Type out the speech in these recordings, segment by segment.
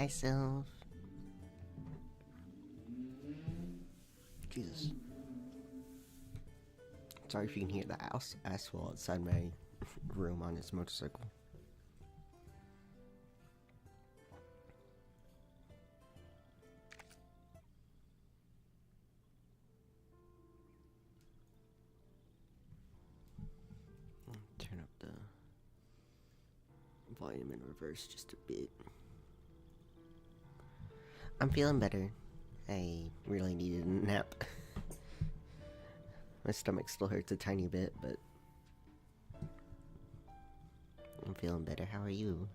Hi, Sylv. Jesus. Sorry if you can hear the asphalt outside my room on his motorcycle. Turn up the volume in reverse just a bit. I'm feeling better. I really needed a nap. My stomach still hurts a tiny bit, but I'm feeling better. How are you?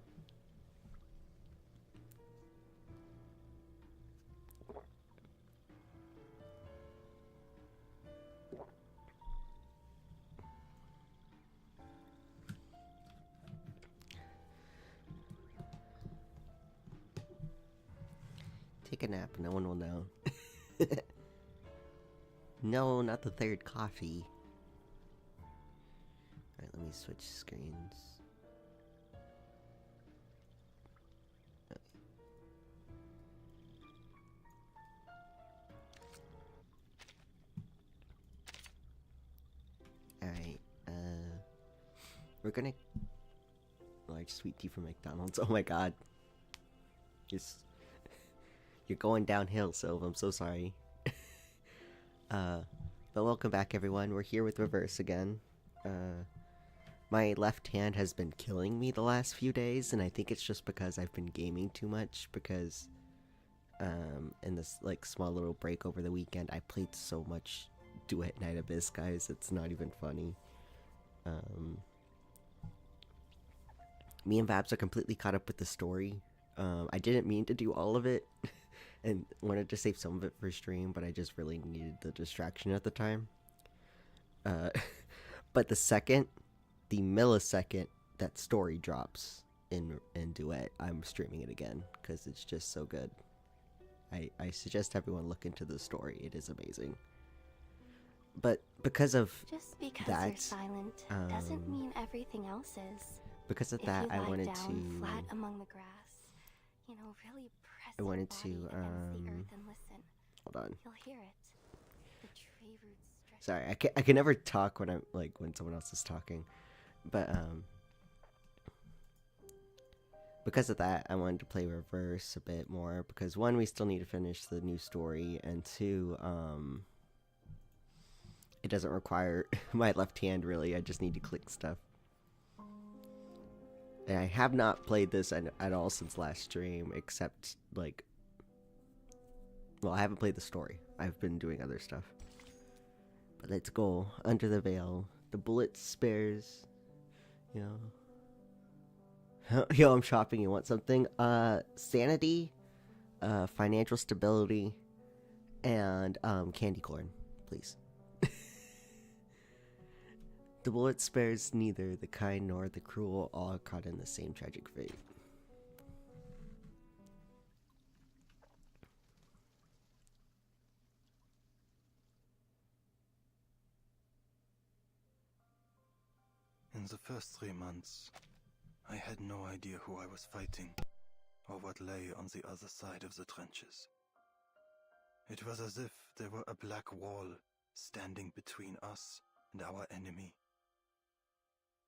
Take a nap, no one will know. No, not the third coffee. Alright, let me switch screens. Alright, we're gonna... Large sweet tea from McDonald's. Oh my god. You're going downhill, Sylv. I'm so sorry. But welcome back, everyone. We're here with Reverse again. My left hand has been killing me the last few days, and I think it's just because I've been gaming too much, because, in this, like, small little break over the weekend, I played so much Duet Night Abyss, guys. It's not even funny. Me and Vabs are completely caught up with the story. I didn't mean to do all of it, and wanted to save some of it for stream, but I just really needed the distraction at the time. But the millisecond that story drops in Duet, I'm streaming it again, because it's just so good. I suggest everyone look into the story. It is amazing. But because of just because that, you're silent doesn't mean everything else is. Because of that, I wanted to flat among the grass, you know, really press I wanted your to body against the earth and listen. hold on. You'll hear it. The tree roots stretch. Sorry, I can never talk when I'm like when someone else is talking. But because of that, I wanted to play Reverse a bit more, because one, we still need to finish the new story, and two, it doesn't require my left hand really. I just need to click stuff. And I have not played this at all since last stream, except, like... Well, I haven't played the story. I've been doing other stuff. But let's go. Under the Veil. The bullet spares... You know... Yo, I'm shopping. You want something? Sanity, financial stability, and, candy corn. Please. The bullet spares neither the kind nor the cruel, all caught in the same tragic fate. In the first 3 months, I had no idea who I was fighting, or what lay on the other side of the trenches. It was as if there were a black wall standing between us and our enemy.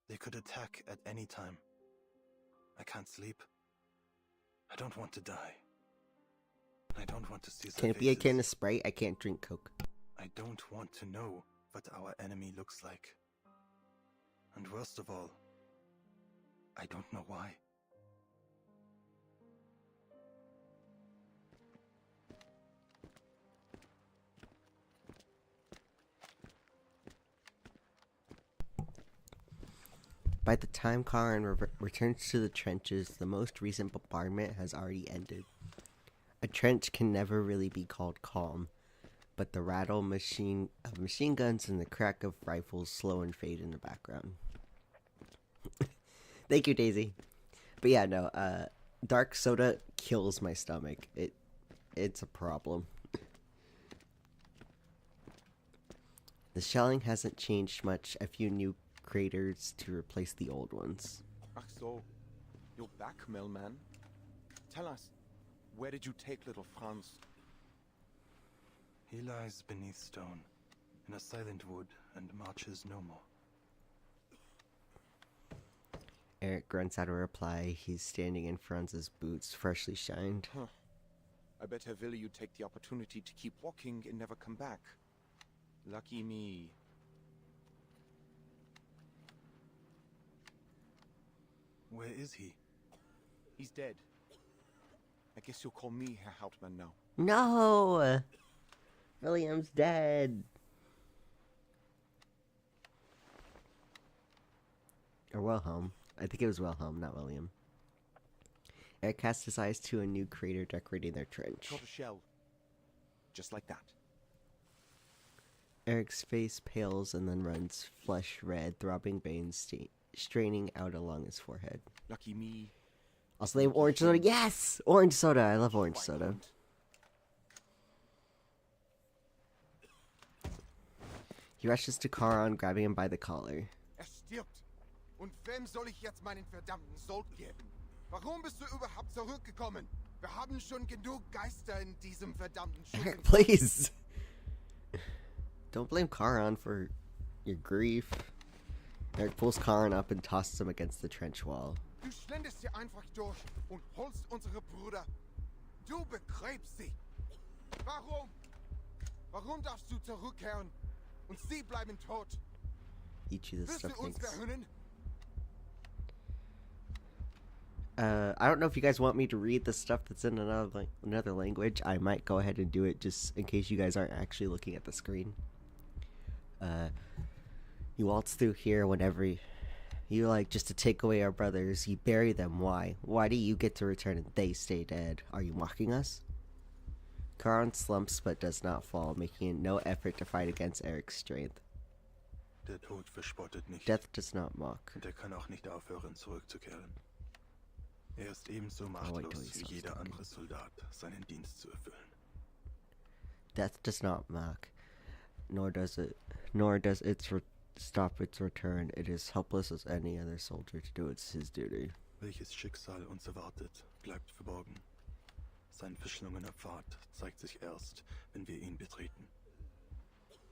They could attack at any time. I can't sleep. I don't want to die. I don't want to see their Can it be a faces. can of Sprite? I can't drink Coke. I don't want to know what our enemy looks like. And worst of all, I don't know why. By the time Karen returns to the trenches, the most recent bombardment has already ended. A trench can never really be called calm, but the rattle of machine guns and the crack of rifles slow and fade in the background. Thank you, Daisy. But yeah, no, dark soda kills my stomach. It's a problem. The shelling hasn't changed much. A few new craters to replace the old ones. Ach so, you're back, Millman. Tell us, Where did you take little Franz? He lies beneath stone, in a silent wood, and marches no more. Eric grunts out a reply. He's standing in Franz's boots, freshly shined. Huh. I bet Herr Wille you'd take the opportunity to keep walking and never come back. Lucky me. Where is he? He's dead. I guess you'll call me Herr Hauptmann now. No! William's dead. Or Wilhelm. I think it was Wilhelm, not William. Eric cast his eyes to a new crater decorating their trench. Shot a shell. Just like that. Eric's face pales and then runs flesh red, throbbing veins straining out along his forehead. Lucky me. Also, they have orange soda. Yes! Orange soda. I love orange soda. He rushes to Charon, grabbing him by the collar. Stirbt. Und wem soll ich jetzt meinen verdammten Sold geben? Warum bist du überhaupt zurückgekommen? Wir haben schon genug Geister in diesem verdammten Eric, Schuppen. please! Don't blame Charon for your grief. Eric pulls Charon up and tosses him against the trench wall. Du schlenderst hier einfach durch und holst unsere Brüder. Du begräbst sie. Warum? Warum darfst du zurückkehren? Und sie bleiben tot. Each of this Willst du stuff uns thinks. verhöhnen? I don't know if you guys want me to read the stuff that's in another language. I might go ahead and do it just in case you guys aren't actually looking at the screen. You waltz through here whenever you like, just to take away our brothers. You bury them. Why? Why do you get to return and they stay dead? Are you mocking us? Charon slumps but does not fall, making no effort to fight against Eric's strength. Der Tod verspottet nicht. Death does not mock. Und er kann auch nicht aufhören, zurückzukehren. Er ist ebenso till machtlos he wie jeder stops andere Soldat, seinen Dienst zu erfüllen. Death does not mock, nor does it stop its return. It is helpless as any other soldier to do his duty. Welches Schicksal uns erwartet, bleibt verborgen. Sein verschlungener Pfad zeigt sich erst, wenn wir ihn betreten.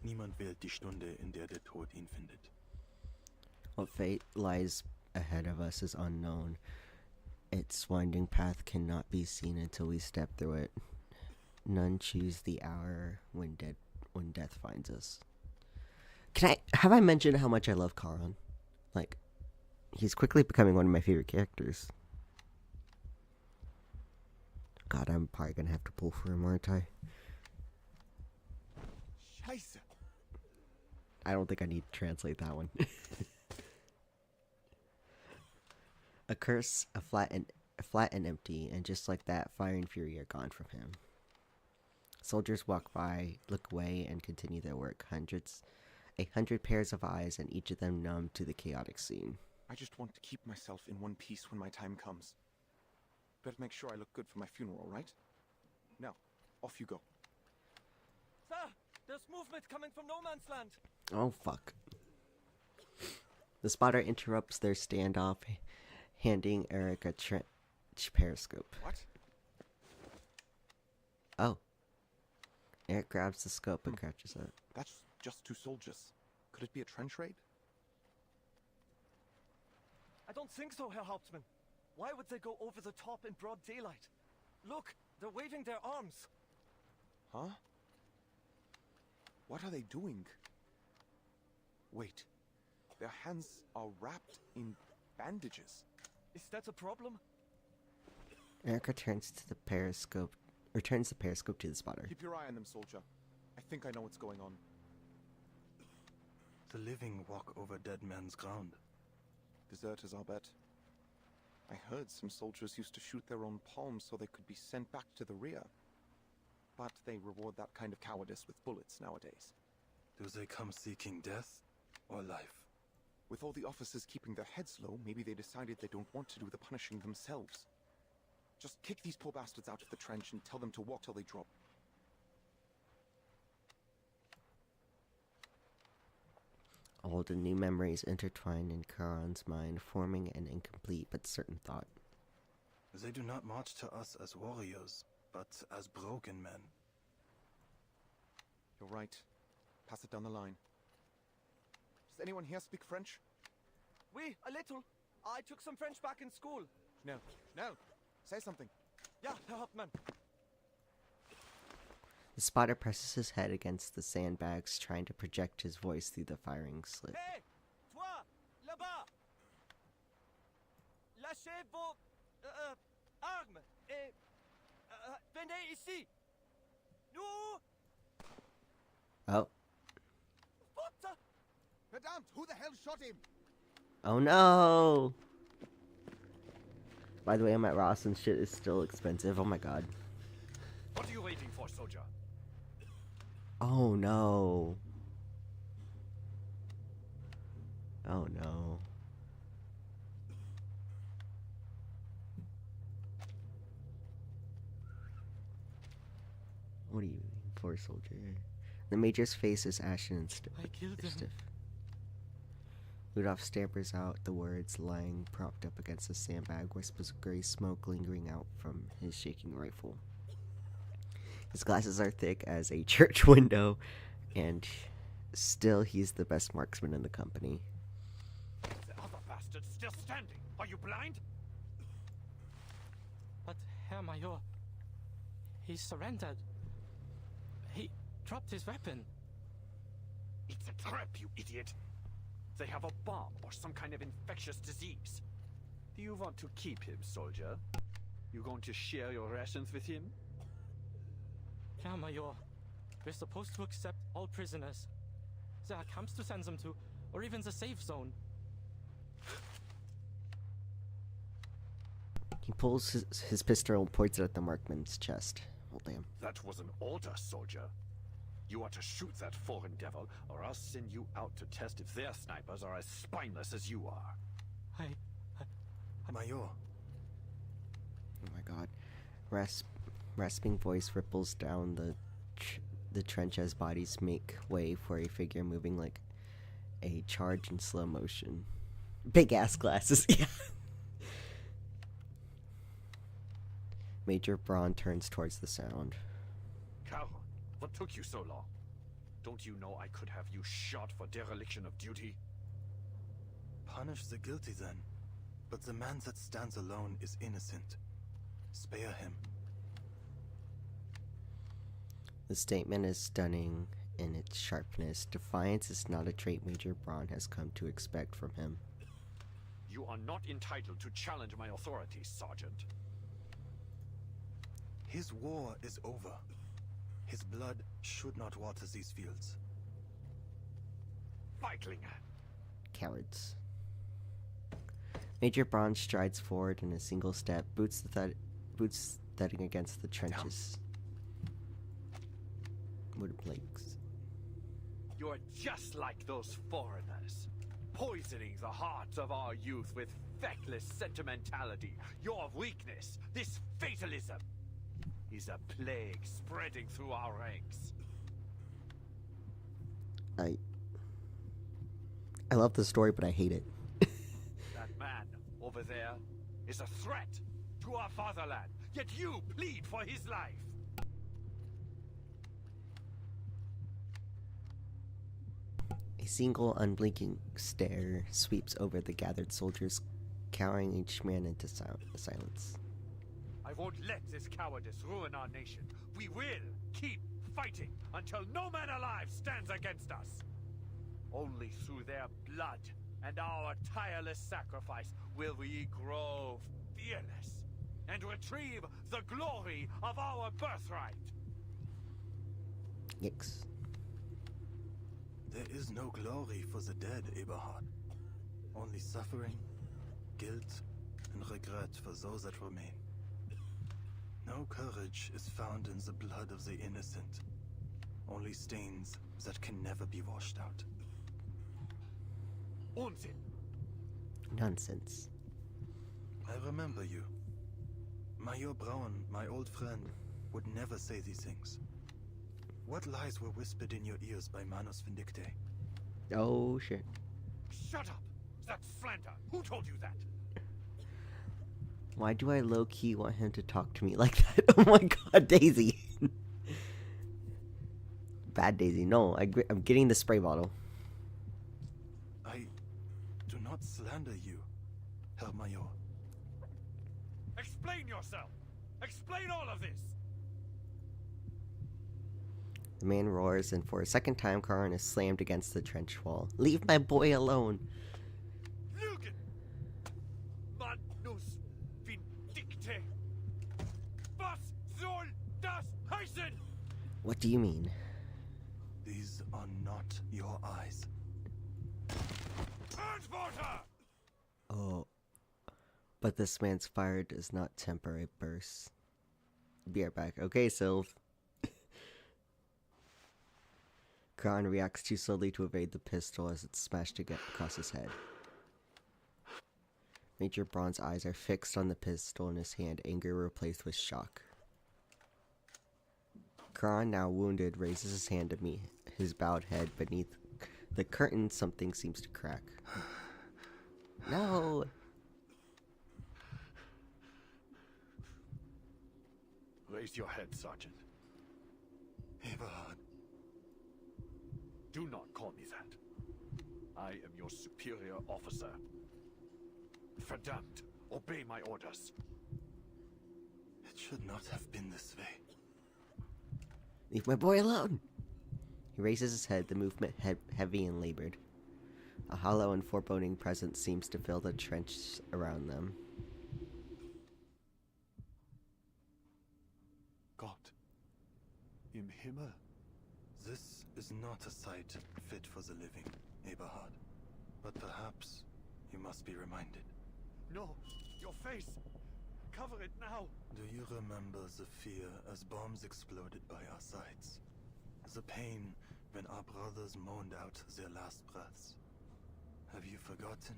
Niemand wählt die Stunde, in der der Tod ihn findet. What fate lies ahead of us is unknown. Its winding path cannot be seen until we step through it. None choose the hour when death finds us. Have I mentioned how much I love Charon? Like, he's quickly becoming one of my favorite characters. God, I'm probably gonna have to pull for him, aren't I? Scheiße. I don't think I need to translate that one. A curse, flat and empty, and just like that, fire and fury are gone from him. Soldiers walk by, look away, and continue their work. 100 pairs of eyes, and each of them numb to the chaotic scene. I just want to keep myself in one piece when my time comes. Better make sure I look good for my funeral, right? Now, off you go. Sir, there's movement coming from no man's land. Oh, fuck. The spotter interrupts their standoff, handing Eric a trench periscope. What? Oh. Eric grabs the scope and crouches it. That's just 2 soldiers. Could it be a trench raid? I don't think so, Herr Hauptmann. Why would they go over the top in broad daylight? Look, they're waving their arms. Huh? What are they doing? Wait. Their hands are wrapped in bandages. Is that a problem? Eric returns the periscope to the spotter. Keep your eye on them, soldier. I think I know what's going on. The living walk over dead men's ground. Deserters, I'll bet. I heard some soldiers used to shoot their own palms so they could be sent back to the rear. But they reward that kind of cowardice with bullets nowadays. Do they come seeking death or life? With all the officers keeping their heads low, maybe they decided they don't want to do the punishing themselves. Just kick these poor bastards out of the trench and tell them to walk till they drop. Old and new memories intertwine in Charon's mind, forming an incomplete but certain thought. They do not march to us as warriors, but as broken men. You're right. Pass it down the line. Does anyone here speak French? Oui, a little. I took some French back in school. Schnell, schnell. Say something. Ja, Herr Hauptmann. The spotter presses his head against the sandbags, trying to project his voice through the firing slit. Hey, toi, là-bas. Lâchez vos armes et venez ici. Nous. Oh. What? Verdammt, who the hell shot him? Oh no! By the way, I'm at Ross and shit is still expensive. Oh my god. What are you waiting for, soldier? Oh no. Oh no. What are you waiting for, soldier? The major's face is ashen and I killed him. stiff. Rudolph stammers out the words, lying propped up against the sandbag, wisps of gray smoke lingering out from his shaking rifle. His glasses are thick as a church window, and still he's the best marksman in the company. The other bastard's still standing. Are you blind? But Herr Major, he surrendered. He dropped his weapon. It's a trap, you idiot. They have a bomb or some kind of infectious disease. Do you want to keep him, soldier? You going to share your rations with him? Herr Major, we're supposed to accept all prisoners. There are camps to send them to, or even the safe zone. He pulls his pistol and points it at the marksman's chest. Oh, damn. That was an order, soldier. You are to shoot that foreign devil, or I'll send you out to test if their snipers are as spineless as you are. Major, Oh my god. Rasping voice ripples down the trench as bodies make way for a figure moving like a charge in slow motion. Big ass glasses, yeah. Major Braun turns towards the sound. Carl, what took you so long? Don't you know I could have you shot for dereliction of duty? punish the guilty then. But the man that stands alone is innocent. Spare him. The statement is stunning in its sharpness. Defiance is not a trait Major Braun has come to expect from him. You are not entitled to challenge my authority, Sergeant. His war is over. His blood should not water these fields. Feiglinge! Cowards. Major Braun strides forward in a single step, boots thudding against the trenches. Wooden planks. You're just like those foreigners, poisoning the hearts of our youth with feckless sentimentality. Your weakness, this fatalism, is a plague spreading through our ranks. I love the story, but I hate it. That man over there is a threat to our fatherland, yet you plead for his life. A single unblinking stare sweeps over the gathered soldiers, cowering each man into silence. I won't let this cowardice ruin our nation. We will keep fighting until no man alive stands against us. Only through their blood and our tireless sacrifice will we grow fearless and retrieve the glory of our birthright. Yikes. There is no glory for the dead, Eberhard. Only suffering, guilt, and regret for those that remain. No courage is found in the blood of the innocent. Only stains that can never be washed out. Unsinn! Nonsense. I remember you. Major Braun, my old friend, would never say these things. What lies were whispered in your ears by Manus Vindicte? Oh shit. Shut up! That's slander! Who told you that? Why do I low-key want him to talk to me like that? Oh my god, Daisy! Bad Daisy. No, I'm getting the spray bottle. I do not slander you, Herr Major. Explain yourself! Explain all of this! The man roars, and for a second time, Karan is slammed against the trench wall. Leave my boy alone! Lügen! Magnus vindicte! Was soll das heißen? What do you mean? These are not your eyes. Transporter! Oh. But this man's fire does not temper a burst. Be right back. Okay, Sylv. Karan reacts too slowly to evade the pistol as it's smashed across his head. Major Braun's eyes are fixed on the pistol in his hand, anger replaced with shock. Karan, now wounded, raises his hand to meet his bowed head. Beneath the curtain, something seems to crack. No! Raise your head, Sergeant. Eberhard, Do not call me that. I am your superior officer. Verdammt, obey my orders. it should not have been this way. Leave my boy alone! He raises his head, the movement heavy and labored. A hollow and foreboding presence seems to fill the trench around them. Gott im Himmel. This is not a sight fit for the living, Eberhard. But perhaps you must be reminded. No, your face. Cover it now. Do you remember the fear as bombs exploded by our sides? The pain when our brothers moaned out their last breaths? Have you forgotten?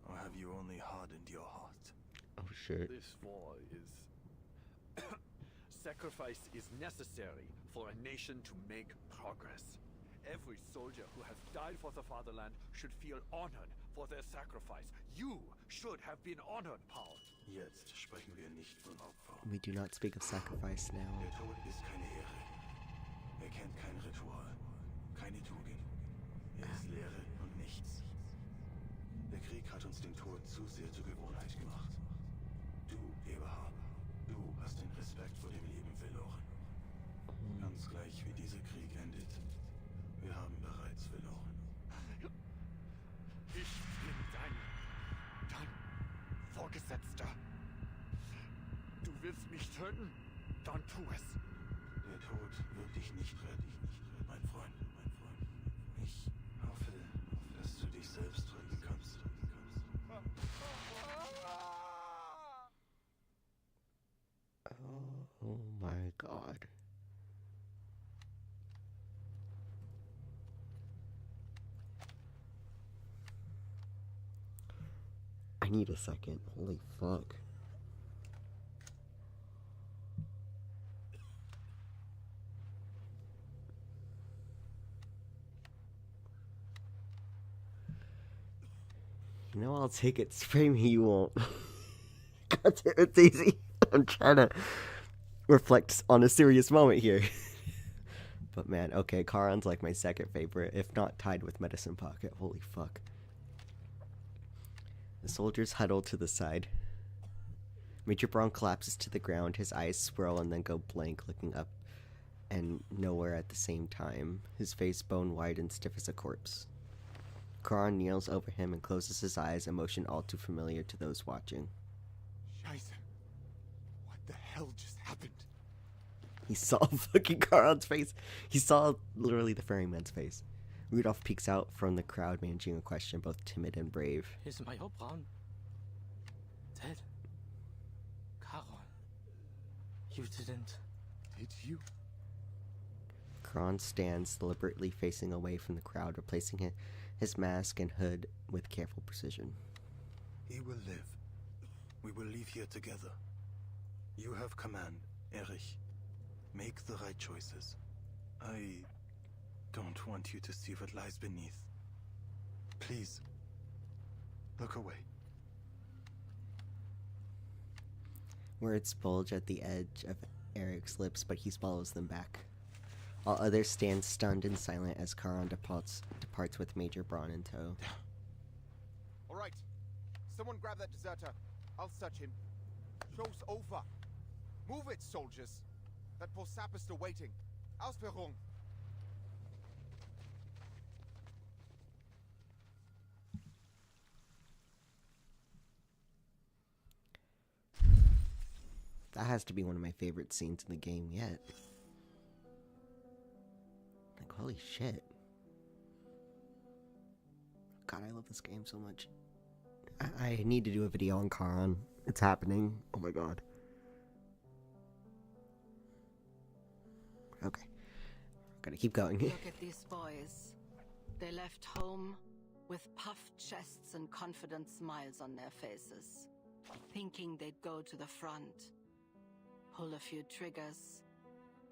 Or have you only hardened your heart? Oh shit. This war is... Sacrifice is necessary for a nation to make progress. Every soldier who has died for the fatherland should feel honored for their sacrifice. You should have been honored, Paul. Jetzt sprechen wir nicht von Opfer. We do not speak of sacrifice now. Der Tod ist keine Ehre. Er kennt kein Ritual, keine Tugend. Er ist Leere und nichts. Der Krieg hat uns den Tod zu sehr zur Gewohnheit gemacht. Du, Eberhard, du hast den Respekt vor dem Leben verloren. Ganz gleich wie dieser Krieg endet. Wir haben bereits verloren. Ich bin dein Vorgesetzter. Du willst mich töten? Dann tu es. Der Tod wird dich nicht retten, mein Freund. Ich hoffe, dass du dich selbst retten kannst. Oh my god. I need a second. Holy fuck. You know, I'll take it. Spray me, you won't. God damn it, Daisy. I'm trying to reflect on a serious moment here. But man, okay, Karan's like my second favorite, if not tied with Medicine Pocket. Holy fuck. The soldiers huddle to the side. Major Braun collapses to the ground, his eyes swirl and then go blank, looking up and nowhere at the same time, his face bone-wide and stiff as a corpse. Karan kneels over him and closes his eyes, a motion all too familiar to those watching. Scheiße. What the hell just happened? He saw fucking Karan's face. He saw literally the ferryman's face. Rudolph peeks out from the crowd, managing a question, both timid and brave. Is Major Braun dead? Karan, you didn't. Did you? Karan stands deliberately facing away from the crowd, replacing his mask and hood with careful precision. He will live. We will leave here together. You have command, Erich. Make the right choices. I don't want you to see what lies beneath. Please, look away. Words bulge at the edge of Eric's lips, but he swallows them back. All others stand stunned and silent as Charon departs with Major Braun in tow. All right. Someone grab that deserter. I'll search him. Show's over. Move it, soldiers. That poor sap is still waiting. Ausführung. That has to be one of my favorite scenes in the game yet. Like, holy shit. God, I love this game so much. I need to do a video on Charon. It's happening. Oh my god. Okay. Gotta keep going. Look at these boys. They left home with puffed chests and confident smiles on their faces, thinking they'd go to the front, pull a few triggers,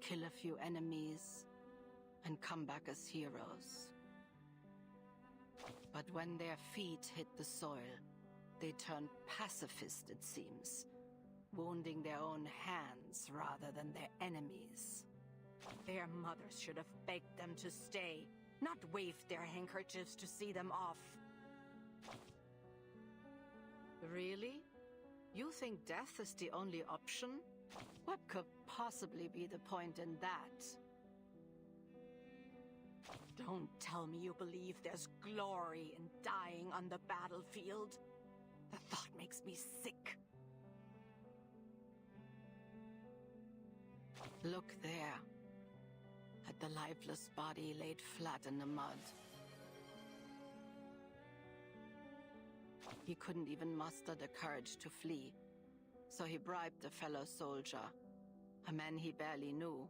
kill a few enemies, and come back as heroes. But when their feet hit the soil, they turned pacifist, it seems, wounding their own hands rather than their enemies. Their mothers should have begged them to stay, not waved their handkerchiefs to see them off. Really? You think death is the only option? What could possibly be the point in that? Don't tell me you believe there's glory in dying on the battlefield. The thought makes me sick. Look there, at the lifeless body laid flat in the mud. He couldn't even muster the courage to flee, so he bribed a fellow soldier, a man he barely knew,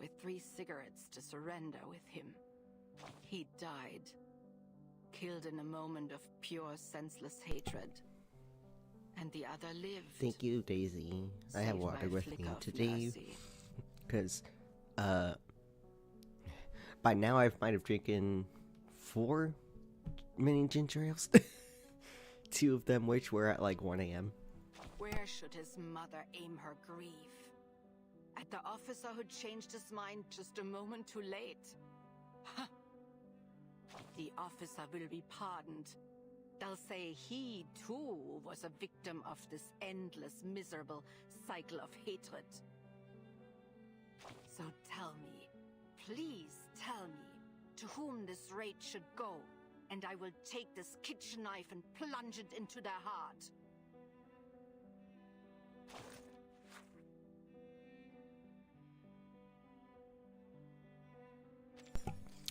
with 3 cigarettes to surrender with him. He died, killed in a moment of pure senseless hatred. And the other lived. Thank you, Daisy. I have water with me today. Because, by now I might have drinking 4 mini ginger ales. 2 of them which were at like 1 a.m. Where should his mother aim her grief? At the officer who changed his mind just a moment too late? Huh. The officer will be pardoned. They'll say he, too, was a victim of this endless, miserable cycle of hatred. So tell me, please tell me, to whom this rage should go, and I will take this kitchen knife and plunge it into their heart.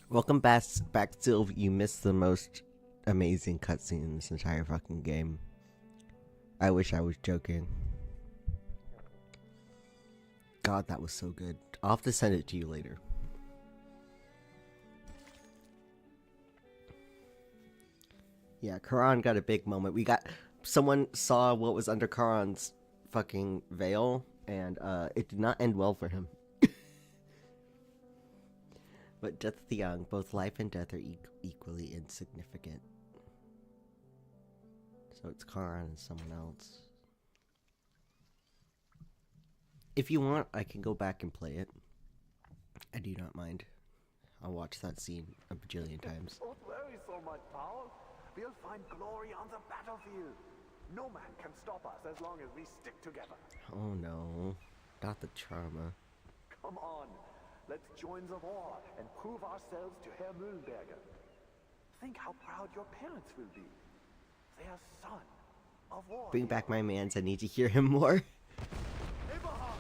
Welcome back, Sylv. You missed the most amazing cutscene in this entire fucking game. I wish I was joking. God, that was so good. I'll have to send it to you later. Yeah, Charon got a big moment. Someone saw what was under Charon's fucking veil, and it did not end well for him. But death of the young, both life and death are equally insignificant. So it's Charon and someone else. If you want, I can go back and play it. I do not mind. I'll watch that scene a bajillion times. Don't worry so much, Paul. We'll find glory on the battlefield. No man can stop us as long as we stick together. Oh no, not the trauma. Come on, let's join the war and prove ourselves to Herr Mühlenberger. Think how proud your parents will be. Their son, a warrior. Bring back my mans, I need to hear him more. Eberhard!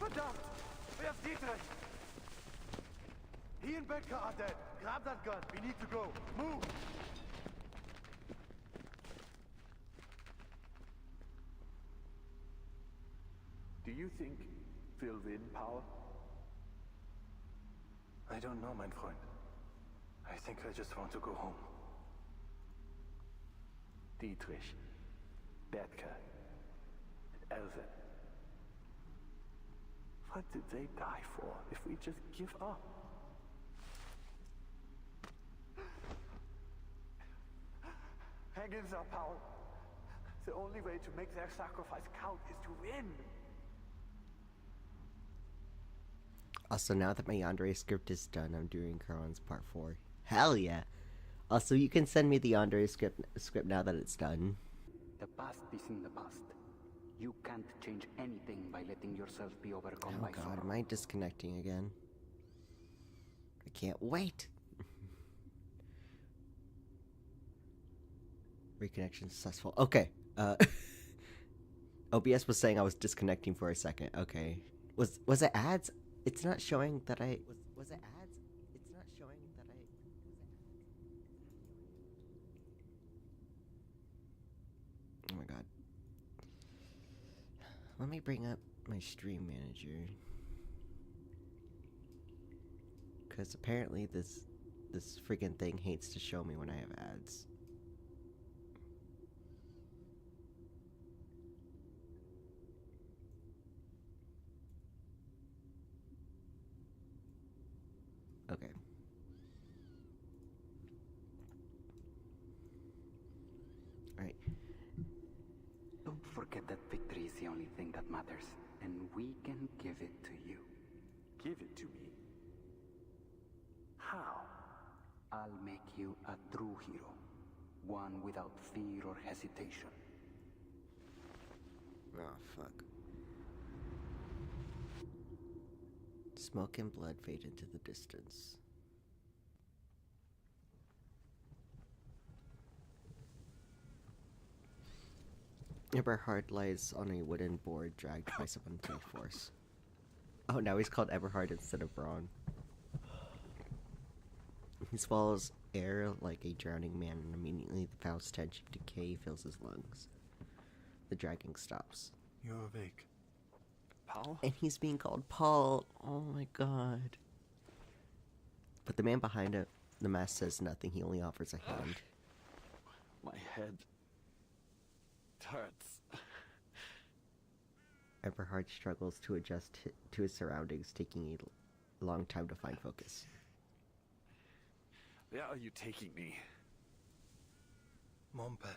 Verdammt! Where's Dietrich? He and Becker are dead. Grab that gun. We need to go. Move! Do you think we'll win, Paul? I don't know, mein Freund. I think I just want to go home. Dietrich, Bertke, and Elze. What did they die for if we just give up? Hang in there, Paul. The only way to make their sacrifice count is to win. Also, now that my Yandere script is done, I'm doing Karon's part 4. Hell yeah! Also, you can send me the Yandere script now that it's done. The past is in the past. You can't change anything by letting yourself be overcome by sorrow. Oh god, am I disconnecting again? I can't wait! Reconnection successful. Okay, OBS was saying I was disconnecting for a second. Okay. Was it ads? It's not showing that I... Was it ads? It's not showing that I... Oh my god. Let me bring up my stream manager. Because apparently this freaking thing hates to show me when I have ads. Okay. Alright. Don't forget that victory is the only thing that matters, and we can give it to you. Give it to me. How? I'll make you a true hero. One without fear or hesitation. Oh, fuck. Smoke and blood fade into the distance. Eberhard lies on a wooden board dragged by someone to force. Oh, now he's called Eberhard instead of Braun. He swallows air like a drowning man, and immediately the foul stench of decay fills his lungs. The dragging stops. You're awake. Paul? And he's being called Paul. Oh my god. But the man behind it, the mask says nothing. He only offers a hand. My head hurts. Eberhard struggles to adjust to his surroundings, taking a long time to find focus. Where are you taking me? Mompe,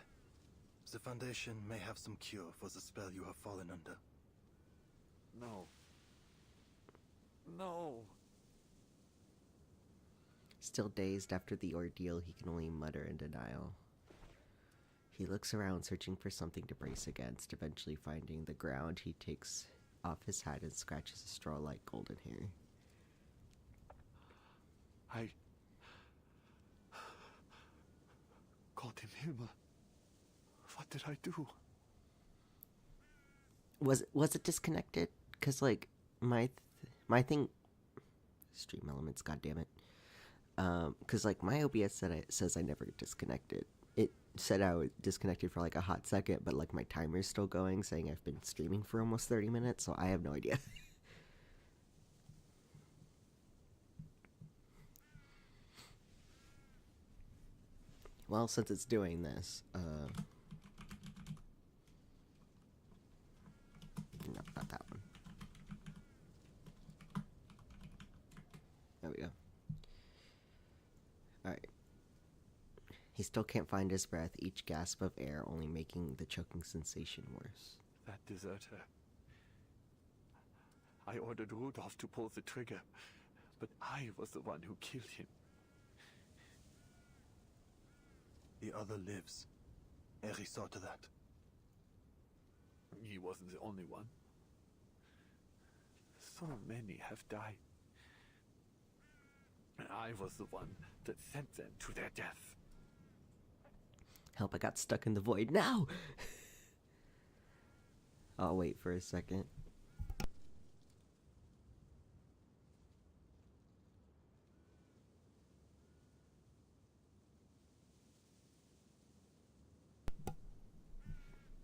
the Foundation may have some cure for the spell you have fallen under. No. No. Still dazed after the ordeal, he can only mutter in denial. He looks around, searching for something to brace against. Eventually finding the ground, he takes off his hat and scratches his straw-like golden hair. I called him Hilma. What did I do? Was it disconnected? Cause like my thing, stream elements, goddammit. Cause like my OBS says I never get disconnected. It said I was disconnected for like a hot second, but like my timer's still going, saying I've been streaming for almost 30 minutes, so I have no idea. Well, since it's doing this, no, not that one. There we go. Alright. He still can't find his breath, each gasp of air only making the choking sensation worse. That deserter. I ordered Rudolph to pull the trigger, but I was the one who killed him. The other lives. Eri saw to that. He wasn't the only one. So many have died. And I was the one that sent them to their death. Help, I got stuck in the void now! I'll wait for a second.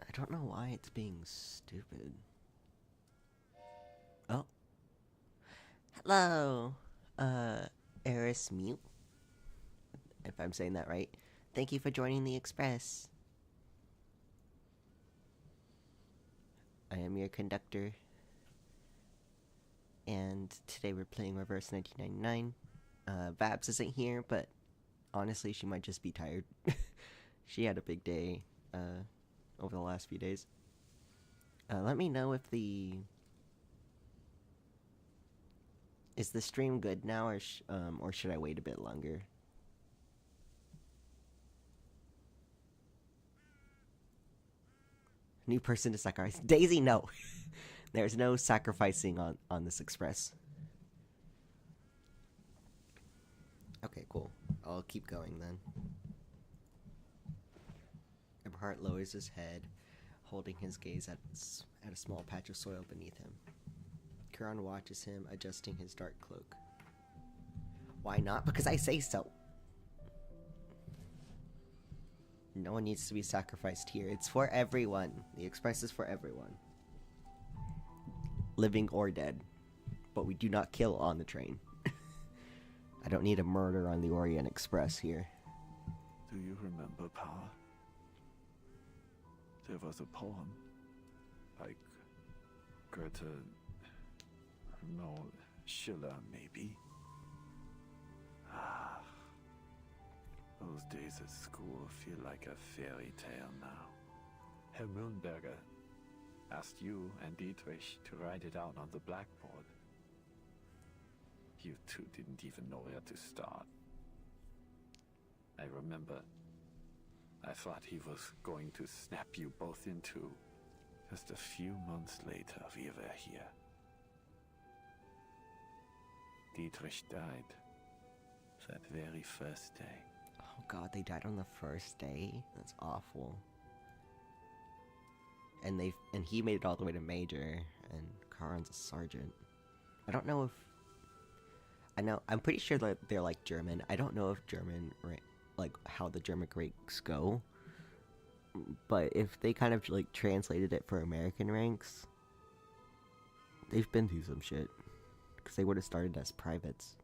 I don't know why it's being stupid. Oh. Hello! Eris Mute? If I'm saying that right. Thank you for joining the Express. I am your conductor. And today we're playing Reverse 1999. Vabs isn't here, but honestly she might just be tired. She had a big day. over the last few days. Let me know if is the stream good now, or should I wait a bit longer? New person to sacrifice. Daisy, no. There's no sacrificing on this express. Okay, cool. I'll keep going then. Eberhard lowers his head, holding his gaze at a small patch of soil beneath him. Kuran watches him, adjusting his dark cloak. Why not? Because I say so. No one needs to be sacrificed here. It's for everyone. The Express is for everyone. Living or dead. But we do not kill on the train. I don't need a murder on the Orient Express here. Do you remember, Power? There was a poem. Like Goethe... No, Schiller, maybe. Ah... Those days at school feel like a fairy tale now. Herr Mühlenberger asked you and Dietrich to write it out on the blackboard. You two didn't even know where to start. I remember I thought he was going to snap you both in two. Just a few months later, we were here. Dietrich died that very first day. Oh god, they died on the first day? That's awful. And he made it all the way to Major, and Karan's a sergeant. I don't know if... I'm pretty sure that they're like German. I don't know if German, like how the German ranks go. But if they kind of like translated it for American ranks, they've been through some shit. Because they would have started as privates.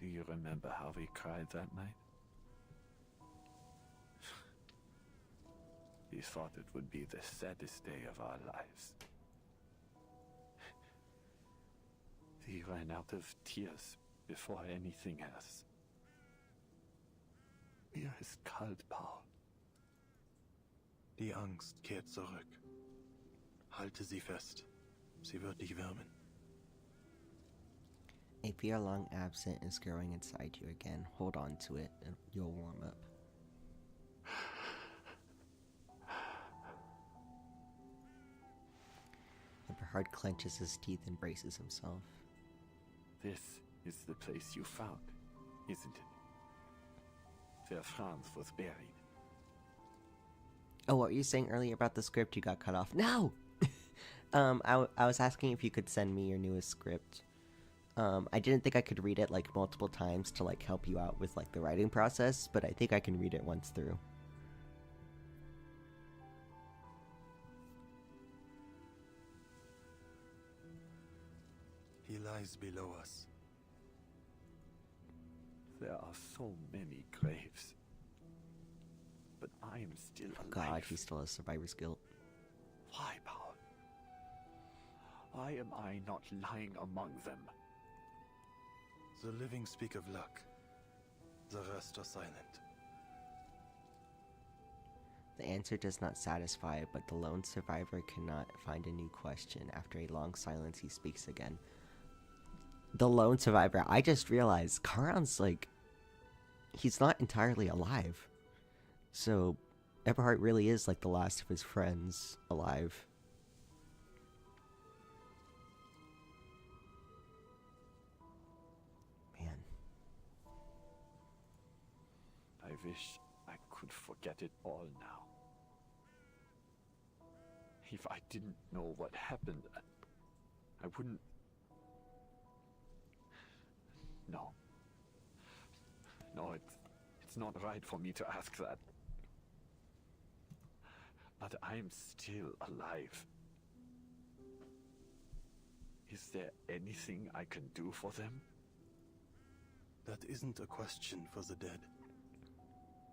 Do you remember how we cried that night? We thought it would be the saddest day of our lives. We ran out of tears before anything else. Mir ist kalt, Paul. Die Angst kehrt zurück. Halte sie fest. Sie wird dich wärmen. A fear-long absent is growing inside you again. Hold on to it, and you'll warm up. Eberhard clenches his teeth and braces himself. This is the place you found, isn't it? Where Franz was buried. Oh, what were you saying earlier about the script? You got cut off. No! I was asking if you could send me your newest script. I didn't think I could read it like multiple times to like help you out with like the writing process, but I think I can read it once through. He lies below us. There are so many graves. But I am still alive. God, he still has survivor's guilt. Why, Paul? Why am I not lying among them? The living speak of luck. The rest are silent. The answer does not satisfy, but the lone survivor cannot find a new question. After a long silence, he speaks again. The lone survivor. I just realized Karan's like... he's not entirely alive. So, Eberhard really is like the last of his friends alive. Man. I wish I could forget it all now. If I didn't know what happened, I wouldn't... No. No, it's not right for me to ask that. But I'm still alive. Is there anything I can do for them? That isn't a question for the dead.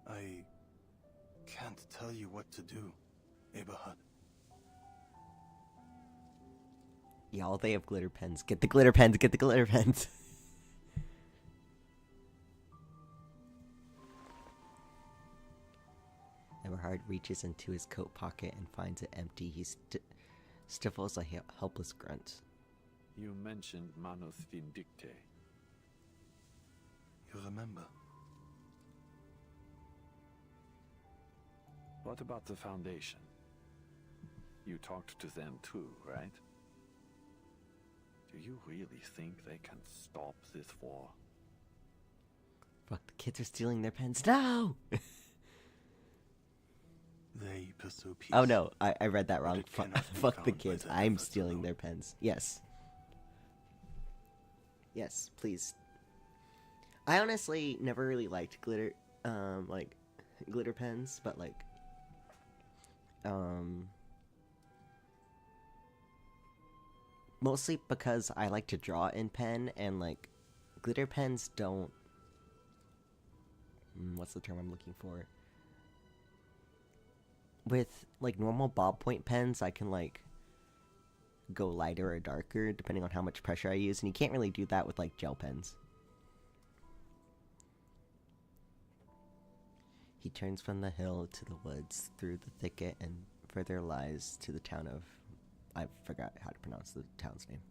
I can't tell you what to do, Eberhard. Y'all, they have glitter pens. Get the glitter pens, get the glitter pens. Eberhard reaches into his coat pocket and finds it empty. He stifles a helpless grunt. You mentioned Manus Vindicte. You remember? What about the Foundation? You talked to them too, right? Do you really think they can stop this war? Fuck, the kids are stealing their pens. No! They pursue peace. Oh no, I read that wrong. But it cannot be Fuck the found by kids. their I'm efforts stealing alone. their pens. Yes. Yes, please. I honestly never really liked glitter, like, glitter pens, but like, mostly because I like to draw in pen, and like, glitter pens don't, what's the term I'm looking for? With like normal ballpoint pens, I can like go lighter or darker depending on how much pressure I use, and you can't really do that with like gel pens. He turns from the hill to the woods, through the thicket, and further lies to the town of... I forgot how to pronounce the town's name.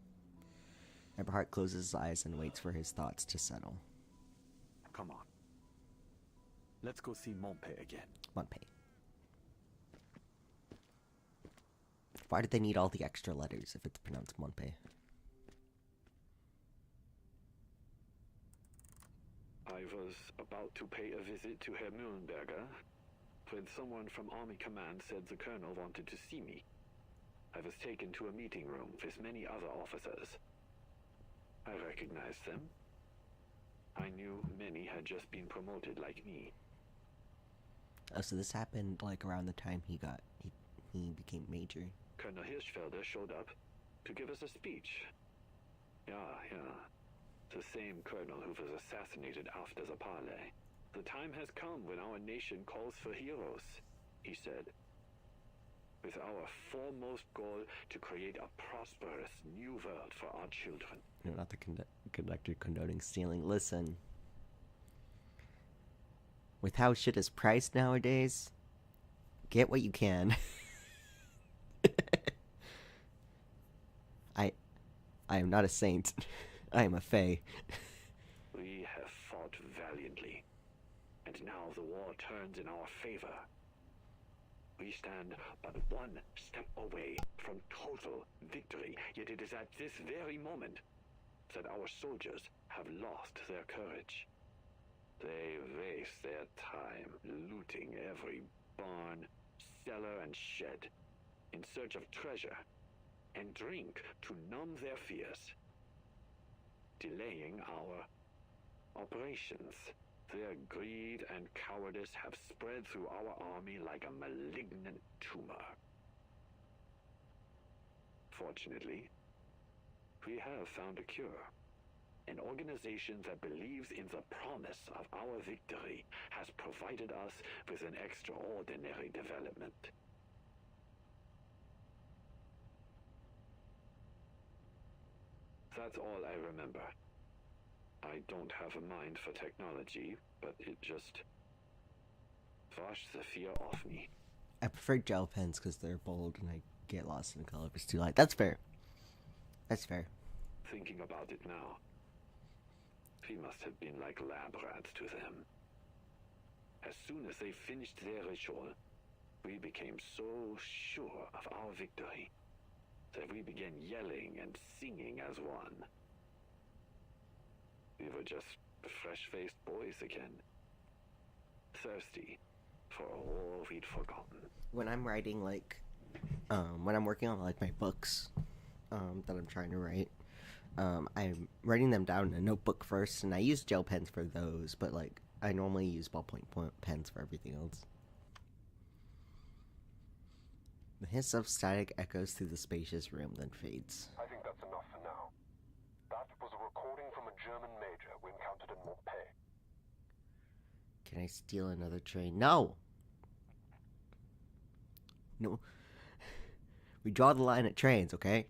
Eberhard closes his eyes and waits for his thoughts to settle. Come on. Let's go see Montpé again. Montpé. Why did they need all the extra letters if it's pronounced Montpé? I was about to pay a visit to Herr Mühlenberger when someone from Army Command said the colonel wanted to see me. I was taken to a meeting room with many other officers. I recognized them. I knew many had just been promoted like me. Oh, so this happened like around the time he became major. Colonel Hirschfelder showed up to give us a speech. Yeah. The same colonel who was assassinated after the parley. The time has come when our nation calls for heroes, he said. With our foremost goal to create a prosperous new world for our children. No, not the conductor condoning stealing. Listen. With how shit is priced nowadays, get what you can. I am not a saint. I am a fae. We have fought valiantly, and now the war turns in our favor. We stand but one step away from total victory, yet it is at this very moment that our soldiers have lost their courage. They waste their time looting every barn, cellar, and shed in search of treasure, and drink to numb their fears, delaying our operations. Their greed and cowardice have spread through our army like a malignant tumor. Fortunately, we have found a cure. An organization that believes in the promise of our victory has provided us with an extraordinary development. That's all I remember. I don't have a mind for technology, but it just washed the fear off me. I prefer gel pens because they're bold and I get lost in color if it's too light. That's fair. That's fair. Thinking about it now, we must have been like lab rats to them. As soon as they finished their ritual, we became so sure of our victory that we began yelling and singing as one. We were just fresh-faced boys again, thirsty for a war we'd forgotten. When I'm writing, like, when I'm working on, like, my books, that I'm trying to write, I'm writing them down in a notebook first, and I use gel pens for those, but, like, I normally use ballpoint pens for everything else. The hiss of static echoes through the spacious room, then fades. I think that's enough for now. That was a recording from a German major we encountered in Montpé. Can I steal another train? No! No. We draw the line at trains, okay?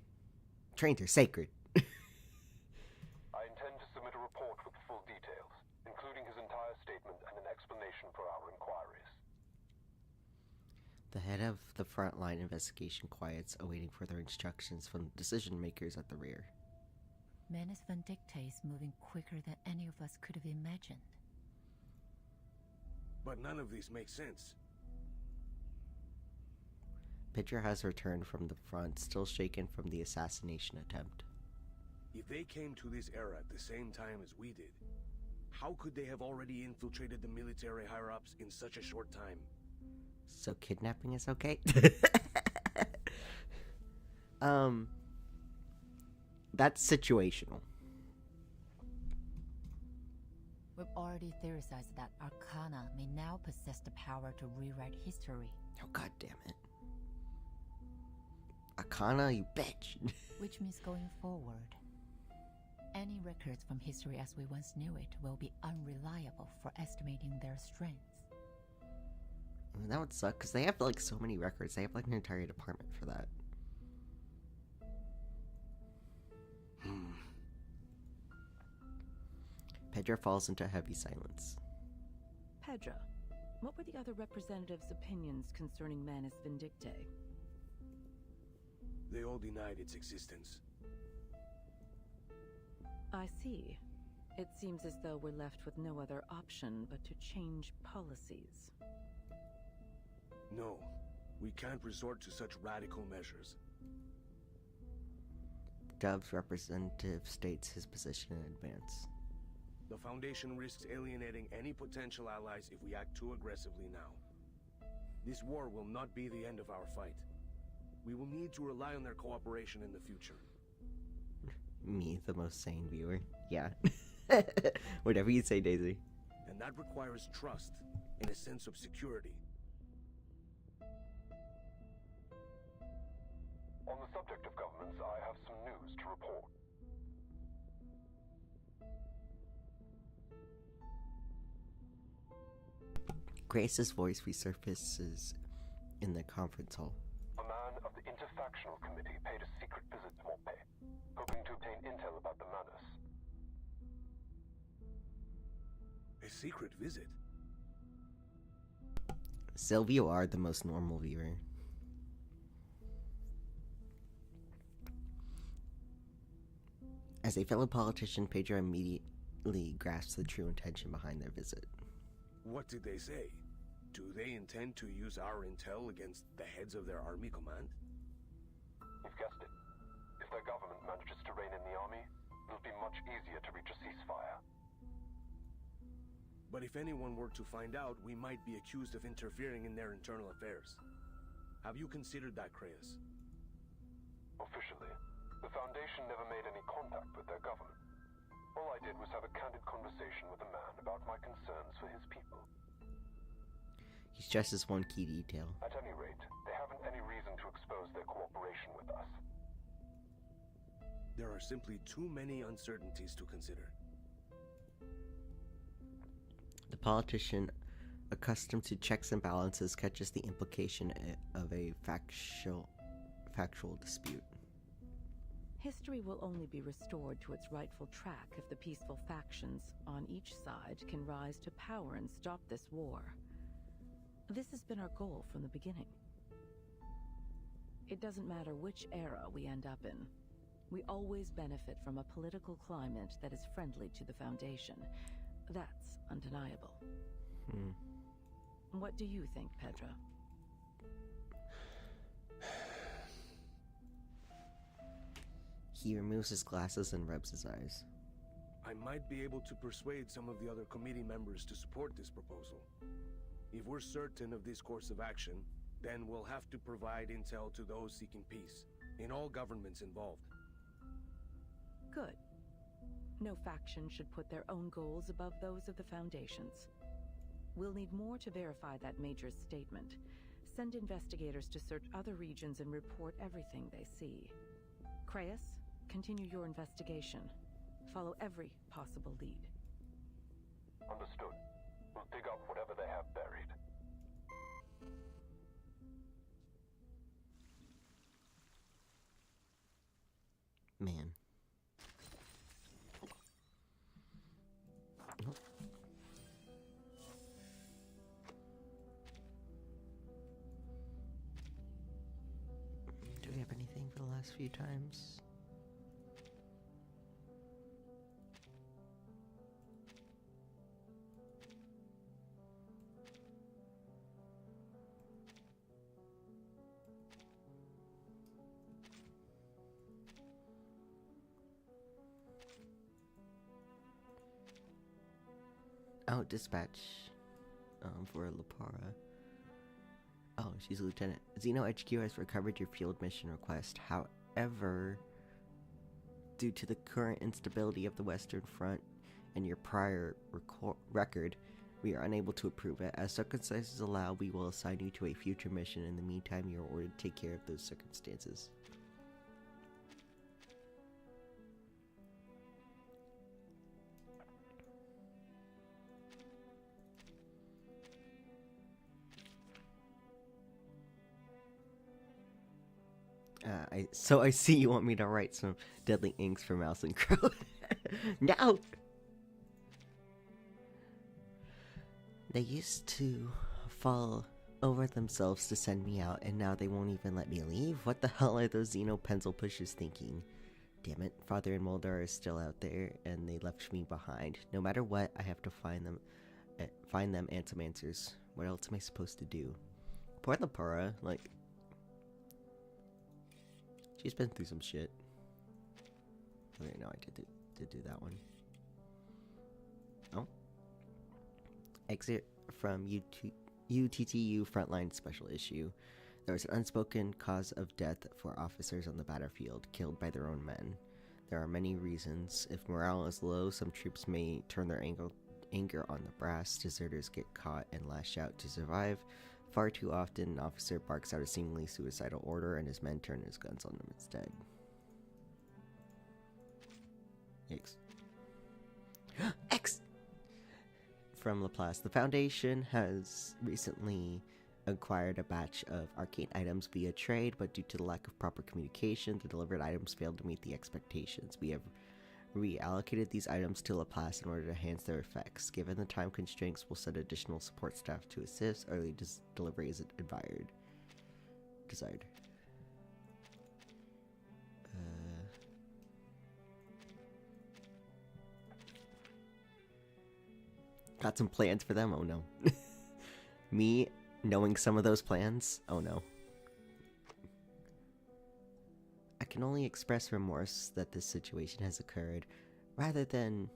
Trains are sacred. I intend to submit a report with full details, including his entire statement and an explanation for our inquiries. The head of the frontline investigation quiets, awaiting further instructions from the decision makers at the rear. Manus Vindicta is moving quicker than any of us could have imagined. But none of this makes sense. Pedro has returned from the front, still shaken from the assassination attempt. If they came to this era at the same time as we did, how could they have already infiltrated the military higher-ups in such a short time? So kidnapping is okay? That's situational. We've already theorized that Arcana may now possess the power to rewrite history. Oh, god damn it. Arcana, you bitch. Which means going forward, any records from history as we once knew it will be unreliable for estimating their strengths. I mean, that would suck, because they have, like, so many records. They have, like, an entire department for that. Pedro falls into heavy silence. Pedro, what were the other representatives' opinions concerning Manus Vindicta? They all denied its existence. I see. It seems as though we're left with no other option but to change policies. No, we can't resort to such radical measures. Dove's representative states his position in advance. The Foundation risks alienating any potential allies if we act too aggressively now. This war will not be the end of our fight. We will need to rely on their cooperation in the future. Me, the most sane viewer. Yeah. Whatever you say, Daisy. And that requires trust and a sense of security. On the subject of governments, I have some news to report. Grace's voice resurfaces in the conference hall. A man of the Interfactional Committee paid a secret visit to Morpé, hoping to obtain intel about the Manus. A secret visit? Sylvia are the most normal viewer. As a fellow politician, Pedro immediately grasps the true intention behind their visit. What did they say? Do they intend to use our intel against the heads of their army command? You've guessed it. If their government manages to rein in the army, it'll be much easier to reach a ceasefire. But if anyone were to find out, we might be accused of interfering in their internal affairs. Have you considered that, Creus? Officially, the Foundation never made any contact with their government. All I did was have a candid conversation with a man about my concerns for his people. He stresses one key detail. At any rate, they haven't any reason to expose their cooperation with us. There are simply too many uncertainties to consider. The politician, accustomed to checks and balances, catches the implication of a factual dispute. History will only be restored to its rightful track if the peaceful factions on each side can rise to power and stop this war. This has been our goal from the beginning. It doesn't matter which era we end up in. We always benefit from a political climate that is friendly to the Foundation. That's undeniable. What do you think, Pedro? He removes his glasses and rubs his eyes. I might be able to persuade some of the other committee members to support this proposal. If we're certain of this course of action, then we'll have to provide intel to those seeking peace, in all governments involved. Good. No faction should put their own goals above those of the Foundation's. We'll need more to verify that Major's statement. Send investigators to search other regions and report everything they see. Creus, continue your investigation. Follow every possible lead. Understood. We'll dig up whatever they have buried. Man. last few times. Oh, dispatch. For Lapara. Oh, she's a lieutenant. Xeno HQ has recovered your field mission request. However, due to the current instability of the Western Front and your prior record, we are unable to approve it. As circumstances allow, we will assign you to a future mission. In the meantime, you are ordered to take care of those circumstances. So I see you want me to write some deadly inks for Mouse and Crow. No! They used to fall over themselves to send me out, and now they won't even let me leave? What the hell are those Xeno pencil pushers thinking? Damn it, Father and Moldar are still out there, and they left me behind. No matter what, I have to find them and some answers. What else am I supposed to do? Poor Lapara, like... She's been through some shit. Okay, no, I did do that one. Oh. Exit from UTTU Frontline Special Issue. There was an unspoken cause of death for officers on the battlefield, killed by their own men. There are many reasons. If morale is low, some troops may turn their anger on the brass. Deserters get caught and lash out to survive. Far too often, an officer barks out a seemingly suicidal order and his men turn his guns on him instead. Yikes. X! From Laplace. The Foundation has recently acquired a batch of arcane items via trade, but due to the lack of proper communication, the delivered items failed to meet the expectations. We have reallocated these items to Laplace in order to enhance their effects. Given the time constraints, we'll send additional support staff to assist. Early delivery is desired. Got some plans for them? Oh no. Me knowing some of those plans? Oh no. I can only express remorse that this situation has occurred. Rather than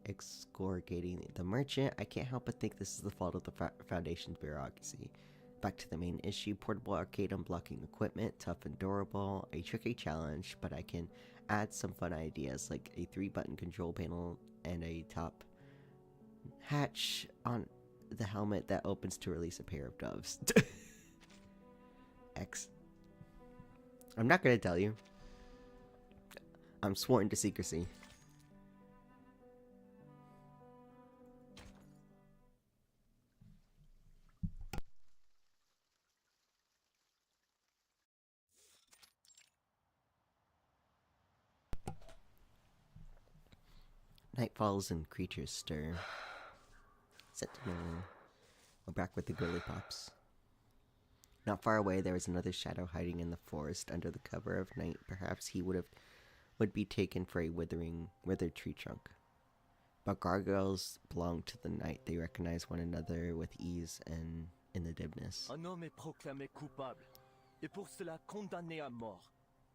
excoriating the merchant, I can't help but think this is the fault of the Foundation's bureaucracy. Back to the main issue, portable arcade unblocking equipment, tough and durable, a tricky challenge, but I can add some fun ideas like a 3-button control panel and a top hatch on the helmet that opens to release a pair of doves. X. I'm not gonna tell you. I'm sworn to secrecy. Night falls and creatures stir. Sentinel. We're back with the girly pops. Not far away, there was another shadow hiding in the forest under the cover of night. Perhaps he would be taken for a withered tree trunk. But gargoyles belong to the night. They recognize one another with ease and in the dimness. Un homme est proclamé coupable, et pour cela condamné à mort,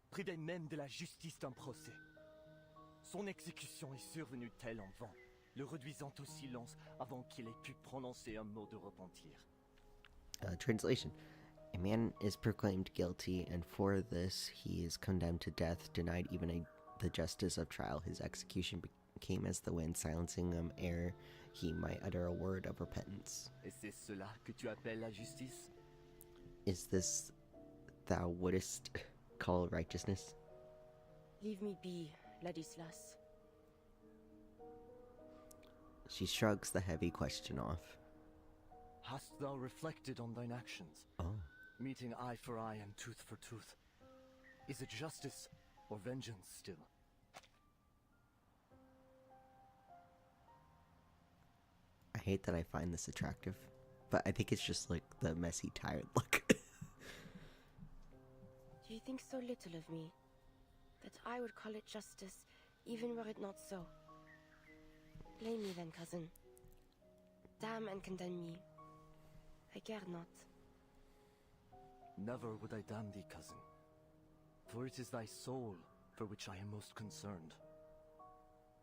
près même de la justice d'un procès. Son exécution est survenue telle en vain, le réduisant au silence avant qu'il ait pu prononcer un mot de repentir. Translation. A man is proclaimed guilty, and for this he is condemned to death, denied even the justice of trial. His execution came as the wind, silencing him ere he might utter a word of repentance. Et c'est cela que tu appelles la justice? Is this thou wouldest call righteousness? Leave me be, Ladislas. She shrugs the heavy question off. Hast thou reflected on thine actions? Oh. Meeting eye for eye and tooth for tooth. Is it justice or vengeance still? I hate that I find this attractive, but I think it's just like the messy, tired look. He thinks so little of me that I would call it justice, even were it not so. Blame me then, cousin. Damn and condemn me. I care not. Never would I damn thee, cousin. For it is thy soul for which I am most concerned.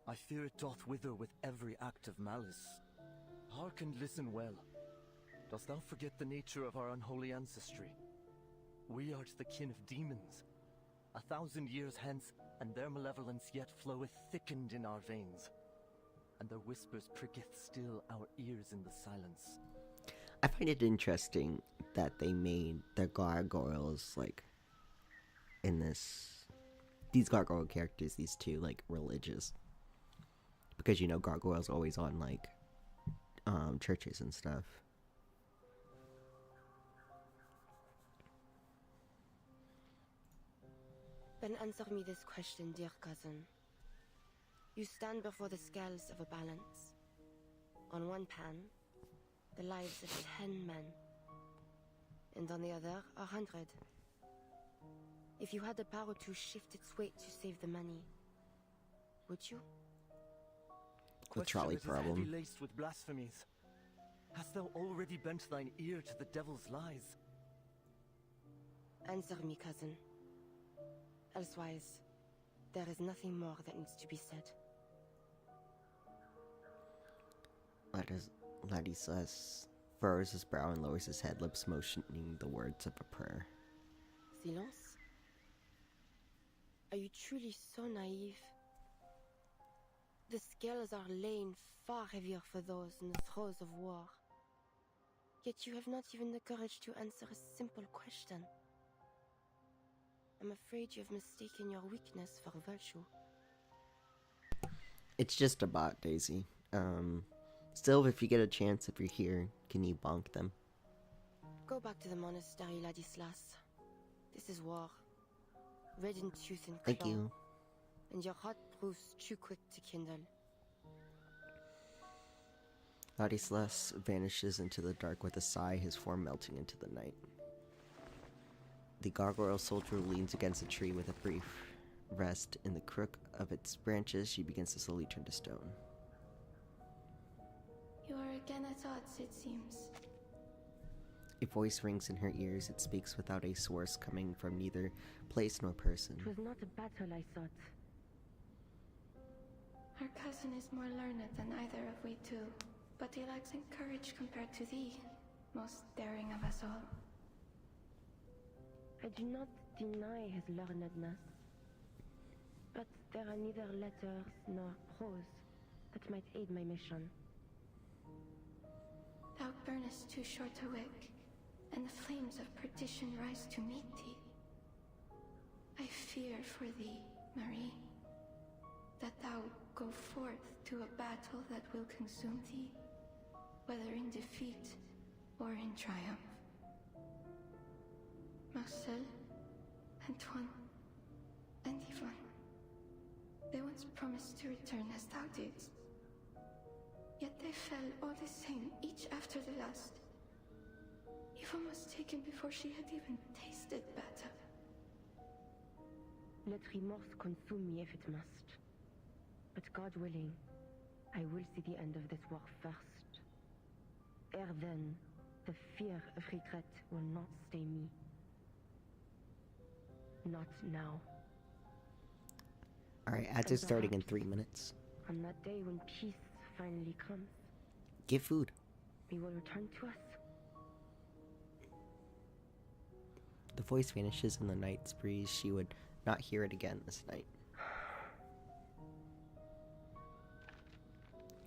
I fear it doth wither with every act of malice. Hark and listen well. Dost thou forget the nature of our unholy ancestry? We are the kin of demons. 1,000 years hence, and their malevolence yet floweth thickened in our veins. And their whispers pricketh still our ears in the silence. I find it interesting that they made the gargoyles, like, in these gargoyle characters, these two, like, religious. Because, you know, gargoyles are always on, like, churches and stuff. Then answer me this question, dear cousin. You stand before the scales of a balance. On one pan, the lives of 10 men, and on the other, 100. If you had the power to shift its weight to save the money, would you? The trolley problem. Heavy laced with blasphemies. Hast thou already bent thine ear to the devil's lies? Answer me, cousin. Elsewise, there is nothing more that needs to be said. Ladislas furrows his brow and lowers his head, lips motioning the words of a prayer. Silence? Are you truly so naive? The scales are laying far heavier for those in the throes of war. Yet you have not even the courage to answer a simple question. I'm afraid you have mistaken your weakness for virtue. It's just a bot, Daisy. Still, if you get a chance, if you're here, can you bonk them? Go back to the monastery, Ladislas. This is war. Red in tooth and claw. Thank you. And your heart proves too quick to kindle. Ladislas vanishes into the dark with a sigh, his form melting into the night. The gargoyle soldier leans against a tree with a brief rest. In the crook of its branches, she begins to slowly turn to stone. You are again at odds, it seems. A voice rings in her ears. It speaks without a source, coming from neither place nor person. It was not a battle, I thought. Our cousin is more learned than either of we two, but he lacks in courage compared to thee, most daring of us all. I do not deny his learnedness, but there are neither letters nor prose that might aid my mission. Thou burnest too short a wick, and the flames of perdition rise to meet thee. I fear for thee, Marie, that thou go forth to a battle that will consume thee, whether in defeat or in triumph. Marcel, Antoine, and Yvonne, they once promised to return as thou didst. Yet they fell all the same, each after the last. Yvonne was taken before she had even tasted battle. Let remorse consume me if it must. But God willing, I will see the end of this war first. Ere then, the fear of regret will not stay me. Not now. Alright, ads are starting in 3 minutes. On that day when peace finally comes, Give food. he will return to us. The voice vanishes in the night's breeze. She would not hear it again this night.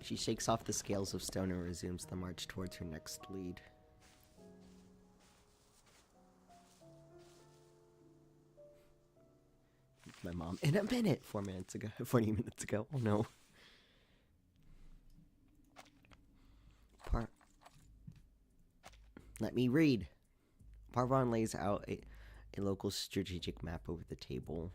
She shakes off the scales of stone and resumes the march towards her next lead. My mom in a minute. 4 minutes ago. 40 minutes ago. Oh no. Let me read. Parvon lays out a local strategic map over the table.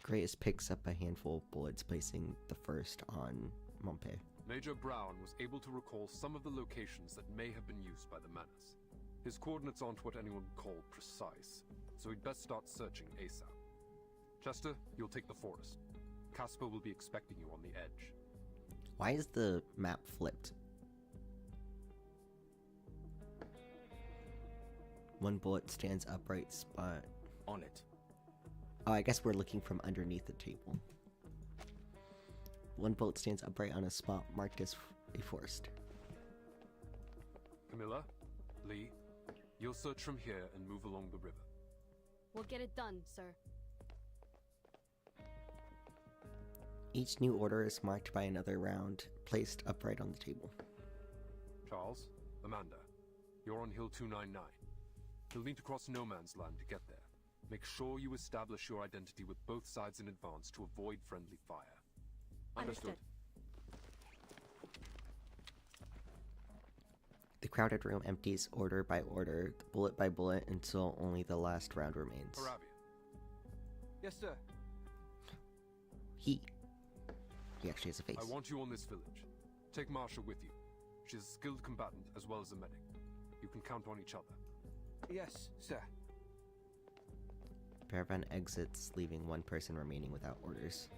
Grace picks up a handful of bullets, placing the first on Montpé. Major Brown was able to recall some of the locations that may have been used by the Manus. His coordinates aren't what anyone would call precise, so we'd best start searching ASAP. Chester, you'll take the forest. Casper will be expecting you on the edge. Why is the map flipped? One bullet stands upright spot. On it. Oh, I guess we're looking from underneath the table. One bullet stands upright on a spot marked as a forest. Camilla, Lee, you'll search from here and move along the river. We'll get it done, sir. Each new order is marked by another round, placed upright on the table. Charles, Amanda, you're on Hill 299. You'll need to cross no man's land to get there. Make sure you establish your identity with both sides in advance to avoid friendly fire. Understood. The crowded room empties order by order, bullet by bullet, until only the last round remains. Arabian. Yes, sir. He actually has a face. I want you on this village. Take Marsha with you. She's a skilled combatant as well as a medic. You can count on each other. Yes, sir. Paravan exits, leaving one person remaining without orders.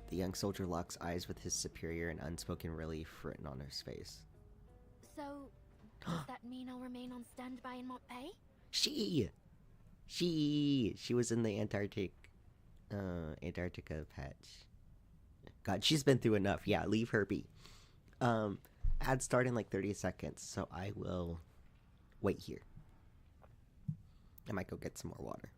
The young soldier locks eyes with his superior, and unspoken relief written on his face. So, does that mean I'll remain on standby in Montpay? She was in the Antarctica patch. God, she's been through enough. Yeah, leave her be. Ad start in like 30 seconds, so I will wait here. I might go get some more water.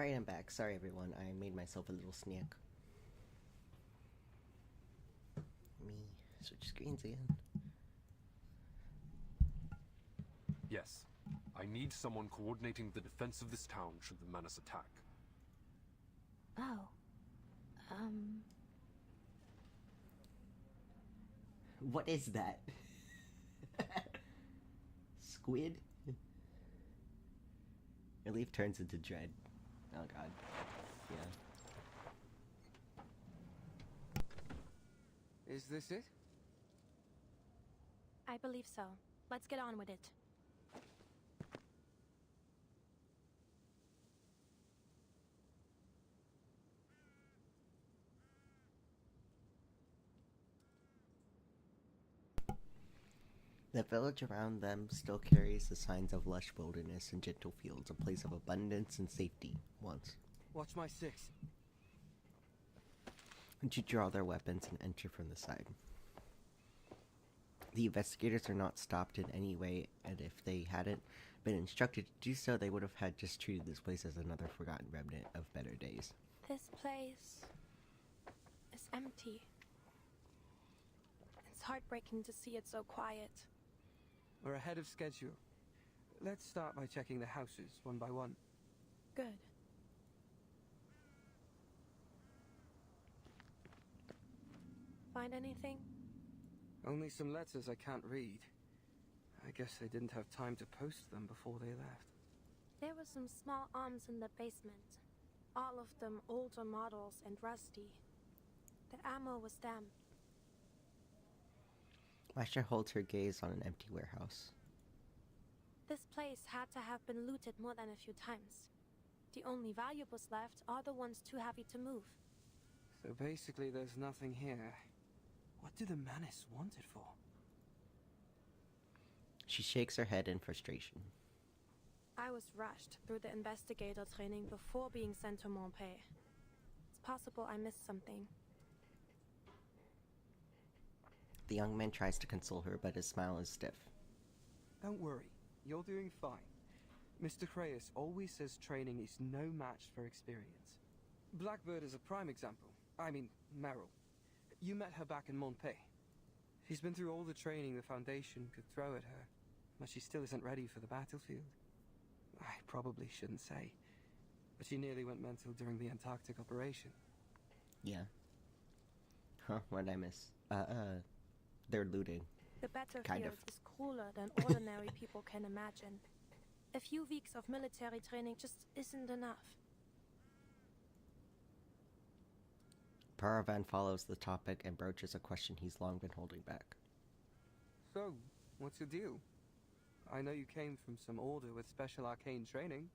Alright, I'm back. Sorry, everyone. I made myself a little snack. Let me switch screens again. Yes. I need someone coordinating the defense of this town should the menace attack. Oh. What is that? Squid? Relief turns into dread. Oh god. Yeah. Is this it? I believe so. Let's get on with it. The village around them still carries the signs of lush wilderness and gentle fields, a place of abundance and safety once. Watch my 6. And you draw their weapons and enter from the side. The investigators are not stopped in any way, and if they hadn't been instructed to do so, they would have had just treated this place as another forgotten remnant of better days. This place is empty. It's heartbreaking to see it so quiet. We're ahead of schedule. Let's start by checking the houses one by one. Good. Find anything? Only some letters I can't read. I guess they didn't have time to post them before they left. There were some small arms in the basement. All of them older models and rusty. The ammo was damp. Lasher holds her gaze on an empty warehouse. This place had to have been looted more than a few times. The only valuables left are the ones too heavy to move. So basically there's nothing here. What do the Manus want it for? She shakes her head in frustration. I was rushed through the investigator training before being sent to Montpellier. It's possible I missed something. The young man tries to console her, but his smile is stiff. Don't worry, you're doing fine. Mr. Creus always says training is no match for experience. Blackbird is a prime example. I mean, Meryl. You met her back in Montpellier. She's been through all the training the Foundation could throw at her, but she still isn't ready for the battlefield. I probably shouldn't say, but she nearly went mental during the Antarctic operation. Yeah. Huh, what did I miss? They're looting. The battlefield Kind of. is crueler than ordinary people can imagine. A few weeks of military training just isn't enough. Paravan follows the topic and broaches a question he's long been holding back. So, what's your deal? I know you came from some order with special arcane training.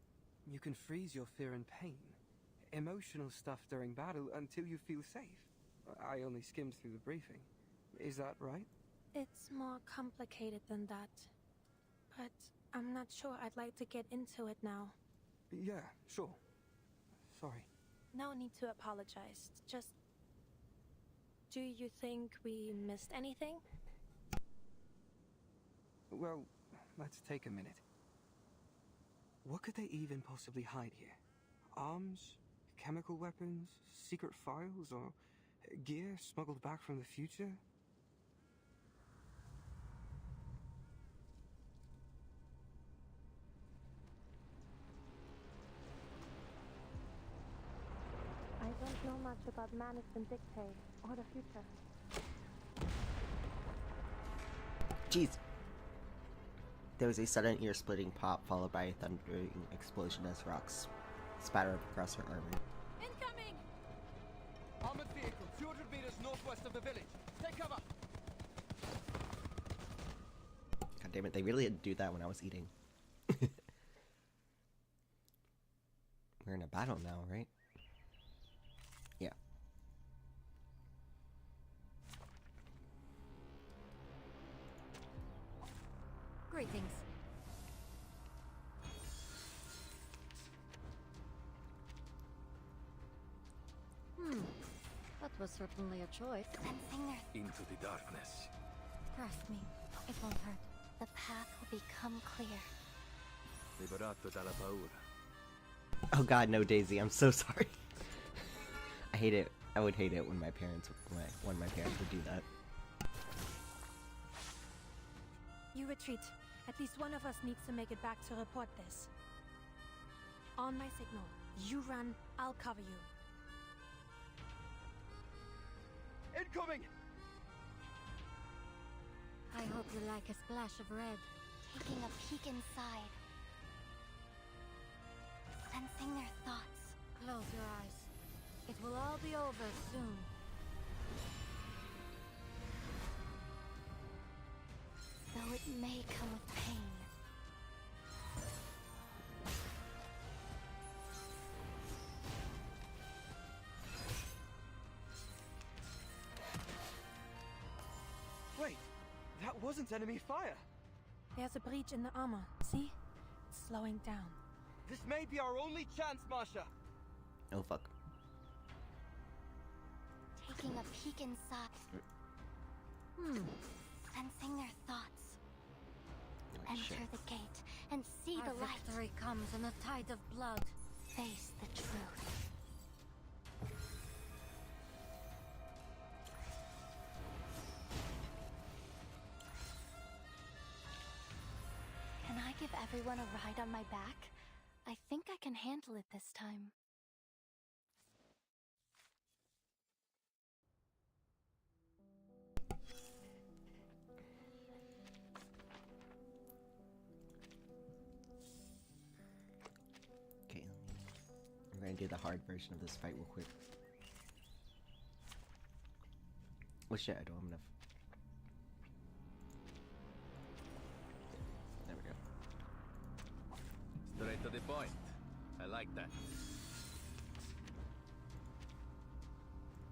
You can freeze your fear and pain, emotional stuff during battle until you feel safe. I only skimmed through the briefing. Is that right? It's more complicated than that. But I'm not sure I'd like to get into it now. Yeah, sure. Sorry. No need to apologize. Just... Do you think we missed anything? Well, let's take a minute. What could they even possibly hide here? Arms? Chemical weapons? Secret files? Or gear smuggled back from the future? I don't know much about Manus and Dictate, or the future. Jeez. There was a sudden ear-splitting pop, followed by a thundering explosion as rocks spattered across her armor. Incoming! Armored vehicle, 200 meters northwest of the village. Take cover! God damn it, they really didn't do that when I was eating. We're in a battle now, right? Yeah. Greetings. That was certainly a choice. Cleansing their... Into the darkness. Trust me, it won't hurt. The path will become clear. Liberato dalla paura. Oh god, no, Daisy. I'm so sorry. I hate it. I would hate it when my parents would do that. You retreat. At least one of us needs to make it back to report this. On my signal. You run, I'll cover you. Incoming! I hope you like a splash of red. Taking a peek inside. Sensing their thoughts. Close your eyes. It will all be over soon. Though it may come with pain. Wait, that wasn't enemy fire. There's a breach in the armor. See? It's slowing down. This may be our only chance, Masha. Oh fuck. Taking a peek inside. Sensing their thoughts. Oh, Enter shit. the gate and see the light. Victory comes in a tide of blood. Face the truth. Can I give everyone a ride on my back? I think I can handle it this time. Okay, we're gonna do the hard version of this fight real quick. Oh shit, I don't have enough. There we go. Straight to the point. I like that.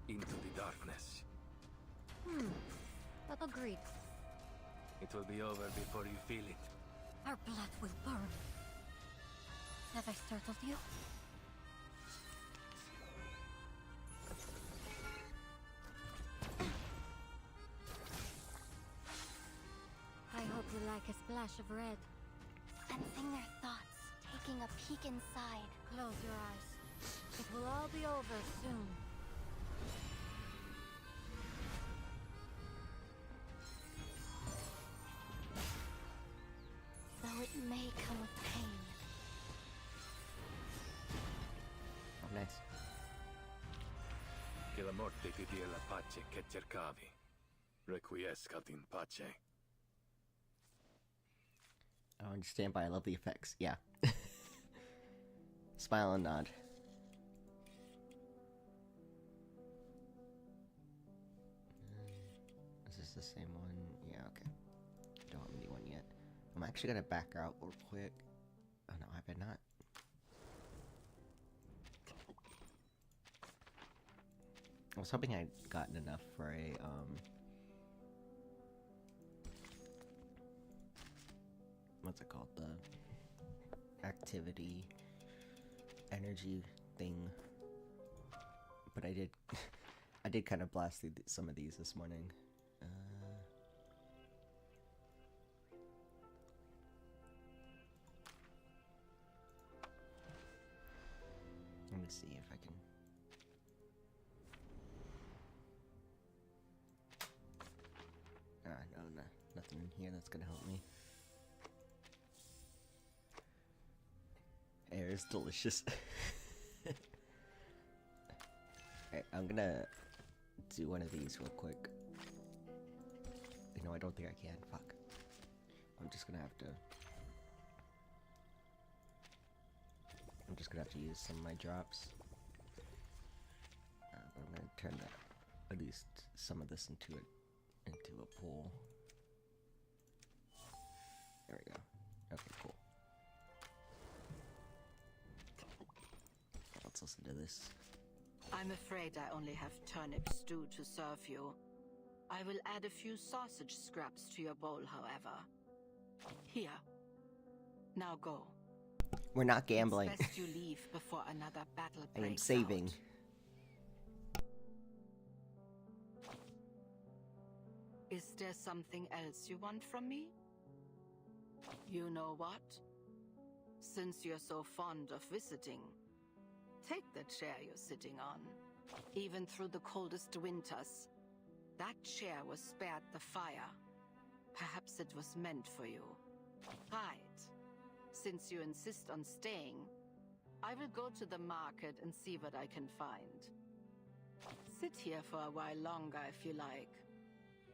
Into the darkness. Agreed. It will be over before you feel it. Our blood will burn. Have I startled you? I hope you like a splash of red. Sensing their thoughts. Taking a peek inside. Close your eyes. It will all be over soon. Though it may come with pain. Oh, nice. Che la morte ti dia la pace che cercavi. Requiescat in pace. I don't understand, but I love the effects. Yeah. Smile and nod. Is this the same one? Yeah, okay. Don't have a new one yet. I'm actually gonna back out real quick. Oh no, I bet not. I was hoping I'd gotten enough for a, what's it called? The activity energy thing. But I did, I did kind of blast through some of these this morning. Let me see if I can. No, nothing in here that's gonna help me. Air is delicious. Alright, I'm gonna do one of these real quick. You know, I don't think I can. Fuck. I'm just gonna have to use some of my drops. I'm gonna turn at least some of this into a pool. There we go. Okay, cool. Let's listen to this. I'm afraid I only have turnip stew to serve you. I will add a few sausage scraps to your bowl, however. Here. Now go. We're not gambling. It's best you leave before another battle breaks I am saving. out. Is there something else you want from me? You know what? Since you're so fond of visiting, take the chair you're sitting on. Even through the coldest winters, that chair was spared the fire. Perhaps it was meant for you. Right. Since you insist on staying, I will go to the market and see what I can find. Sit here for a while longer if you like.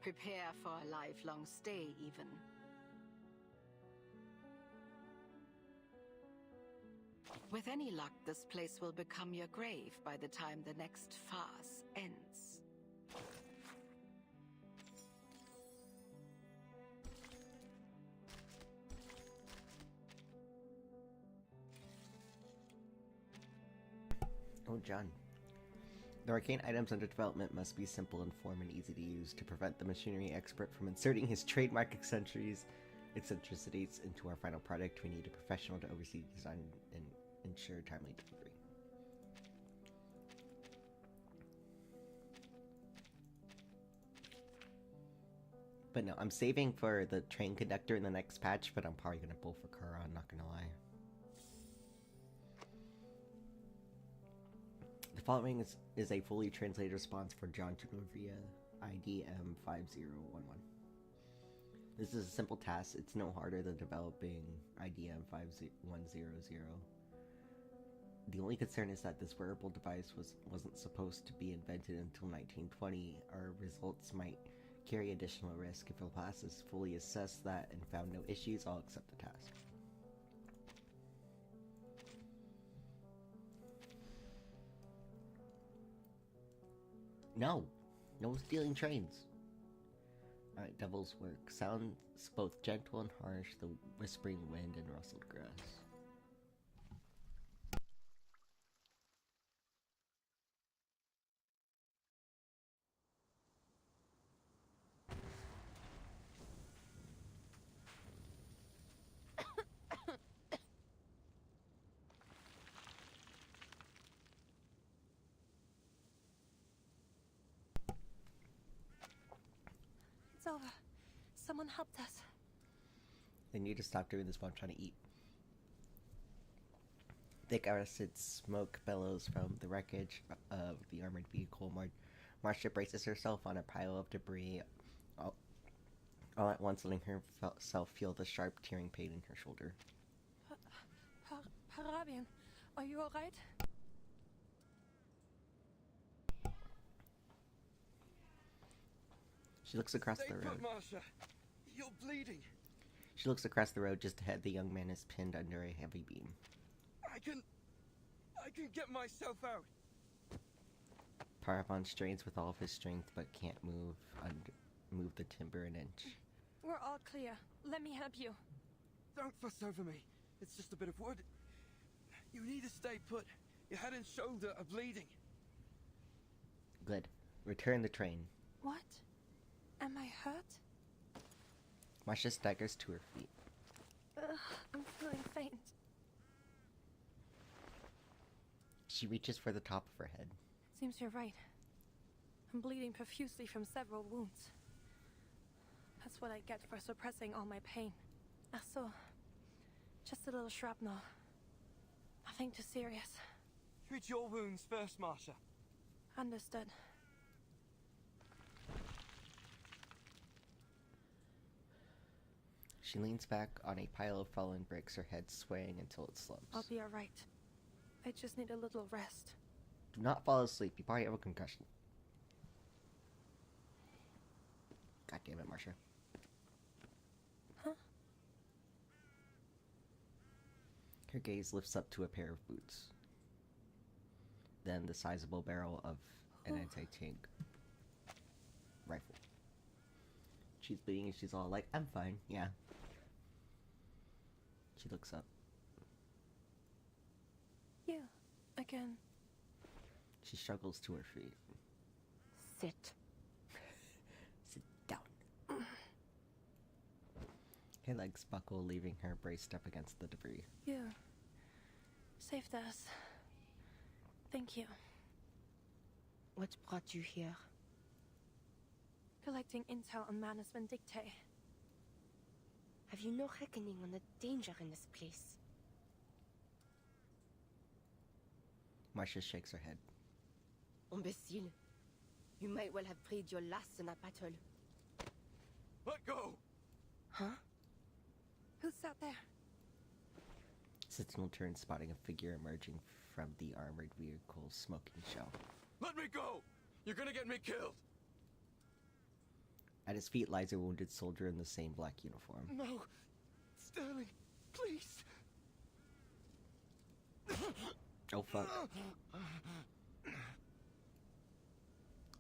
Prepare for a lifelong stay, even. With any luck, this place will become your grave by the time the next farce ends. Oh, John. The arcane items under development must be simple in form and easy to use to prevent the machinery expert from inserting his trademark eccentricities into our final product. We need a professional to oversee design and ensure timely delivery. But no, I'm saving for the train conductor in the next patch, but I'm probably going to pull for Kara, I'm not going to lie. The following is a fully translated response for John Tunovia, ID M5011. This is a simple task. It's no harder than developing ID M5100. The only concern is that this wearable device wasn't supposed to be invented until 1920. Our results might carry additional risk. If Laplace has fully assessed that and found no issues, I'll accept the task. No stealing trains. Alright, Devil's Work. Sounds both gentle and harsh, the whispering wind and rustled grass. It's over. Someone helped us. They need to stop doing this while I'm trying to eat. Thick acid smoke bellows from the wreckage of the armored vehicle. Marcia braces herself on a pile of debris, all at once letting herself feel the sharp tearing pain in her shoulder. Harabian, are you alright? She looks across the road. Marcia. You're bleeding. She looks across the road just ahead. The young man is pinned under a heavy beam. I can get myself out. Paravan strains with all of his strength but can't move the timber an inch. We're all clear. Let me help you. Don't fuss over me. It's just a bit of wood. You need to stay put. Your head and shoulder are bleeding. Good. Return the train. What? Am I hurt? Marcia staggers to her feet. I'm feeling faint. She reaches for the top of her head. Seems you're right. I'm bleeding profusely from several wounds. That's what I get for suppressing all my pain. So, just a little shrapnel. Nothing too serious. Treat your wounds first, Marcia. Understood. She leans back on a pile of fallen bricks, her head swaying until it slumps. I'll be alright. I just need a little rest. Do not fall asleep. You probably have a concussion. God damn it, Marcia. Huh? Her gaze lifts up to a pair of boots. Then the sizable barrel of an anti-tank rifle. She's bleeding and she's all like, I'm fine, yeah. She looks up. You, again. She struggles to her feet. Sit. Sit down. Her legs buckle, leaving her braced up against the debris. You saved us. Thank you. What brought you here? Collecting intel on Manus Vindictae. Have you no reckoning on the danger in this place? Marcia shakes her head. Imbecile. You might well have prayed your last in that battle. Let go! Huh? Who's out there? Sentinel turns, spotting a figure emerging from the armored vehicle's smoking shell. Let me go! You're gonna get me killed! At his feet lies a wounded soldier in the same black uniform. No! Sterling, please! Oh fuck.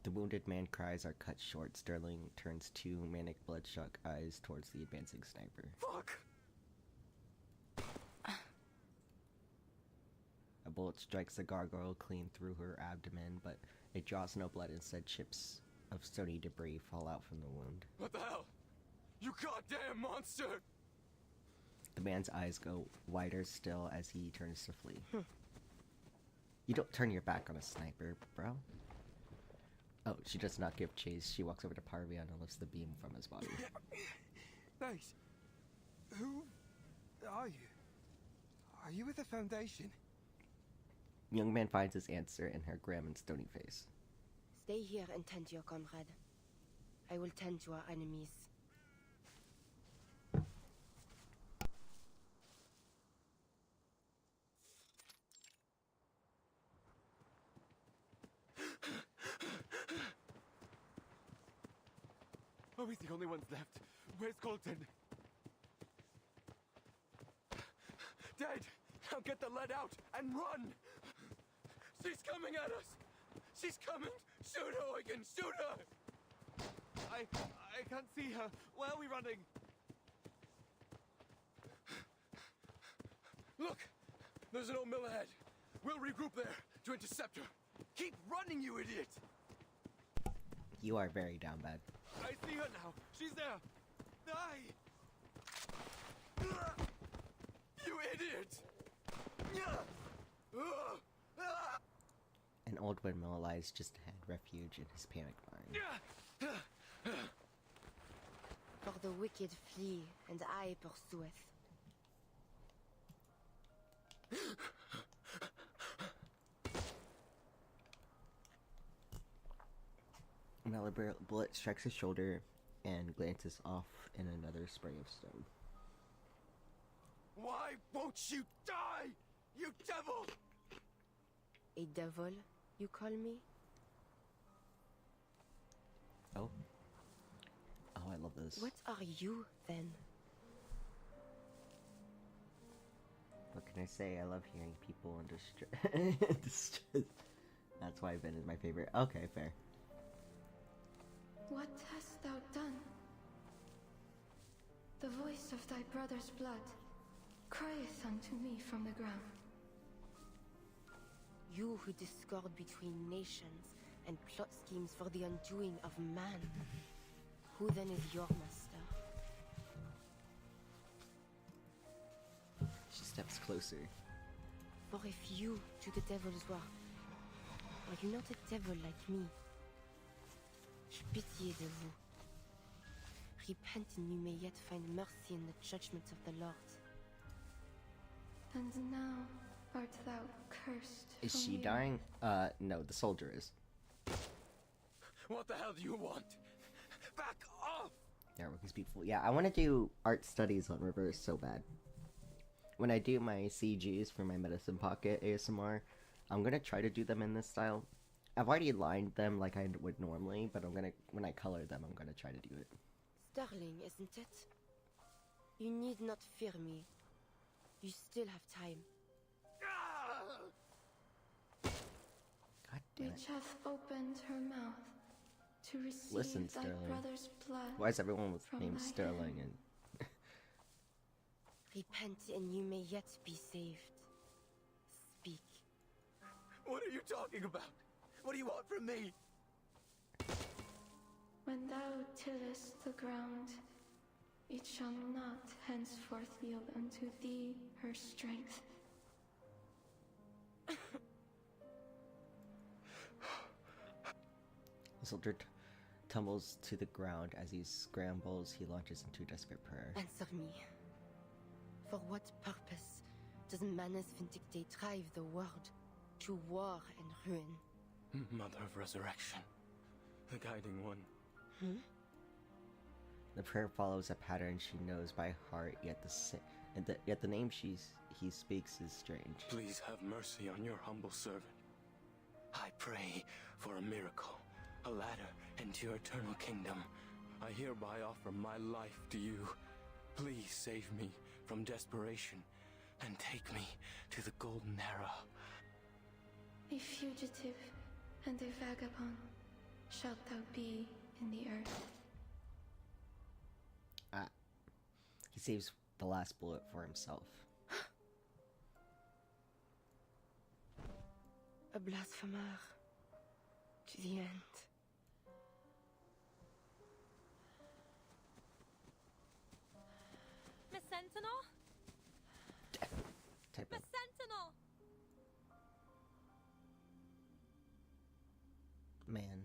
The wounded man's cries are cut short. Sterling turns two manic bloodshot eyes towards the advancing sniper. Fuck! A bullet strikes the gargoyle clean through her abdomen, but it draws no blood. Instead, chips of stony debris fall out from the wound. What the hell? You goddamn monster! The man's eyes go wider still as he turns to flee. You don't turn your back on a sniper, bro. Oh, she does not give chase. She walks over to Parvian and lifts the beam from his body. Nice. Who are you? Are you with the Foundation? Young man finds his answer in her grim and stony face. Stay here and tend to your comrade. I will tend to our enemies. Are we the only ones left? Where's Colton? Dead! Now get the lead out and run! She's coming at us! She's coming! Shoot her, Eugen! Shoot her! I can't see her. Where are we running? Look! There's an old mill ahead. We'll regroup there to intercept her. Keep running, you idiot! You are very down bad. I see her now. She's there. Die! You idiot! An old windmill lies just ahead, refuge in his panicked mind. For the wicked flee, and I pursueth. Another bullet strikes his shoulder and glances off in another spray of stone. Why won't you die, you devil? A devil, you call me? Oh. Oh, I love this. What are you, then? What can I say? I love hearing people in distress. That's why Ben is my favorite. Okay, fair. What hast thou done? The voice of thy brother's blood crieth unto me from the ground. You who discord between nations and plot schemes for the undoing of man. Who then is your master? She steps closer. For if you do the devil's work, are you not a devil like me? J'ai pitié de vous. Repent and you may yet find mercy in the judgment of the Lord. And now art thou cursed. Is from she me. dying? No, the soldier is. What the hell do you want? Back off! Yeah, working's beautiful. Yeah, I want to do art studies on reverse so bad. When I do my CGs for my Medicine Pocket ASMR, I'm gonna try to do them in this style. I've already lined them like I would normally, but when I color them, I'm gonna try to do it. Sterling, isn't it? You need not fear me. You still have time. God damn it. Which hath opened her mouth to receive Listen, thy Sterling. brother's blood. Why is everyone with from named thy Sterling hand. and Repent and you may yet be saved. Speak. What are you talking about? What do you want from me? When thou tillest the ground, it shall not henceforth yield unto thee her strength. the soldier tumbles to the ground. As he scrambles, he launches into desperate prayer. Answer me. For what purpose does Manus Vindicte drive the world? to war and ruin. Mother of Resurrection, the guiding one. The prayer follows a pattern she knows by heart, yet the name he speaks is strange. Please have mercy on your humble servant. I pray for a miracle, a ladder into your eternal kingdom. I hereby offer my life to you. Please save me from desperation and take me to the Golden Era. A fugitive and a vagabond shalt thou be in the earth. He saves the last bullet for himself. A blasphemer to the end. Miss Sentinel? Type Miss Sentinel! Man.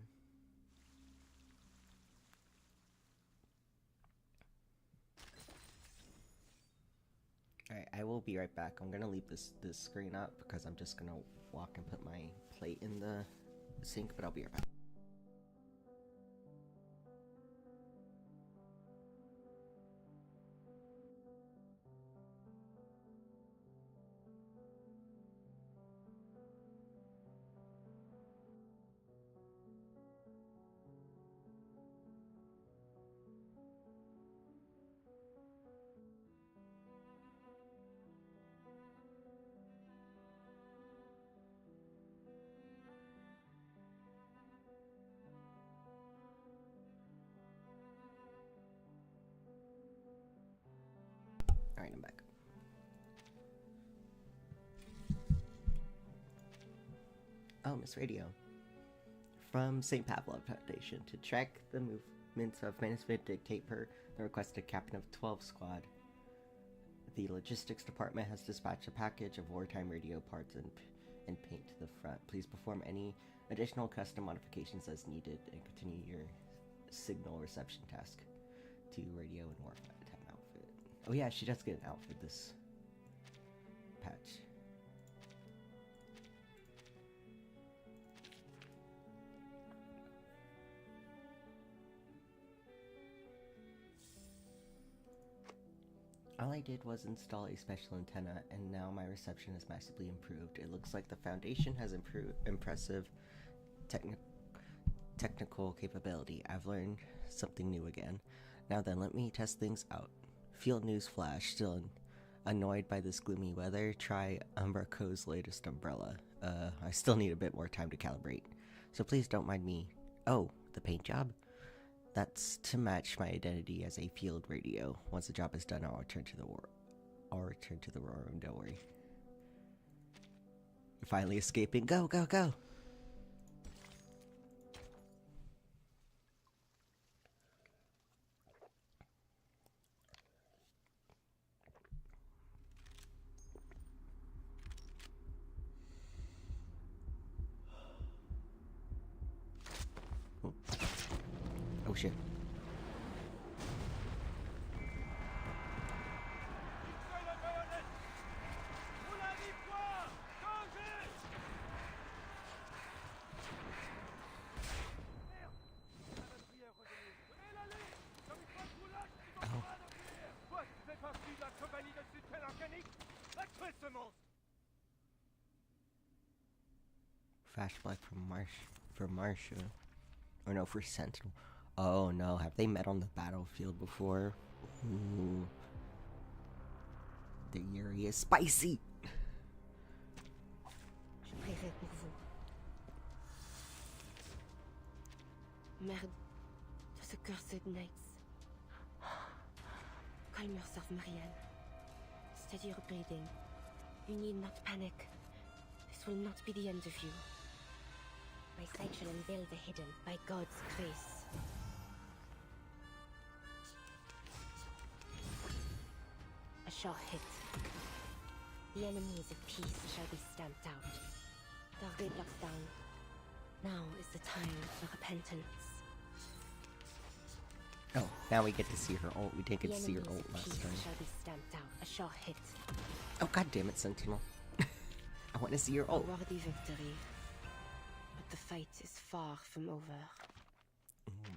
Alright, I will be right back. I'm gonna leave this screen up because I'm just gonna walk and put my plate in the sink, but I'll be right back. Alright, I'm back. Oh, Miss Radio. From St. Pavlov Foundation. To track the movements of management dictate per the requested captain of 12 squad. The logistics department has dispatched a package of wartime radio parts and paint to the front. Please perform any additional custom modifications as needed and continue your signal reception task to radio and wartime outfit. Oh yeah, she does get an outfit this patch. All I did was install a special antenna, and now my reception is massively improved. It looks like the Foundation has impressive technical capability. I've learned something new again. Now then, let me test things out. Field news flash. Still annoyed by this gloomy weather? Try Umbraco's latest umbrella. I still need a bit more time to calibrate, so please don't mind me. Oh, the paint job? That's to match my identity as a field radio. Once the job is done, I'll return to the war. I'll return to the war room, don't worry. You're finally escaping. Go, go, go! Oh shit. Flashback from Marcia. Or no, for Sentinel. Oh no, have they met on the battlefield before? Ooh. The Yuri is spicy! Je prierai pour vous. Merde de ce cursed nights. Calm yourself, Marianne. Steady your breathing. You need not panic. This will not be the end of you. My sight shall unveil the hidden by God's grace. A short hit. The enemies of peace shall be stamped out. Dargate blocks down. Now is the time for repentance. Oh, now we get to see her ult. We didn't get to see her ult last time. Shall be stamped out. A short hit. Oh god damn it, Sentinel. I want to see your ult. Worthy victory. But the fight is far from over.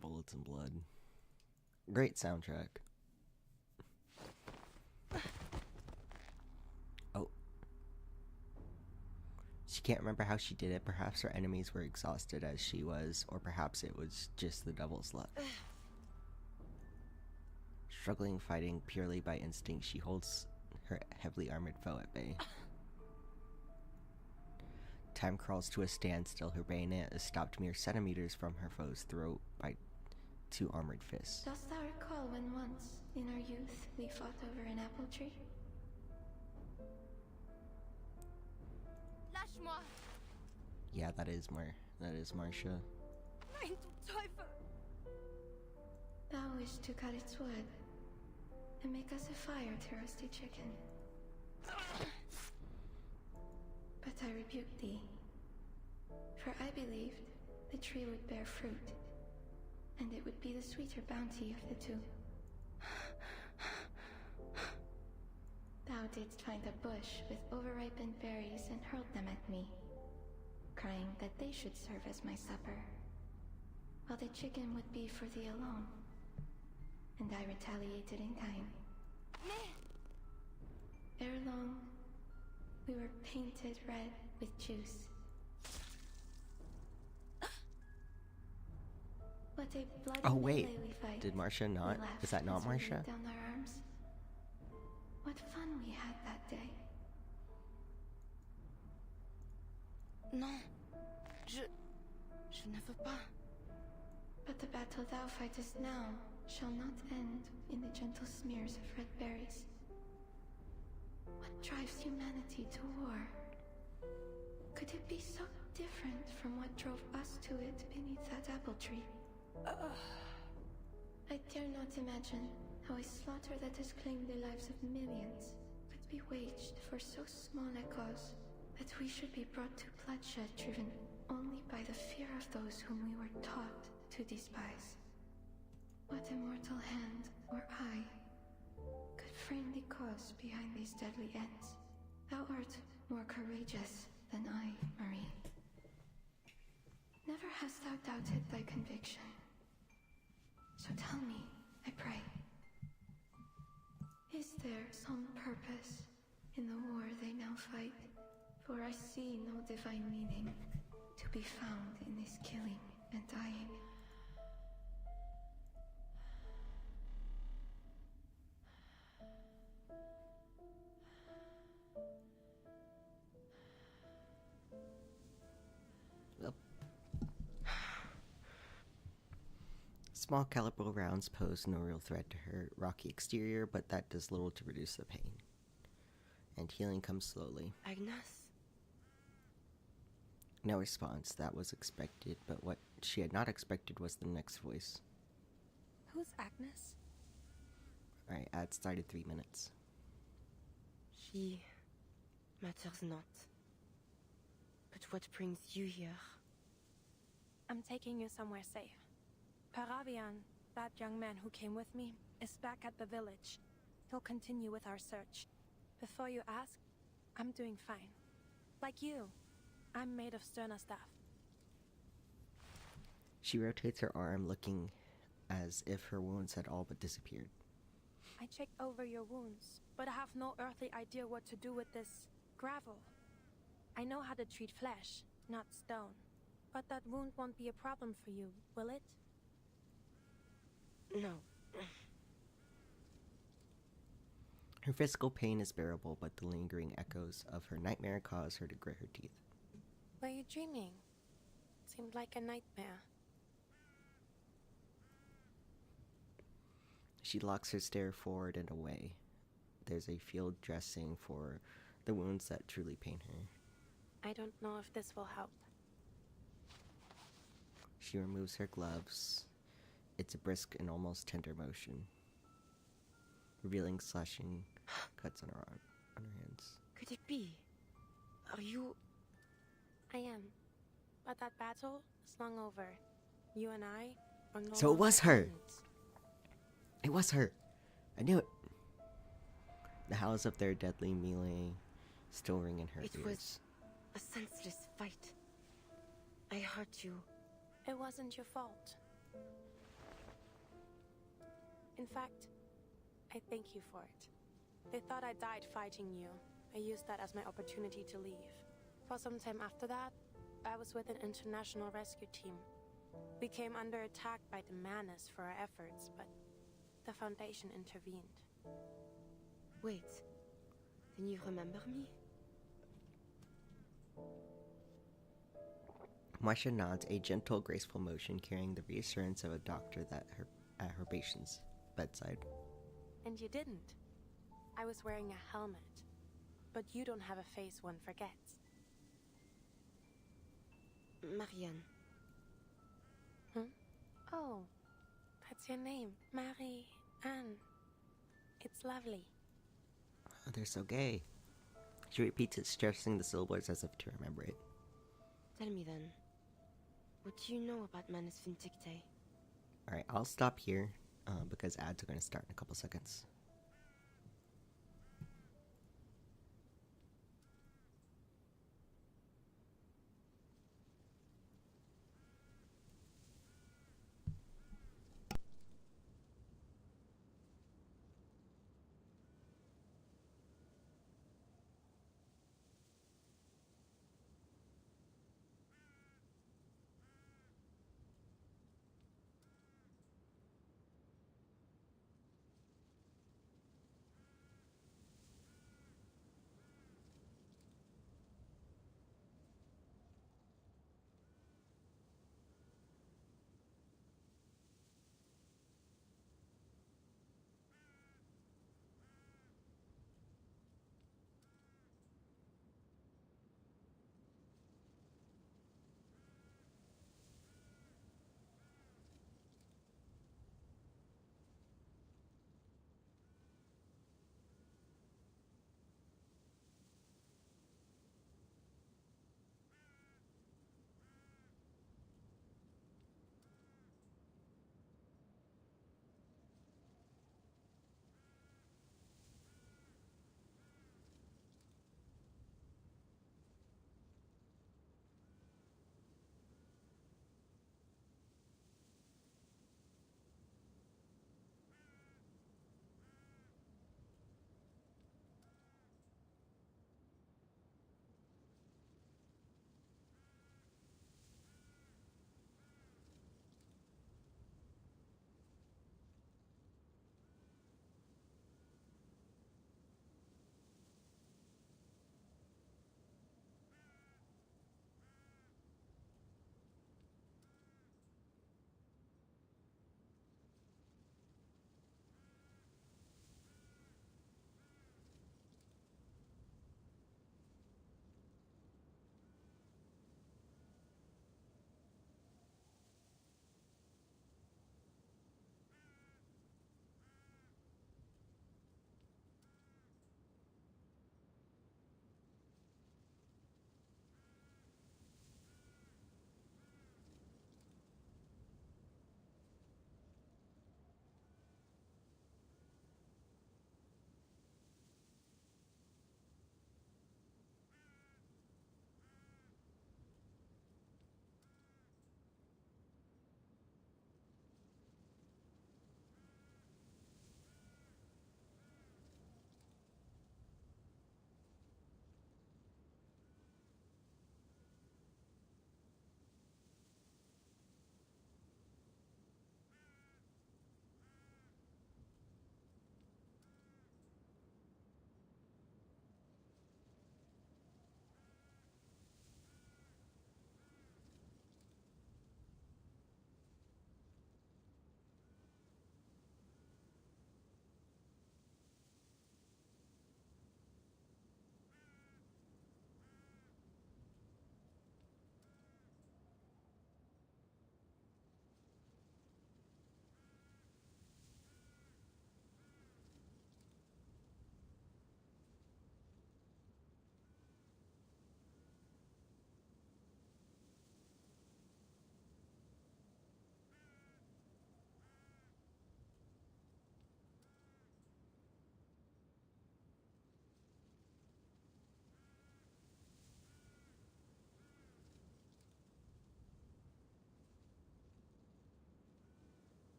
Bullets and blood. Great soundtrack. Oh. She can't remember how she did it. Perhaps her enemies were exhausted as she was, or perhaps it was just the devil's luck. Struggling, fighting purely by instinct, she holds her heavily armored foe at bay. Time crawls to a standstill. Her bayonet is stopped mere centimeters from her foe's throat by 2 armored fists. Dost thou recall when once, in our youth, we fought over an apple tree? Lâche-moi! Yeah, that is Marcia. Nein, du Teufel! Thou wished to cut its wood and make us a fire to roast a chicken. But I rebuked thee, for I believed the tree would bear fruit, and it would be the sweeter bounty of the two. Thou didst find a bush with overripened berries and hurled them at me, crying that they should serve as my supper, while the chicken would be for thee alone. And I retaliated in kind. Ere long, we were painted red with juice. What a bloody Oh wait, melee we fight. did Marcia not? We laughed Is that not as we Marcia? laid down our arms. What fun we had that day. Non. Je ne veux pas. But the battle thou fightest now shall not end in the gentle smears of red berries. What drives humanity to war? Could it be so different from what drove us to it beneath that apple tree? I dare not imagine how a slaughter that has claimed the lives of millions could be waged for so small a cause that we should be brought to bloodshed driven only by the fear of those whom we were taught to despise. What immortal hand or eye could frame the cause behind these deadly ends? Thou art more courageous than I, Marie. Never hast thou doubted thy conviction. So tell me, I pray, is there some purpose in the war they now fight? For I see no divine meaning to be found in this killing and dying. Small caliber rounds pose no real threat to her rocky exterior, but that does little to reduce the pain. And healing comes slowly. Agnes? No response. That was expected, but what she had not expected was the next voice. Who's Agnes? Alright, ad started 3 minutes. She matters not. But what brings you here? I'm taking you somewhere safe. Paravian, that young man who came with me, is back at the village. He'll continue with our search. Before you ask, I'm doing fine. Like you, I'm made of sterner stuff. She rotates her arm, looking as if her wounds had all but disappeared. I checked over your wounds, but I have no earthly idea what to do with this gravel. I know how to treat flesh, not stone. But that wound won't be a problem for you, will it? No. Her physical pain is bearable, but the lingering echoes of her nightmare cause her to grit her teeth. Were you dreaming? Seemed like a nightmare. She locks her stare forward and away. There's a field dressing for the wounds that truly pain her. I don't know if this will help. She removes her gloves. It's a brisk and almost tender motion, revealing slashing cuts on her hands. Could it be? Are you... I am. But that battle is long over. You and I are no So it was her! friends. It was her! I knew it! The howls of their deadly melee still ring in her ears. It was A senseless fight. I hurt you. It wasn't your fault. In fact, I thank you for it. They thought I died fighting you. I used that as my opportunity to leave. For some time after that, I was with an international rescue team. We came under attack by the Manus for our efforts, but the Foundation intervened. Wait, then you remember me? Marcia nods, a gentle, graceful motion carrying the reassurance of a doctor at her patient's bedside. And you didn't. I was wearing a helmet. But you don't have a face one forgets. Marianne. Oh, that's your name. Marie-Anne. It's lovely. Oh, they're so gay. She repeats it, stressing the syllables as if to remember it. Tell me then, what do you know about Manus Vindictae? Alright, I'll stop here, because ads are going to start in a couple seconds.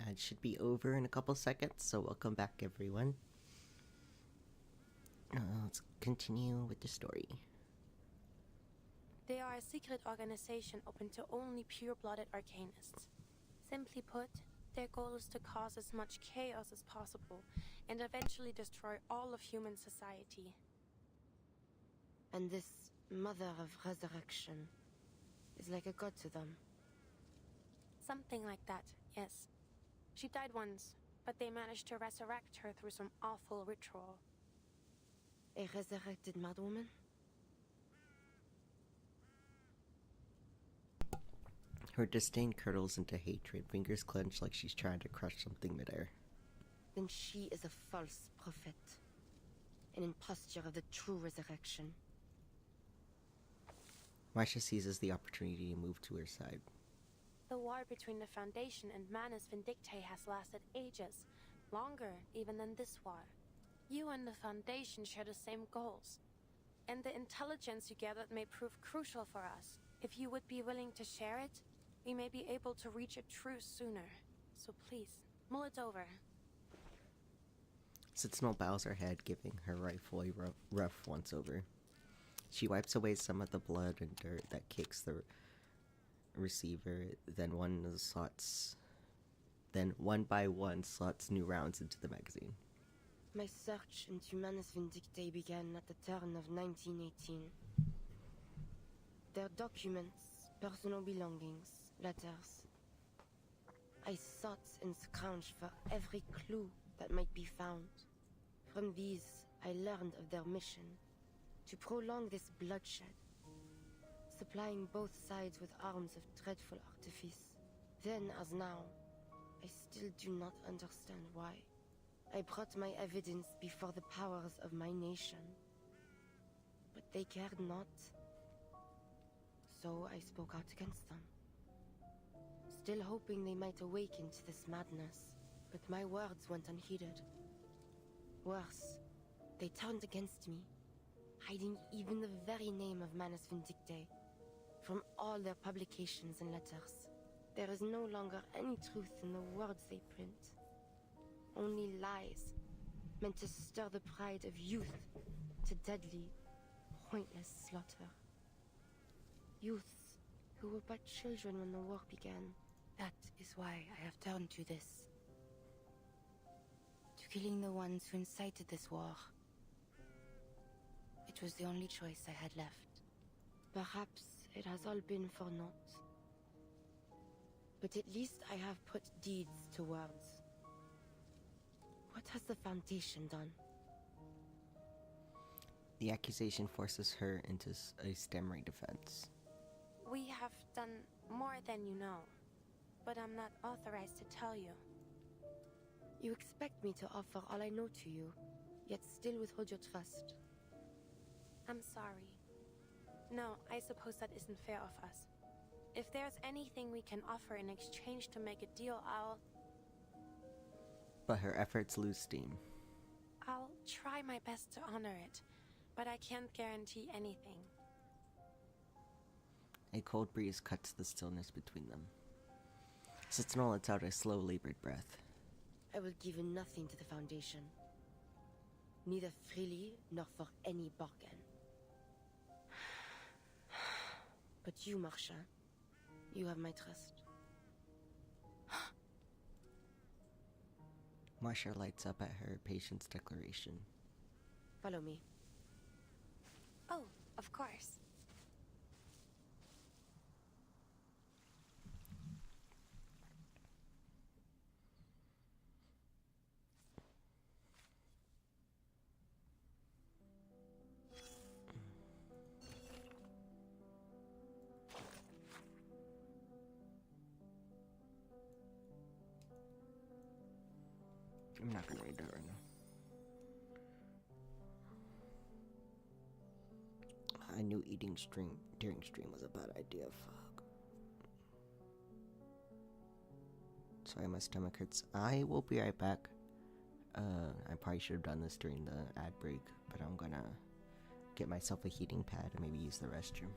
Ad should be over in a couple seconds, so welcome back, everyone. Let's continue with the story. They are a secret organization open to only pure-blooded arcanists. Simply put, their goal is to cause as much chaos as possible and eventually destroy all of human society. And this Mother of Resurrection is like a god to them. Something like that, yes. She died once, but they managed to resurrect her through some awful ritual. A resurrected madwoman? Her disdain curdles into hatred, fingers clench like she's trying to crush something midair. Then she is a false prophet. An imposture of the true resurrection. Marsha seizes the opportunity to move to her side. The war between the Foundation and Manus Vindictae has lasted ages, longer even than this war. You and the Foundation share the same goals, and the intelligence you gathered may prove crucial for us. If you would be willing to share it, we may be able to reach a truce sooner. So please, mull it over. Sitznal bows her head, giving her rifle a rough once-over. She wipes away some of the blood and dirt that cakes the receiver, then one by one slots new rounds into the magazine. My search into Manus Vindictae began at the turn of 1918. Their documents, personal belongings, letters. I sought and scrounged for every clue that might be found. From these, I learned of their mission to prolong this bloodshed, supplying both sides with arms of dreadful artifice. Then, as now, I still do not understand why. I brought my evidence before the powers of my nation, but they cared not. So I spoke out against them, still hoping they might awaken to this madness. But my words went unheeded. Worse, they turned against me, hiding even the very name of Manus Vindictae from all their publications and letters. There is no longer any truth in the words they print. Only lies, meant to stir the pride of youth to deadly, pointless slaughter. Youths who were but children when the war began. That is why I have turned to this. To killing the ones who incited this war. It was the only choice I had left. Perhaps it has all been for naught. But at least I have put deeds to words. What has the Foundation done? The accusation forces her into a stammering defense. We have done more than you know, but I'm not authorized to tell you. You expect me to offer all I know to you, yet still withhold your trust. I'm sorry. No, I suppose that isn't fair of us. If there's anything we can offer in exchange to make a deal, But her efforts lose steam. I'll try my best to honor it, but I can't guarantee anything. A cold breeze cuts the stillness between them. Sitznal lets out a slow, labored breath. I will give nothing to the Foundation. Neither freely nor for any bargain. But you, Marsha, you have my trust. Marsha lights up at her patient's declaration. Follow me. Oh, of course. I'm not gonna read that right now. I knew eating during stream was a bad idea. Fuck. Sorry, my stomach hurts. I will be right back. I probably should have done this during the ad break, but I'm gonna get myself a heating pad and maybe use the restroom.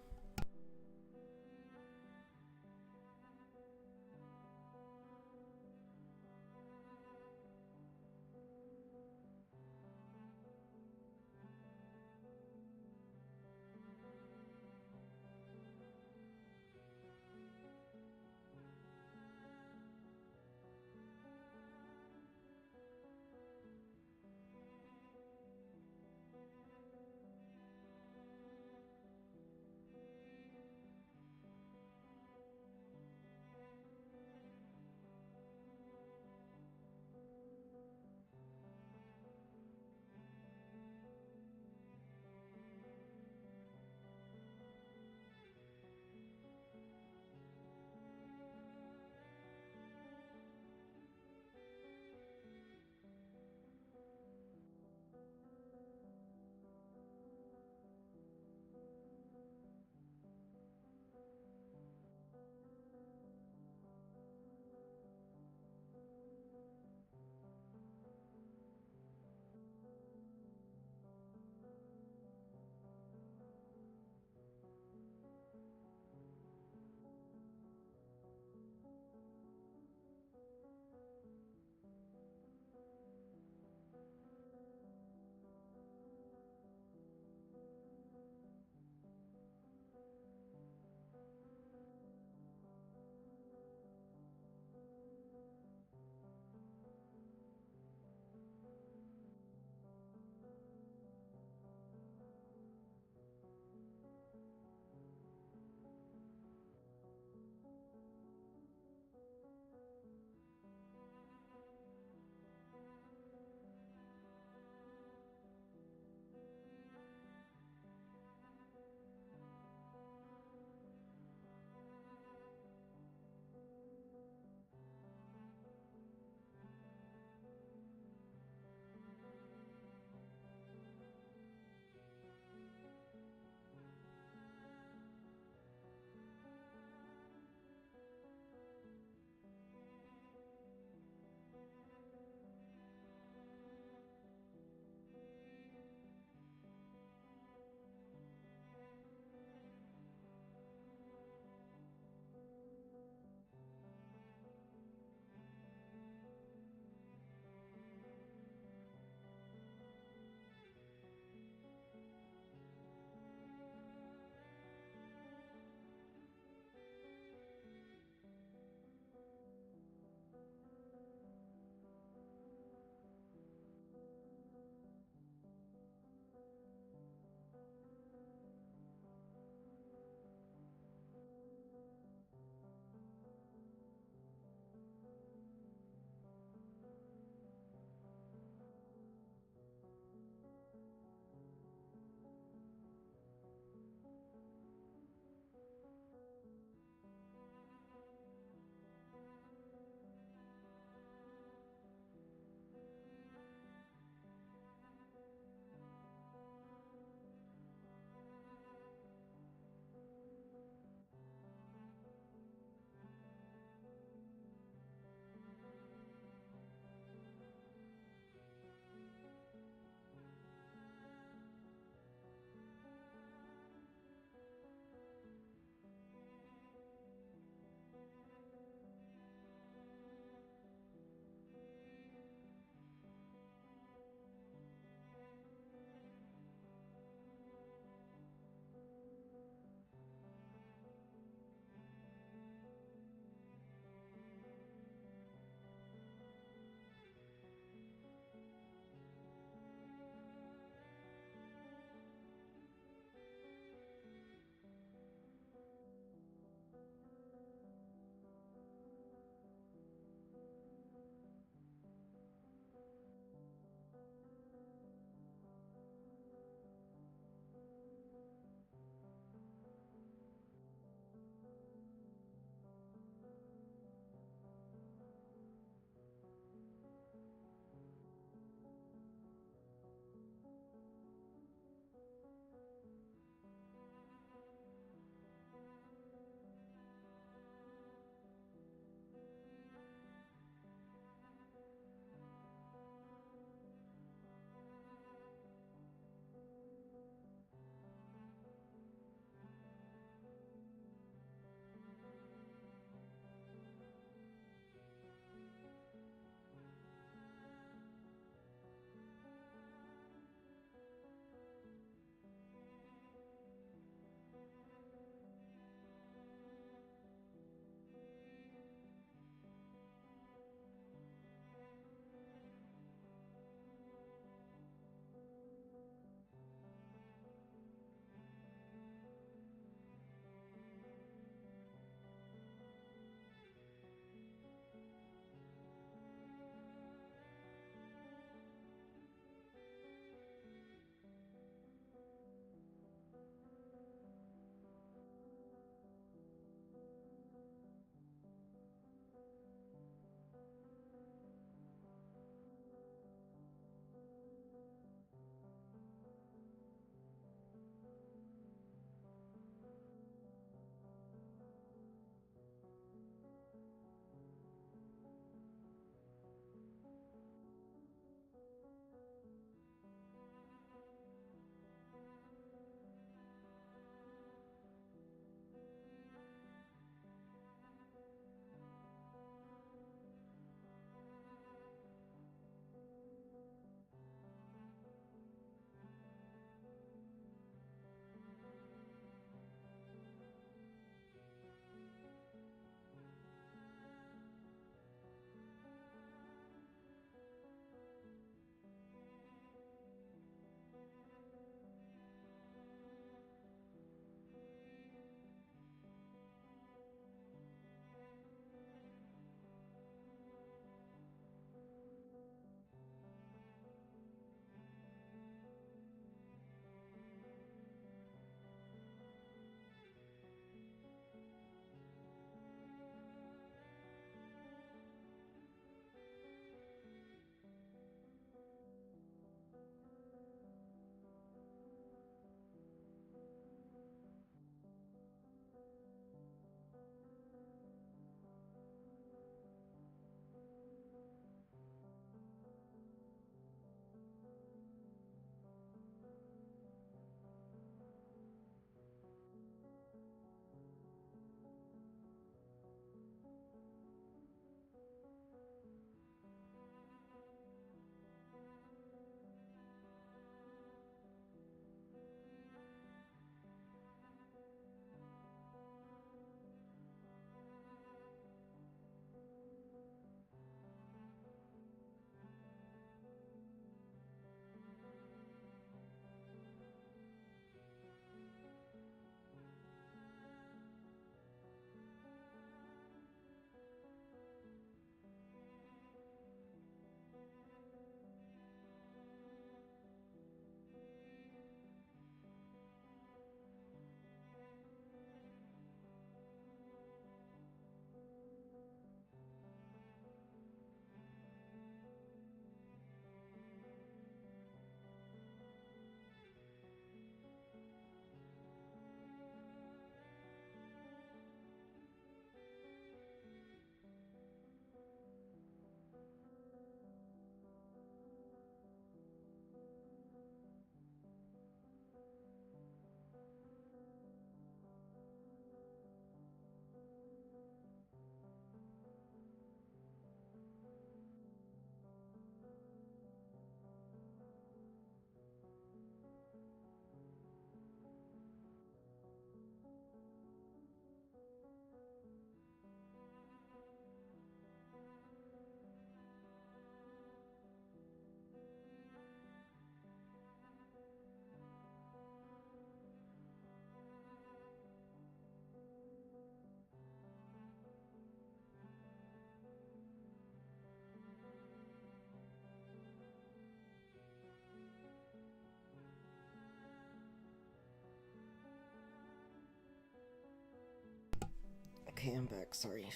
Okay, I'm back. Sorry.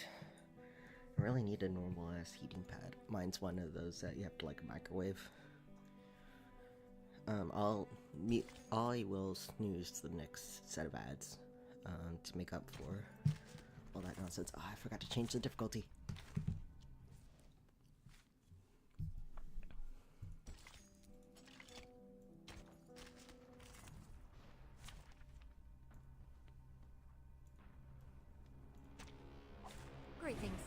I really need a normal ass heating pad. Mine's one of those that you have to like microwave. I will snooze the next set of ads to make up for all that nonsense. Oh, I forgot to change the difficulty. Greetings.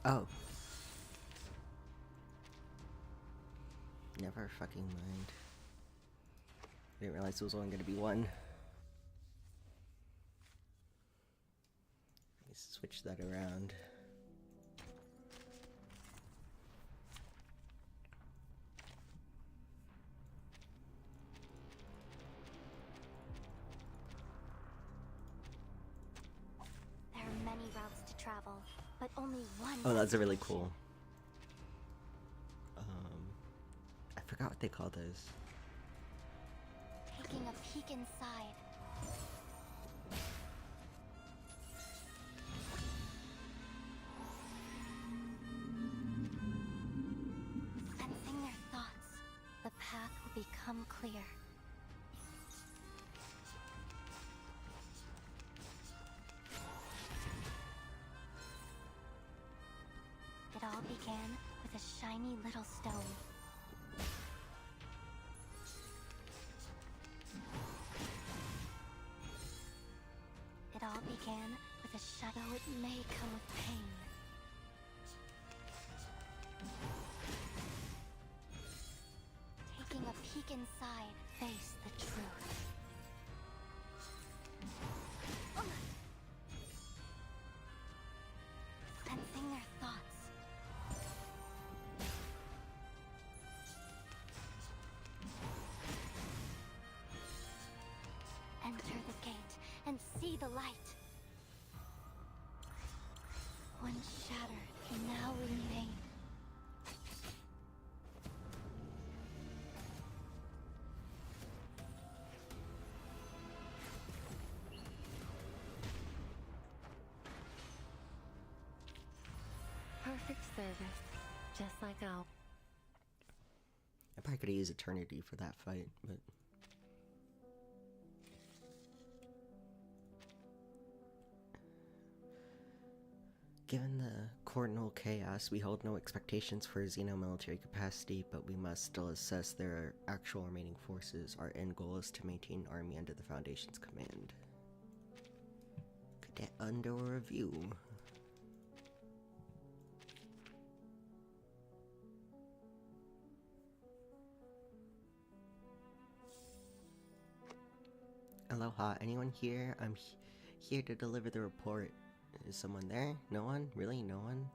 Oh. Never fucking mind. Didn't realize it was only gonna be one. Let me switch that around. There are many routes to travel, but only one. Oh, that's a really cool. I forgot what they call those. Taking a peek inside. Sensing their thoughts, the path will become clear. It all began with a shiny little stone. It all began with a shadow. It may come with pain. Taking a peek inside, face the truth. Sensing their thoughts. Enter the gate and see the light. One shattered can now remain. Perfect service, just like ours. I probably could have used Eternity for that fight, but... Given the Cordonal chaos, we hold no expectations for Xeno military capacity, but we must still assess their actual remaining forces. Our end goal is to maintain an army under the Foundation's command. Cadet under review. Aloha, anyone here? I'm here to deliver the report. Is someone there? No one? Really? No one?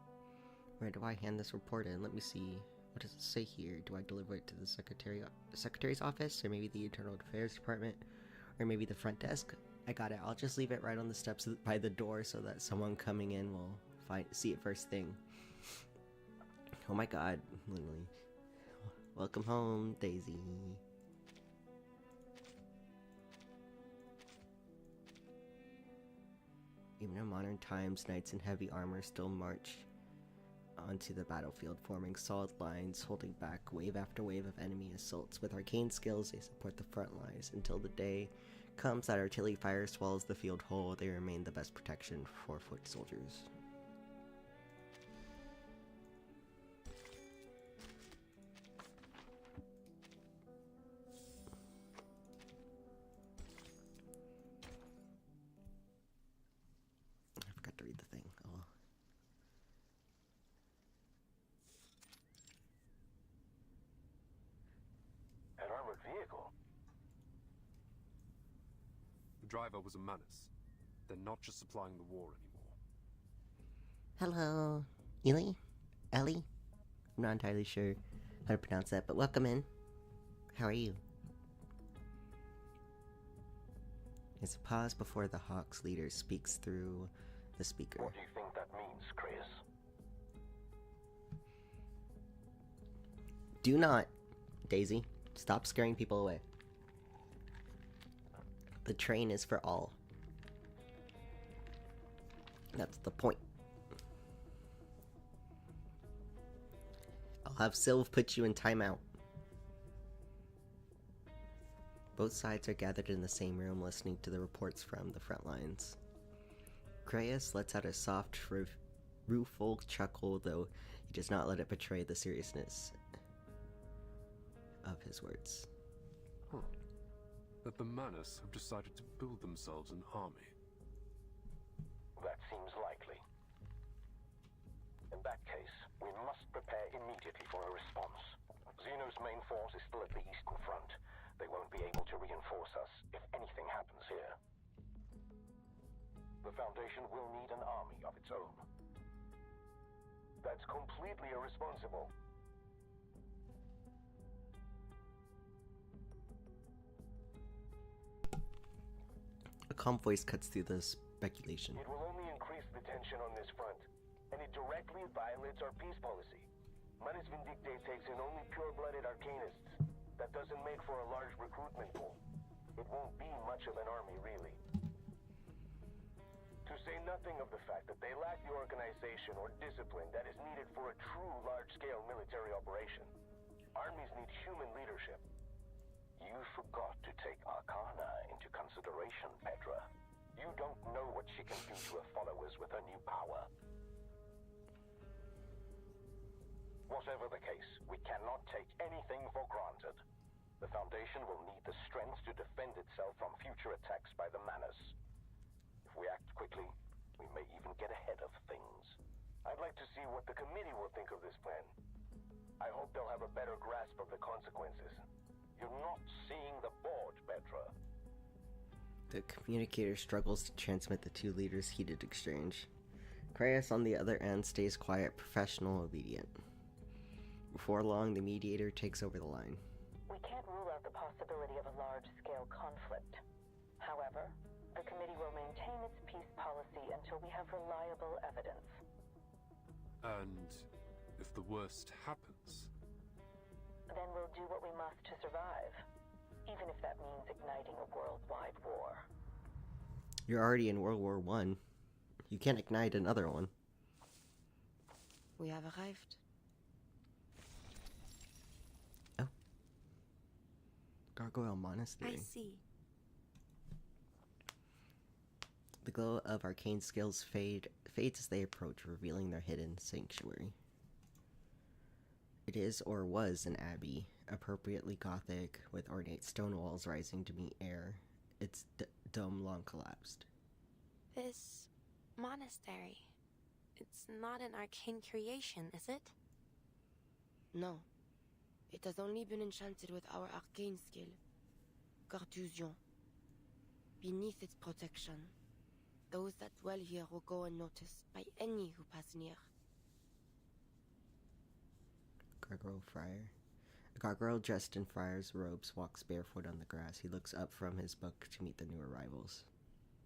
Where do I hand this report in? Let me see. What does it say here? Do I deliver it to the secretary's office? Or maybe the Internal Affairs Department? Or maybe the front desk? I got it. I'll just leave it right on the steps by the door so that someone coming in will see it first thing. Oh my god. Literally. Welcome home, Daisy. Even in modern times, knights in heavy armor still march onto the battlefield, forming solid lines, holding back wave after wave of enemy assaults. With arcane skills, they support the front lines. Until the day comes that artillery fire swallows the field whole, they remain the best protection for foot soldiers. To read the thing. Oh well. An armored vehicle? The driver was a menace. They're not just supplying the war anymore. Hello, Ellie? I'm not entirely sure how to pronounce that, but welcome in. How are you? There's a pause before the Hawks leader speaks through the speaker. What do you think that means, Chris? Do not, Daisy, stop scaring people away. The train is for all. That's the point. I'll have Sylv put you in timeout. Both sides are gathered in the same room listening to the reports from the front lines. Kreis lets out a soft, rueful chuckle, though he does not let it betray the seriousness of his words. Huh. That the Manus have decided to build themselves an army. That seems likely. In that case, we must prepare immediately for a response. Xeno's main force is still at the eastern front. They won't be able to reinforce us if anything happens here. The Foundation will need an army of its own. That's completely irresponsible. A calm voice cuts through the speculation. It will only increase the tension on this front, and it directly violates our peace policy. Manus Vindicte takes in only pure-blooded arcanists. That doesn't make for a large recruitment pool. It won't be much of an army, really. To say nothing of the fact that they lack the organization or discipline that is needed for a true large-scale military operation. Armies need human leadership. You forgot to take Arcana into consideration, Petra. You don't know what she can do to her followers with her new power. Whatever the case, we cannot take anything for granted. The Foundation will need the strength to defend itself from future attacks by the Manus. If we act quickly, we may even get ahead of things. I'd like to see what the committee will think of this plan. I hope they'll have a better grasp of the consequences. You're not seeing the board, Petra. The communicator struggles to transmit the two leaders' heated exchange. Kreis, on the other end, stays quiet, professional, obedient. Before long, the mediator takes over the line. We can't rule out the possibility of a large-scale conflict. However, the committee will maintain its peace policy until we have reliable evidence. And if the worst happens? Then we'll do what we must to survive, even if that means igniting a worldwide war. You're already in World War I. You can't ignite another one. We have arrived. Oh. Gargoyle Monastery. I see. The glow of arcane skills fades as they approach, revealing their hidden sanctuary. It is, or was, an abbey, appropriately gothic, with ornate stone walls rising to meet air, its dome long collapsed. This monastery, it's not an arcane creation, is it? No. It has only been enchanted with our arcane skill, Carthusian. Beneath its protection, those that dwell here will go unnoticed by any who pass near. Gargoyle Friar. A gargoyle dressed in friar's robes walks barefoot on the grass. He looks up from his book to meet the new arrivals.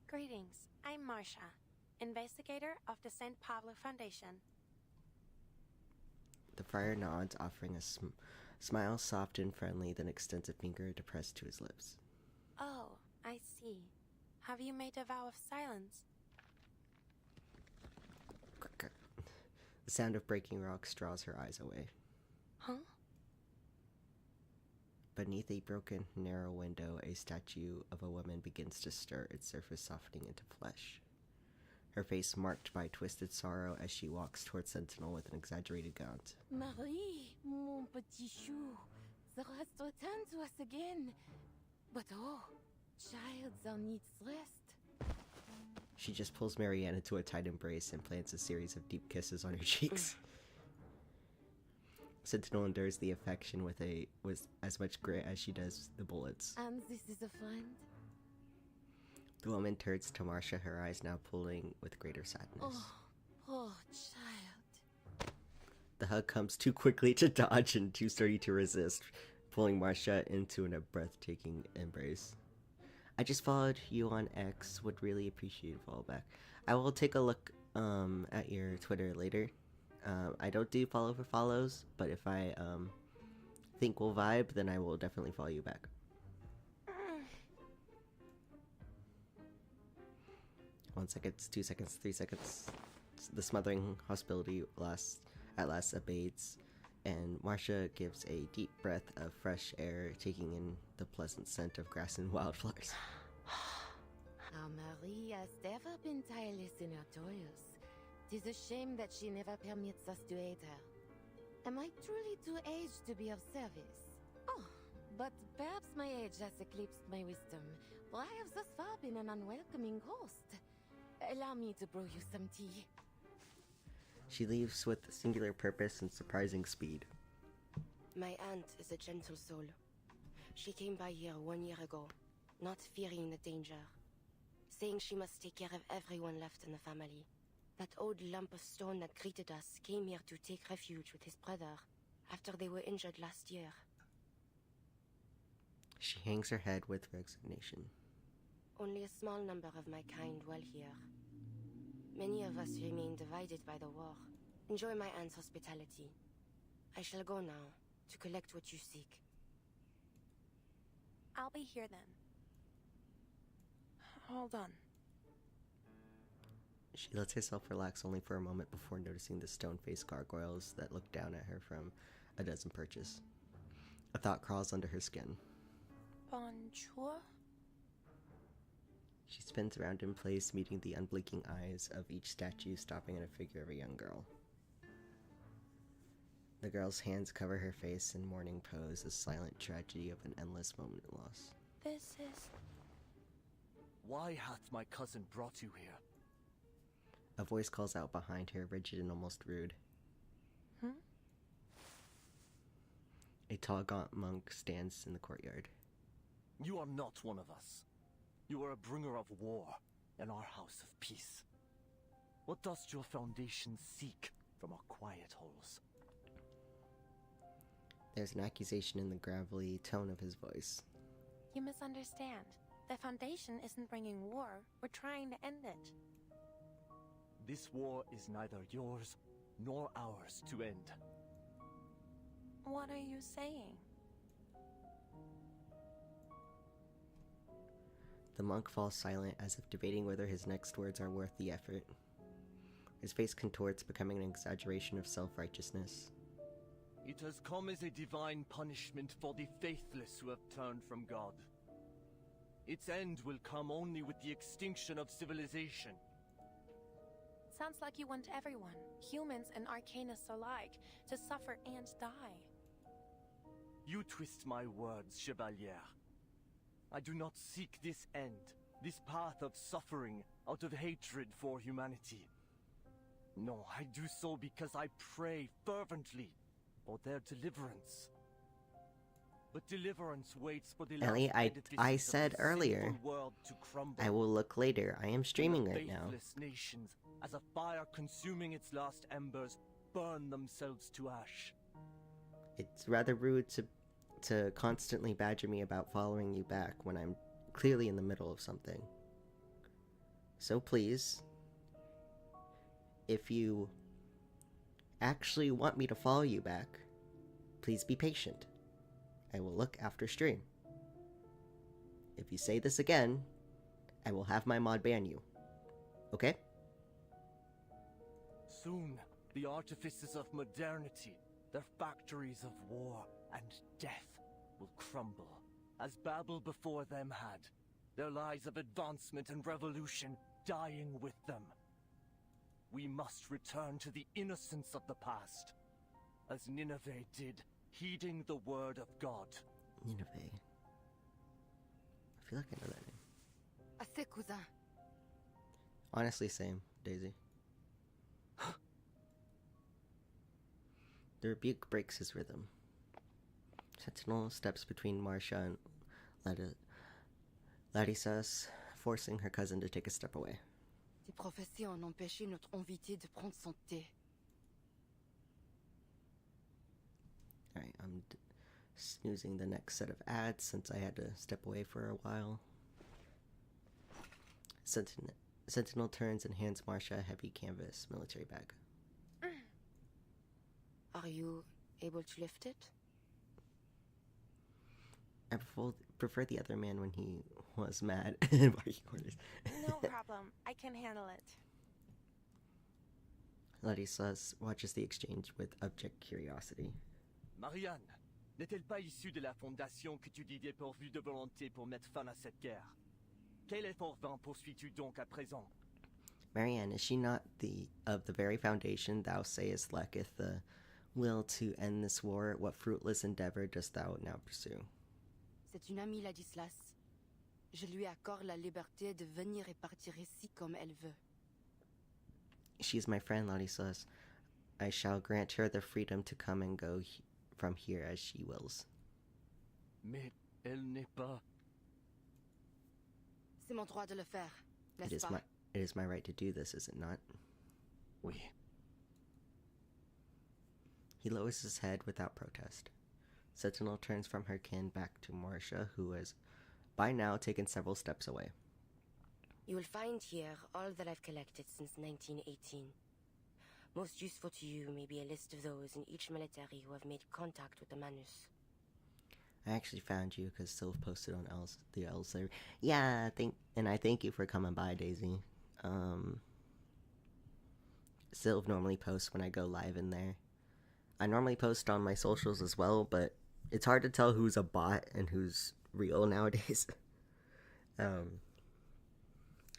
Greetings, I'm Marcia, investigator of the St. Pablo Foundation. The friar nods, offering a smile soft and friendly, then extends a finger depressed to his lips. Oh, I see. Have you made a vow of silence? The sound of breaking rocks draws her eyes away. Huh? Beneath a broken, narrow window, a statue of a woman begins to stir, its surface softening into flesh. Her face marked by twisted sorrow as she walks towards Sentinel with an exaggerated gaunt. Marie, mon petit chou, the rest return to us again. But oh, child, thou needs rest. She just pulls Marianne into a tight embrace and plants a series of deep kisses on her cheeks. Sentinel endures the affection with as much grit as she does the bullets. And this is a friend? The woman turns to Marcia, her eyes now pulling with greater sadness. Oh, poor child. The hug comes too quickly to dodge and too sturdy to resist, pulling Marcia into a breathtaking embrace. I just followed you on X. Would really appreciate a follow back. I will take a look at your Twitter later. I don't do follow for follows, but if I think we'll vibe, then I will definitely follow you back. 1 second, 2 seconds, 3 seconds. The smothering hostility at last abates, and Marcia gives a deep breath of fresh air, taking in the pleasant scent of grass and wildflowers. Our Marie has never been tireless in her toils. 'Tis a shame that she never permits us to aid her. Am I truly too aged to be of service? Oh, but perhaps my age has eclipsed my wisdom, for I have thus far been an unwelcoming host. Allow me to brew you some tea. She leaves with singular purpose and surprising speed. My aunt is a gentle soul. She came by here 1 year ago, not fearing the danger, saying she must take care of everyone left in the family. That old lump of stone that greeted us came here to take refuge with his brother after they were injured last year. She hangs her head with resignation. Only a small number of my kind dwell here. Many of us remain divided by the war. Enjoy my aunt's hospitality. I shall go now to collect what you seek. I'll be here then. Hold on. She lets herself relax only for a moment before noticing the stone-faced gargoyles that look down at her from a dozen perches. A thought crawls under her skin. Bonjour? She spins around in place, meeting the unblinking eyes of each statue, stopping at a figure of a young girl. The girl's hands cover her face in mourning pose, a silent tragedy of an endless moment of loss. This is... Why hath my cousin brought you here? A voice calls out behind her, rigid and almost rude. A tall, gaunt monk stands in the courtyard. You are not one of us. You are a bringer of war in our house of peace. What does your foundation seek from our quiet holes? There's an accusation in the gravelly tone of his voice. You misunderstand. The Foundation isn't bringing war. We're trying to end it. This war is neither yours nor ours to end. What are you saying? The monk falls silent, as if debating whether his next words are worth the effort. His face contorts, becoming an exaggeration of self-righteousness. It has come as a divine punishment for the faithless who have turned from God. Its end will come only with the extinction of civilization. Sounds like you want everyone, humans and Arcanists alike, to suffer and die. You twist my words, Chevalier. I do not seek this end, this path of suffering out of hatred for humanity. No, I do so because I pray fervently for their deliverance. But deliverance waits for the Ellie, last I said earlier, world to crumble. I will look later. I am streaming right now. Faithless nations, as a fire consuming its last embers, burn themselves to ash. It's rather rude to constantly badger me about following you back when I'm clearly in the middle of something. So please, if you actually want me to follow you back, please be patient. I will look after stream. If you say this again, I will have my mod ban you. Okay? Soon, the artifices of modernity, their factories of war and death, will crumble, as Babel before them had, their lies of advancement and revolution dying with them. We must return to the innocence of the past, as Nineveh did, heeding the word of God. Nineveh. I feel like I know that name. Assez, cousin. Honestly, same, Daisy. The rebuke breaks his rhythm. Sentinel steps between Marcia and Larisas, forcing her cousin to take a step away. Tes prophéties ont empêché notre invité de prendre son thé. Alright, I'm snoozing the next set of ads since I had to step away for a while. Sentinel turns and hands Marcia a heavy canvas military bag. Are you able to lift it? prefer the other man when he was mad. Barking orders. No problem. I can handle it. Ladislas watches the exchange with abject curiosity. Marianne, n'est-elle pas issue de la fondation que tu dis dépourvue de volonté pour mettre fin à cette guerre? Quel effort vain poursuis-tu donc à présent? Marianne, is she not of the very foundation thou sayest lacketh the will to end this war? What fruitless endeavor dost thou now pursue? C'est une amie, Ladislas. Je lui accorde la liberté de venir et partir ici comme elle veut. She is my friend, Ladislas. I shall grant her the freedom to come and go from here as she wills. Mais elle n'est pas... C'est mon droit de le faire, n'est-ce pas? It is my right to do this, is it not? Oui. He lowers his head without protest. Sentinel turns from her kin back to Marcia, who has by now taken several steps away. You will find here all that I've collected since 1918. Most useful to you may be a list of those in each military who have made contact with the Manus. I actually found you because Sylph posted on the L's there. Yeah, I thank you for coming by, Daisy. Sylph normally posts when I go live in there. I normally post on my socials as well, but it's hard to tell who's a bot and who's real nowadays.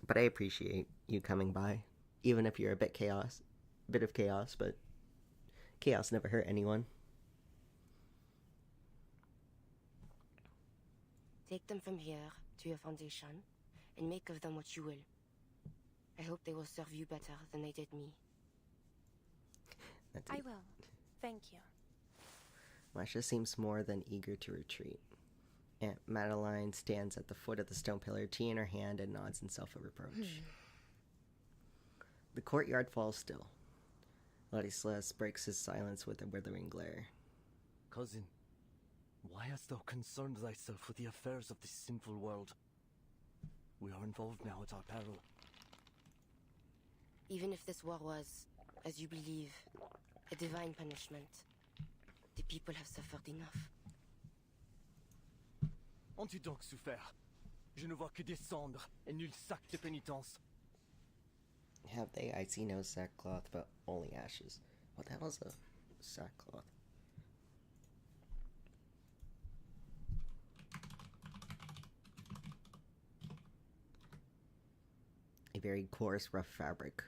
But I appreciate you coming by, even if you're a bit of chaos, but chaos never hurt anyone. Take them from here to your foundation, and make of them what you will. I hope they will serve you better than they did me. I will. Thank you. Marcia seems more than eager to retreat. Aunt Madeline stands at the foot of the stone pillar, tea in her hand, and nods in self-reproach. The courtyard falls still. Ladislas breaks his silence with a withering glare. Cousin, why hast thou concerned thyself with the affairs of this sinful world? We are involved now at our peril. Even if this war was, as you believe, a divine punishment, the people have suffered enough. Ont-tu donc souffert? Je ne vois que des cendres et nul sac de pénitence. Have they? I see no sackcloth, but only ashes. What the hell is a sackcloth? A very coarse, rough fabric.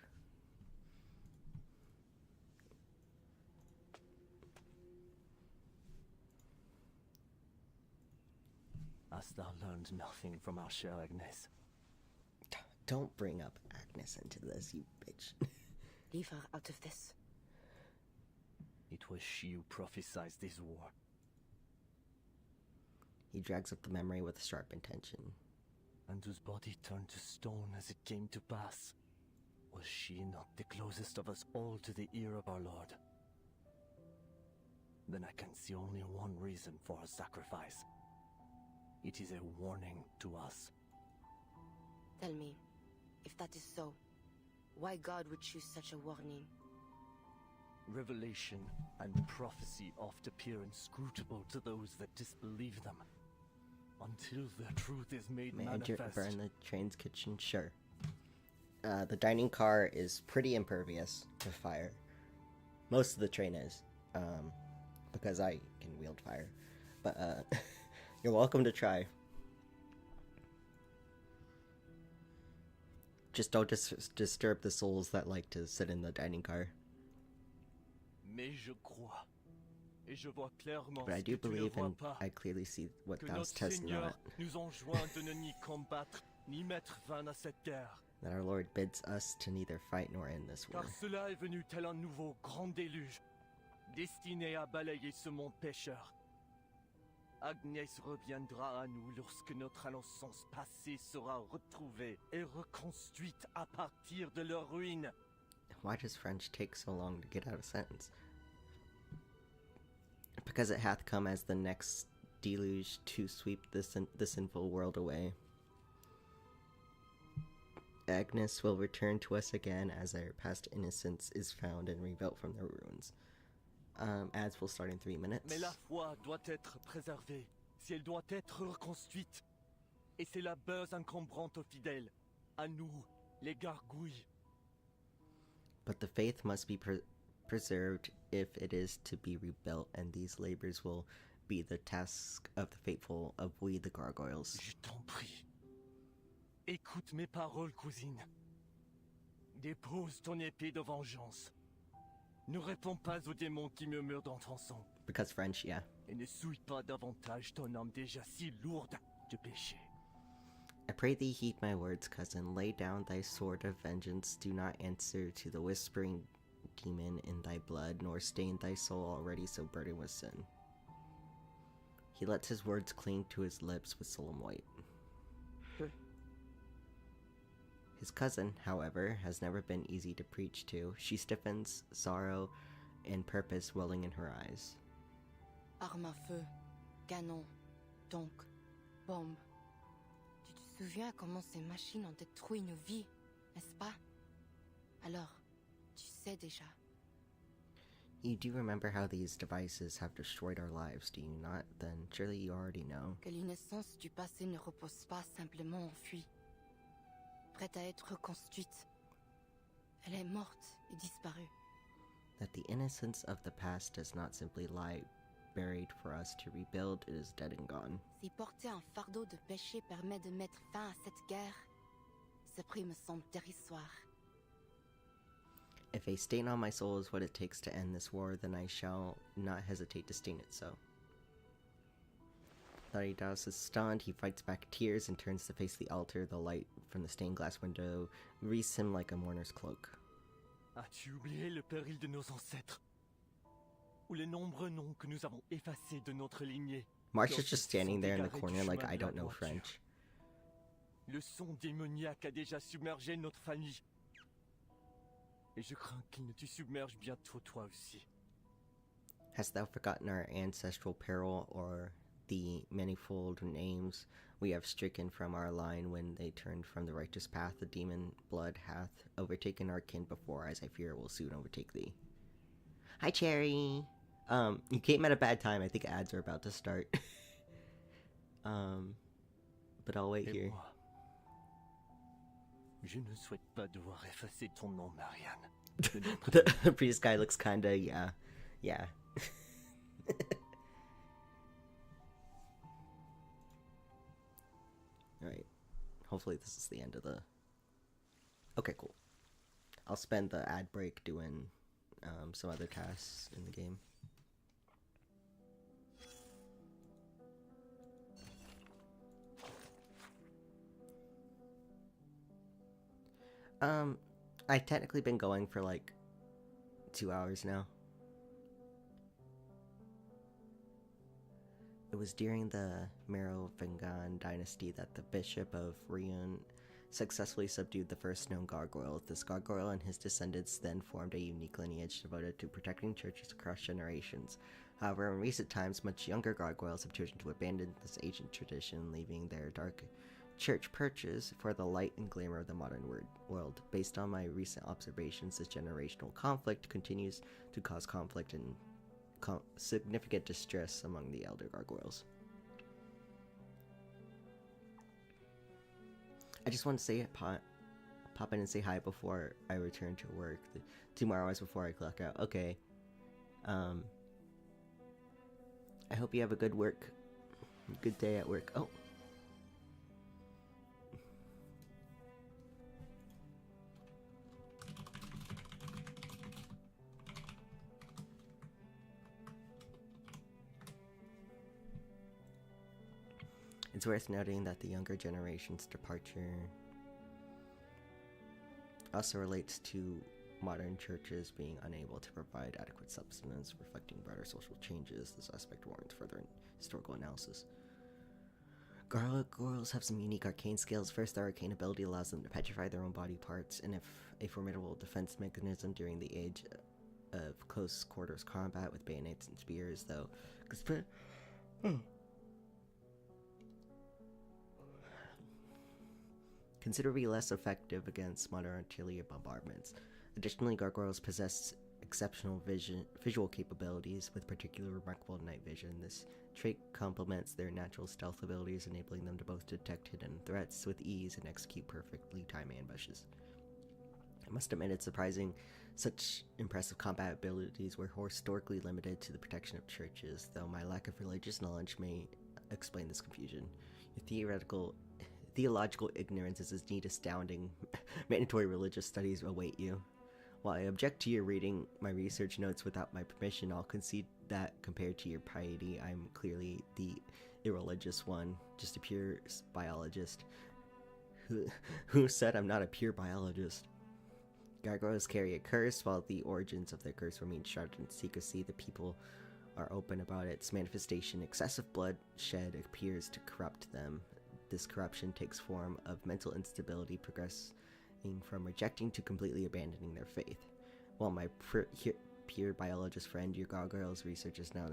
Hast thou learned nothing from our chère Agnes? Don't bring up Agnes into this, you bitch. Leave her out of this. It was she who prophesied this war. He drags up the memory with sharp intention. And whose body turned to stone as it came to pass. Was she not the closest of us all to the ear of our Lord? Then I can see only one reason for her sacrifice. It is a warning to us. Tell me, if that is so, why God would choose such a warning? Revelation and prophecy oft appear inscrutable to those that disbelieve them. Until the truth is made manifest. Burn the train's kitchen? Sure. The dining car is pretty impervious to fire. Most of the train is. Because I can wield fire. But, you're welcome to try. Just don't disturb the souls that like to sit in the dining car. Mais je crois, et je vois clairement but I do believe, and I clearly see what thou dost not. Nous enjoint de ne ni combattre, ni mettre fin à cette guerre. That our Lord bids us to neither fight nor end this war. Car cela est venu tel un nouveau grand déluge, destiné à balayer ce monde pécheur. Agnès reviendra à nous lorsque notre innocence passée sera retrouvée et reconstruite à partir de leur ruine. Why does French take so long to get out a sentence? Because it hath come as the next deluge to sweep the sinful world away. Agnes will return to us again as our past innocence is found and rebuilt from the ruins. Ads will start in 3 minutes. Mais la foi doit être préservée. si elle doit être reconstruite. Et c'est la base encombrante aux fidèles, à nous, les gargouilles. But the faith must be preserved if it is to be rebuilt, and these labors will be the task of the faithful, of we the gargoyles. Je t'en prie. Écoute mes paroles, cousine. Dépose ton épée de vengeance. Ne réponds pas aux démons qui murmurent dans ton sang. Because French, yeah. Et ne souille pas davantage ton âme déjà si lourde de péché. I pray thee heed my words, cousin. Lay down thy sword of vengeance. Do not answer to the whispering demon in thy blood, nor stain thy soul already so burdened with sin. He lets his words cling to his lips with solemn weight. His cousin, however, has never been easy to preach to. She stiffens, sorrow and purpose welling in her eyes. Armes à feu, canon, donc, bombes. Tu te souviens comment ces machines ont détruit nos vies, n'est-ce pas? Alors, tu sais déjà. You do remember how these devices have destroyed our lives, do you not? Then surely you already know. Que l'innocence du passé ne repose pas simplement enfuie, prête à être reconstruite. Elle est morte et disparue. That the innocence of the past does not simply lie buried for us to rebuild, it is dead and gone. Si porter un fardeau de péché permet de mettre fin à cette guerre, ce prix me semble dérisoire. If a stain on my soul is what it takes to end this war, then I shall not hesitate to stain it so. Tharidas is stunned, he fights back tears and turns to face the altar. The light from the stained glass window wreathes him like a mourner's cloak. As-tu oublié le péril de nos ancêtres? Ou les nombreux noms que nous avons effacés de notre lignée? March is just standing there in the corner like I don't know French. Le son démoniaque a déjà submergé notre famille. Et je crains qu'il ne te submerge bientôt toi aussi. Hast thou forgotten our ancestral peril, or the manifold names we have stricken from our line when they turned from the righteous path? The demon blood hath overtaken our kin before, as I fear will soon overtake thee. Hi, Cherry! You came at a bad time. I think ads are about to start. But I'll wait here. Moi, je ne souhaite pas devoir effacer ton nom, Marianne. The priest guy looks kinda, yeah. Alright. Hopefully this is the end of the... Okay, cool. I'll spend the ad break doing some other tasks in the game. I've technically been going for like 2 hours now. It was during the Merovingian dynasty that the Bishop of Rion successfully subdued the first known gargoyle. This gargoyle and his descendants then formed a unique lineage devoted to protecting churches across generations. However, in recent times, much younger gargoyles have chosen to abandon this ancient tradition, leaving their dark church perches for the light and glamour of the modern world. Based on my recent observations, this generational conflict continues to cause conflict and significant distress among the elder gargoyles. I just want to say pop in and say hi before I return to work. 2 more hours before I clock out. Okay. I hope you have a good day at work. Oh. It's worth noting that the younger generation's departure also relates to modern churches being unable to provide adequate substance, reflecting broader social changes. This aspect warrants further historical analysis. Gargoyles have some unique arcane skills. First, their arcane ability allows them to petrify their own body parts, and if a formidable defense mechanism during the age of close quarters combat with bayonets and spears, though. Considerably less effective against modern artillery bombardments. Additionally, gargoyles possess exceptional visual capabilities with particularly remarkable night vision. This trait complements their natural stealth abilities, enabling them to both detect hidden threats with ease and execute perfectly timed ambushes. I must admit it's surprising such impressive combat abilities were historically limited to the protection of churches, though my lack of religious knowledge may explain this confusion. Your theological ignorance is indeed astounding. Mandatory religious studies await you. While I object to your reading my research notes without my permission, I'll concede that compared to your piety, I'm clearly the irreligious one, just a pure biologist. Who said I'm not a pure biologist? Gargoyles carry a curse. While the origins of their curse remain shrouded in secrecy, the people are open about its manifestation. Excessive bloodshed appears to corrupt them. This corruption takes form of mental instability, progressing from rejecting to completely abandoning their faith. While my pure biologist friend, your gargoyles research is now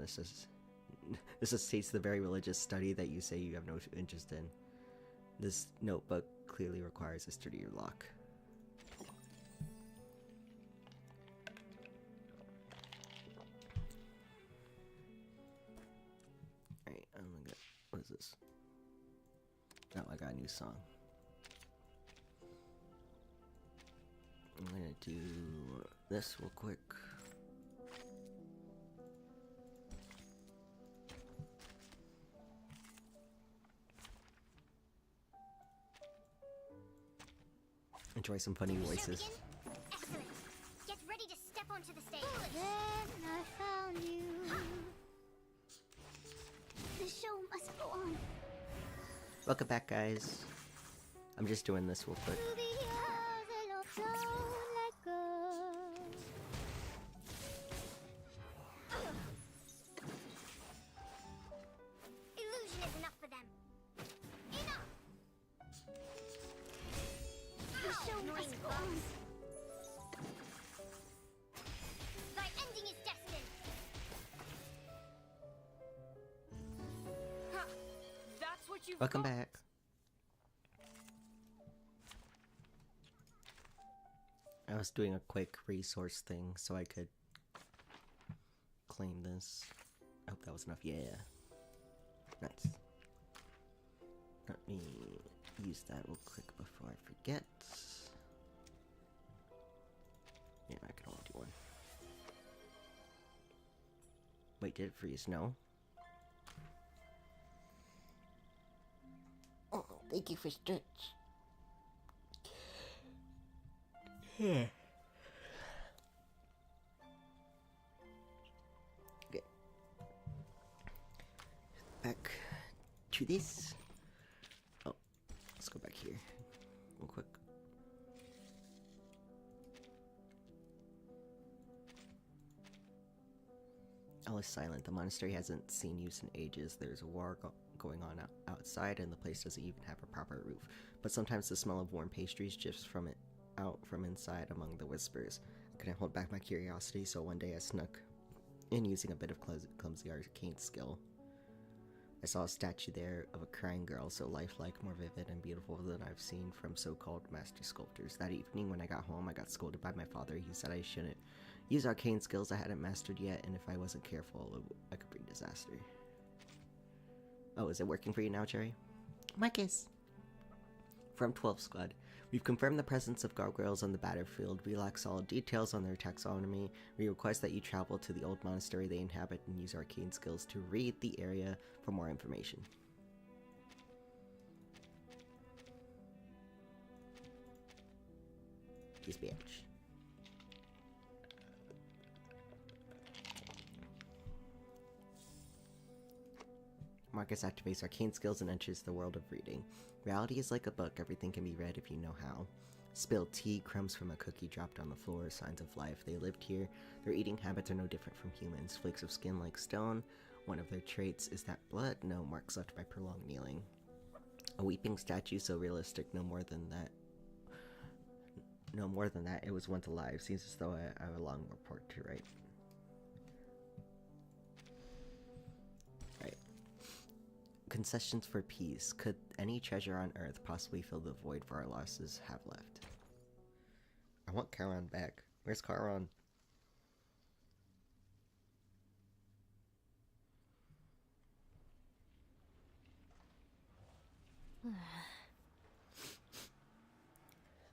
necessitates the very religious study that you say you have no interest in. This notebook clearly requires a sturdier lock. Alright, I'm gonna get, what is this? Oh, I got a new song. I'm gonna do this real quick. Enjoy some funny voices. Excellent. Get ready to step onto the stage. Then I found you. The show must go on. Welcome back, guys. I'm just doing this real quick. Illusion is enough for them. Enough. The show must go on. Thy ending is destined. Huh. That's what you've Welcome got? back. I was doing a quick resource thing so I could claim this. I hope that was enough. Yeah. Nice. Let me use that real quick before I forget. Yeah, I can only do one. Wait, did it freeze? No. Oh, thank you for stretch. Yeah. Okay. Back to this. Oh, let's go back here real quick. All is silent. The monastery hasn't seen use in ages. There's a war going on outside, and the place doesn't even have a proper roof. But sometimes the smell of warm pastries drifts from it out from inside among the whispers. I couldn't hold back my curiosity, so one day I snuck in using a bit of clumsy arcane skill. I saw a statue there of a crying girl, so lifelike, more vivid, and beautiful than I've seen from so-called master sculptors. That evening, when I got home, I got scolded by my father. He said I shouldn't use arcane skills I hadn't mastered yet, and if I wasn't careful, I could bring disaster. Oh, is it working for you now, Cherry? Marcus! From 12 Squad. We've confirmed the presence of gargoyles on the battlefield. We lack solid details on their taxonomy. We request that you travel to the old monastery they inhabit and use arcane skills to read the area for more information. Peace, bitch. Marcus activates arcane skills and enters the world of reading. Reality is like a book, everything can be read if you know how. Spilled tea, crumbs from a cookie dropped on the floor, signs of life. They lived here. Their eating habits are no different from humans. Flakes of skin like stone. One of their traits is that blood. No marks left by prolonged kneeling. A weeping statue so realistic, no more than that. No more than that, it was once alive. Seems as though I have a long report to write. Right. Concessions for peace. Could any treasure on Earth possibly fill the void for our losses have left? I want Charon back. Where's Charon?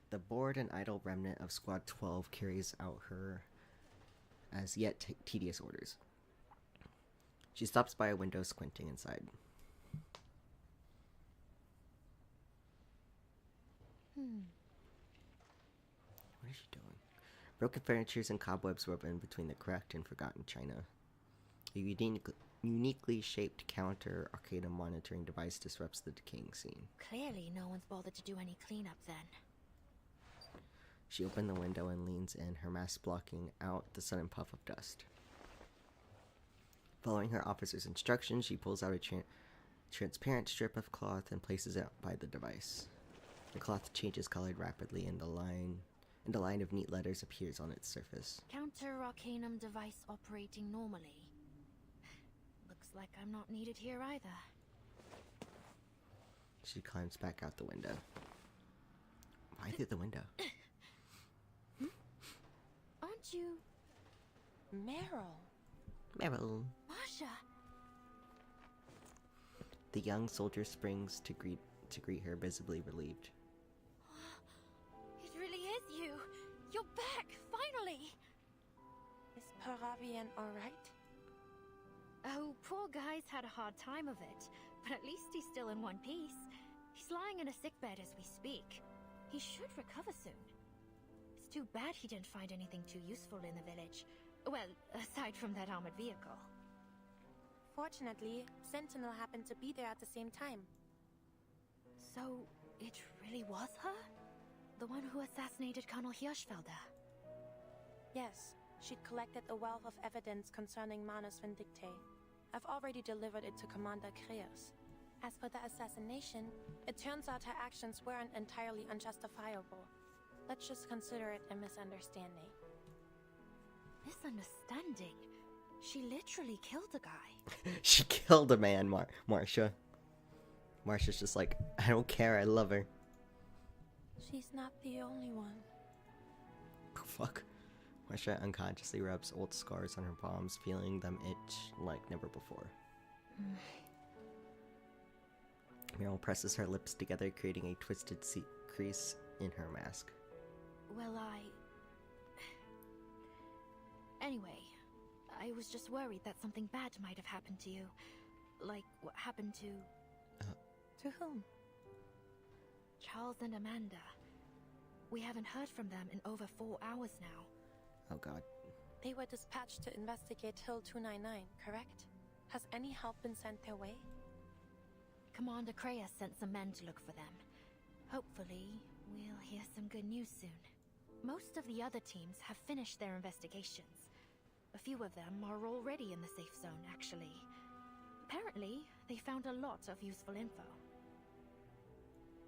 The bored and idle remnant of Squad 12 carries out her as yet tedious orders. She stops by a window, squinting inside. What is she doing? Broken furnitures and cobwebs wove in between the cracked and forgotten china. A uniquely shaped counter arcade monitoring device disrupts the decaying scene. Clearly, no one's bothered to do any cleanup then. She opened the window and leans in, her mask blocking out the sudden puff of dust. Following her officer's instructions, she pulls out a transparent strip of cloth and places it by the device. The cloth changes color rapidly, and a line of neat letters appears on its surface. Counter Arcanum device operating normally. Looks like I'm not needed here either. She climbs back out the window. Why through the window? Aren't you... Meryl? Meryl. Masha! The young soldier springs to greet her, visibly relieved. It really is you! You're back, finally! Is Paravian alright? Oh, poor guy's had a hard time of it, but at least he's still in one piece. He's lying in a sickbed as we speak. He should recover soon. It's too bad he didn't find anything too useful in the village. Well, aside from that armored vehicle. Fortunately, Sentinel happened to be there at the same time. So, it really was her? The one who assassinated Colonel Hirschfelder? Yes, she'd collected a wealth of evidence concerning Manus Vindicte. I've already delivered it to Commander Kreos. As for the assassination, it turns out her actions weren't entirely unjustifiable. Let's just consider it a misunderstanding. Misunderstanding? She literally killed a guy. She killed a man, Marcia. Marcia's just like, I don't care, I love her. She's not the only one. Fuck. Marcia unconsciously rubs old scars on her palms, feeling them itch like never before. Meryl presses her lips together, creating a twisted crease in her mask. Well, Anyway, I was just worried that something bad might have happened to you. Like what happened to... To whom? Charles and Amanda. We haven't heard from them in over 4 hours now. Oh god. They were dispatched to investigate Hill 299, correct? Has any help been sent their way? Commander Kreos sent some men to look for them. Hopefully, we'll hear some good news soon. Most of the other teams have finished their investigations. A few of them are already in the safe zone, actually. Apparently, they found a lot of useful info.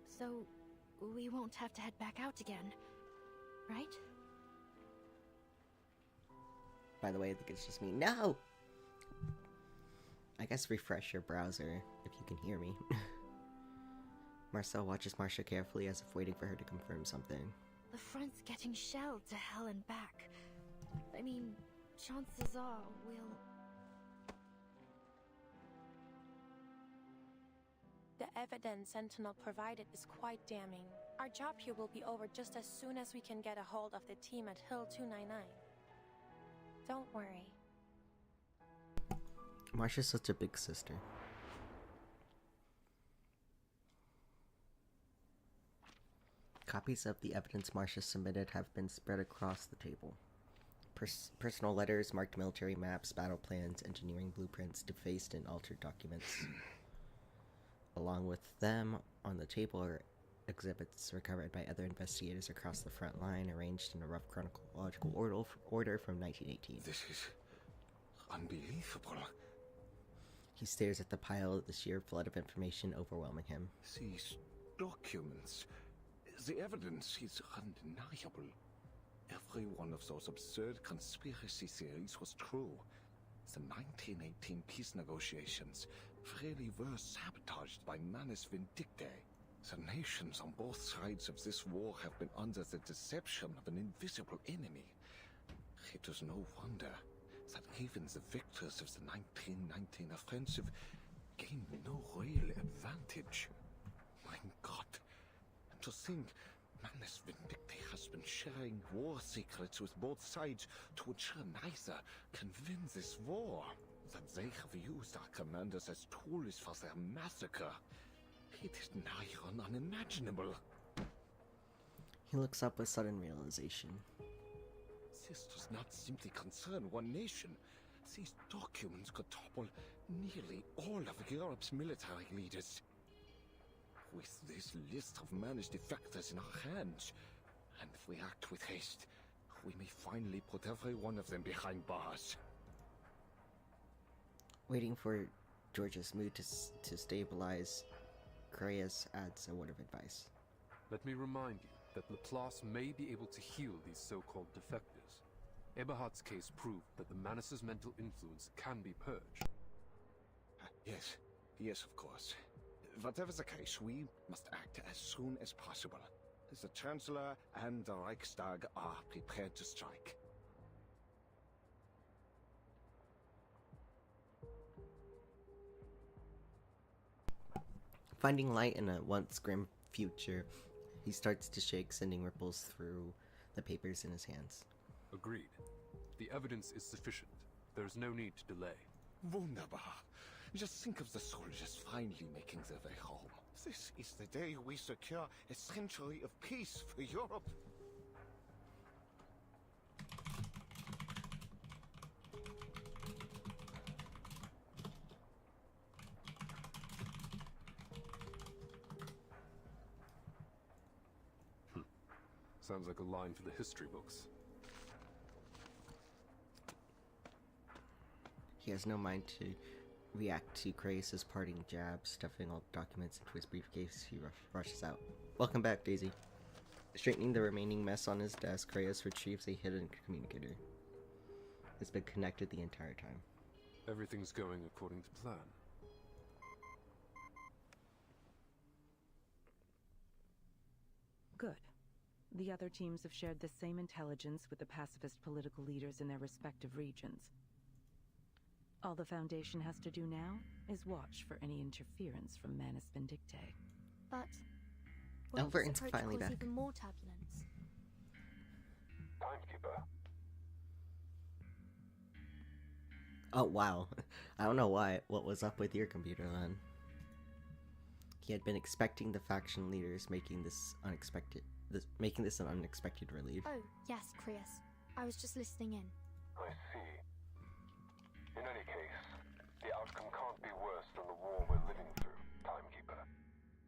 So, we won't have to head back out again, right? By the way, I think it's just me. No! I guess refresh your browser, if you can hear me. Marcel watches Marcia carefully as if waiting for her to confirm something. The front's getting shelled to hell and back. I mean, chances are we'll... The evidence Sentinel provided is quite damning. Our job here will be over just as soon as we can get a hold of the team at Hill 299. Don't worry. Marcia's such a big sister. Copies of the evidence Marcia submitted have been spread across the table. Personal letters, marked military maps, battle plans, engineering blueprints, defaced and altered documents. Along with them, on the table are exhibits recovered by other investigators across the front line, arranged in a rough chronological order from 1918. This is unbelievable. He stares at the pile, the sheer flood of information overwhelming him. These documents, the evidence is undeniable. Every one of those absurd conspiracy theories was true. The 1918 peace negotiations really were sabotaged by Manus Vindicte. The nations on both sides of this war have been under the deception of an invisible enemy. It is no wonder that even the victors of the 1919 offensive gained no real advantage. My To think, Manus Vindicte has been sharing war secrets with both sides to ensure neither can win this war. That they have used our commanders as tools for their massacre. It is nigh on unimaginable. He looks up with sudden realization. This does not simply concern one nation. These documents could topple nearly all of Europe's military leaders. With this list of managed defectors in our hands, and if we act with haste, we may finally put every one of them behind bars. Waiting for George's mood to stabilize, Creus adds a word of advice. Let me remind you that Laplace may be able to heal these so-called defectors. Eberhard's case proved that the Manus's mental influence can be purged. Yes, of course. Whatever the case, we must act as soon as possible. The Chancellor and the Reichstag are prepared to strike. Finding light in a once grim future, he starts to shake, sending ripples through the papers in his hands. Agreed. The evidence is sufficient. There's no need to delay. Wunderbar. Just think of the soldiers finally making their way home. This is the day we secure a century of peace for Europe. Sounds like a line for the history books. He has no mind to react to Creus's parting jab. Stuffing all the documents into his briefcase, he rushes out. Welcome back, Daisy. Straightening the remaining mess on his desk, Creus retrieves a hidden communicator. It's been connected the entire time. Everything's going according to plan. Good. The other teams have shared the same intelligence with the pacifist political leaders in their respective regions. All the Foundation has to do now is watch for any interference from Manus Vindicte. But Elverton's finally back. Even more turbulence. Timekeeper. Oh wow. I don't know what was up with your computer then. He had been expecting the faction leaders making this an unexpected relief. Oh, yes, Creus. I was just listening in. I see. In any case, the outcome can't be worse than the war we're living through, Timekeeper.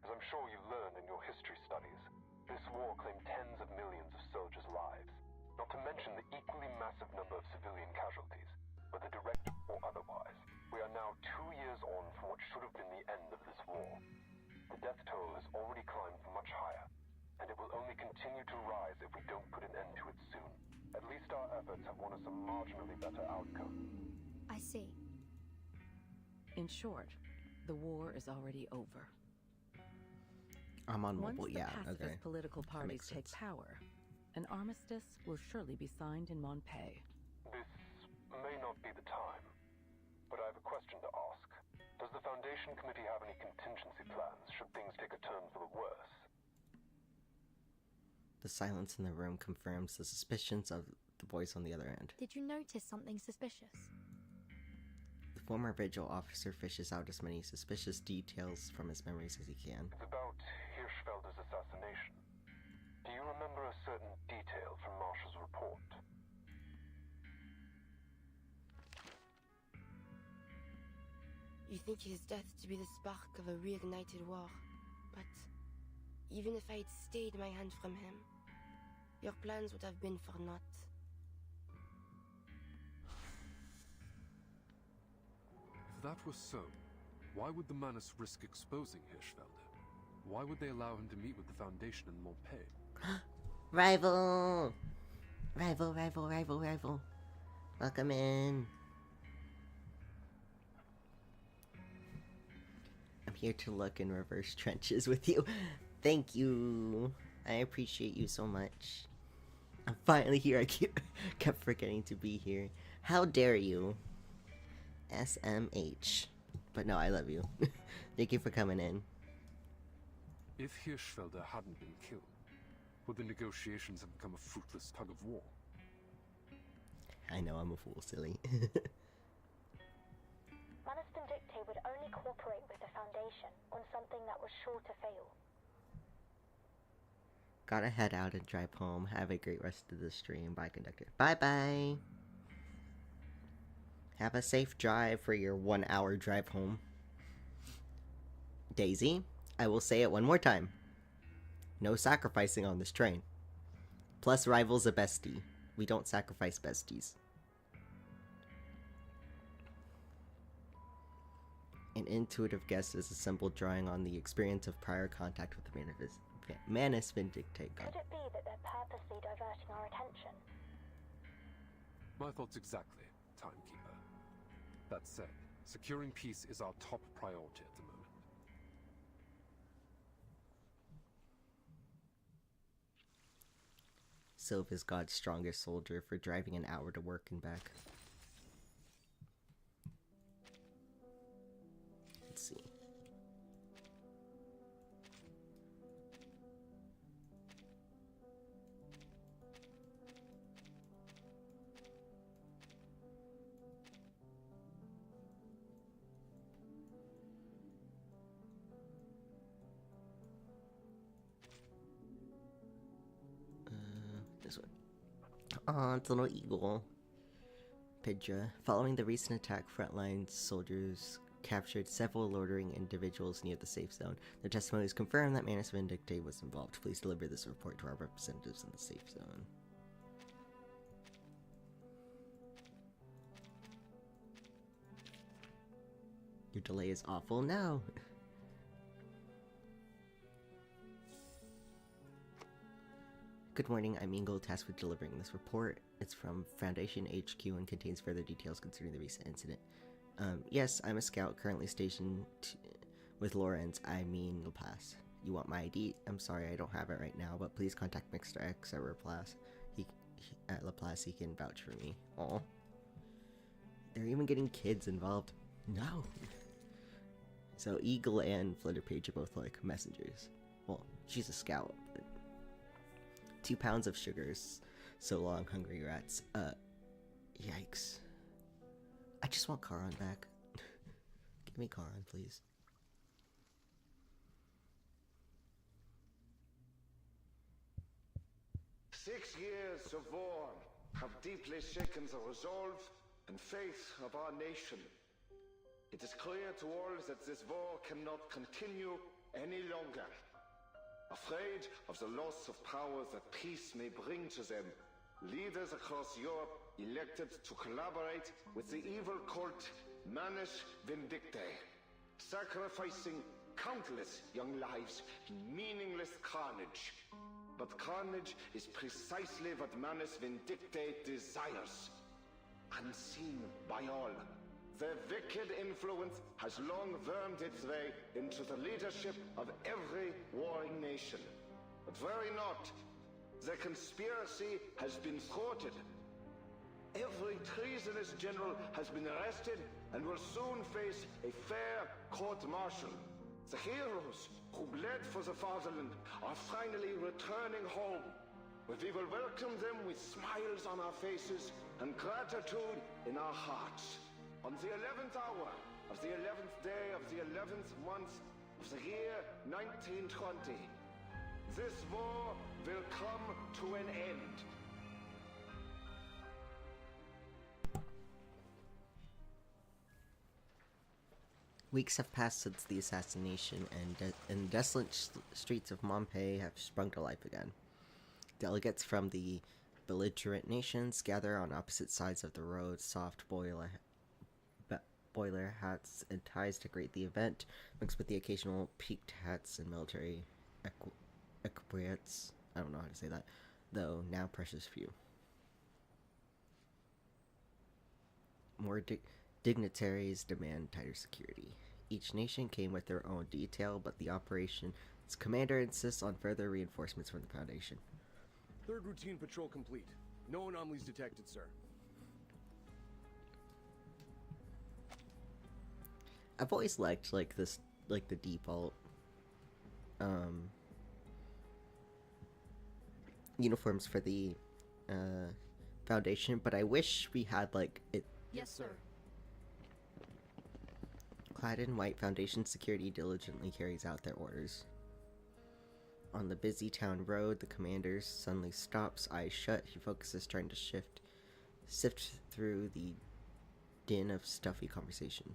As I'm sure you learned in your history studies, this war claimed tens of millions of soldiers' lives, not to mention the equally massive number of civilian casualties, whether direct or otherwise. We are now 2 years on from what should have been the end of this war. The death toll has already climbed much higher, and it will only continue to rise if we don't put an end to it soon. At least our efforts have won us a marginally better outcome. I see. In short, the war is already over. I'm on Once mobile, the yeah, pacifist okay. political That parties makes take sense. power, an armistice will surely be signed in Montpellier. This may not be the time, but I have a question to ask. Does the Foundation Committee have any contingency plans should things take a turn for the worse? The silence in the room confirms the suspicions of the voice on the other end. Did you notice something suspicious? The former vigil officer fishes out as many suspicious details from his memories as he can. It's about Hirschfelder's assassination. Do you remember a certain detail from Marshall's report? You think his death to be the spark of a reignited war, but even if I'd stayed my hand from him, your plans would have been for naught. If that was so, why would the Manus risk exposing Hirschfelder? Why would they allow him to meet with the Foundation in Montpellier? Rival! Rival. Welcome in. I'm here to look in reverse trenches with you. Thank you. I appreciate you so much. I'm finally here. I kept forgetting to be here. How dare you? SMH. But no, I love you. Thank you for coming in. If Hirschfelder hadn't been killed, would the negotiations have become a fruitless tug of war? I know, I'm a fool, silly. Manus Vindictae would only cooperate with the Foundation on something that was sure to fail. Gotta head out and drive home. Have a great rest of the stream. Bye, conductor. Bye-bye. Have a safe drive for your 1 hour drive home. Daisy, I will say it one more time. No sacrificing on this train. Plus rival's a bestie. We don't sacrifice besties. An intuitive guess is a simple drawing on the experience of prior contact with the Manus Vindictae god. Could it be that they're purposely diverting our attention? My thoughts exactly, Timekeeper. That said, securing peace is our top priority at the moment. Sylva's God's strongest soldier for driving an hour to work and back. Let's see. This one. Aw, it's a little eagle. Pidra. Following the recent attack, frontline soldiers captured several loitering individuals near the safe zone. Their testimonies confirm that Manus Vindictae was involved. Please deliver this report to our representatives in the safe zone. Your delay is awful now. Good morning, I'm Ingo, tasked with delivering this report. It's from Foundation HQ and contains further details concerning the recent incident. Yes, I'm a scout currently stationed with Lorenz, Laplace. You want my ID? I'm sorry, I don't have it right now, but please contact Mr. X at Laplace. At Laplace, he can vouch for me. Aw. They're even getting kids involved. No. So Eagle and Flitterpage are both like messengers. Well, she's a scout, but 2 pounds of sugars. So long, hungry rats. Yikes. I just want Karan back. Give me Karan, please. "6 years of war have deeply shaken the resolve and faith of our nation. It is clear to all that this war cannot continue any longer. Afraid of the loss of power that peace may bring to them, leaders across Europe elected to collaborate with the evil cult Manus Vindictae, sacrificing countless young lives in meaningless carnage. But carnage is precisely what Manus Vindictae desires. Unseen by all, their wicked influence has long wormed its way into the leadership of every warring nation. But worry not, the conspiracy has been thwarted. Every treasonous general has been arrested and will soon face a fair court-martial. The heroes who bled for the fatherland are finally returning home, where we will welcome them with smiles on our faces and gratitude in our hearts. On the 11th hour of the 11th day of the 11th month of the year 1920, this war will come to an end. Weeks have passed since the assassination, and the desolate streets of Pompeii have sprung to life again. Delegates from the belligerent nations gather on opposite sides of the road, soft boiler hats and ties decorate the event, mixed with the occasional peaked hats and military equipages. I don't know how to say that, though now precious few. More dignitaries demand tighter security. Each nation came with their own detail, but the operation's commander insists on further reinforcements from the Foundation. 3rd routine patrol complete. No anomalies detected, sir. I've always liked the default uniforms for the Foundation, but I wish we had like it. Yes, sir. Clad in white, Foundation security diligently carries out their orders. On the busy town road, the commander suddenly stops, eyes shut. He focuses, trying to sift through the din of stuffy conversation.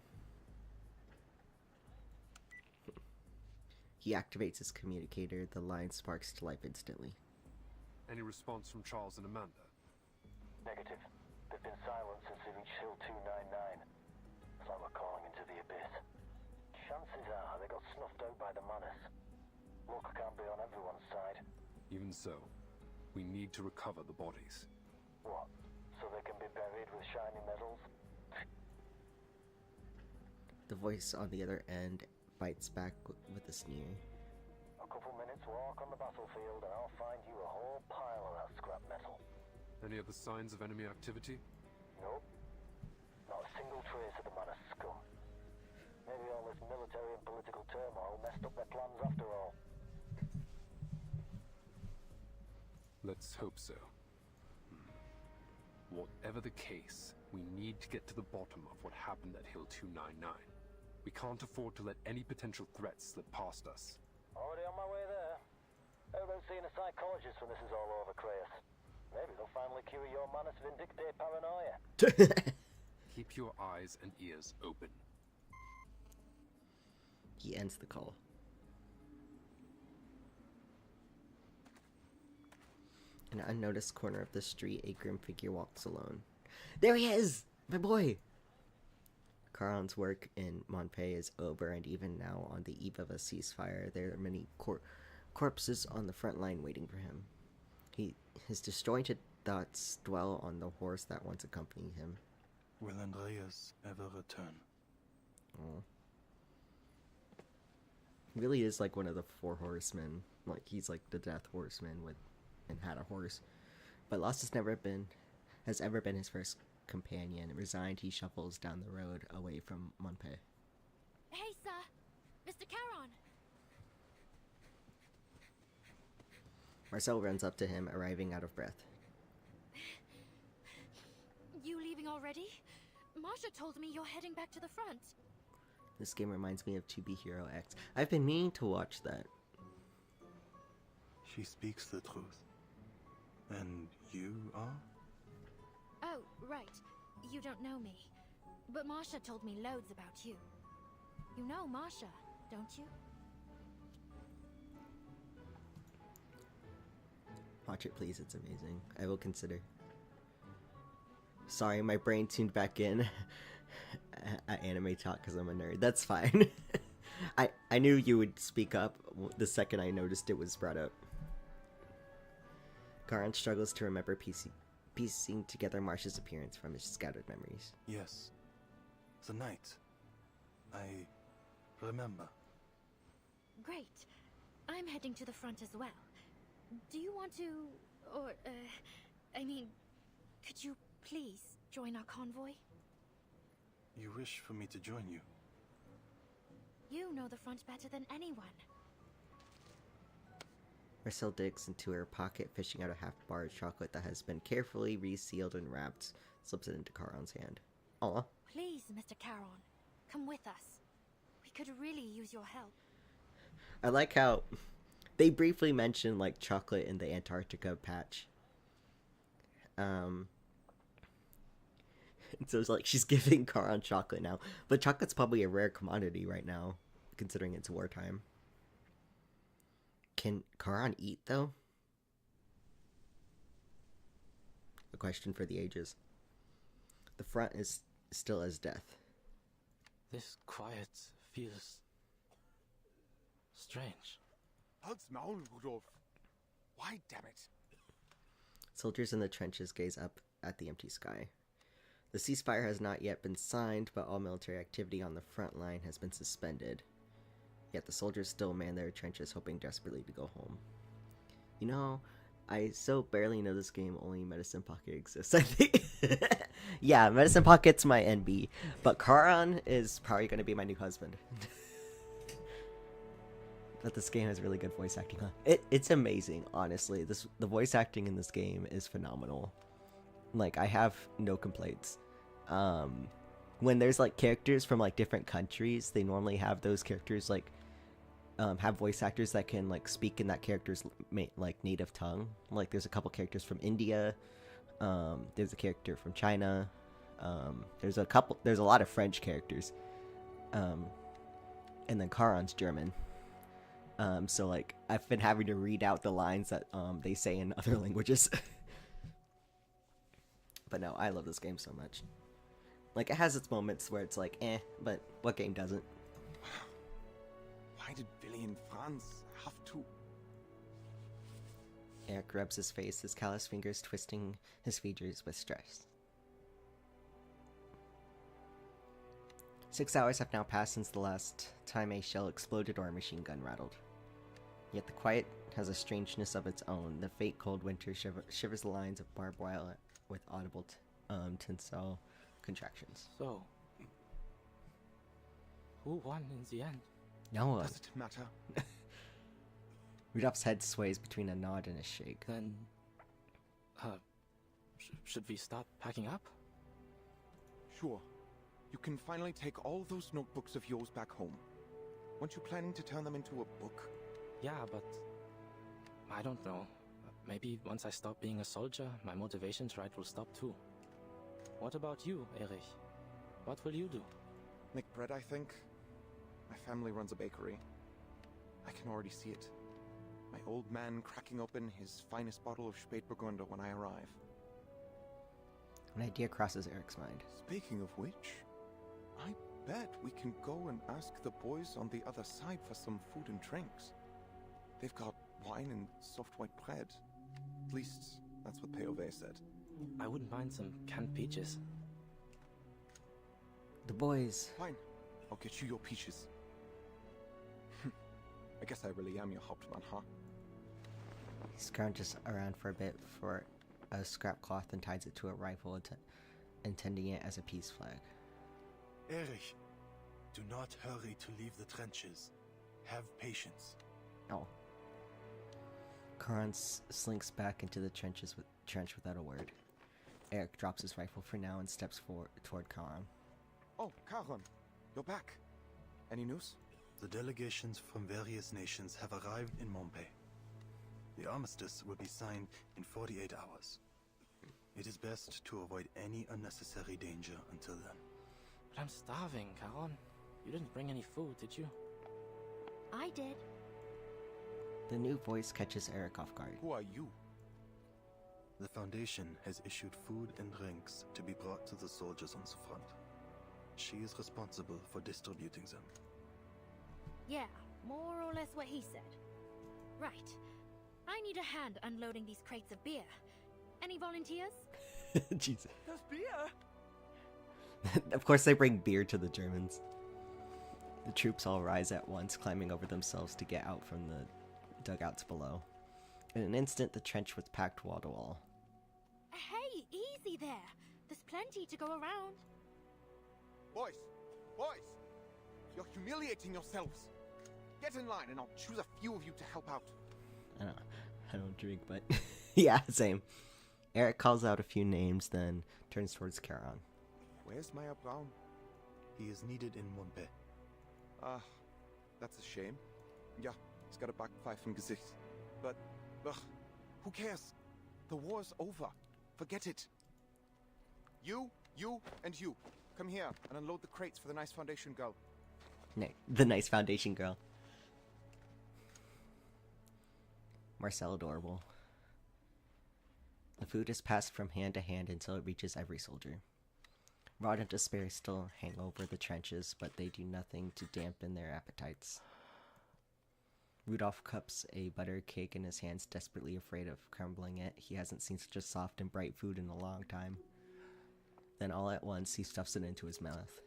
He activates his communicator. The line sparks to life instantly. Any response from Charles and Amanda? Negative. They've been silent since they reached Hill 299. It's like we're calling into the abyss. Chances are they got snuffed out by the Manus. Luck can't be on everyone's side. Even so, we need to recover the bodies. What? So they can be buried with shiny medals? The voice on the other end bites back with a sneer. A couple minutes walk on the battlefield and I'll find you a whole pile of that scrap metal. Any other signs of enemy activity? Nope. Not a single trace of the Manus scum. Maybe all this military and political turmoil messed up their plans after all. Let's hope so. Whatever the case, we need to get to the bottom of what happened at Hill 299. We can't afford to let any potential threats slip past us. Already on my way there. How about seeing a psychologist when this is all over, Kratos? Maybe they'll finally cure your Manus Vindicte paranoia. Keep your eyes and ears open. He ends the call. In an unnoticed corner of the street, a grim figure walks alone. There he is! My boy! Charon's work in Monpei is over, and even now, on the eve of a ceasefire, there are many corpses on the front line waiting for him. His disjointed thoughts dwell on the horse that once accompanied him. Will Andreas ever return? Oh. He really is like one of the four horsemen. Like, he's like the death horseman and had a horse. But lost has ever been his first companion. Resigned, he shuffles down the road away from Monpei. Hey, sir! Mr. Charon! Marcel runs up to him, arriving out of breath. You leaving already? Marsha told me you're heading back to the front. This game reminds me of To Be Hero X. I've been meaning to watch that. She speaks the truth. And you are? Oh, right. You don't know me. But Marsha told me loads about you. You know Marsha, don't you? Watch it, please. It's amazing. I will consider. Sorry, my brain tuned back in at anime talk because I'm a nerd. That's fine. I knew you would speak up the second I noticed it was brought up. Charon struggles to remember piecing together Marsha's appearance from his scattered memories. Yes. The night. I remember. Great. I'm heading to the front as well. Do you want to... or, I mean, could you please join our convoy? You wish for me to join you? You know the front better than anyone. Marcel digs into her pocket, fishing out a half-bar of chocolate that has been carefully resealed and wrapped, slips it into Charon's hand. Aw. Please, Mr. Charon, come with us. We could really use your help. I like how they briefly mention, like, chocolate in the Antarctica patch. So it's like she's giving Charon chocolate now. But chocolate's probably a rare commodity right now, considering it's wartime. Can Charon eat, though? A question for the ages. The front is still as death. This quiet feels strange. Halt's Maul, Rudolf. Why, damn it? Soldiers in the trenches gaze up at the empty sky. The ceasefire has not yet been signed, but all military activity on the front line has been suspended. Yet the soldiers still man their trenches, hoping desperately to go home. You know, I so barely know this game, only Medicine Pocket exists, I think. Yeah, Medicine Pocket's my NB, but Charon is probably going to be my new husband. that this game has really good voice acting on. It's amazing, honestly. The voice acting in this game is phenomenal. Like, I have no complaints. When there's like characters from like different countries, they normally have those characters like have voice actors that can like speak in that character's like native tongue. Like, there's a couple characters from India. There's a character from China. There's a lot of French characters. And then Charon's German. So like I've been having to read out the lines that they say in other languages. But no, I love this game so much. Like, it has its moments where it's like, but what game doesn't? Why did Billy and Franz have to? Eric rubs his face, his callous fingers twisting his features with stress. 6 hours have now passed since the last time a shell exploded or a machine gun rattled. Yet the quiet has a strangeness of its own. The fate cold winter shivers the lines of barbed wire with audible tensile contractions. So, who won in the end? No one. Does it matter? Rudolph's head sways between a nod and a shake. Then, should we start packing up? Sure. You can finally take all those notebooks of yours back home. Weren't you planning to turn them into a book? Yeah, but I don't know. Maybe once I stop being a soldier, my motivation to write will stop too. What about you, Erich? What will you do? Make bread, I think. My family runs a bakery. I can already see it. My old man cracking open his finest bottle of Spätburgunder when I arrive. An idea crosses Eric's mind. Speaking of which, I bet we can go and ask the boys on the other side for some food and drinks. They've got wine and soft white bread. At least, that's what Peove said. I wouldn't mind some canned peaches. The boys. Fine. I'll get you your peaches. I guess I really am your Hauptmann, huh? He scrounges around for a bit for a scrap cloth and ties it to a rifle, intending it as a peace flag. Erich, do not hurry to leave the trenches. Have patience. Oh. Karan slinks back into the trench without a word. Eric drops his rifle for now and steps forward toward Karan. Oh, Karan, you're back. Any news? The delegations from various nations have arrived in Montpellier. The armistice will be signed in 48 hours. It is best to avoid any unnecessary danger until then. But I'm starving, Karan. You didn't bring any food, did you? I did. The new voice catches Eric off guard. Who are you? The Foundation has issued food and drinks to be brought to the soldiers on the front. She is responsible for distributing them. Yeah, more or less what he said. Right. I need a hand unloading these crates of beer. Any volunteers? Jesus. There's beer! Of course they bring beer to the Germans. The troops all rise at once, climbing over themselves to get out from the dugouts below. In an instant, the trench was packed wall to wall. Hey, easy there. There's plenty to go around. Boys! Boys! You're humiliating yourselves! Get in line and I'll choose a few of you to help out. I don't drink, but yeah, same. Eric calls out a few names, then turns towards Charon. Where's Meyer Braun? He is needed in Montpellier. Ah, that's a shame. Yeah, he's got a backpfeifen Gesicht. But, ugh, who cares? The war's over. Forget it. You, and you. Come here and unload the crates for the nice Foundation girl. The nice Foundation girl. Marcel adorable. The food is passed from hand to hand until it reaches every soldier. Rot and despair still hang over the trenches, but they do nothing to dampen their appetites. Rudolph cups a butter cake in his hands, desperately afraid of crumbling it. He hasn't seen such a soft and bright food in a long time. Then all at once, he stuffs it into his mouth.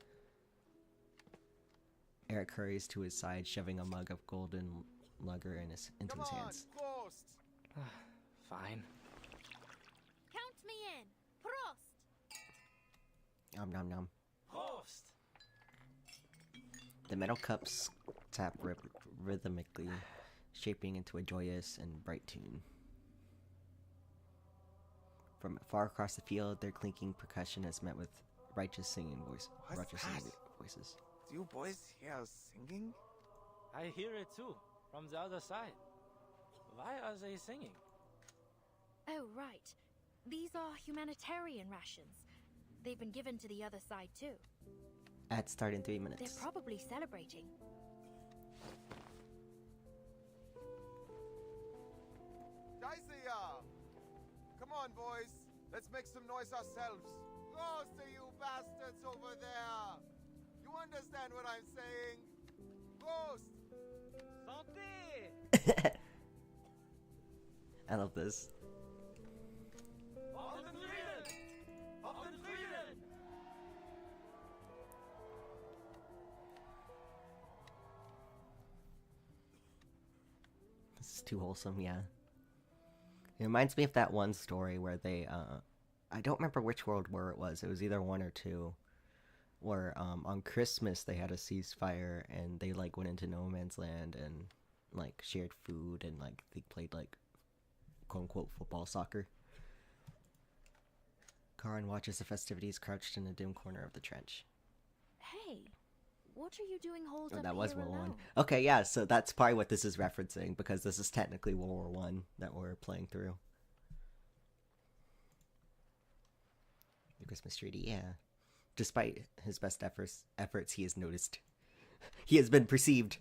Eric hurries to his side, shoving a mug of golden lager into his hands. Fine. Count me in. Prost! Nom nom nom. Prost! The metal cups tap rhythmically, shaping into a joyous and bright tune. From far across the field, their clinking percussion is met with righteous singing voices. Do you boys hear us singing? I hear it too, from the other side. Why are they singing? Oh, right. These are humanitarian rations. They've been given to the other side too. Ads start in 3 minutes. They're probably celebrating. Daisia! Come on, boys. Let's make some noise ourselves. Close to you bastards over there. You understand what I'm saying? Prost! Santé! I love this. This is too wholesome, yeah. It reminds me of that one story where they, I don't remember which World War it was. It was either 1 or 2. Where on Christmas they had a ceasefire and they like went into no man's land and like shared food and like they played like quote unquote football soccer. Karan watches the festivities crouched in a dim corner of the trench. Hey, what are you doing holed up That was here World War alone? One. Okay, yeah, so that's probably what this is referencing because this is technically World War One that we're playing through. The Christmas treaty, yeah. Despite his best efforts, he is noticed. He has been perceived.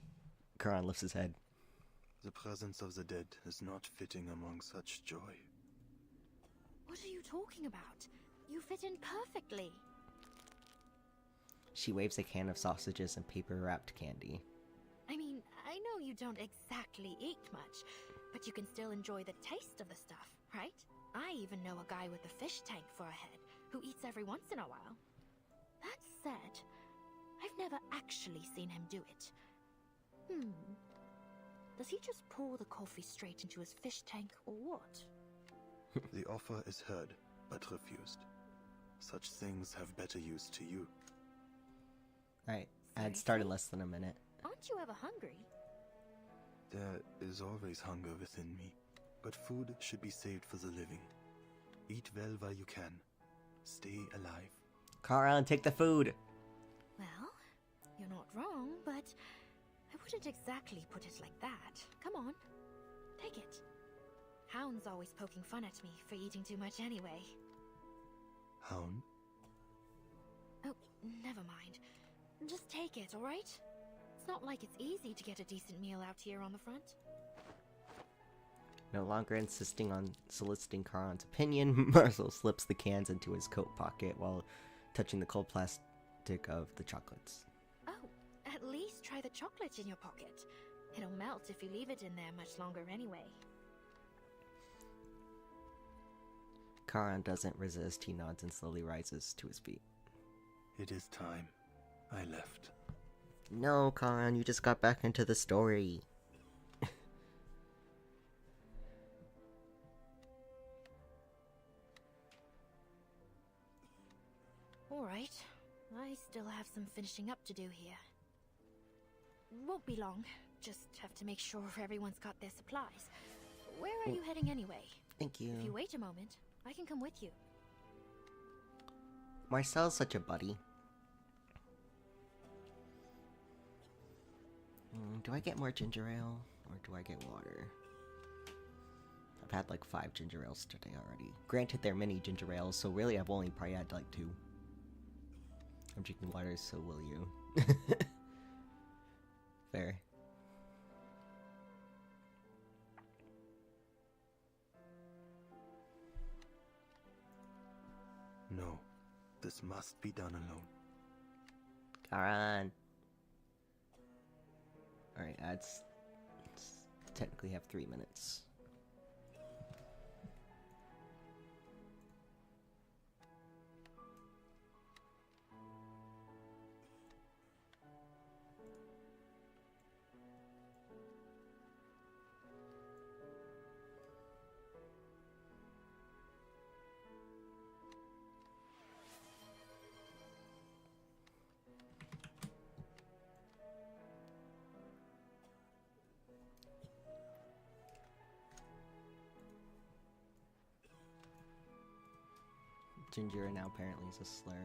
Karan lifts his head. The presence of the dead is not fitting among such joy. What are you talking about? You fit in perfectly. She waves a can of sausages and paper-wrapped candy. I mean, I know you don't exactly eat much, but you can still enjoy the taste of the stuff, right? I even know a guy with a fish tank for a head who eats every once in a while. That said, I've never actually seen him do it. Does he just pour the coffee straight into his fish tank or what? The offer is heard, but refused. Such things have better use to you. Alright, ad started less than a minute. Aren't you ever hungry? There is always hunger within me, but food should be saved for the living. Eat well while you can. Stay alive. Karan, take the food! Well, you're not wrong, but I wouldn't exactly put it like that. Come on, take it. Hound's always poking fun at me for eating too much anyway. Hound? Oh, never mind. Just take it, alright? It's not like it's easy to get a decent meal out here on the front. No longer insisting on soliciting Karan's opinion, Marcel slips the cans into his coat pocket while touching the cold plastic of the chocolates. Oh, at least try the chocolate in your pocket. It'll melt if you leave it in there much longer anyway. Karan doesn't resist. He nods and slowly rises to his feet. It is time. I left. No, Karan, you just got back into the story. Alright, I still have some finishing up to do here. Won't be long, just have to make sure everyone's got their supplies. Where are you heading anyway? Thank you. If you wait a moment, I can come with you. Marcel's such a buddy. Do I get more ginger ale, or do I get water? I've had like 5 ginger ales today already. Granted, they're mini ginger ales, so really I've only probably had like 2. I'm drinking water, so will you. Fair. No, this must be done alone. Karan. Alright, ads technically have 3 minutes. ginger and now apparently is a slur.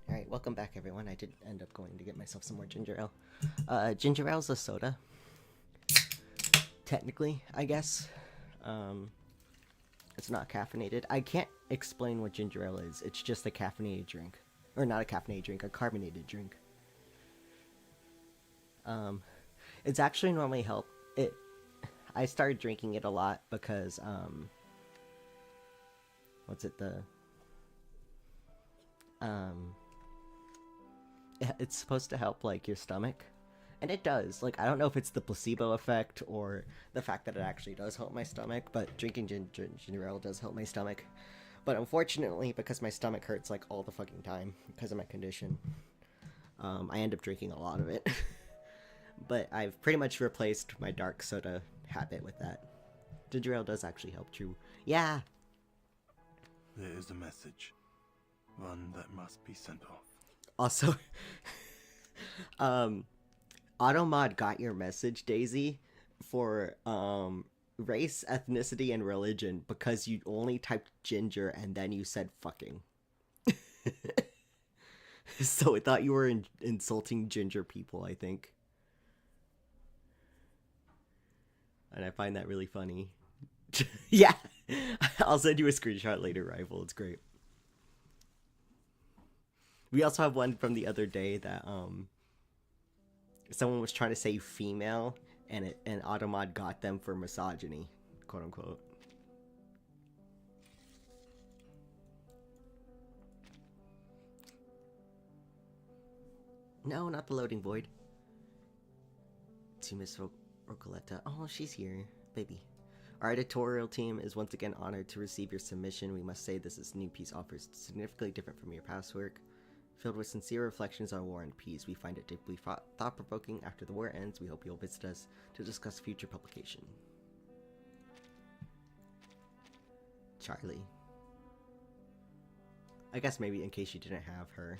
Alright, welcome back everyone. I did end up going to get myself some more ginger ale. Ginger ale's a soda. Technically, I guess. It's not caffeinated. I can't explain what ginger ale is. It's just a caffeinated drink. Or not a caffeinated drink, a carbonated drink. It's actually normally I started drinking it a lot because, it's supposed to help, like, your stomach. And it does. Like, I don't know if it's the placebo effect or the fact that it actually does help my stomach, but drinking ginger ale does help my stomach. But unfortunately, because my stomach hurts, like, all the fucking time because of my condition, I end up drinking a lot of it. But I've pretty much replaced my dark soda habit with that. Ginger ale does actually help, true. Yeah! There is a message. One that must be sent off. Also, Automod got your message, Daisy, for, race, ethnicity, and religion because you only typed ginger and then you said fucking. So it thought you were insulting ginger people, I think. And I find that really funny. Yeah! I'll send you a screenshot later, Rival. It's great. We also have one from the other day that, someone was trying to say female, and Automod got them for misogyny, quote unquote. No, not the loading void. To Miss Rocoletta. Oh, she's here, baby. Our editorial team is once again honored to receive your submission. We must say this new piece offers significantly different from your past work. Filled with sincere reflections on war and peace, we find it deeply thought-provoking. After the war ends, we hope you'll visit us to discuss future publication. Charlie. I guess maybe in case you didn't have her.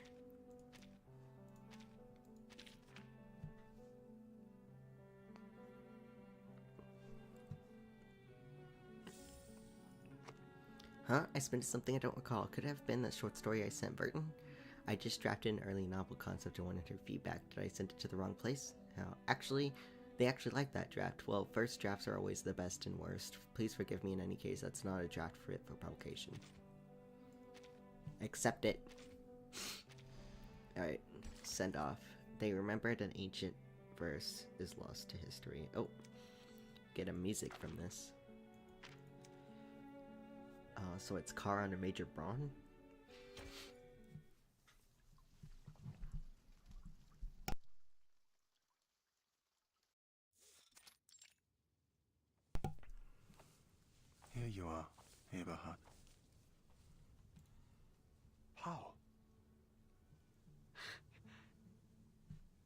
Huh? I spent something I don't recall. Could it have been that short story I sent Burton? I just drafted an early novel concept and wanted her feedback. Did I send it to the wrong place? Actually, they actually like that draft. Well, first drafts are always the best and worst. Please forgive me in any case. That's not a draft fit for publication. Accept it. Alright, send off. They remembered an ancient verse is lost to history. Oh, get a music from this. So it's Kara under Major Braun? Here you are, Eberhard. How?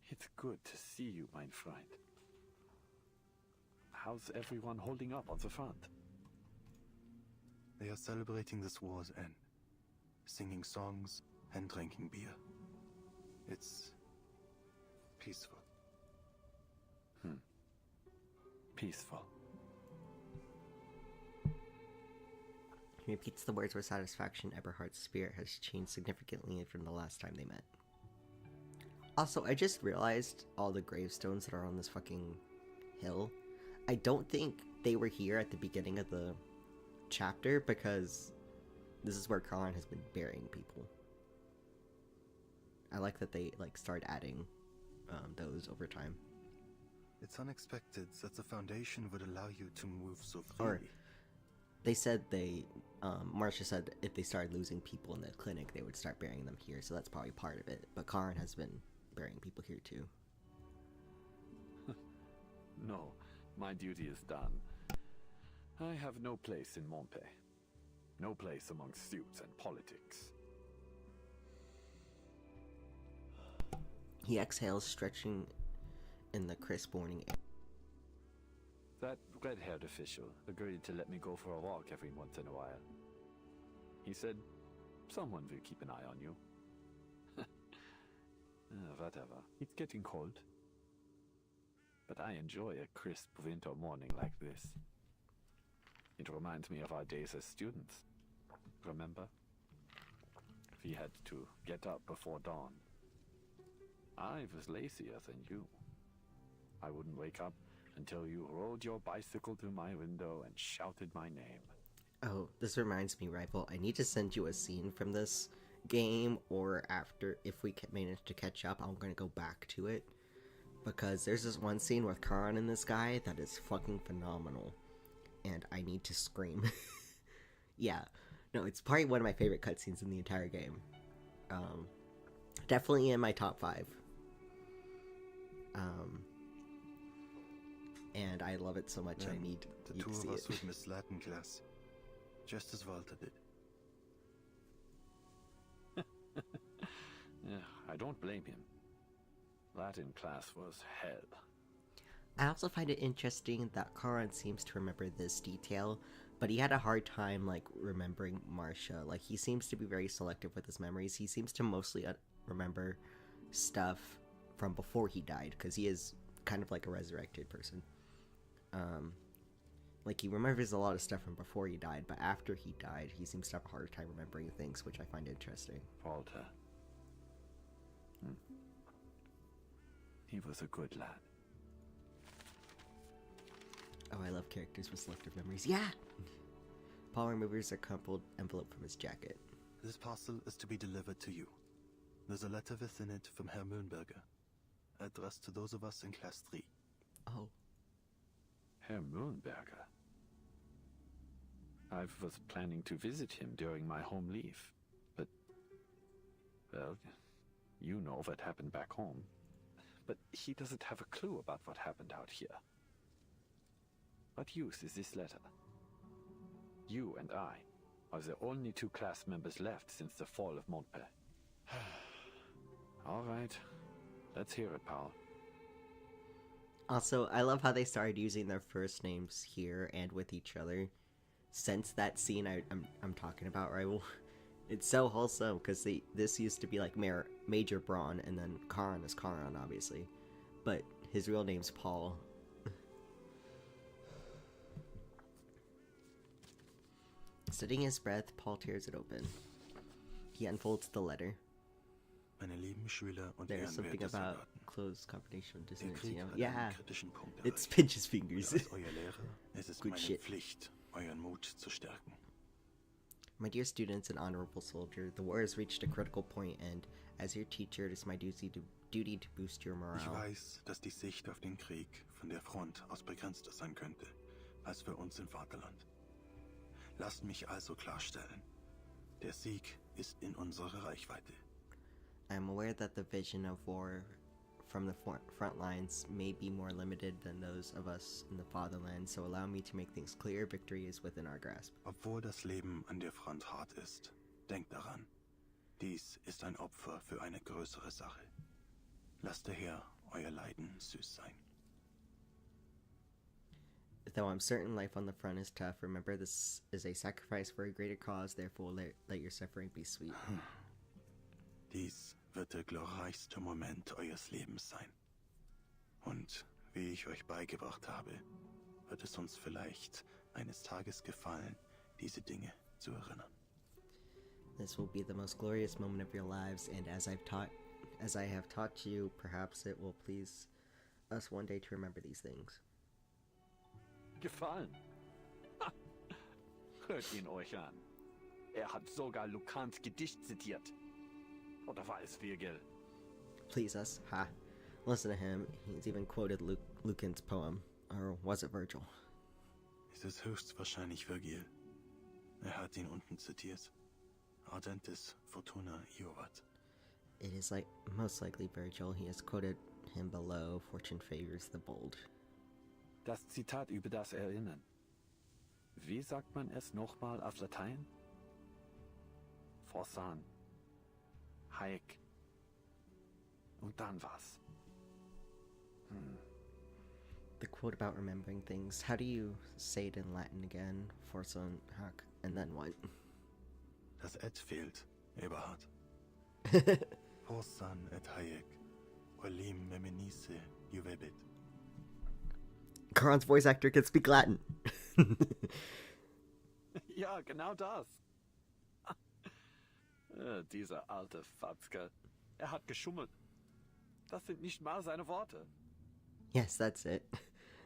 It's good to see you, my friend. How's everyone holding up on the front? They are celebrating this war's end, singing songs and drinking beer. It's peaceful. Peaceful. He repeats the words with satisfaction. Eberhard's spirit has changed significantly from the last time they met. Also, I just realized all the gravestones that are on this fucking hill. I don't think they were here at the beginning of the chapter, because this is where Khan has been burying people. I like that they start adding those over time. It's unexpected that the Foundation would allow you to move so Or freely. they said Marcia said if they started losing people in the clinic, they would start burying them here, so that's probably part of it. But Karen has been burying people here too. No, my duty is done. I have no place in Montpé. No place among suits and politics. He exhales, stretching in the crisp morning air. That red-haired official agreed to let me go for a walk every once in a while. He said, someone will keep an eye on you. Whatever. It's getting cold. But I enjoy a crisp winter morning like this. It reminds me of our days as students. Remember? We had to get up before dawn. I was lazier than you. I wouldn't wake up until you rolled your bicycle to my window and shouted my name. Oh, this reminds me, Rival. I need to send you a scene from this game, or after, if we manage to catch up, I'm gonna go back to it. Because there's this one scene with Khan and this guy that is fucking phenomenal. And I need to scream. Yeah. No, it's probably one of my favorite cutscenes in the entire game. Definitely in my top 5. And I love it so much. I need the you two to see of us it. would miss Latin class, just as Walter did. Yeah, I don't blame him. Latin class was hell. I also find it interesting that Karan seems to remember this detail, but he had a hard time, remembering Marcia. He seems to be very selective with his memories. He seems to mostly remember stuff from before he died, because he is kind of like a resurrected person. He remembers a lot of stuff from before he died, but after he died, he seems to have a harder time remembering things, which I find interesting. Walter. He was a good lad. Oh, I love characters with selective memories. Yeah! Paul removes a crumpled envelope from his jacket. This parcel is to be delivered to you. There's a letter within it from Herr Mühlenberger, addressed to those of us in Class 3. Oh. Herr Mühlenberger? I was planning to visit him during my home leave, but... well, you know what happened back home. But he doesn't have a clue about what happened out here. What use is this letter? You and I are the only 2 class members left since the fall of Montpé. All right, let's hear it, pal. Also, I love how they started using their first names here and with each other. Since that scene I'm talking about, Rival. It's so wholesome, because this used to be like Major Braun, and then Karan is Karan, obviously. But his real name's Paul. Studying his breath, Paul tears it open. He unfolds the letter. Meine lieben Schüler und There's something ehrenwerte about Soldaten. close combination Der dissonance, Krieg you know? hat Yeah, einen kritischen Punkt it's erreicht. Pinch's fingers. Und als euer Lehrer ist es Good meine shit. Pflicht, euren Mut zu stärken. My dear students and honorable soldier, the war has reached a critical point, and as your teacher, it is my duty to boost your Ich morale. weiß, dass die Sicht auf den Krieg von der Front aus begrenzter sein könnte, als für uns im Vaterland. Lasst mich also klarstellen, der Sieg ist in unserer Reichweite. I am aware that the vision of war from the front lines may be more limited than those of us in the fatherland, so allow me to make things clear. Victory is within our grasp. Obwohl das Leben an der Front hart ist, denkt daran, dies ist ein Opfer für eine größere Sache. Lasst daher euer Leiden süß sein. Though I'm certain life on the front is tough, remember this is a sacrifice for a greater cause, therefore let your suffering be sweet. Dies wird der glorreichste Moment eures Lebens sein. Und wie ich euch beigebracht habe, wird es uns vielleicht eines Tages gefallen, diese Dinge zu erinnern. This will be the most glorious moment of your lives, and as I have taught you, perhaps it will please us one day to remember these things. Gefallen? Ha! Hört ihn euch an. Hat sogar Lucans Gedicht zitiert. Oder war es Virgil? Please us, ha. Listen to him, he's even quoted Lucan's poem. Or was it Virgil? Es ist höchstwahrscheinlich Virgil. Hat ihn unten zitiert. Ardentis fortuna iovat. It is most likely Virgil. He has quoted him below. Fortune favors the bold. Das Zitat über das Erinnern. Wie sagt man es nochmal auf Latein? Forsan. Hayek. Und dann was? The quote about remembering things. How do you say it in Latin again? Forsan, hac, and then what? Das Et fehlt, Eberhard. Forsan et Hayek. Olim memenisse juvebit. Karan's voice actor can speak Latin. Ja, genau das. Dieser alte Fatzke. Hat geschummelt. Das sind nicht mal seine Worte. Yes, that's it.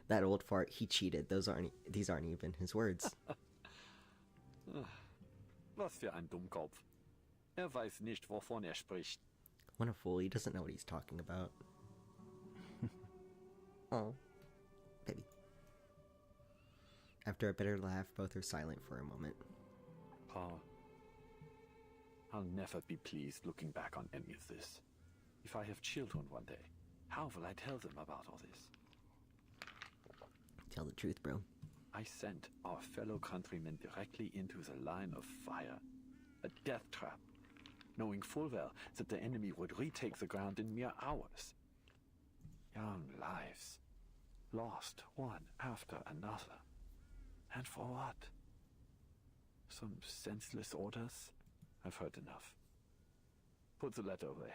That old fart, he cheated. These aren't even his words. Was für ein Dummkopf. Weiß nicht, wovon spricht. What a fool, he doesn't know what he's talking about. Oh, baby. After a bitter laugh, both are silent for a moment. Paul, I'll never be pleased looking back on any of this. If I have children one day, how will I tell them about all this? Tell the truth, bro. I sent our fellow countrymen directly into the line of fire. A death trap, knowing full well that the enemy would retake the ground in mere hours. Young lives, lost one after another. And for what? Some senseless orders? I've heard enough. Put the letter away.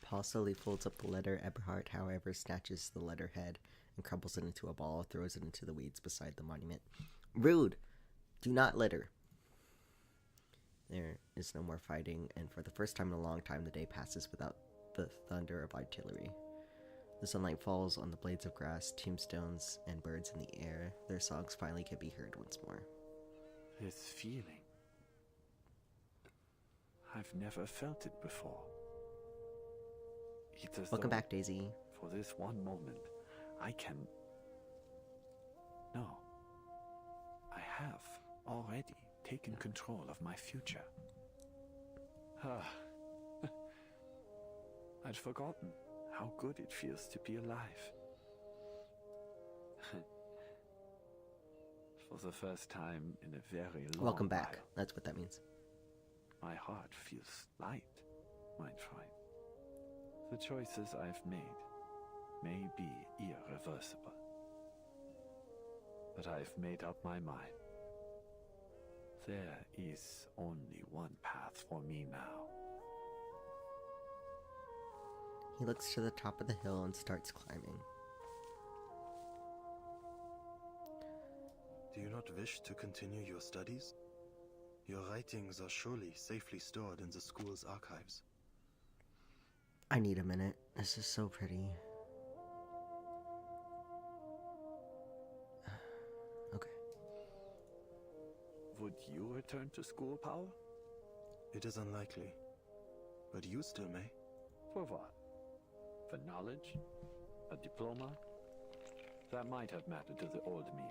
Paul slowly folds up the letter. Eberhard, however, snatches the letterhead and crumbles it into a ball, throws it into the weeds beside the monument. Rude! Do not litter. There is no more fighting, and for the first time in a long time, the day passes without the thunder of artillery. The sunlight falls on the blades of grass, tombstones, and birds in the air. Their songs finally can be heard once more. This feeling. I've never felt it before. It's as Welcome though back, Daisy. For this one moment, I can... No. I have already taken control of my future. I'd forgotten how good it feels to be alive. For the first time in a very long Welcome back. while, That's what that means. my heart feels light, mein Freund. The choices I've made may be irreversible. But I've made up my mind. There is only one path for me now. He looks to the top of the hill and starts climbing. Do you not wish to continue your studies? Your writings are surely safely stored in the school's archives. I need a minute. This is so pretty. Okay. Would you return to school, Paul? It is unlikely, but you still may. For what? For knowledge? A diploma? That might have mattered to the old me.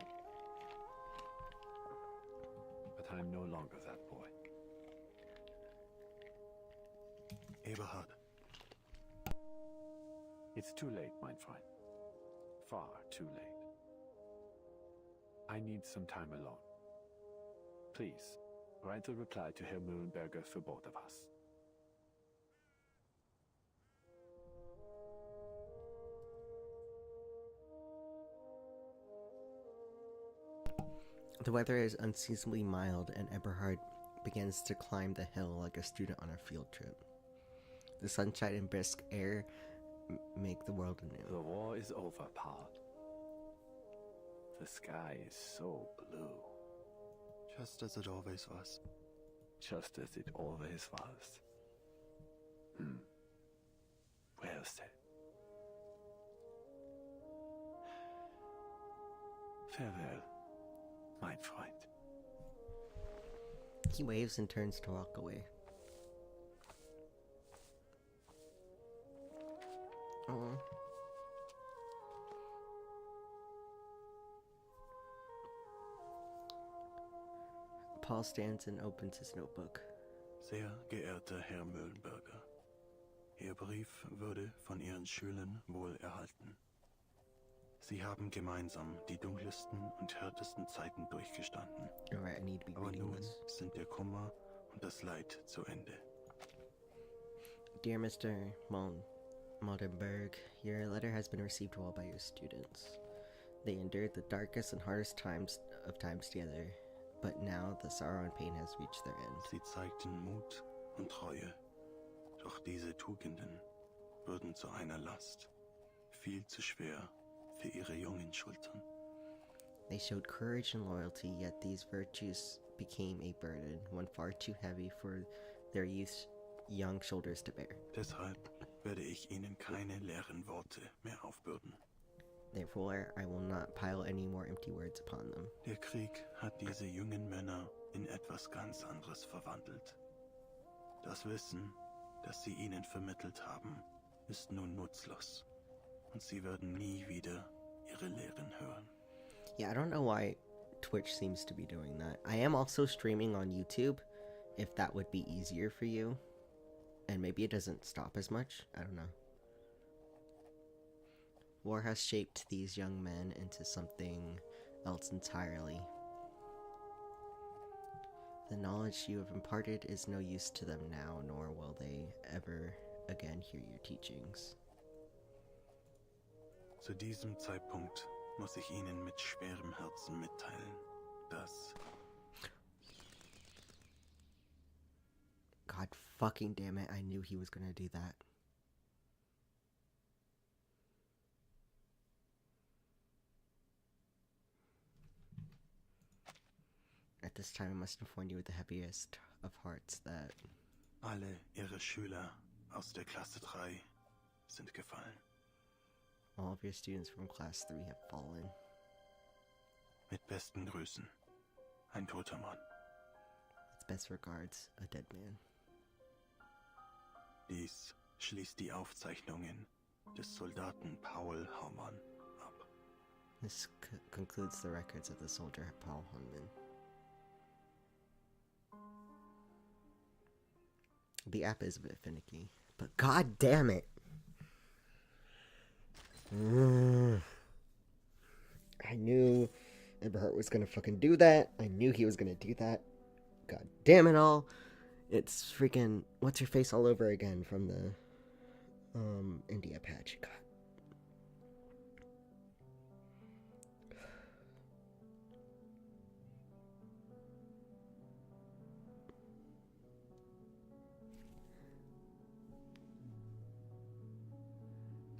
But I'm no longer that boy. Eberhard. It's too late, my friend. Far too late. I need some time alone. Please, write a reply to Herr Mühlenberger for both of us. The weather is unseasonably mild, and Eberhard begins to climb the hill like a student on a field trip. The sunshine and brisk air make the world anew. The war is over, Paul. The sky is so blue. Just as it always was. Just as it always was. Well said. Farewell, my friend. He waves and turns to walk away. Oh. Paul stands and opens his notebook. Sehr geehrter Herr Mühlenberger, Ihr Brief wurde von Ihren Schülern wohl erhalten. Sie haben gemeinsam die dunkelsten und härtesten Zeiten durchgestanden. Alright, I need to be Aber reading nun this. sind der Kummer und das Leid zu Ende. Dear Mr. Moldenberg, your letter has been received well by your students. They endured the darkest and hardest times together, but now the sorrow and pain has reached their end. Sie zeigten Mut und Treue, doch diese Tugenden wurden zu einer Last, viel zu schwer für ihre jungen Schultern. They showed courage and loyalty, yet these virtues became a burden, one far too heavy for their youth's young shoulders to bear. Deshalb werde ich Ihnen keine leeren Worte mehr aufbürden. Therefore, I will not pile any more empty words upon them. Der Krieg hat diese jungen Männer in etwas ganz anderes verwandelt. Das Wissen, das Sie ihnen vermittelt haben, ist nun nutzlos. Und sie werden nie wieder ihre Lehren hören. Yeah, I don't know why Twitch seems to be doing that. I am also streaming on YouTube, if that would be easier for you. And maybe it doesn't stop as much. I don't know. War has shaped these young men into something else entirely. The knowledge you have imparted is no use to them now, nor will they ever again hear your teachings. Zu diesem Zeitpunkt muss ich Ihnen mit schwerem Herzen mitteilen, dass... God fucking damn it, I knew he was gonna do that. At this time, I must inform you with the heaviest of hearts that... Alle Ihre Schüler aus der Klasse 3 sind gefallen. All of your students from Class 3 have fallen. Mit besten Grüßen, ein toter Mann. With best regards, a dead man. Dies schließt die Aufzeichnungen des Soldaten Paul Haumann ab. This concludes the records of the soldier Paul Hunman. The app is a bit finicky, but god damn it! I knew Eberhard was gonna fucking do that. I knew he was gonna do that. God damn it all. It's freaking what's her face all over again from the India patch. God.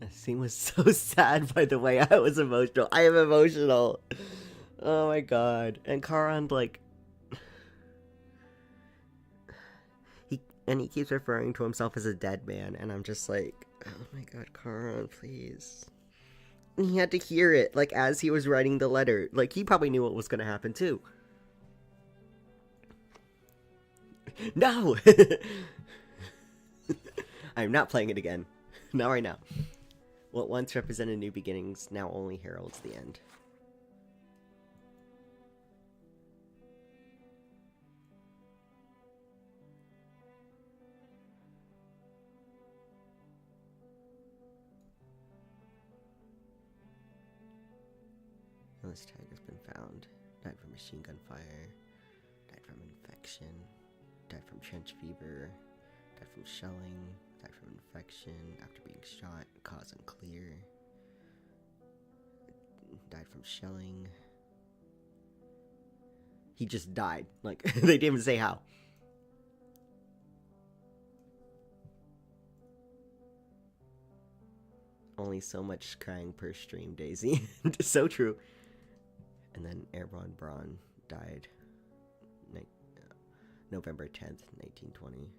That scene was so sad, by the way. I was emotional. I am emotional. Oh my god. And Karan, like... he keeps referring to himself as a dead man, and I'm just like, oh my god, Karan, please. And he had to hear it, like, as he was writing the letter. Like, he probably knew what was gonna happen, too. No! I'm not playing it again. Not right now. What once represented new beginnings now only heralds the end. This tag has been found. Died from machine gun fire. Died from infection. Died from trench fever. Died from shelling. Died from infection after being shot. Cause unclear. Died from shelling. He just died. Like, they didn't even say how. Only so much crying per stream, Daisy. So true. And then Airborne Braun died November 10th, 1920.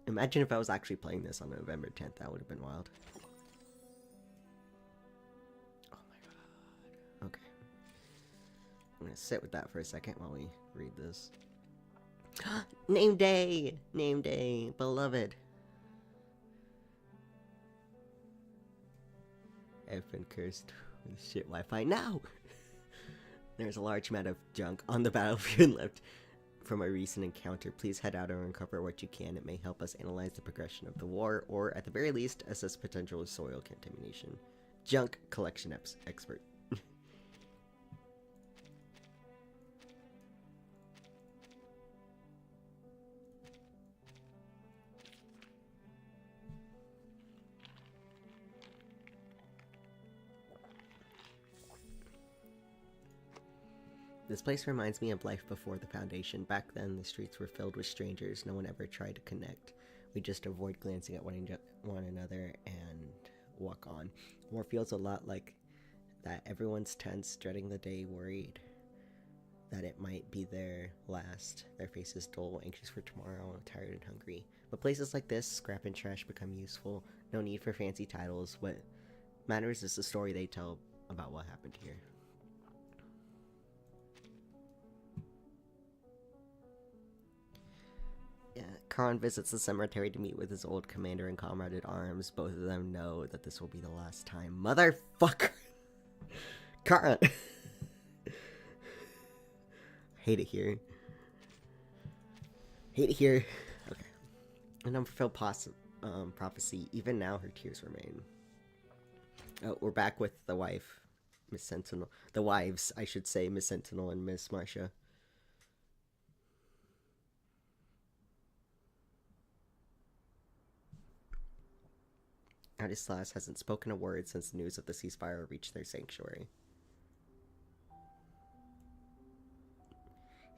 Imagine if I was actually playing this on November 10th. That would have been wild. Oh my god. Okay. I'm gonna sit with that for a second while we read this. Name day! Name day, beloved. I've been cursed with shit Wi-Fi now! There's a large amount of junk on the battlefield left from a recent encounter. Please head out and uncover what you can. It may help us analyze the progression of the war, or at the very least, assess potential soil contamination. Junk collection expert. This place reminds me of life before the Foundation. Back then, the streets were filled with strangers. No one ever tried to connect. We just avoid glancing at one another and walk on. War feels a lot like that. Everyone's tense, dreading the day, worried that it might be their last. Their faces dull, anxious for tomorrow, tired and hungry. But places like this, scrap and trash, become useful. No need for fancy titles. What matters is the story they tell about what happened here. Khan visits the cemetery to meet with his old commander and comrade at arms. Both of them know that this will be the last time. Motherfucker! Khan! Hate it here. Hate it here. Okay. And unfulfilled prophecy. Even now, her tears remain. Oh, we're back with the wife, Miss Sentinel. The wives, I should say, Miss Sentinel and Miss Marcia. Adislas hasn't spoken a word since the news of the ceasefire reached their sanctuary.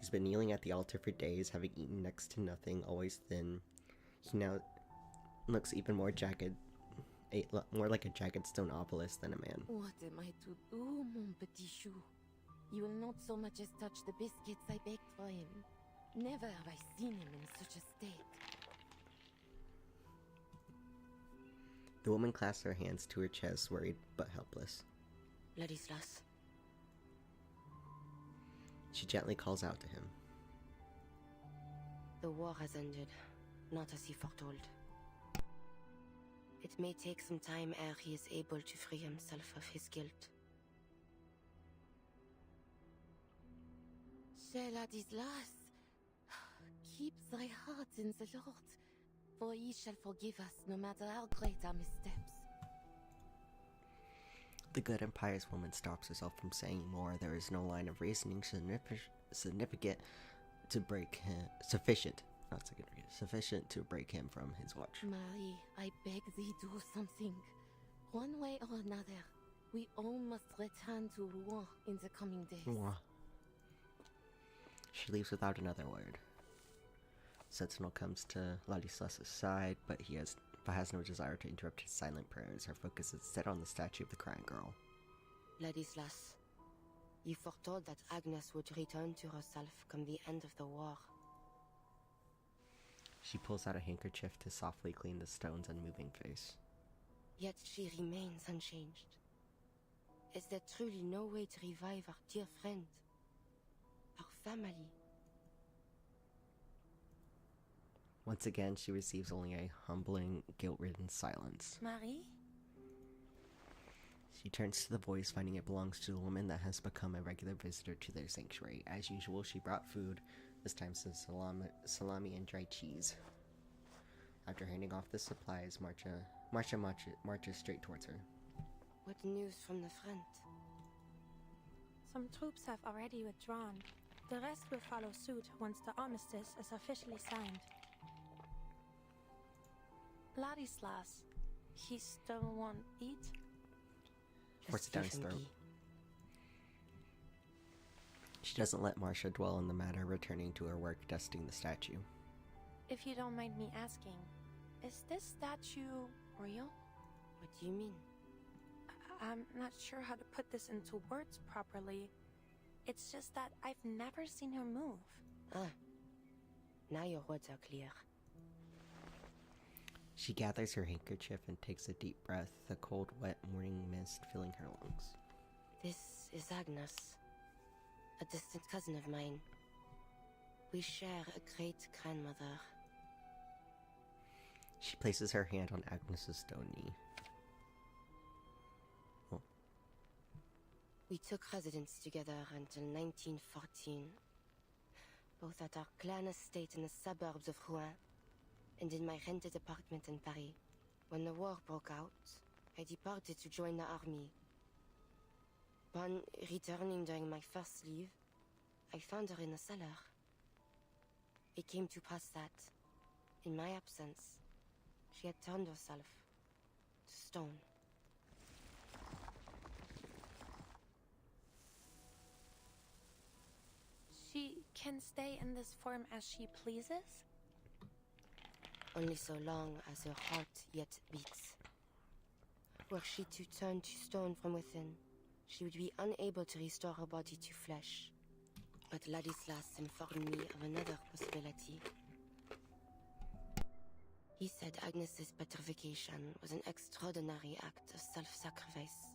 He's been kneeling at the altar for days, having eaten next to nothing, always thin. He now looks even more jagged, more like a jagged stone obelisk than a man. What am I to do, mon petit chou? You will not so much as touch the biscuits I baked for him. Never have I seen him in such a state. The woman clasps her hands to her chest, worried but helpless. Ladislas. She gently calls out to him. The war has ended, not as he foretold. It may take some time ere he is able to free himself of his guilt. Cher Ladislas, keep thy heart in the Lord, for he shall forgive us no matter how great our missteps. The good and pious woman stops herself from saying more. There is no line of reasoning sufficient to break him from his watch. Marie, I beg thee, do something. One way or another, we all must return to Rouen in the coming days. She leaves without another word. Sentinel comes to Ladislas' side, but has no desire to interrupt his silent prayers. Her focus is set on the statue of the crying girl. Ladislas, You foretold that Agnes would return to herself come the end of the war. She pulls out a handkerchief to softly clean the stone's unmoving face. Yet she remains unchanged. Is there truly no way to revive our dear friend? Our family? Once again, she receives only a humbling, guilt-ridden silence. Marie? She turns to the voice, finding it belongs to the woman that has become a regular visitor to their sanctuary. As usual, she brought food, this time some salami and dried cheese. After handing off the supplies, Marcia marches straight towards her. What news from the front? Some troops have already withdrawn. The rest will follow suit once the armistice is officially signed. Ladislas, he still won't eat? Force it down his throat. She doesn't let Marcia dwell on the matter, returning to her work dusting the statue. If you don't mind me asking, is this statue real? What do you mean? I'm not sure how to put this into words properly. It's just that I've never seen her move. Ah, now your words are clear. She gathers her handkerchief and takes a deep breath, the cold, wet morning mist filling her lungs. This is Agnes, a distant cousin of mine. We share a great-grandmother. She places her hand on Agnes's stone knee. Oh. We took residence together until 1914, both at our clan estate in the suburbs of Rouen and in my rented apartment in Paris. When the war broke out, I departed to join the army. Upon returning during my first leave, I found her in the cellar. It came to pass that, in my absence, she had turned herself to stone. She can stay in this form as she pleases? Only so long as her heart yet beats. Were she to turn to stone from within, she would be unable to restore her body to flesh. But Ladislas informed me of another possibility. He said Agnes's petrification was an extraordinary act of self-sacrifice,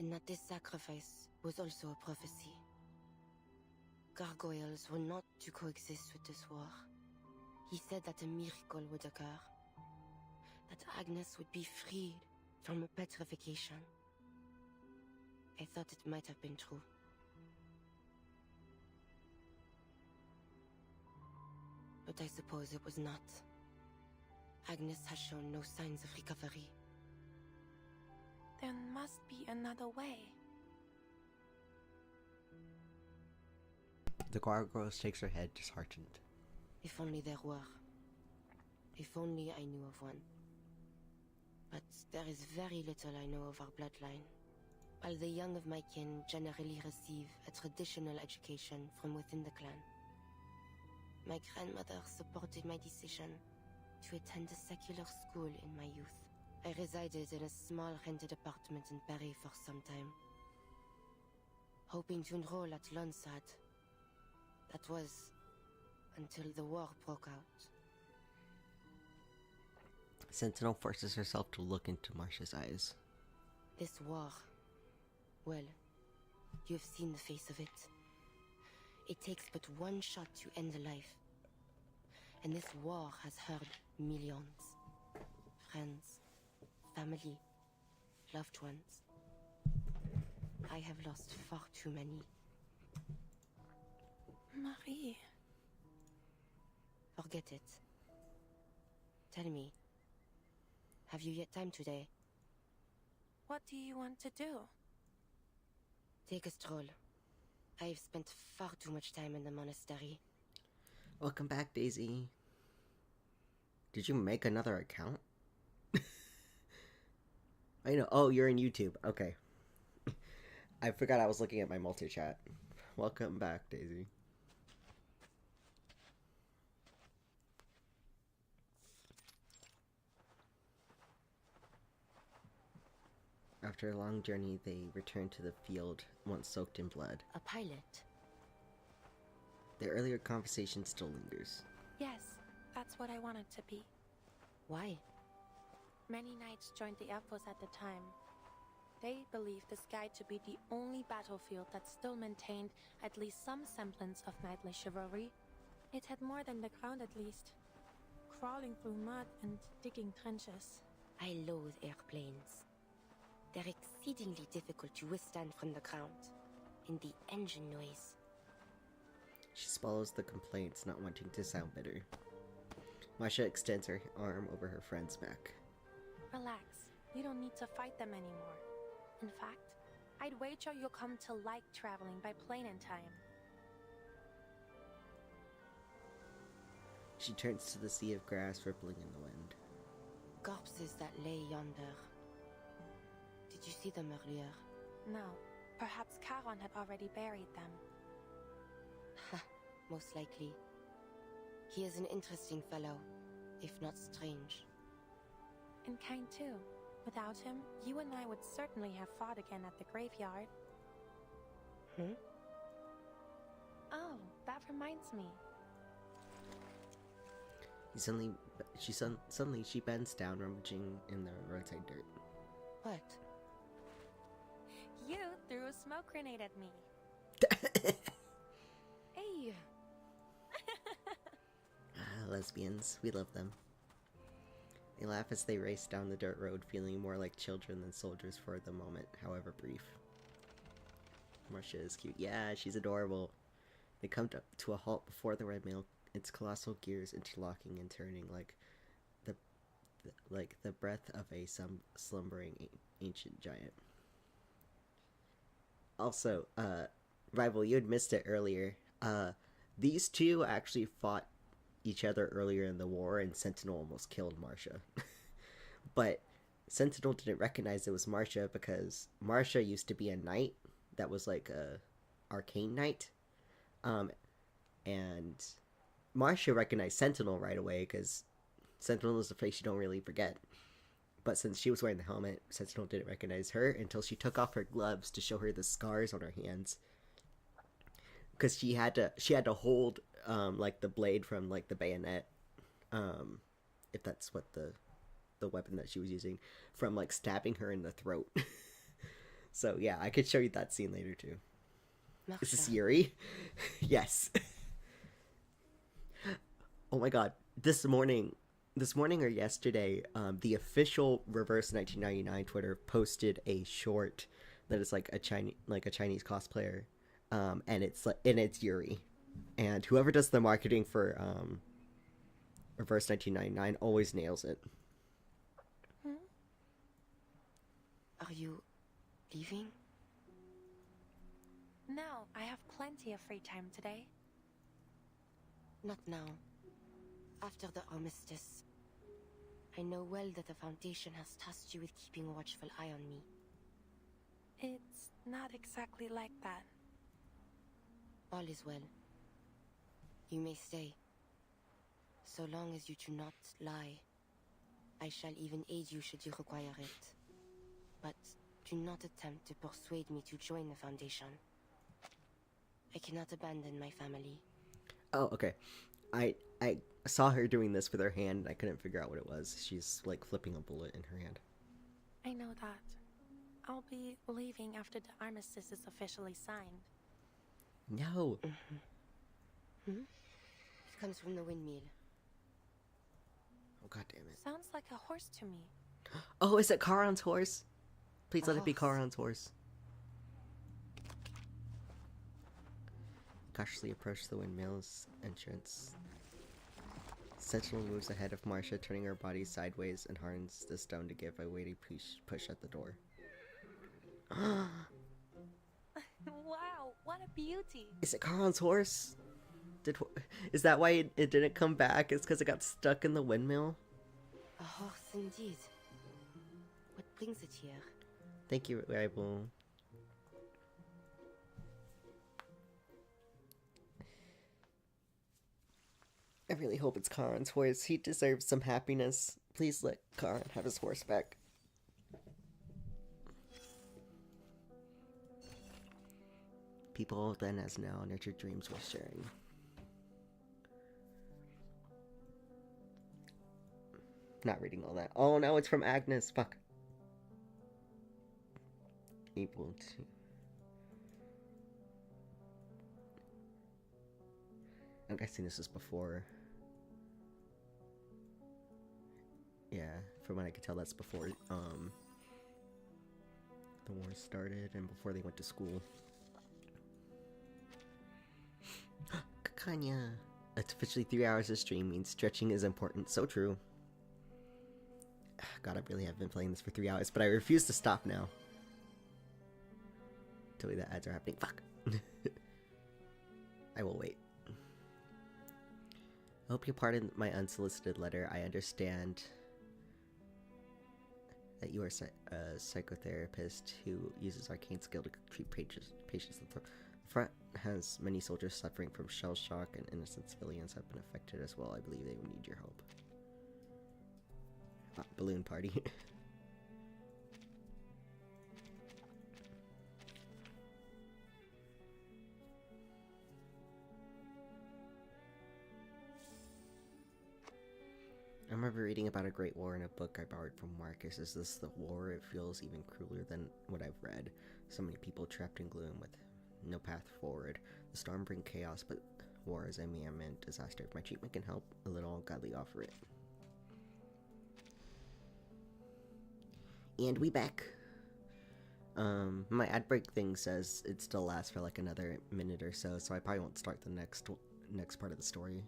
and that this sacrifice was also a prophecy. Gargoyles were not to coexist with this war. He said that a miracle would occur, that Agnes would be freed from her petrification. I thought it might have been true. But I suppose it was not. Agnes has shown no signs of recovery. There must be another way. The gargoyle shakes her head, disheartened. If only there were. If only I knew of one. But there is very little I know of our bloodline. While the young of my kin generally receive a traditional education from within the clan, my grandmother supported my decision to attend a secular school in my youth. I resided in a small rented apartment in Paris for some time, hoping to enroll at Lonsad. That was until the war broke out. Sentinel forces herself to look into Marcia's eyes. This war, well, you have seen the face of it. It takes but one shot to end a life. And this war has hurt millions. Friends, family, loved ones. I have lost far too many. Marie. Forget it. Tell me, have you yet time today? What do you want to do? Take a stroll. I have spent far too much time in the monastery. Welcome back, Daisy. Did you make another account? I know. Oh, you're in YouTube. Okay. I forgot I was looking at my multi-chat. Welcome back, Daisy. After a long journey, they return to the field, once soaked in blood. A pilot? Their earlier conversation still lingers. Yes, that's what I wanted to be. Why? Many knights joined the Air Force at the time. They believed the sky to be the only battlefield that still maintained at least some semblance of knightly chivalry. It had more than the ground at least. Crawling through mud and digging trenches. I loathe airplanes. They're exceedingly difficult to withstand from the ground. And the engine noise. She swallows the complaints, not wanting to sound bitter. Masha extends her arm over her friend's back. Relax. You don't need to fight them anymore. In fact, I'd wager you'll come to like traveling by plane in time. She turns to the sea of grass rippling in the wind. Corpses that lay yonder. Did you see them earlier? No. Perhaps Charon had already buried them. Ha, most likely. He is an interesting fellow, if not strange. And kind too. Without him, you and I would certainly have fought again at the graveyard. Hmm? Oh, that reminds me. Suddenly she bends down, rummaging in the roadside dirt. What? You threw a smoke grenade at me. Hey! Lesbians, we love them. They laugh as they race down the dirt road, feeling more like children than soldiers for the moment, however brief. Marcia is cute. Yeah, she's adorable. They come to a halt before the red mail, its colossal gears interlocking and turning like the breath of a slumbering ancient giant. Also, Rival, you had missed it earlier. These two actually fought each other earlier in the war, and Sentinel almost killed Marcia. But Sentinel didn't recognize it was Marcia because Marcia used to be a knight that was like a arcane knight. And Marcia recognized Sentinel right away because Sentinel is a face you don't really forget. But since she was wearing the helmet, Sentinel didn't recognize her until she took off her gloves to show her the scars on her hands. Because she had to hold like the blade from like the bayonet, if that's what the weapon that she was using, from like stabbing her in the throat. So yeah, I could show you that scene later too. Marcia. Is this Yuri? Yes. Oh my god, this morning or yesterday, the official Reverse 1999 Twitter posted a short that is like a Chinese cosplayer, and it's Yuri, and whoever does the marketing for Reverse 1999 always nails it. Are you leaving? No, I have plenty of free time today. Not now. After the armistice. I know well that the Foundation has tasked you with keeping a watchful eye on me. It's not exactly like that. All is well. You may stay. So long as you do not lie. I shall even aid you should you require it. But do not attempt to persuade me to join the Foundation. I cannot abandon my family. Oh, okay. I saw her doing this with her hand, and I couldn't figure out what it was. She's like flipping a bullet in her hand. I know that. I'll be leaving after the armistice is officially signed. No. Mm-hmm. It comes from the windmill. Oh god damn it. Sounds like a horse to me. Oh, is it Charon's horse? Please let it be Charon's horse. Cautiously approach the windmill's entrance. Sentinel moves ahead of Marcia, turning her body sideways and hardens the stone to give a weighty push at the door. Wow, what a beauty! Is it Charon's horse? Is that why it didn't come back? It's because it got stuck in the windmill? A horse indeed. What brings it here? Thank you, Rival. I really hope it's Charon's horse. He deserves some happiness. Please let Charon have his horse back. People then as now nurture dreams worth sharing. Not reading all that. Oh no, it's from Agnes. Fuck. Equal to. I'm guessing this is before. Yeah, from what I can tell, that's before the war started and before they went to school. Kakanya. It's officially 3 hours of stream means stretching is important. So true. God, I really have been playing this for 3 hours, but I refuse to stop now. Tell me the ads are happening. Fuck. I will wait. I hope you pardon my unsolicited letter. I understand that you are a psychotherapist who uses arcane skill to treat patients. The front has many soldiers suffering from shell shock, and innocent civilians have been affected as well. I believe they will need your help. Balloon party. I remember reading about a great war in a book I borrowed from Marcus. Is this the war? It feels even crueler than what I've read. So many people trapped in gloom with no path forward. The storm brings chaos, but war is a man-made disaster. If my treatment can help, a little, I'll gladly offer it. And we back. My ad break thing says it still lasts for like another minute or so, so I probably won't start the next part of the story.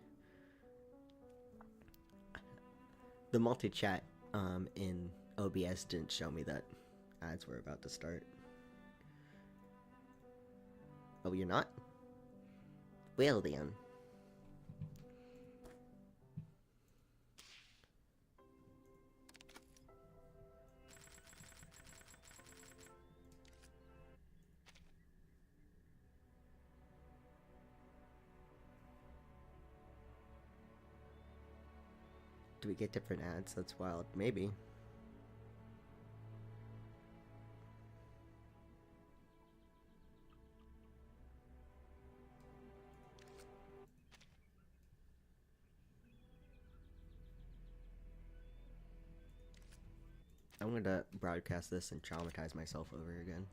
The multi-chat in OBS didn't show me that ads were about to start. Oh, you're not? Well then. Do we get different ads? That's wild. Maybe. I'm gonna broadcast this and traumatize myself over again.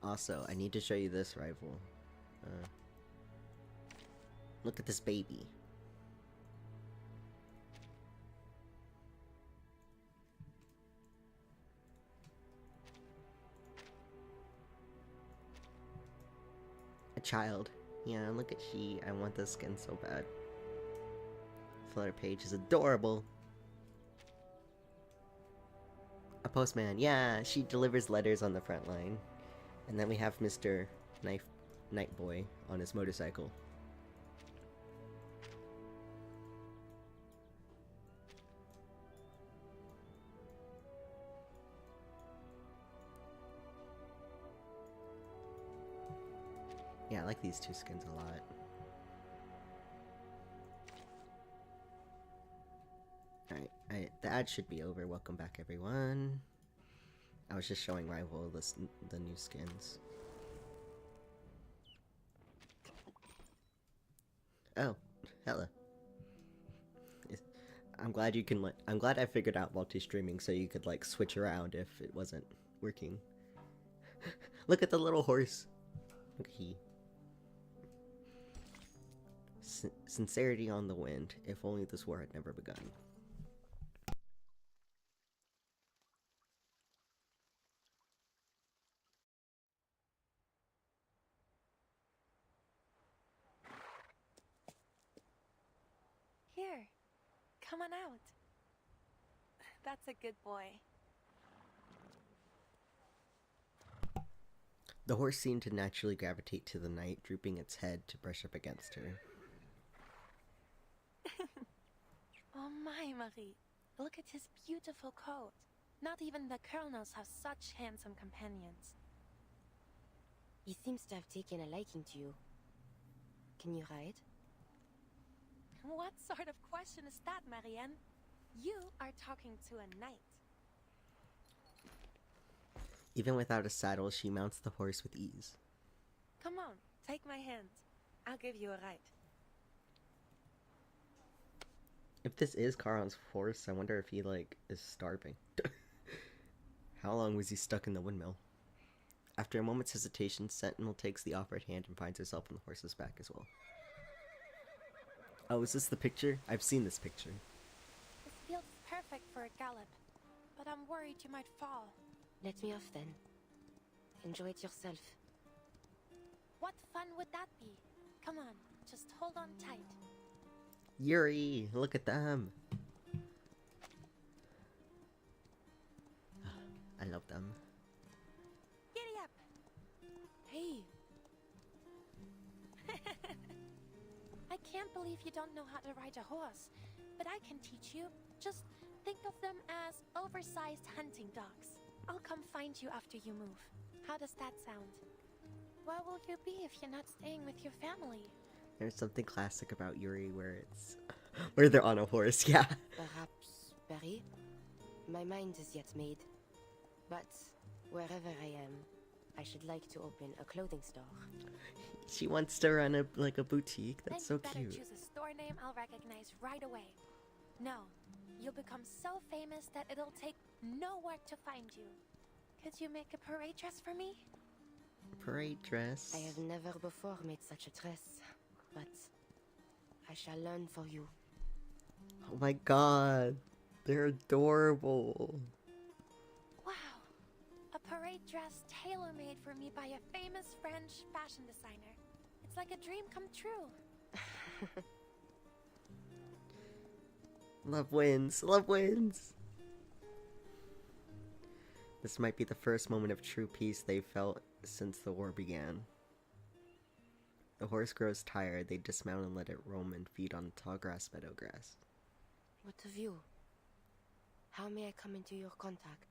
Also, I need to show you this rifle. Look at this baby. A child. Yeah, look at she. I want this skin so bad. Flutter Page is adorable. A postman. Yeah, she delivers letters on the front line. And then we have Mr. Night Boy on his motorcycle. Yeah, I like these two skins a lot. Alright, the ad should be over. Welcome back, everyone. I was just showing Rival the new skins. Oh, hello. I'm glad you can I'm glad I figured out multi-streaming so you could like switch around if it wasn't working. Look at the little horse. Look at he. Sincerity on the wind. If only this war had never begun. Here, come on out. That's a good boy. The horse seemed to naturally gravitate to the knight, drooping its head to brush up against her. Oh my, Marie. Look at his beautiful coat. Not even the colonels have such handsome companions. He seems to have taken a liking to you. Can you ride? What sort of question is that, Marianne? You are talking to a knight. Even without a saddle, she mounts the horse with ease. Come on, take my hand. I'll give you a ride. If this is Charon's horse, I wonder if he, like, is starving. How long was he stuck in the windmill? After a moment's hesitation, Sentinel takes the offered hand and finds herself on the horse's back as well. Oh, is this the picture? I've seen this picture. This feels perfect for a gallop, but I'm worried you might fall. Let me off then. Enjoy it yourself. What fun would that be? Come on, just hold on tight. Yuri, look at them. I love them. Giddy up! Hey! I can't believe you don't know how to ride a horse, but I can teach you. Just think of them as oversized hunting dogs. I'll come find you after you move. How does that sound? Where will you be if you're not staying with your family? There's something classic about Yuri where it's... where they're on a horse, yeah. Perhaps Barry? My mind is yet made. But wherever I am, I should like to open a clothing store. She wants to run a boutique. That's so Then you cute. better choose a store name I'll recognize right away. No, you'll become so famous that it'll take no work to find you. Could you make a parade dress for me? Parade dress. I have never before made such a dress, but I shall learn for you. Oh my god. They're adorable. Wow, a parade dress tailor-made for me by a famous French fashion designer. It's like a dream come true. Love wins. Love wins. This might be the first moment of true peace they've felt since the war began. The horse grows tired. They dismount and let it roam and feed on tall grass, meadow grass. What of you? How may I come into your contact?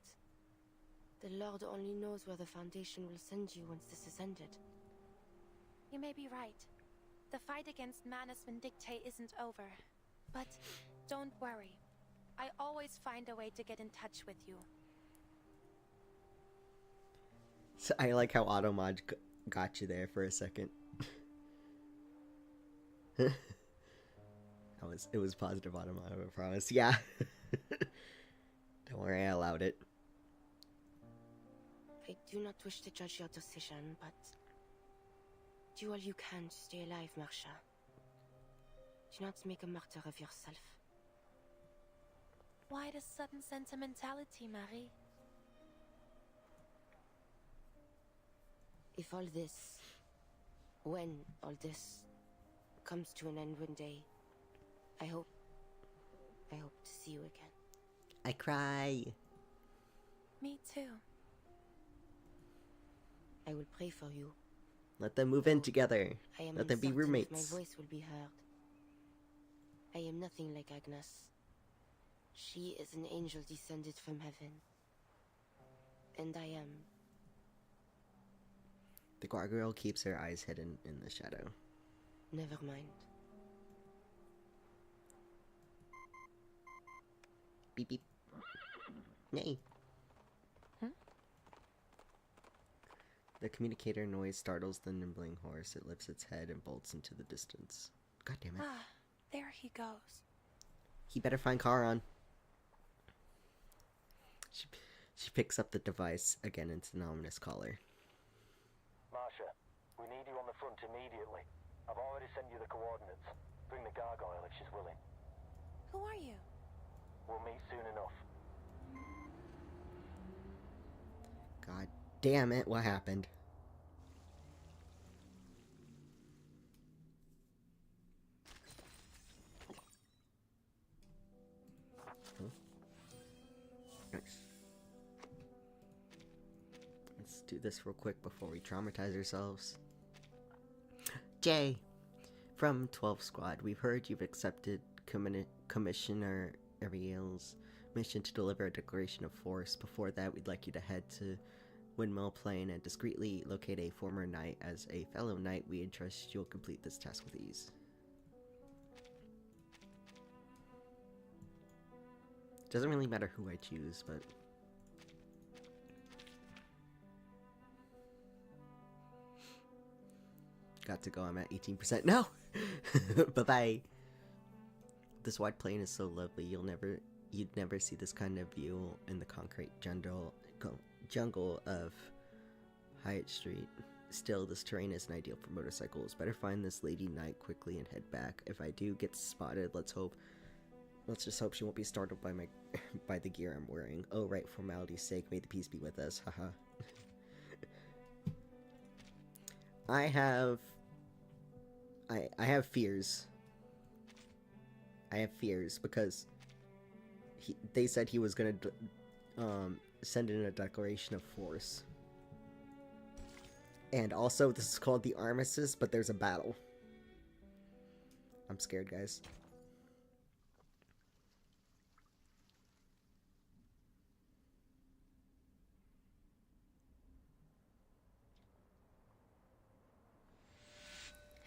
The Lord only knows where the Foundation will send you once this is ended. You may be right. The fight against Manus Vindictae isn't over. But don't worry. I always find a way to get in touch with you. So I like how Automod got you there for a second. It was positive Automod, I promise. Yeah. Don't worry, I allowed it. I do not wish to judge your decision, but do all you can to stay alive, Marcia. Do not make a martyr of yourself. Why this sudden sentimentality, Marie? If all this, when all this comes to an end one day, I hope to see you again. I cry. Me too. I will pray for you. Let them move in together. I am Let them be uncertain if roommates. my voice will be heard. I am nothing like Agnes. She is an angel descended from heaven. And I am... The gargoyle keeps her eyes hidden in the shadow. Never mind. Beep beep. Nay. The communicator noise startles the nimbling horse. It lifts its head and bolts into the distance. God damn it. Ah, there he goes. He better find Charon. She picks up the device. Again, it's an ominous caller. Marcia, we need you on the front immediately. I've already sent you the coordinates. Bring the gargoyle if she's willing. Who are you? We'll meet soon enough. God damn it, what happened? Nice. Let's do this real quick before we traumatize ourselves. Jay, from 12 Squad, we've heard you've accepted Commissioner Ariel's mission to deliver a declaration of force. Before that, we'd like you to head to Windmill Plain and discreetly locate a former knight. As a fellow knight, we entrust you'll complete this task with ease. Doesn't really matter who I choose, but... Got to go. I'm at 18% now. Bye-bye. This wide plain is so lovely. You'd never see this kind of view in the concrete jungle of Hyatt Street. Still, this terrain isn't ideal for motorcycles. Better find this lady knight quickly and head back. If I do get spotted, let's just hope she won't be startled by by the gear I'm wearing. Oh, right, formality's sake, may the peace be with us. Haha. I have fears. I have fears because they said he was gonna send in a declaration of force. And also, this is called the Armistice, but there's a battle. I'm scared, guys.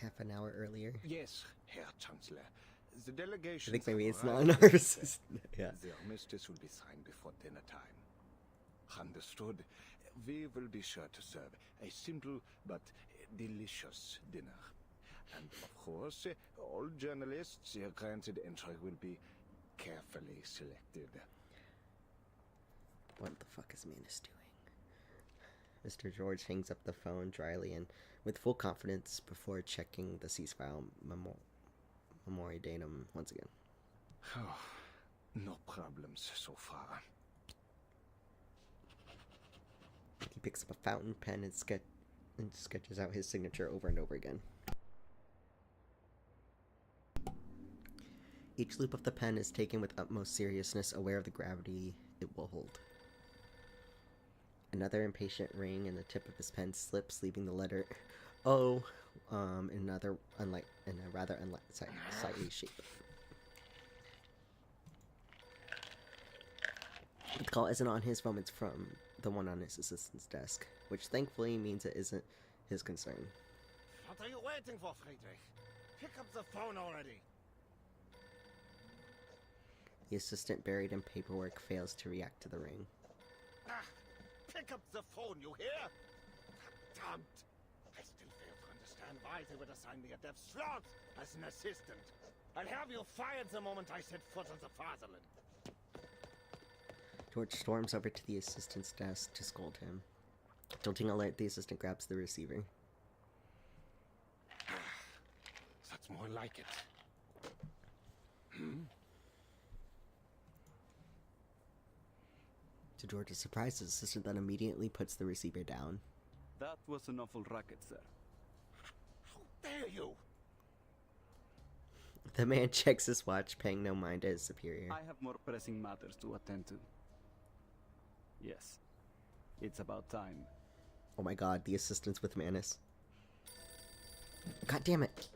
Half an hour earlier. Yes, Herr Chancellor. The delegation. I think maybe it's not an armistice. Yeah. The armistice will be signed before dinner time. Understood. We will be sure to serve a simple but delicious dinner. And of course, all journalists granted entry will be carefully selected. What the fuck is Manus doing? Mr. George hangs up the phone dryly and with full confidence before checking the ceasefire memorandum once again. Oh, no problems so far. He picks up a fountain pen and sketches out his signature over and over again. Each loop of the pen is taken with utmost seriousness, aware of the gravity it will hold. Another impatient ring and the tip of his pen slips, leaving the letter O in a rather unsightly shape. The call isn't on his phone, it's from the one on his assistant's desk, which thankfully means it isn't his concern. What are you waiting for, Friedrich? Pick up the phone already. The assistant, buried in paperwork, fails to react to the ring. Pick up the phone, you hear? Damned! I still fail to understand why they would assign me a dev slot as an assistant. I'll have you fired the moment I set foot on the fatherland. George storms over to the assistant's desk to scold him. Jolting alert, the assistant grabs the receiver. That's more like it. To George's surprise, his assistant then immediately puts the receiver down. That was an awful racket, sir. How dare you? The man checks his watch, paying no mind to his superior. I have more pressing matters to attend to. Yes, it's about time. Oh my god, the assistant's with Manus. God damn it!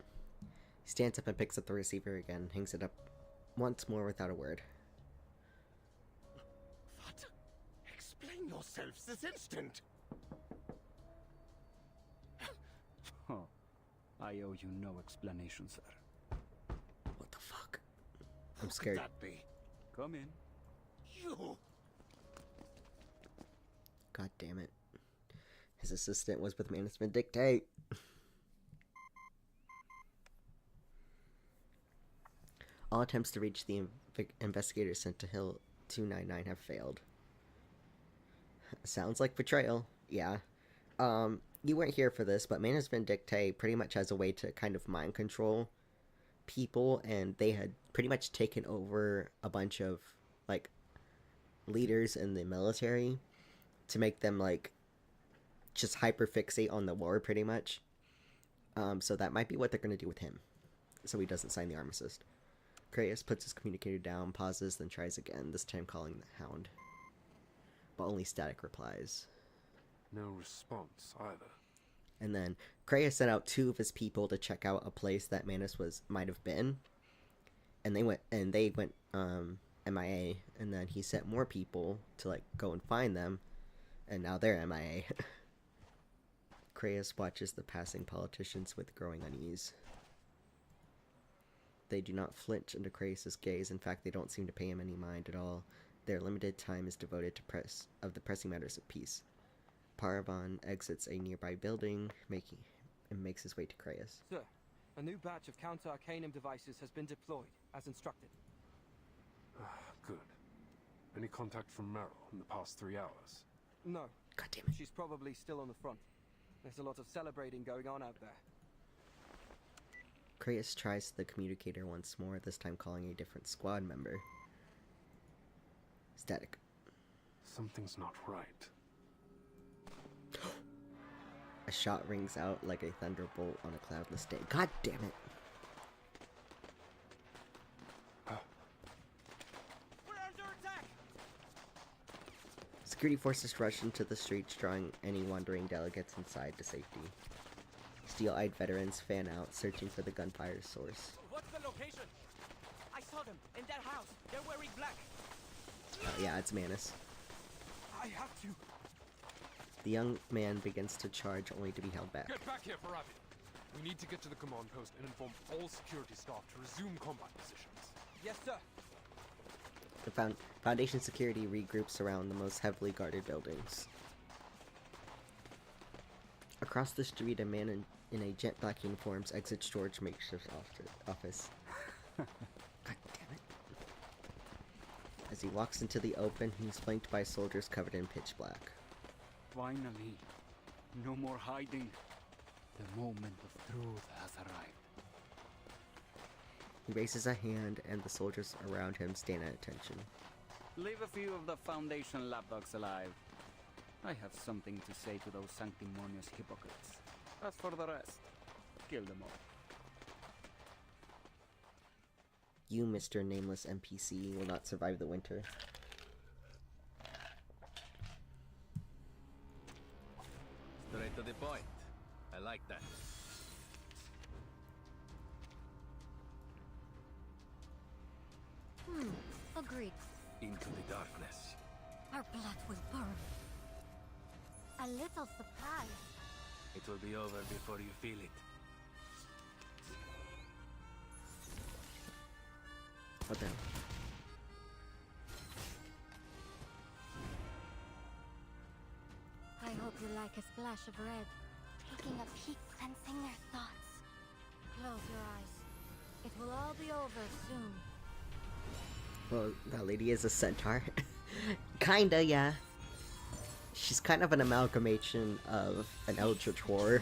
He stands up and picks up the receiver again, hangs it up once more without a word. What? Explain yourselves this instant! Oh, I owe you no explanation, sir. What the fuck? I'm scared. Who could that be? Come in. You! God damn it. His assistant was with management dictate. All attempts to reach the investigators sent to Hill 299 have failed. Sounds like betrayal. Yeah. You weren't here for this, but management dictate pretty much has a way to kind of mind control people, and they had pretty much taken over a bunch of, like, leaders in the military to make them, like, just hyperfixate on the war, pretty much. So that might be what they're going to do with him, so he doesn't sign the armistice. Kratos puts his communicator down, pauses, then tries again, this time calling the Hound. But only static replies. No response, either. And then Kratos sent out 2 of his people to check out a place that Manus might have been. And they went MIA, and then he sent more people to, like, go and find them, and now they're MIA. Kratos watches the passing politicians with growing unease. They do not flinch under Kratos' gaze. In fact, they don't seem to pay him any mind at all. Their limited time is devoted to the pressing matters of peace. Paravan exits a nearby building, and makes his way to Crayus. Sir, a new batch of counter-arcanum devices has been deployed, as instructed. Good. Any contact from Meryl in the past 3 hours? No. God damn it. She's probably still on the front. There's a lot of celebrating going on out there. Crayus tries the communicator once more, this time calling a different squad member. Static. Something's not right. A shot rings out like a thunderbolt on a cloudless day. God damn it. We're under attack! Security forces rush into the streets, drawing any wandering delegates inside to safety. Steel-eyed veterans fan out, searching for the gunfire's source. What's the location? I saw them in that house. They're wearing black. Yeah, it's Manus. I have to. The young man begins to charge, only to be held back. Get back here, Farabi! We need to get to the command post and inform all security staff to resume combat positions. Yes, sir. The Foundation security regroups around the most heavily guarded buildings. Across the street, a man in a jet black uniform exits George's makeshift office. God damn it. As he walks into the open, he's flanked by soldiers covered in pitch black. Finally, no more hiding. The moment of truth has arrived. He raises a hand, and the soldiers around him stand at attention. Leave a few of the Foundation lapdogs alive. I have something to say to those sanctimonious hypocrites. As for the rest, kill them all. You, Mr. Nameless NPC, will not survive the winter. Straight to the point. I like that. Agreed. Into the darkness. Our blood will burn. A little surprise. It will be over before you feel it. What the hell? I hope you like a splash of red. Taking a peek, sensing their thoughts. Close your eyes. It will all be over soon. Well, that lady is a centaur. Kinda, yeah. She's kind of an amalgamation of an eldritch horror.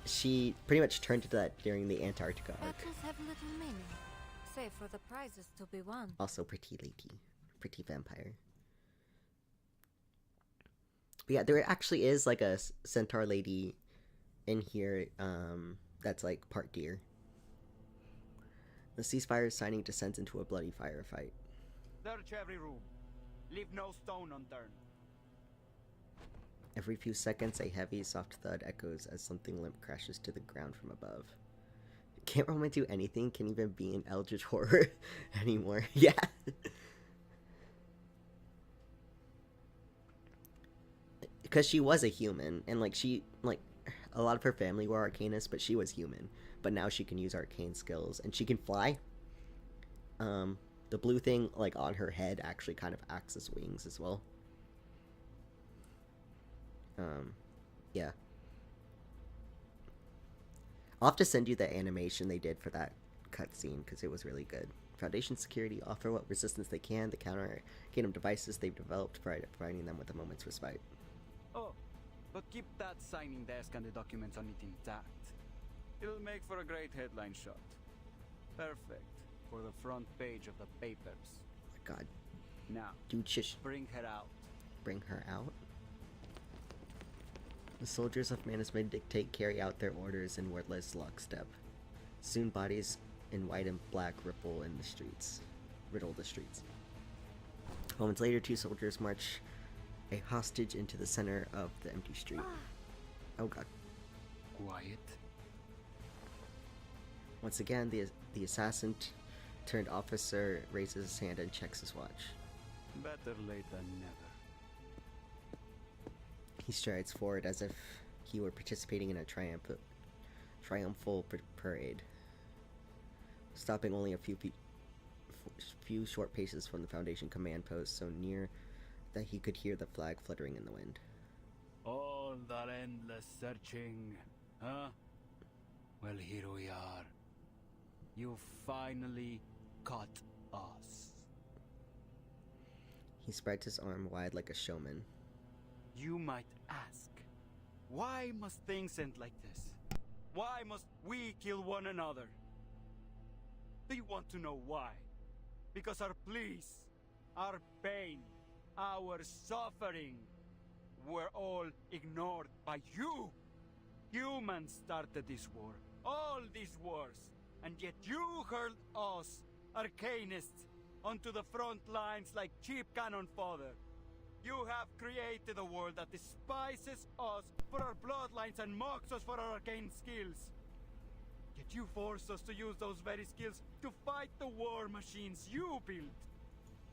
She pretty much turned into that during the Antarctica arc. Battles have little meaning, save for the prizes to be won. Also pretty lady. Pretty vampire. But yeah, there actually is like a centaur lady in here that's like part deer. The ceasefire signing descends into a bloody firefight. Search every room. Leave no stone unturned. Every few seconds, a heavy, soft thud echoes as something limp crashes to the ground from above. Can't Roman do anything? Can even be an eldritch horror anymore? Yeah. Because she was a human, and like a lot of her family were arcanists, but she was human. But now she can use arcane skills, and she can fly. The blue thing, like, on her head actually kind of acts as wings as well. Yeah. I'll have to send you the animation they did for that cutscene, because it was really good. Foundation security offer what resistance they can, the counter-arcanum devices they've developed, providing them with a moment's respite. Oh, but keep that signing desk and the documents on it intact. It'll make for a great headline shot. Perfect for the front page of the papers. Oh my god. Now, dude, shush. Bring her out. Bring her out? The soldiers of Manus carry out their orders in wordless lockstep. Soon bodies in white and black riddle the streets. Moments later, two soldiers march a hostage into the center of the empty street. Oh god. Quiet. Once again, the assassin turned officer raises his hand and checks his watch. Better late than never. He strides forward as if he were participating in a triumphal parade, stopping only a few short paces from the Foundation command post, so near that he could hear the flag fluttering in the wind. All that endless searching, huh? Well, here we are. You finally caught us. He spreads his arm wide like a showman. You might ask, why must things end like this? Why must we kill one another? Do you want to know why? Because our pleas, our pain, our suffering were all ignored by you. Humans started this war, all these wars, and yet you hurled us, Arcanists, onto the front lines like cheap cannon fodder. You have created a world that despises us for our bloodlines and mocks us for our arcane skills. Yet you force us to use those very skills to fight the war machines you built.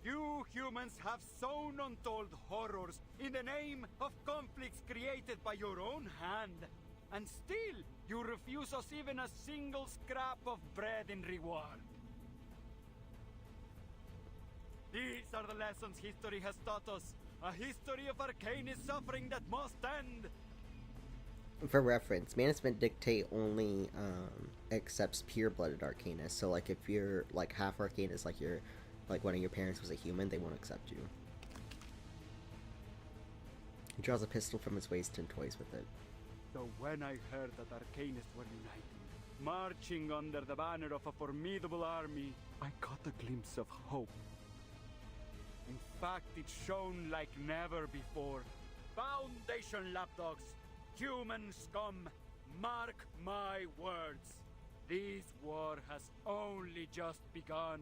You humans have sown untold horrors in the name of conflicts created by your own hand. And still, you refuse us even a single scrap of bread in reward. These are the lessons history has taught us. A history of arcanist suffering that must end. For reference, Manus Vindictae only accepts pure-blooded arcanists. So, like, if you're like half arcanist, like you're like one of your parents was a human, they won't accept you. He draws a pistol from his waist and toys with it. So when I heard that arcanists were uniting, marching under the banner of a formidable army, I caught a glimpse of hope. In fact, it shone like never before. Foundation lapdogs, human scum, mark my words. This war has only just begun.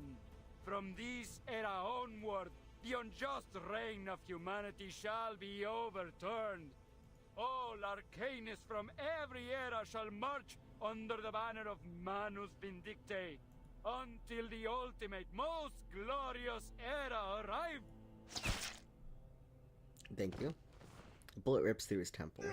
From this era onward, the unjust reign of humanity shall be overturned. All arcanists from every era shall march under the banner of Manus Vindictae, until the ultimate, most glorious era arrive. Thank you. A bullet rips through his temple.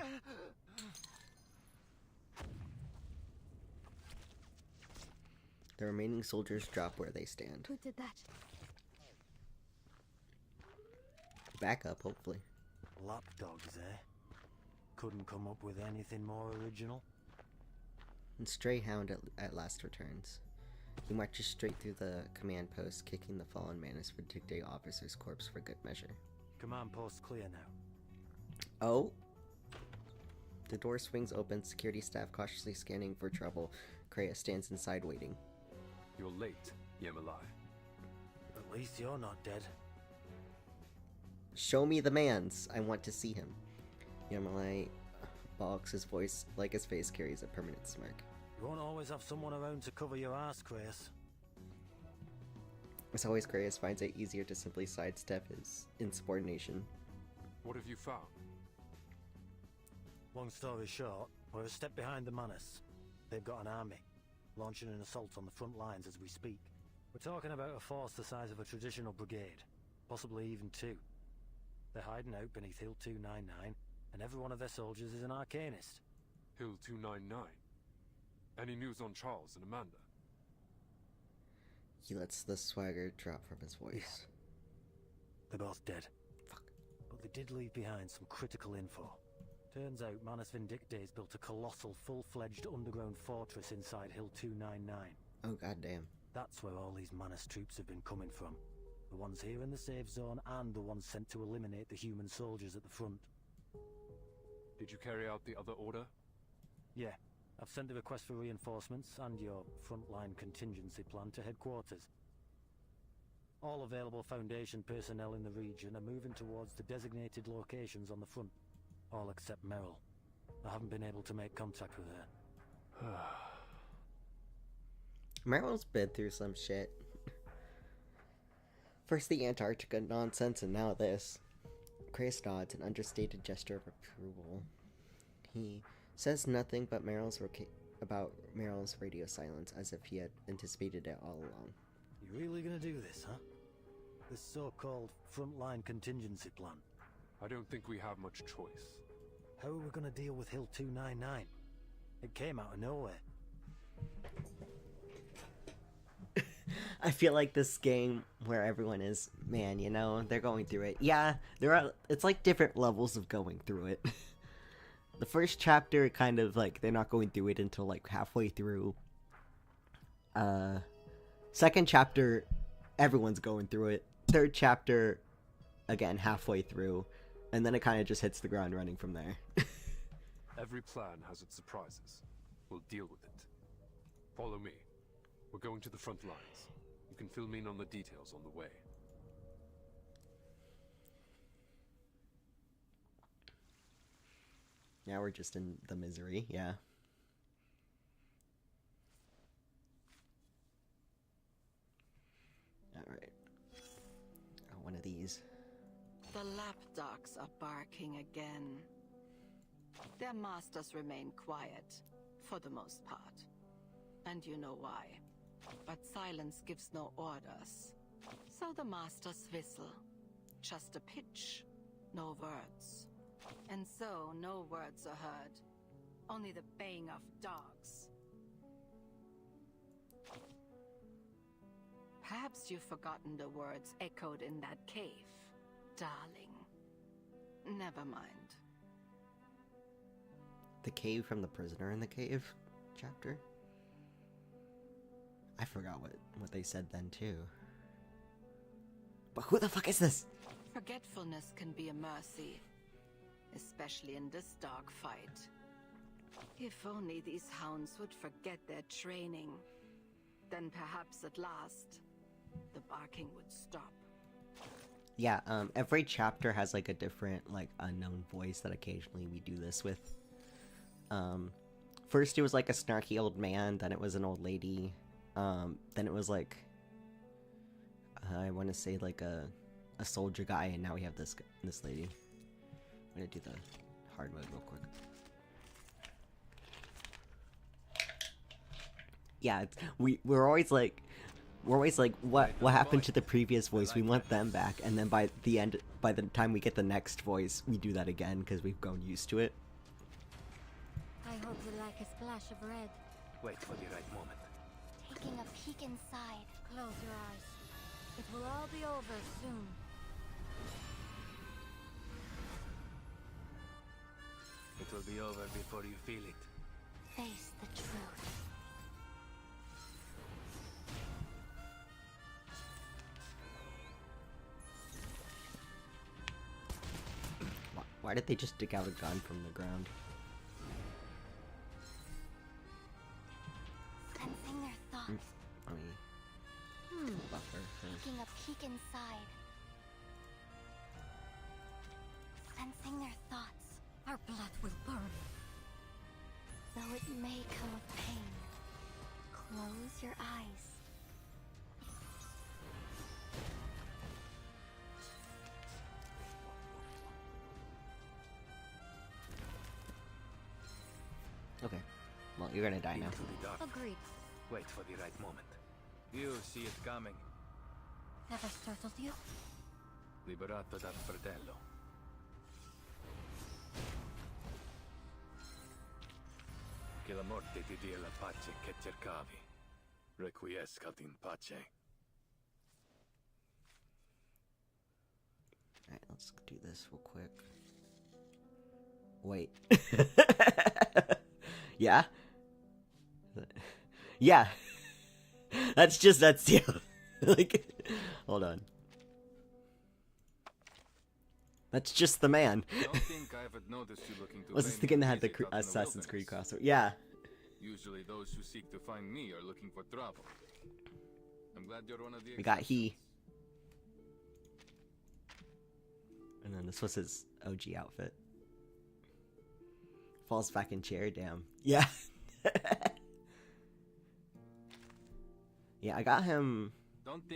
The remaining soldiers drop where they stand. Who did that? Back up, hopefully. Lapdogs, eh? Couldn't come up with anything more original? And Stray Hound at last returns. He marches straight through the command post, kicking the fallen Manus Vindictae officer's corpse for good measure. Command post clear now. Oh! The door swings open, security staff cautiously scanning for trouble. Kreia stands inside waiting. You're late, Yemalai. At least you're not dead. Show me the mans! I want to see him. Yemalai balks, his voice, like his face, carries a permanent smirk. You won't always have someone around to cover your ass, Kreia. As always, Kreia finds it easier to simply sidestep his insubordination. What have you found? Long story short, we're a step behind the Manus. They've got an army, launching an assault on the front lines as we speak. We're talking about a force the size of a traditional brigade, possibly even two. They're hiding out beneath Hill 299, and every one of their soldiers is an arcanist. Hill 299? Any news on Charles and Amanda? He lets the swagger drop from his voice. Yeah. They're both dead. Fuck. But they did leave behind some critical info. Turns out Manus Vindictae's built a colossal, full-fledged underground fortress inside Hill 299. Oh, goddamn. That's where all these Manus troops have been coming from. The ones here in the safe zone and the ones sent to eliminate the human soldiers at the front. Did you carry out the other order? Yeah. I've sent the request for reinforcements and your frontline contingency plan to headquarters. All available Foundation personnel in the region are moving towards the designated locations on the front. All except Meryl. I haven't been able to make contact with her. Meryl's been through some shit. First the Antarctica nonsense and now this. Kreia nods, an understated gesture of approval. He says nothing but about Meryl's radio silence, as if he had anticipated it all along. You really gonna do this, huh? This so-called frontline contingency plan? I don't think we have much choice. How are we gonna deal with Hill 299? It came out of nowhere. I feel like this game where everyone is, man, you know, they're going through it. Yeah, it's like different levels of going through it. the first chapter kind of like they're not going through it until like halfway through. Second chapter, everyone's going through it. Third chapter, again halfway through, and then it kind of just hits the ground running from there. Every plan has its surprises. We'll deal with it. Follow me. We're going to the front lines. You can fill me in on the details on the way. Now we're just in the misery, yeah. Alright. Oh, one of these. The lapdogs are barking again. Their masters remain quiet, for the most part. And you know why. But silence gives no orders. So the masters whistle. Just a pitch, no words. And so no words are heard. Only the baying of dogs. Perhaps you've forgotten the words echoed in that cave, darling. Never mind. The cave from the prisoner in the cave chapter? I forgot what they said then too. But who the fuck is this? Forgetfulness can be a mercy, especially in this dog fight. If only these hounds would forget their training, then perhaps at last, the barking would stop. Yeah, every chapter has like a different, like, unknown voice that occasionally we do this with. First it was like a snarky old man, then it was an old lady, then it was like, I want to say like a soldier guy, and now we have this lady. I'm gonna do the hard mode real quick. Yeah, we're always like, what happened to the previous voice? We want them back, and then by the time we get the next voice, we do that again because we've grown used to it. I hope you like a splash of red. Wait for the right moment. Taking a peek inside. Close your eyes. It will all be over soon. It will be over before you feel it. Face the truth. Why did they just dig out a gun from the ground? Sensing their thoughts. Buffer first. Taking a peek inside. Sensing their thoughts. Our blood will burn. Though it may come with pain. Close your eyes. Okay. Well, you're gonna die now. Agreed. Wait for the right moment. You see it coming. Never startled you? Liberato dal fratello. Che la morte ti dia la pace che cercavi. Requiescat in pace. Alright, let's do this real quick. Wait. Yeah? Yeah. That's yeah. Like, hold on. That's just the man. Don't think I haven't noticed you looking to Was this the game that had the Assassin's Creed crossover? Yeah. Usually those who seek to find me are looking for trouble. I'm glad you're one of the We got he. And then this was his OG outfit. Falls back in chair, damn. Yeah. Yeah, I got him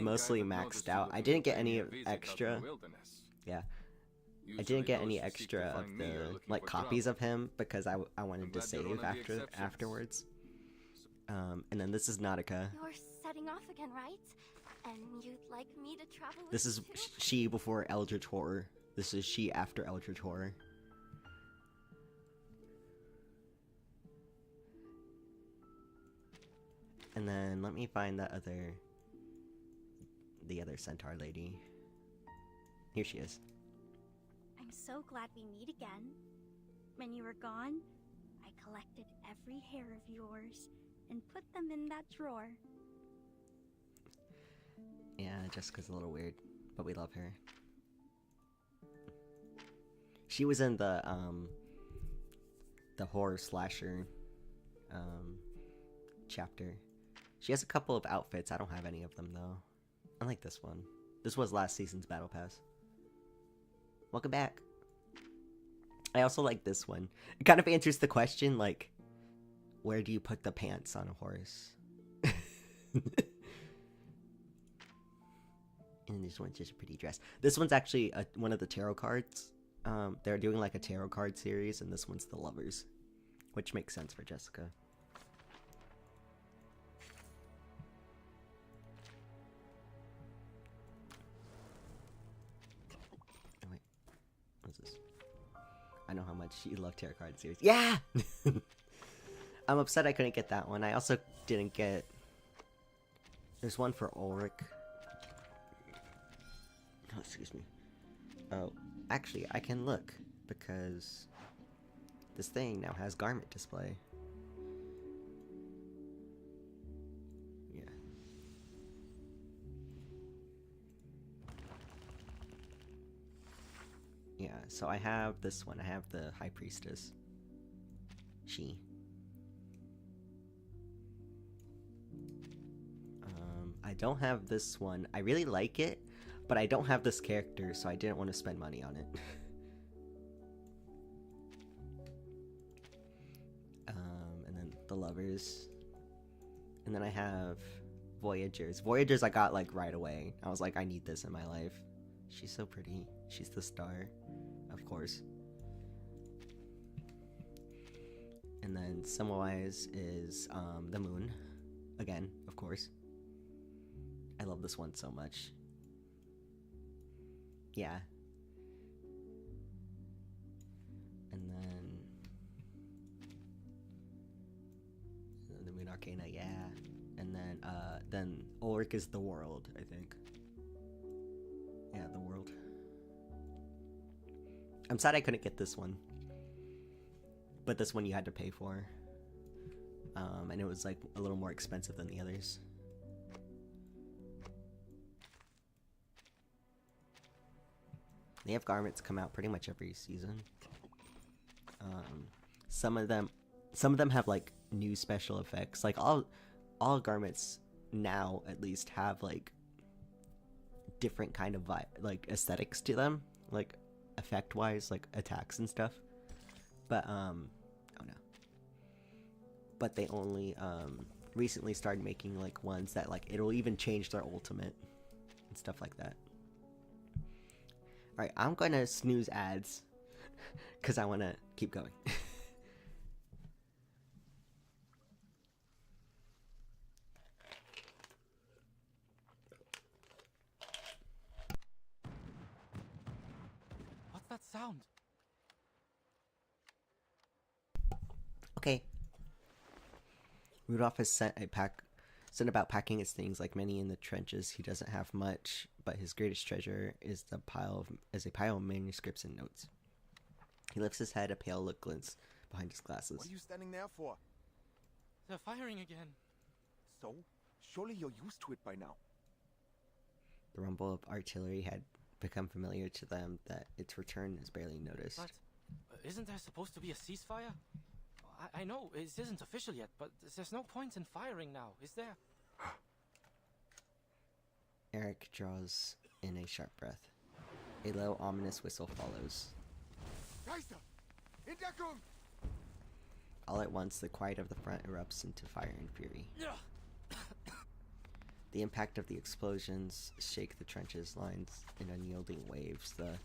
mostly maxed out. I didn't get any extra. Yeah. I didn't get any extra of the like copies of him because I wanted to save afterwards. And then this is Nautica. You're setting off again, right? And you'd like me to travel with This is you too? she before Eldritch Horror. This is she after Eldritch Horror. And then let me find the other centaur lady. Here she is. I'm so glad we meet again. When you were gone, I collected every hair of yours and put them in that drawer. Yeah, Jessica's a little weird, but we love her. She was in the horror slasher chapter. She has a couple of outfits. I don't have any of them though. I like this one. This was last season's battle pass. Welcome back. I also like this one. It kind of answers the question, like, where do you put the pants on a horse? And this one's just a pretty dress. This one's actually one of the tarot cards. They're doing like a tarot card series, and this one's the lovers, which makes sense for Jessica. Oh, wait. What's this? I know how much you love tarot card series. Yeah! I'm upset I couldn't get that one. I also didn't get... There's one for Ulrich. Oh, excuse me. Oh, actually, I can look, because this thing now has garment display. Yeah. Yeah, so I have this one. I have the High Priestess. She. I don't have this one. I really like it, but I don't have this character, so I didn't want to spend money on it. And then the lovers. And then I have Voyagers. Voyagers I got like right away. I was like, I need this in my life. She's so pretty. She's the star, of course. And then Samwise is the moon. Again, of course. I love this one so much. Yeah. And then the Moon Arcana, yeah. And then Ulrich is the world, I think. Yeah, the world. I'm sad I couldn't get this one. But this one you had to pay for. And it was like a little more expensive than the others. They have garments come out pretty much every season. Some of them have like new special effects. Like all garments now at least have like different kind of like aesthetics to them, like effect wise, like attacks and stuff. But oh no. But they only recently started making like ones that like it'll even change their ultimate and stuff like that. Alright, I'm gonna snooze ads because I want to keep going. What's that sound? Okay. Rudolph has sent about packing his things. Like many in the trenches, he doesn't have much, but his greatest treasure is a pile of manuscripts and notes. He lifts his head, a pale look glints behind his glasses. What are you standing there for? They're firing again. So? Surely you're used to it by now. The rumble of artillery had become familiar to them that its return is barely noticed. But isn't there supposed to be a ceasefire? I know it isn't official yet, but there's no point in firing now, is there? Eric draws in a sharp breath. A low, ominous whistle follows. Geister! In Deckung! All at once, the quiet of the front erupts into fire and fury. The impact of the explosions shake the trenches lines in unyielding waves. The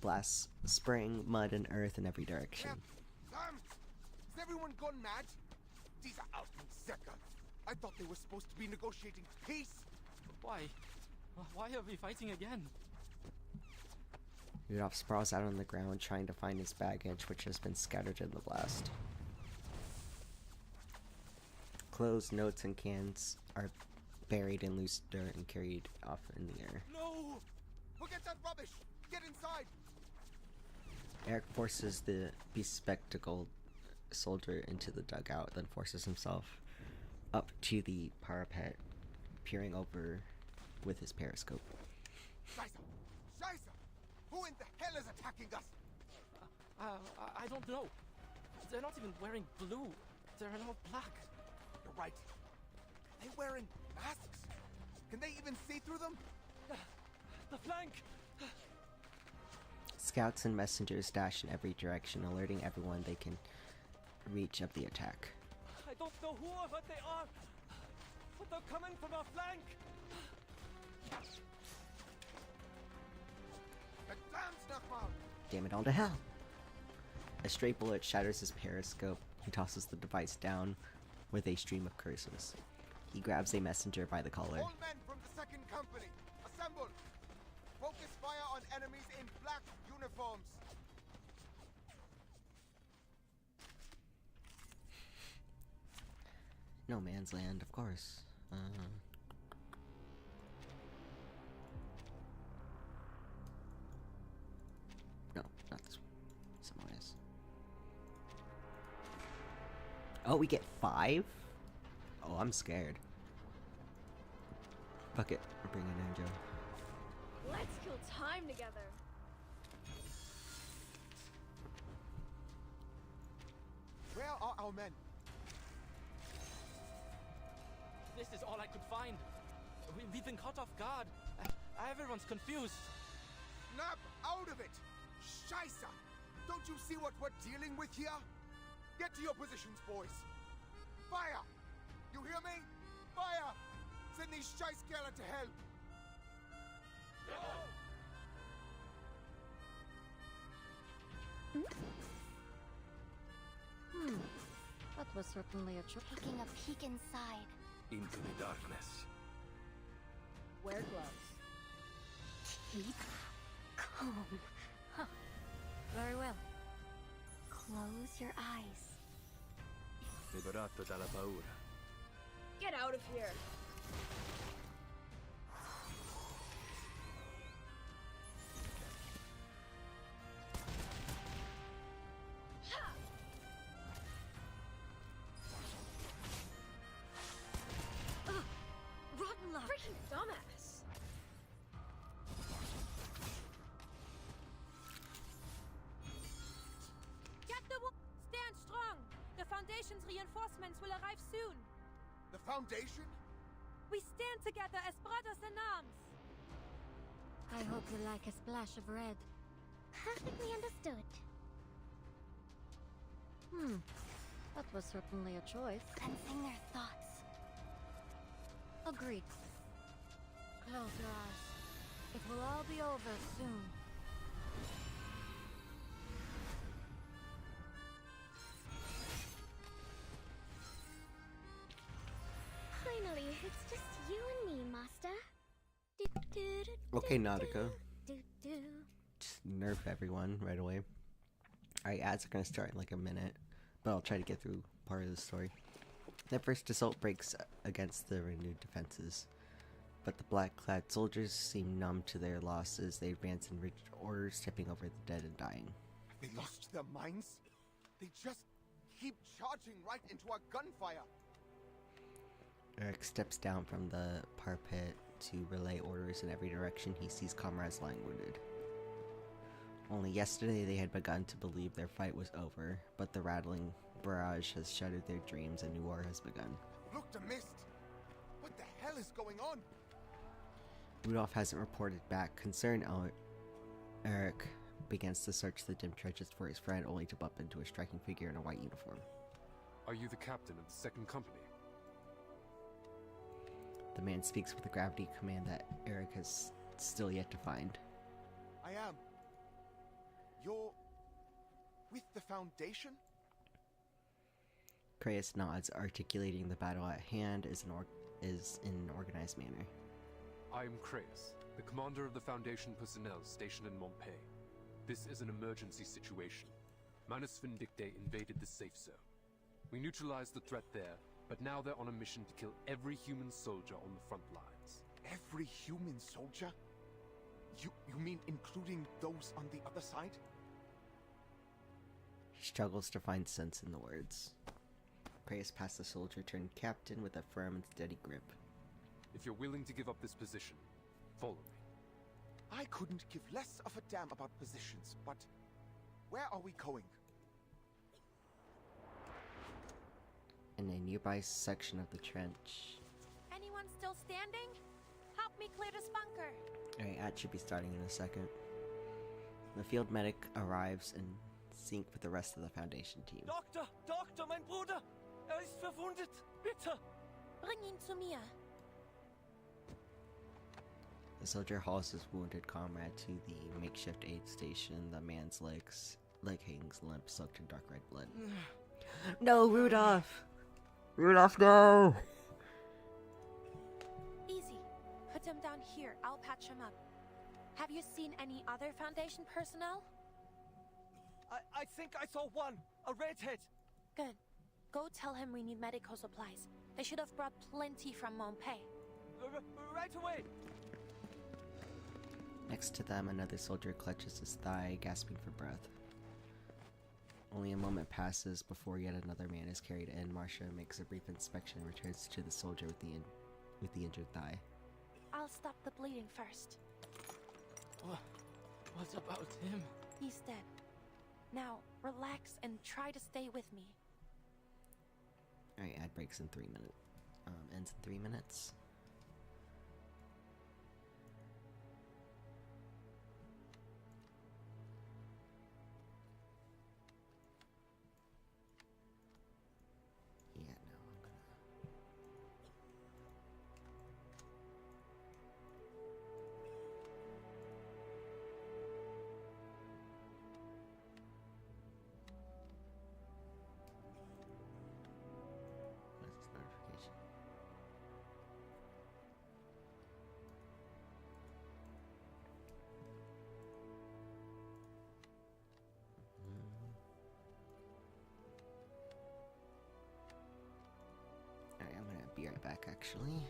blasts spraying mud and earth in every direction. Sam! Has everyone gone mad? These are Außenseiter. I thought they were supposed to be negotiating peace. Why? Why are we fighting again? Rudolph sprawls out on the ground trying to find his baggage, which has been scattered in the blast. Clothes, notes, and cans are buried in loose dirt and carried off in the air. No! Forget that rubbish! Get inside! Eric forces the bespectacled soldier into the dugout, then forces himself up to the parapet, peering over with his periscope. Scheiße! Scheiße! Who in the hell is attacking us? I don't know. They're not even wearing blue. They're all black. You're right. Are they wearing masks? Can they even see through them? The flank! Scouts and messengers dash in every direction, alerting everyone they can reach of the attack. I don't know who or what they are, but they're coming from our flank! Damn it all to hell! A stray bullet shatters his periscope. He tosses the device down with a stream of curses. He grabs a messenger by the collar. All men from the second company, assemble! Focus fire on enemies in black uniforms. No man's land, of course. No, not this one. Some ways. Oh, we get 5? Oh, I'm scared. Fuck it, we're bringing in Joe. Let's kill time together. Where are our men? This is all I could find. We've been caught off guard. Everyone's confused. Snap out of it! Scheiße! Don't you see what we're dealing with here? Get to your positions, boys. Fire! You hear me? Fire! Send these Scheißkerle to hell! That was certainly a choice. Taking a peek inside. Into the darkness. Wear gloves. Keep calm. Huh. Very well. Close your eyes. Liberato dalla paura. Get out of here. Rotten luck. Freaking dumbass. Get the stand strong. The Foundation's reinforcements will arrive soon. The Foundation? We stand together as brothers in arms. I hope you like a splash of red. Perfectly understood. That was certainly a choice. Sensing their thoughts. Agreed. Close your eyes. It will all be over soon. Finally, it's just you and me, Master. Okay, Nautica. Just nerf everyone right away. Alright, ads are gonna start in like a minute, but I'll try to get through part of the story. Their first assault breaks against the renewed defenses, but the black-clad soldiers seem numb to their losses. They advance in rigid order, stepping over the dead and dying. They lost their minds? They just keep charging right into our gunfire. Eric steps down from the parapet to relay orders in every direction. He sees comrades lying wounded. Only yesterday they had begun to believe their fight was over, but the rattling barrage has shattered their dreams. A new war has begun. Look, the mist! What the hell is going on? Rudolph hasn't reported back. Concerned, Eric begins to search the dim trenches for his friend, only to bump into a striking figure in a white uniform. Are you the captain of the second company? The man speaks with a gravity command that Eric has still yet to find. I am. You're with the Foundation? Kratos nods, articulating the battle at hand is in an organized manner. I am Kratos, the commander of the Foundation personnel stationed in Montpay. This is an emergency situation. Manus Vindicte invaded the safe zone. We neutralized the threat there, but now they're on a mission to kill every human soldier on the front lines. Every human soldier? You mean including those on the other side? struggles to find sense in the words. Prays past the soldier turned captain with a firm and steady grip. If you're willing to give up this position, follow me. I couldn't give less of a damn about positions, but where are we going? In a nearby section of the trench. Anyone still standing? Help me clear this bunker. Alright, ad should be starting in a second. The field medic arrives in sync with the rest of the Foundation team. Doktor! Doktor, mein Bruder! Ist verwundet! Bitte! Bring ihn zu mir. The soldier hauls his wounded comrade to the makeshift aid station. The man's leg hangs limp, soaked in dark red blood. No, Rudolph! Rudolph, no! Easy. Put him down here. I'll patch him up. Have you seen any other Foundation personnel? I think I saw one. A redhead. Good. Go tell him we need medical supplies. They should have brought plenty from Montpay. Right away. Next to them, another soldier clutches his thigh, gasping for breath. Only a moment passes before yet another man is carried in. Marcia makes a brief inspection and returns to the soldier with the injured thigh. I'll stop the bleeding first. What about him? He's dead. Now, relax and try to stay with me. Alright, ad breaks in 3 minutes. Ends in 3 minutes. Yeah, no, I'm gonna... What is this notification? Alright, I'm gonna be right back actually.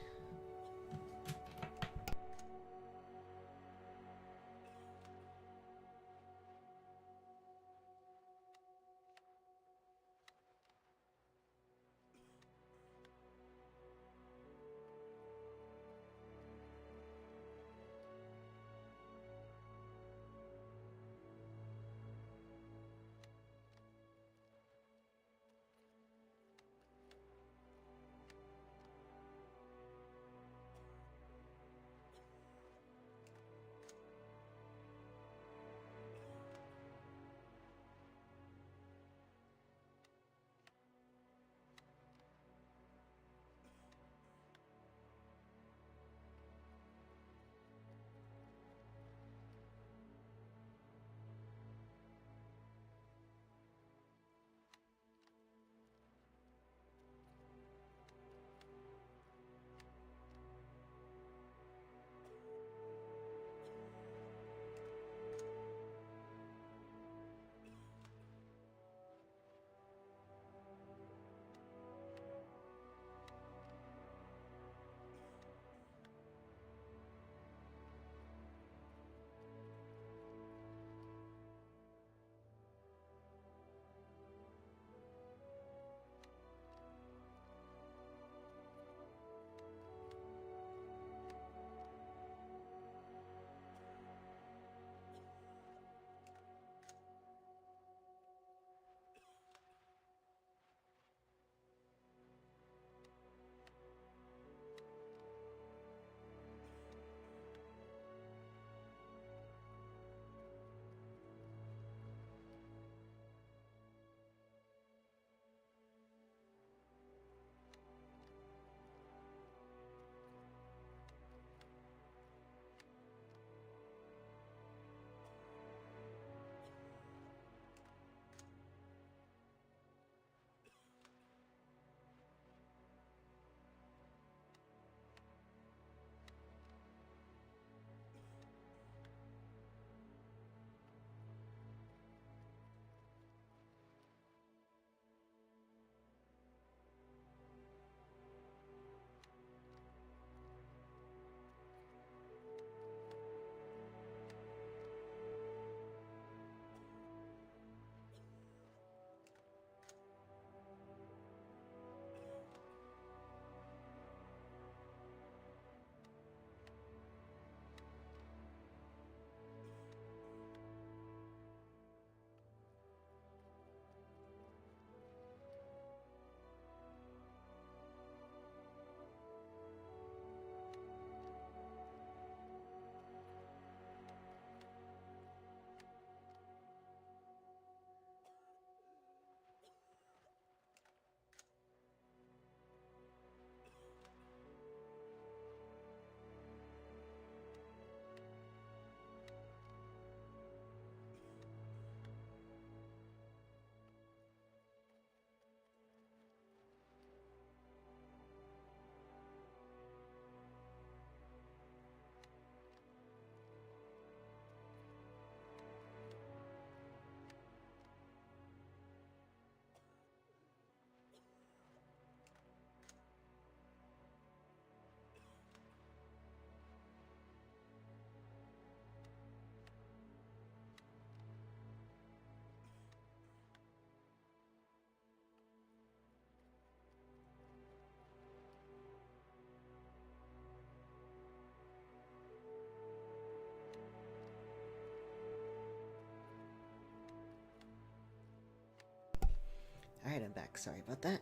Alright, I'm back. Sorry about that.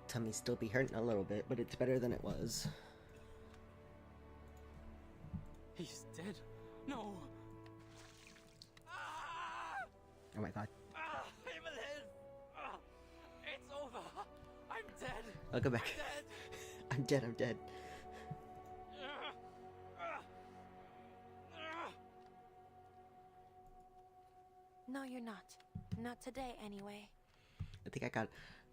Tummy still be hurting a little bit, but it's better than it was. He's dead. No. Oh my god. It's over. I'm dead. I'll go back. I'm dead, I'm dead. No, you're not. Not today, anyway. I think I got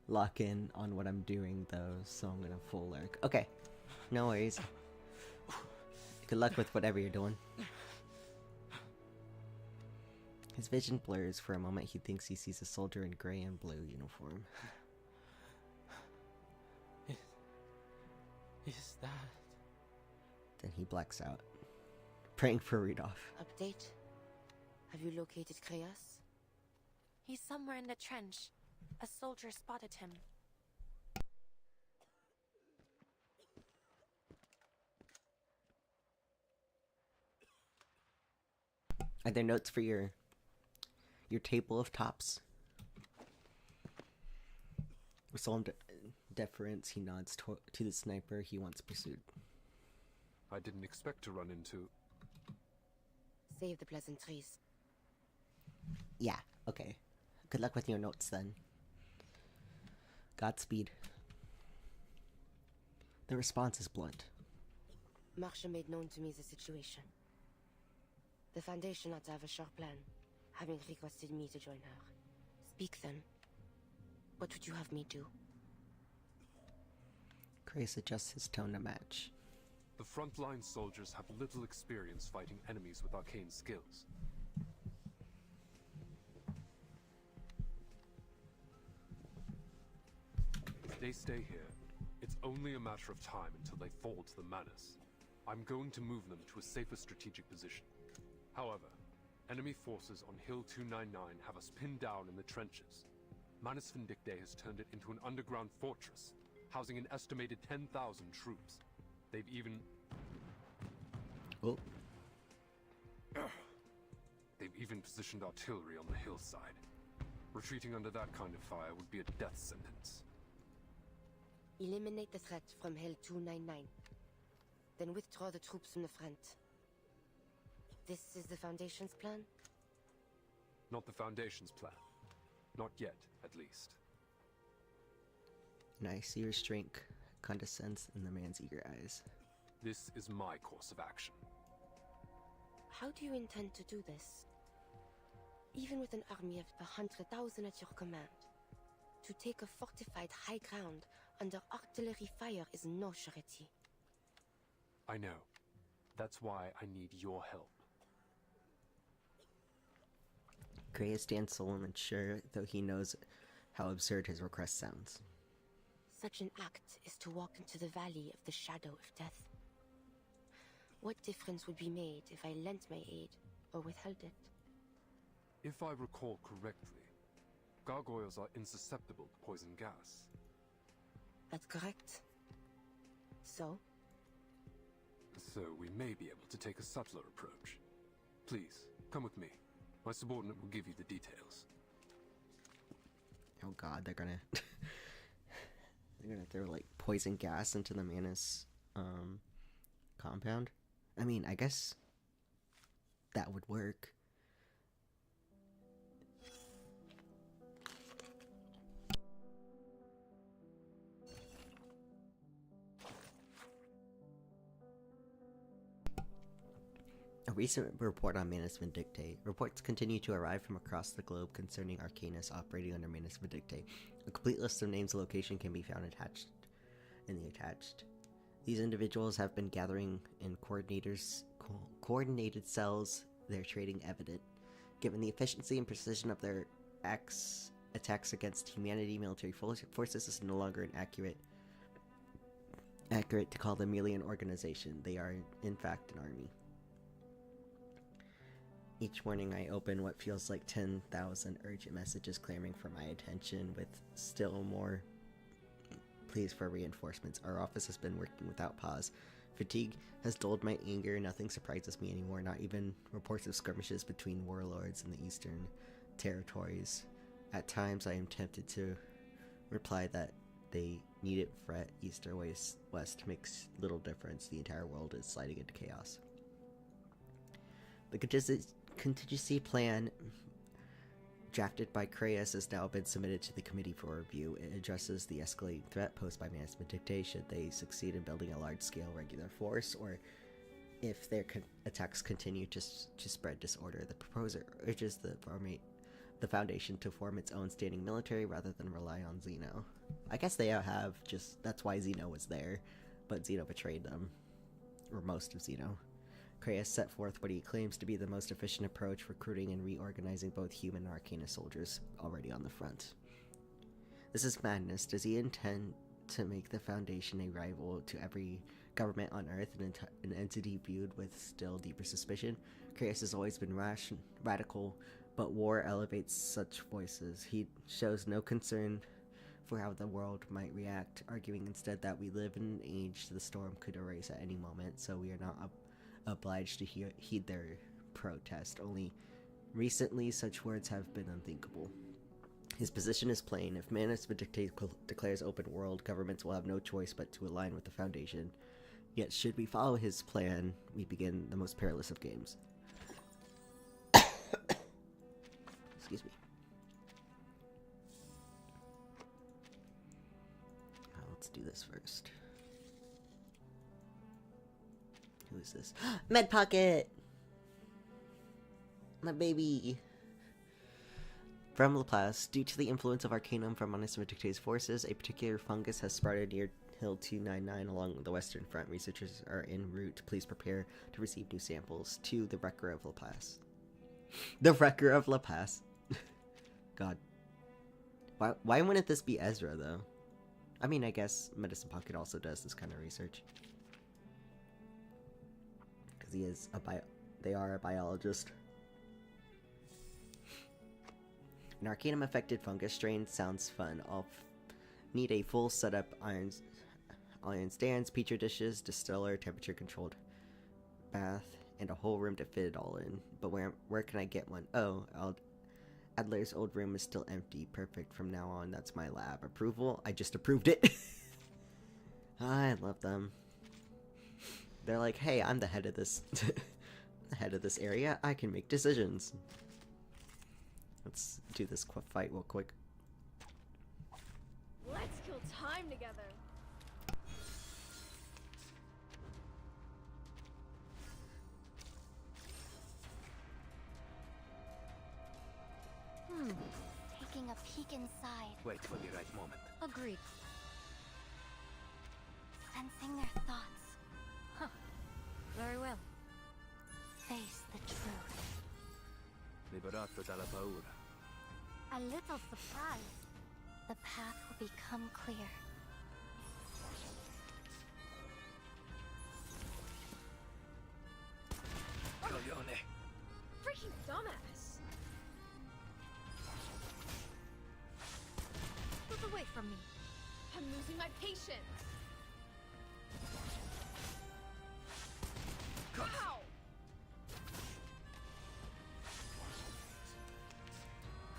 lock in on what I'm doing though, so I'm gonna full lurk. Okay, no worries. Good luck with whatever you're doing. His vision blurs for a moment. He thinks he sees a soldier in gray and blue uniform. Is that... Then he blacks out, praying for Rudolph. Update? Have you located Kreas? He's somewhere in the trench. A soldier spotted him. Are there notes for your table of tops? With solemn deference, he nods to the sniper he once pursued. I didn't expect to run into... Save the pleasantries. Yeah, okay. Good luck with your notes then. Godspeed. The response is blunt. Marsha made known to me the situation. The Foundation ought to have a sharp plan, having requested me to join her. Speak then. What would you have me do? Grace adjusts his tone to match. The frontline soldiers have little experience fighting enemies with arcane skills. If they stay here, it's only a matter of time until they fall to the Manus. I'm going to move them to a safer strategic position. However, enemy forces on Hill 299 have us pinned down in the trenches. Manus Vindictae has turned it into an underground fortress, housing an estimated 10,000 troops. They've even... Oh. They've even positioned artillery on the hillside. Retreating under that kind of fire would be a death sentence. Eliminate the threat from Hill 299. Then withdraw the troops from the front. This is the Foundation's plan? Not the Foundation's plan. Not yet, at least. And I see restraint condescends in the man's eager eyes. This is my course of action. How do you intend to do this? Even with an army of 100,000 at your command, to take a fortified high ground under artillery fire is no surety. I know. That's why I need your help. Gray stands solemn and sure, though he knows how absurd his request sounds. Such an act is to walk into the valley of the shadow of death. What difference would be made if I lent my aid or withheld it? If I recall correctly, gargoyles are insusceptible to poison gas. That's correct. So? So we may be able to take a subtler approach. Please, come with me. My subordinate will give you the details. Oh god, they're gonna... they're gonna throw, like, poison gas into the Manus, compound? I mean, I guess that would work. A recent report on Manus Vindictae. Reports continue to arrive from across the globe concerning Arcanus operating under Manus Vindictae. A complete list of names and location can be found attached in the attached. These individuals have been gathering in coordinated cells, their trading evident. Given the efficiency and precision of their attacks against humanity, military forces is no longer accurate to call them merely an organization. They are, in fact, an army. Each morning I open what feels like 10,000 urgent messages clamoring for my attention, with still more pleas for reinforcements. Our office has been working without pause. Fatigue has dulled my anger. Nothing surprises me anymore, not even reports of skirmishes between warlords in the eastern territories. At times, I am tempted to reply that they needn't fret. East or west makes little difference. The entire world is sliding into chaos. The contingency plan drafted by Kreyas has now been submitted to the committee for review. It addresses the escalating threat posed by management dictate should they succeed in building a large-scale regular force, or if their attacks continue to spread disorder. The proposer urges the Foundation to form its own standing military rather than rely on Xeno. I guess they have that's why Xeno was there, but Xeno betrayed them. Or most of Xeno. Kreyas set forth what he claims to be the most efficient approach, recruiting and reorganizing both human and Arcana soldiers already on the front. This is madness. Does he intend to make the Foundation a rival to every government on Earth, an entity viewed with still deeper suspicion? Kreyas has always been radical, but war elevates such voices. He shows no concern for how the world might react, arguing instead that we live in an age the storm could erase at any moment, so we are not obliged to heed their protest. Only recently such words have been unthinkable. His position is plain. If management declares open world, governments will have no choice but to align with the Foundation. Yet should we follow his plan, we begin the most perilous of games. Excuse me. Let's do this first. Who is this? Med Pocket! My baby! From Laplace, due to the influence of Arcanum from Management Dictate's forces, a particular fungus has sprouted near Hill 299 along the western front. Researchers are en route. Please prepare to receive new samples. To the Wrecker of Laplace. The Wrecker of Laplace. God. Why wouldn't this be Ezra, though? I mean, I guess Medicine Pocket also does this kind of research. Because he is they are a biologist. An Arcanum-affected fungus strain sounds fun. I'll need a full setup, iron stands, petri dishes, distiller, temperature-controlled bath, and a whole room to fit it all in. But where can I get one? Oh, Adler's old room is still empty. Perfect. From now on, that's my lab. Approval? I just approved it. I love them. They're like, hey, I'm the head of this the head of this area. I can make decisions. Let's do this fight real quick. Let's kill time together. Taking a peek inside. Wait for the right moment. Agreed. Sensing their thoughts. Huh. Very well. Face the truth. Liberato dalla paura. A little surprised. The path will become clear. Coglione. Freaking dumbass. Move away from me. I'm losing my patience. Ow!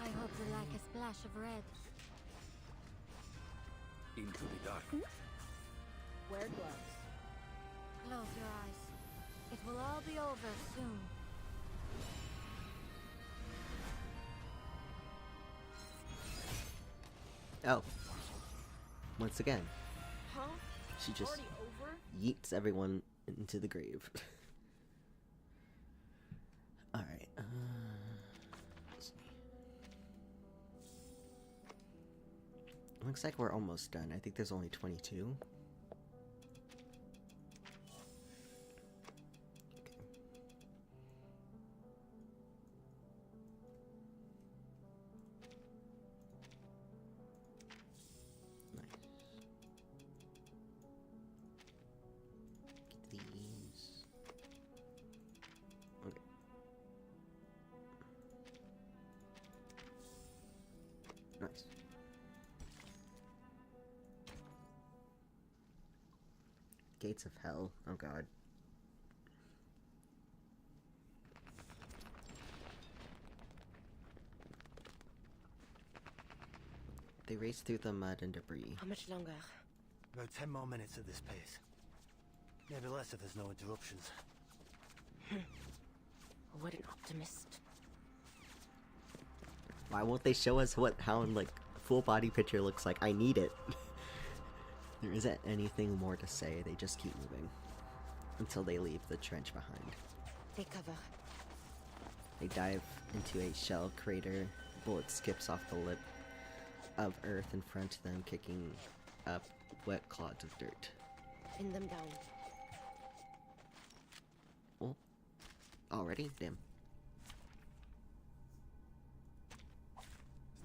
I hope they like a splash of red. Into the dark. Wear gloves. Close your eyes. It will all be over soon. Oh. Once again. Huh? She just Already over? yeets everyone into the grave. Alright. Let's see. Looks like we're almost done. I think there's only 22. Nice. Gates of Hell. Oh god. They race through the mud and debris. How much longer? About 10 more minutes at this pace. Maybe less if there's no interruptions. What an optimist. Why won't they show us what Hound, like, full body picture looks like? I need it. There isn't anything more to say. They just keep moving until they leave the trench behind. Take cover. They dive into a shell crater. Bullet skips off the lip of earth in front of them, kicking up wet clods of dirt. Pin them down. Oh, already? Damn.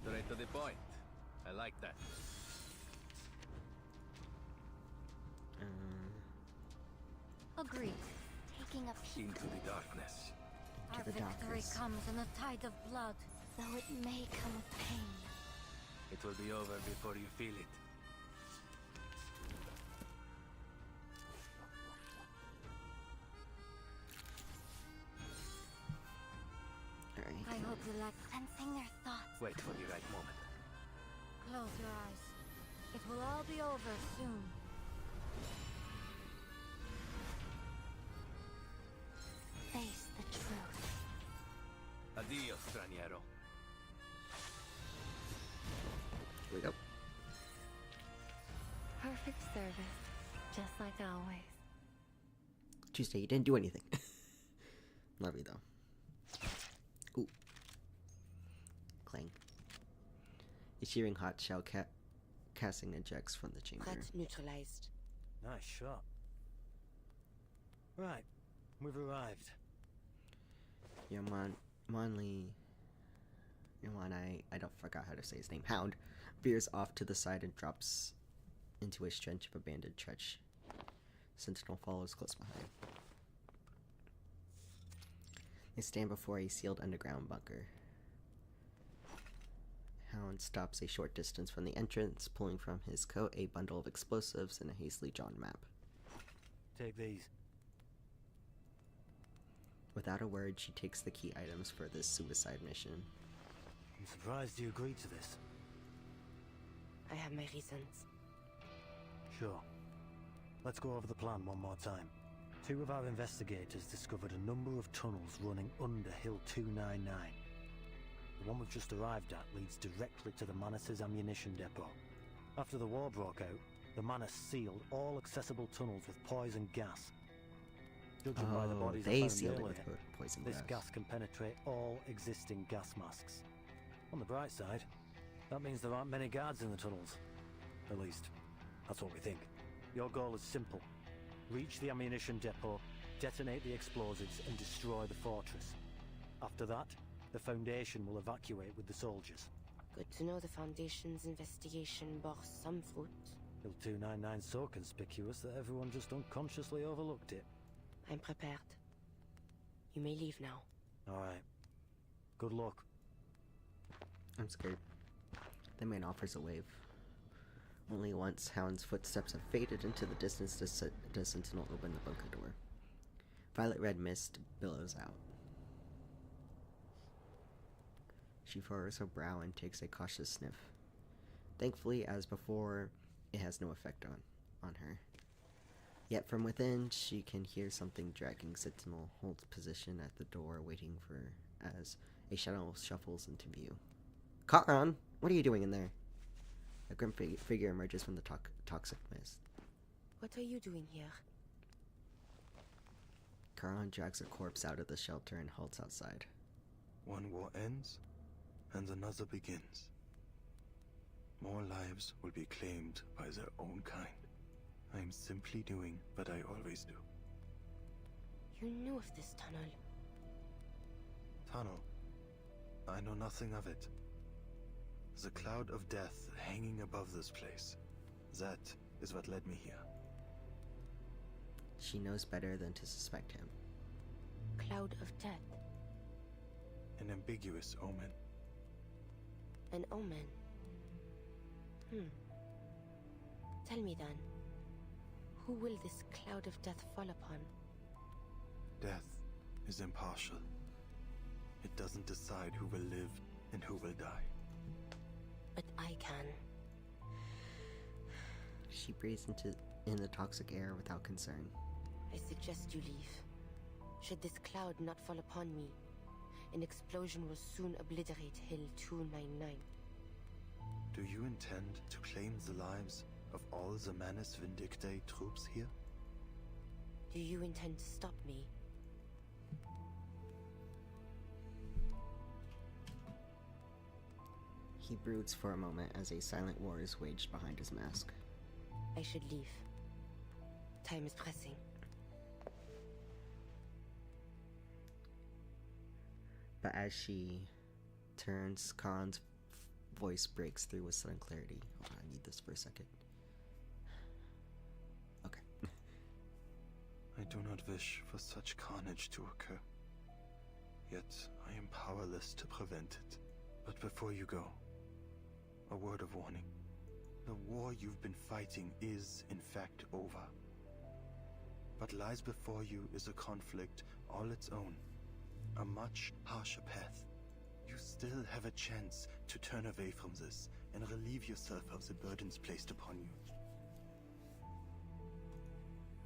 Straight to the point. I like that. Agreed. Taking a peek. Into the darkness. Our the victory darkness. comes in a tide of blood, though it may come with pain. It will be over before you feel it. Alright. I hope you like sensing their thoughts. Wait for the right moment. Close your eyes. It will all be over soon. Face the truth. Addio, straniero. Here we go. Perfect service, just like always. Tuesday, you didn't do anything. Love you though. Ooh. Clang. A shearing hot shell casting ejects from the chamber. Threat neutralized. Nice shot. Right, we've arrived. I don't forgot how to say his name. Hound veers off to the side and drops into a trench of abandoned trench. Sentinel follows close behind. They stand before a sealed underground bunker. Hound stops a short distance from the entrance, pulling from his coat a bundle of explosives and a hastily drawn map. Take these. Without a word, she takes the key items for this suicide mission. I'm surprised you agreed to this. I have my reasons. Sure. Let's go over the plan one more time. 2 of our investigators discovered a number of tunnels running under Hill 299. The one we've just arrived at leads directly to the Manus's ammunition depot. After the war broke out, the Manus sealed all accessible tunnels with poison gas. Judging by the bodies they found sealed it earlier, with poison this gas. gas can penetrate all existing gas masks. On the bright side, that means there aren't many guards in the tunnels. At least, that's what we think. Your goal is simple. Reach the ammunition depot, detonate the explosives, and destroy the fortress. After that, the Foundation will evacuate with the soldiers. Good to know the Foundation's investigation bore some fruit. Hill 299's so conspicuous that everyone just unconsciously overlooked it. I'm prepared. You may leave now. Alright. Good luck. I'm scared. The man offers a wave. Only once Hound's footsteps have faded into the distance does Sentinel open the bunker door. Violet red mist billows out. She furrows her brow and takes a cautious sniff. Thankfully, as before, it has no effect on her. Yet from within, she can hear something dragging. Sentinel holds position at the door, waiting for as a shadow shuffles into view. Karan, what are you doing in there? A grim figure emerges from the toxic mist. What are you doing here? Karan drags a corpse out of the shelter and halts outside. One war ends, and another begins. More lives will be claimed by their own kind. I'm simply doing what I always do. You knew of this tunnel. Tunnel. I know nothing of it. The cloud of death hanging above this place. That is what led me here. She knows better than to suspect him. Cloud of death. An ambiguous omen. An omen. Tell me then, who will this cloud of death fall upon? Death is impartial. It doesn't decide who will live and who will die. But I can. She breathes in the toxic air without concern. I suggest you leave. Should this cloud not fall upon me, an explosion will soon obliterate Hill 299. Do you intend to claim the lives of all the Manus Vindictae troops here? Do you intend to stop me? He broods for a moment as a silent war is waged behind his mask. I should leave. Time is pressing. But as she turns, Khan's voice breaks through with sudden clarity. Hold on, I need this for a second. Okay. I do not wish for such carnage to occur. Yet I am powerless to prevent it. But before you go, a word of warning. The war you've been fighting is, in fact, over. What lies before you is a conflict all its own. A much harsher path. You still have a chance to turn away from this and relieve yourself of the burdens placed upon you.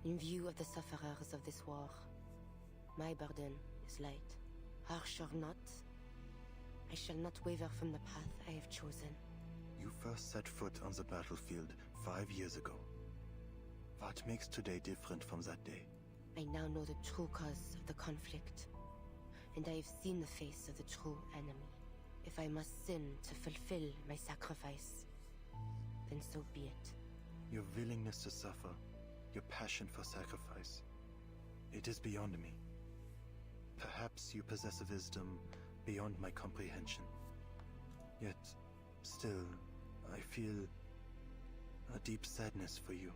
In view of the sufferers of this war, my burden is light. Harsh or not, I shall not waver from the path I have chosen. You first set foot on the battlefield 5 years ago. What makes today different from that day? I now know the true cause of the conflict, and I have seen the face of the true enemy. If I must sin to fulfill my sacrifice, then so be it. Your willingness to suffer, your passion for sacrifice, it is beyond me. Perhaps you possess a wisdom beyond my comprehension. Yet, still, I feel a deep sadness for you.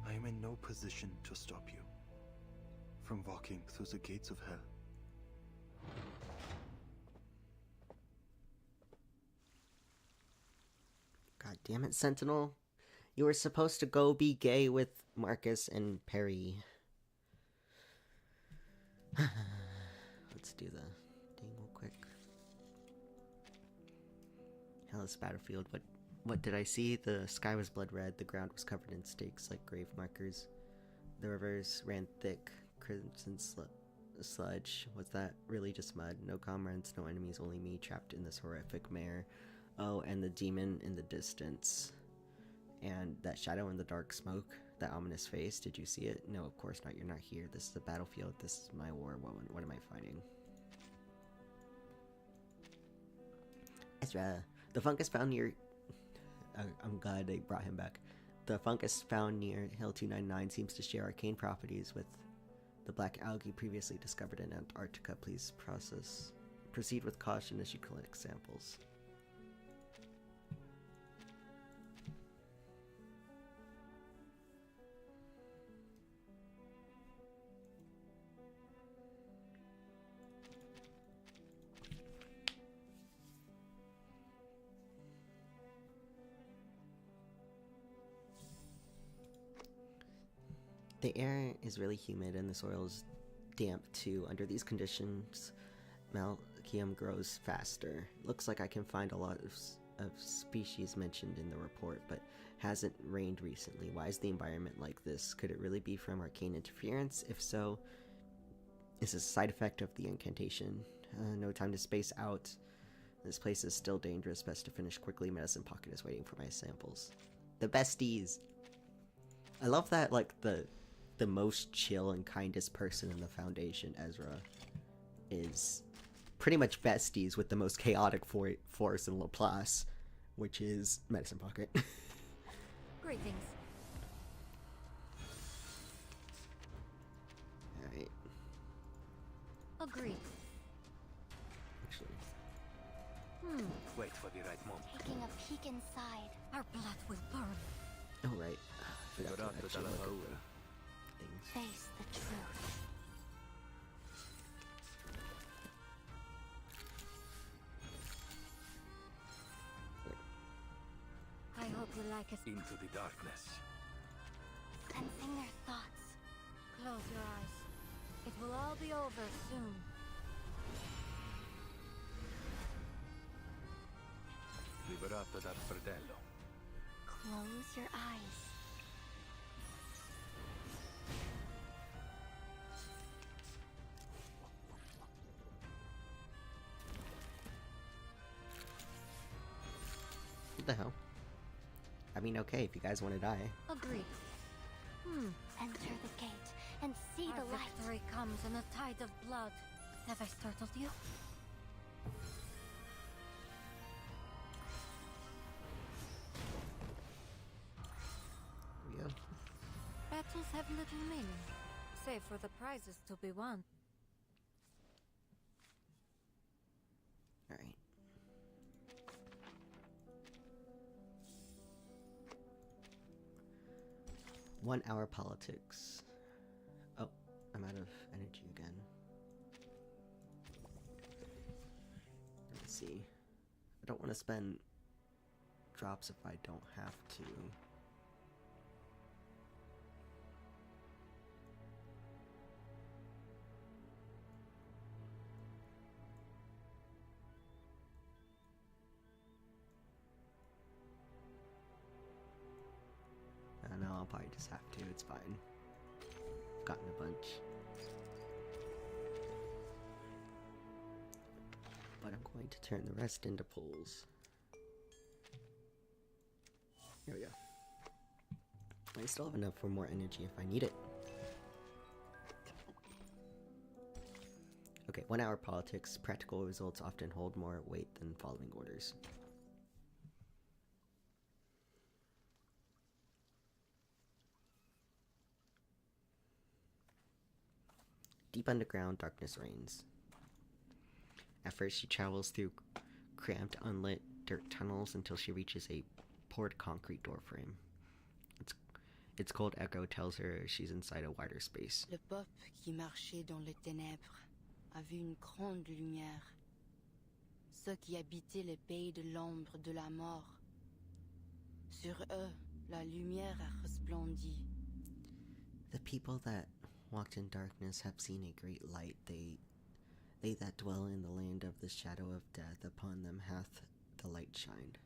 I am in no position to stop you from walking through the gates of hell. God damn it, Sentinel. You were supposed to go be gay with Marcus and Perry. Let's do the thing real quick. Hellas battlefield. What did I see? The sky was blood red. The ground was covered in stakes like grave markers. The rivers ran thick, crimson sludge. Was that really just mud? No comrades, no enemies, only me trapped in this horrific mare. Oh, and the demon in the distance. And that shadow in the dark smoke, that ominous face, did you see it? No, of course not. You're not here. This is a battlefield. This is my war. What am I fighting? Ezra. The fungus found near... I'm glad they brought him back. The fungus found near Hill 299 seems to share arcane properties with the black algae previously discovered in Antarctica. Please proceed with caution as you collect samples. The air is really humid and the soil is damp too. Under these conditions, Malchium grows faster. Looks like I can find a lot of species mentioned in the report, but hasn't rained recently. Why is the environment like this? Could it really be from arcane interference? If so, is this a side effect of the incantation? No time to space out. This place is still dangerous. Best to finish quickly. Medicine Pocket is waiting for my samples. The besties! I love that, like, the most chill and kindest person in the Foundation, Ezra, is pretty much besties with the most chaotic force in Laplace, which is Medicine Pocket. Greetings. Alright. Agreed. Actually. Wait for the right moment. Taking a peek inside, our blood will burn. Oh, right. I forgot to actually look at things. Face the truth. I hope you like us. Into the darkness. Sensing their thoughts. Close your eyes. It will all be over soon. Liberato dal fratello. Close your eyes. What the hell? I mean, okay, if you guys want to die. Agreed. Enter the gate and see the light. Victory comes in a tide of blood. Have I startled you? There we go. Battles have little meaning, save for the prizes to be won. Alright. One hour politics. Oh, I'm out of energy again. Let's see. I don't want to spend drops if I don't have to. No, I'll probably just have to. It's fine. I've gotten a bunch. But I'm going to turn the rest into pulls. Here we go. I still have enough for more energy if I need it. Okay, 1 hour politics. Practical results often hold more weight than following orders. Deep underground, darkness reigns. At first, she travels through cramped, unlit dirt tunnels until she reaches a poured concrete doorframe. Its cold echo tells her she's inside a wider space. Le peuple qui marchait dans les ténèbres a vu une grande lumière. Ceux qui habitaient le pays de l'ombre de la mort. Sur eux, la lumière a resplendi. The people that walked in darkness have seen a great light. They that dwell in the land of the shadow of death, upon them hath the light shined.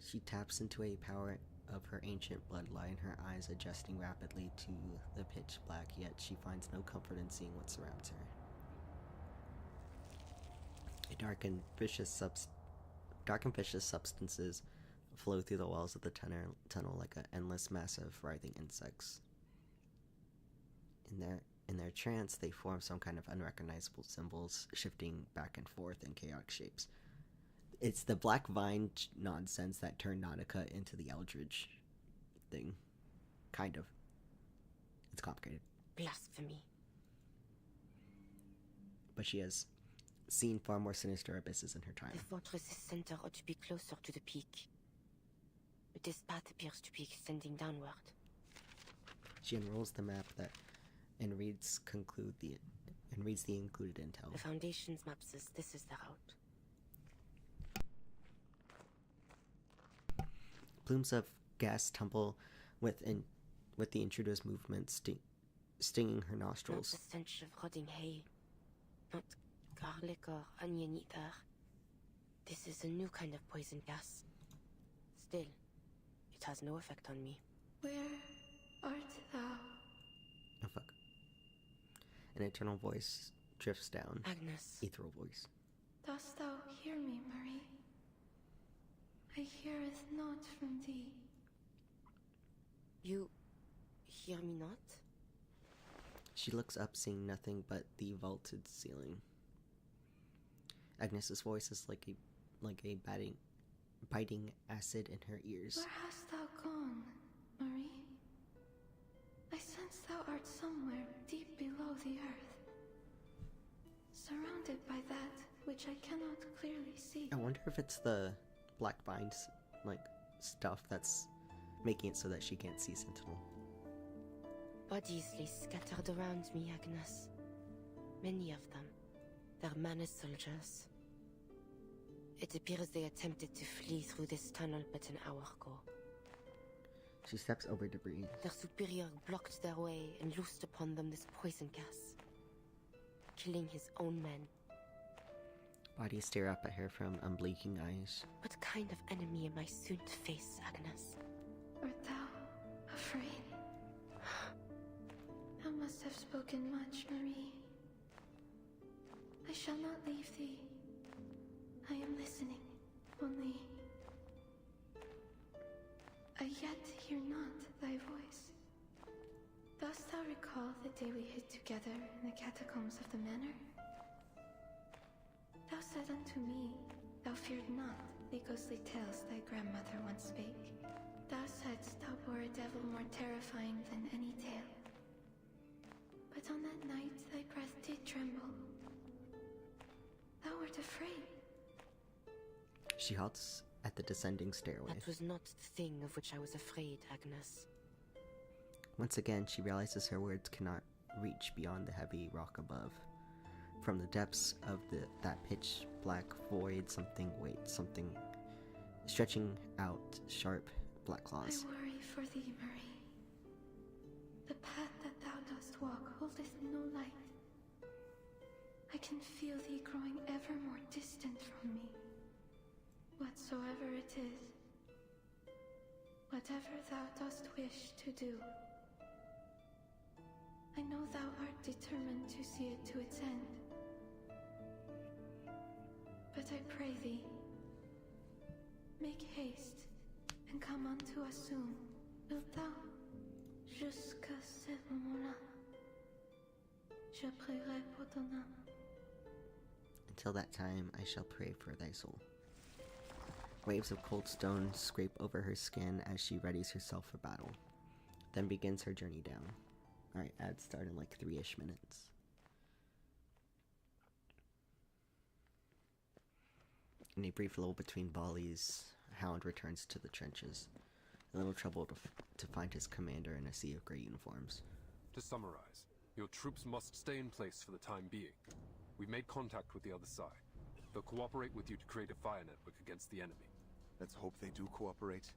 She taps into a power of her ancient bloodline, her eyes adjusting rapidly to the pitch black, yet she finds no comfort in seeing what surrounds her. Dark and vicious substances flow through the walls of the tunnel like an endless mass of writhing insects. In their trance, they form some kind of unrecognizable symbols, shifting back and forth in chaotic shapes. It's the Black Vine nonsense that turned Nautica into the Eldritch thing. Kind of. It's complicated. Blasphemy. But she has seen far more sinister abysses in her time. The fortress's center ought to be closer to the peak. But this path appears to be extending downward. She unrolls the map and reads the included intel. The Foundation's map says this is the route. Plumes of gas tumble with the intruder's movement, stinging her nostrils. Not the stench of rotting hay. Not garlic or onion either. This is a new kind of poison gas. Still, it has no effect on me. Where art thou? Oh fuck. An eternal voice drifts down. Agnes. Ethereal voice. Dost thou hear me, Marie? I heareth not from thee. You hear me not? She looks up, seeing nothing but the vaulted ceiling. Agnes's voice is like a biting acid in her ears. Where hast thou gone, Marie? I sense thou art somewhere deep below the earth, surrounded by that which I cannot clearly see. I wonder if it's the Black Vines, stuff that's making it so that she can't see Sentinel. Bodies lay scattered around me, Agnes. Many of them. They're Manus soldiers. It appears they attempted to flee through this tunnel but an hour ago. She steps over debris. Their superior blocked their way and loosed upon them this poison gas, killing his own men. Bodies stare up at her from unblinking eyes. What kind of enemy am I soon to face, Agnes? Art thou afraid? Thou must have spoken much, Marie. I shall not leave thee. I am listening, only I yet hear not thy voice. Dost thou recall the day we hid together in the catacombs of the manor? Thou said unto me, thou feared not the ghostly tales thy grandmother once spake. Thou saidst thou bore a devil more terrifying than any tale. But on that night thy breath did tremble. Thou wert afraid. She halts at the descending stairway. That was not the thing of which I was afraid, Agnes. Once again, she realizes her words cannot reach beyond the heavy rock above. From the depths of that pitch black void, something waits, something stretching out sharp black claws. I worry for thee, Marie. The path that thou dost walk holdeth no light. I can feel thee growing ever more distant from me. Whatsoever it is, whatever thou dost wish to do, I know thou art determined to see it to its end. But I pray thee, make haste and come unto us soon. Wilt thou? Jusqu'à ce moment-là, je prierai pour ton âme. Until that time, I shall pray for thy soul. Waves of cold stone scrape over her skin as she readies herself for battle, then begins her journey down. Alright, ads start in like 3-ish minutes. In a brief lull between volleys, Hound returns to the trenches, a little troubled to find his commander in a sea of grey uniforms. To summarize, your troops must stay in place for the time being. We've made contact with the other side. They'll cooperate with you to create a fire network against the enemy. Let's hope they do cooperate.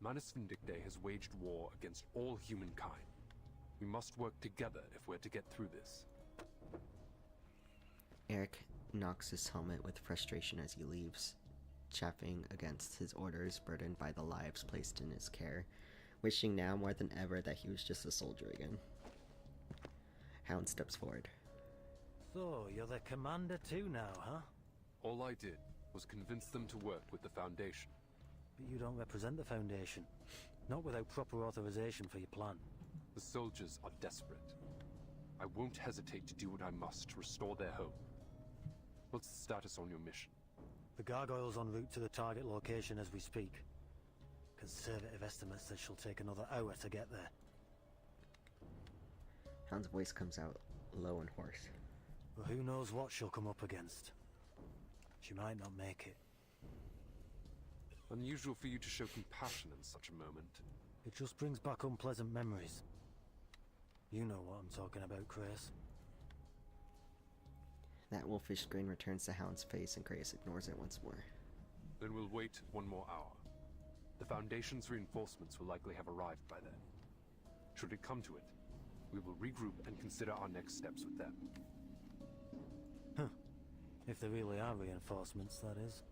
Manus Vindictae has waged war against all humankind. We must work together if we're to get through this. Eric knocks his helmet with frustration as he leaves, chafing against his orders burdened by the lives placed in his care, wishing now more than ever that he was just a soldier again. Hound steps forward. So, you're the commander too now, huh? All I did was convince them to work with the Foundation. But you don't represent the Foundation. Not without proper authorization for your plan. The soldiers are desperate. I won't hesitate to do what I must to restore their home. What's the status on your mission? The gargoyle's en route to the target location as we speak. Conservative estimates that she'll take another hour to get there. Hound's voice comes out low and hoarse. But who knows what she'll come up against. She might not make it. Unusual for you to show compassion in such a moment. It just brings back unpleasant memories. You know what I'm talking about, Grace. That wolfish grin returns to Hound's face and Grace ignores it once more. Then we'll wait 1 more hour. The Foundation's reinforcements will likely have arrived by then. Should it come to it, we will regroup and consider our next steps with them. Huh. If there really are reinforcements, that is.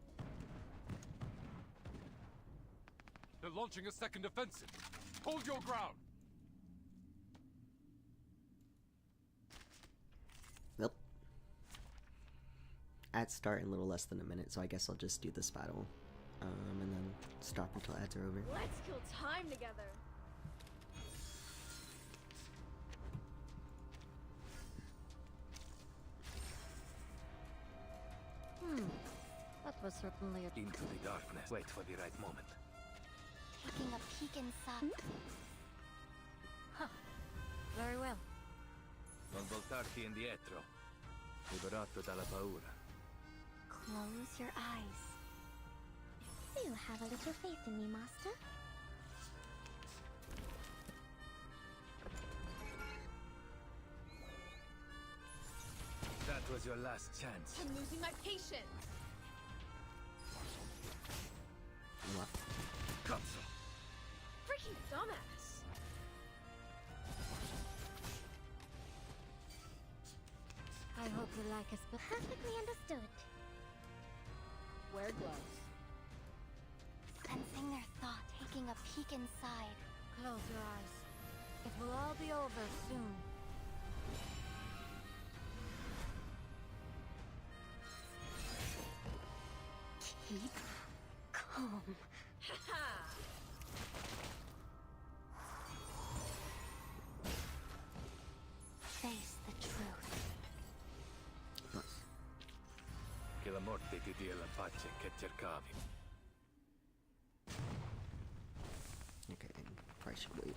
They're launching a second offensive! Hold your ground! Well, ads start in a little less than a minute, so I guess I'll just do this battle. And then stop until ads are over. Let's kill time together. That was certainly a... Into the darkness. Wait for the right moment. Taking a peek inside. Huh. Very well. Non voltarti indietro. Liberato dalla paura. Close your eyes. Do you have a little faith in me, Master? That was your last chance. I'm losing my patience. What? Cazzo. Freaking dumbass. I hope you like us, but perfectly understood. Wear gloves. Sensing their thought, taking a peek inside. Close your eyes. It will all be over soon. Keep calm. Face the truth. Che la morte ti dia la pace che cercavi. Okay, probably should wait.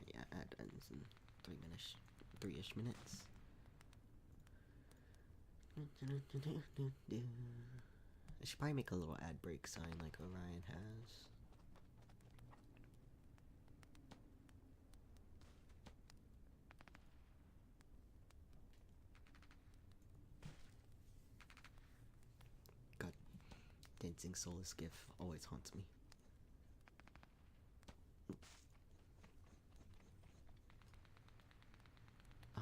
Yeah, ad ends in 3-ish minutes. I should probably make a little ad break sign like Orion has. God, dancing soulless gif always haunts me. Oh,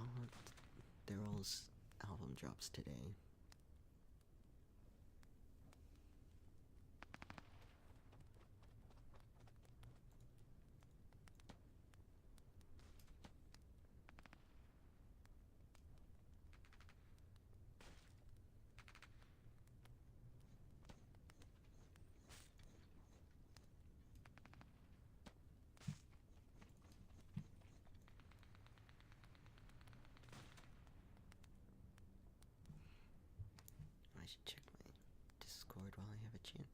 Daryl's album drops today. I should check my Discord while I have a chance.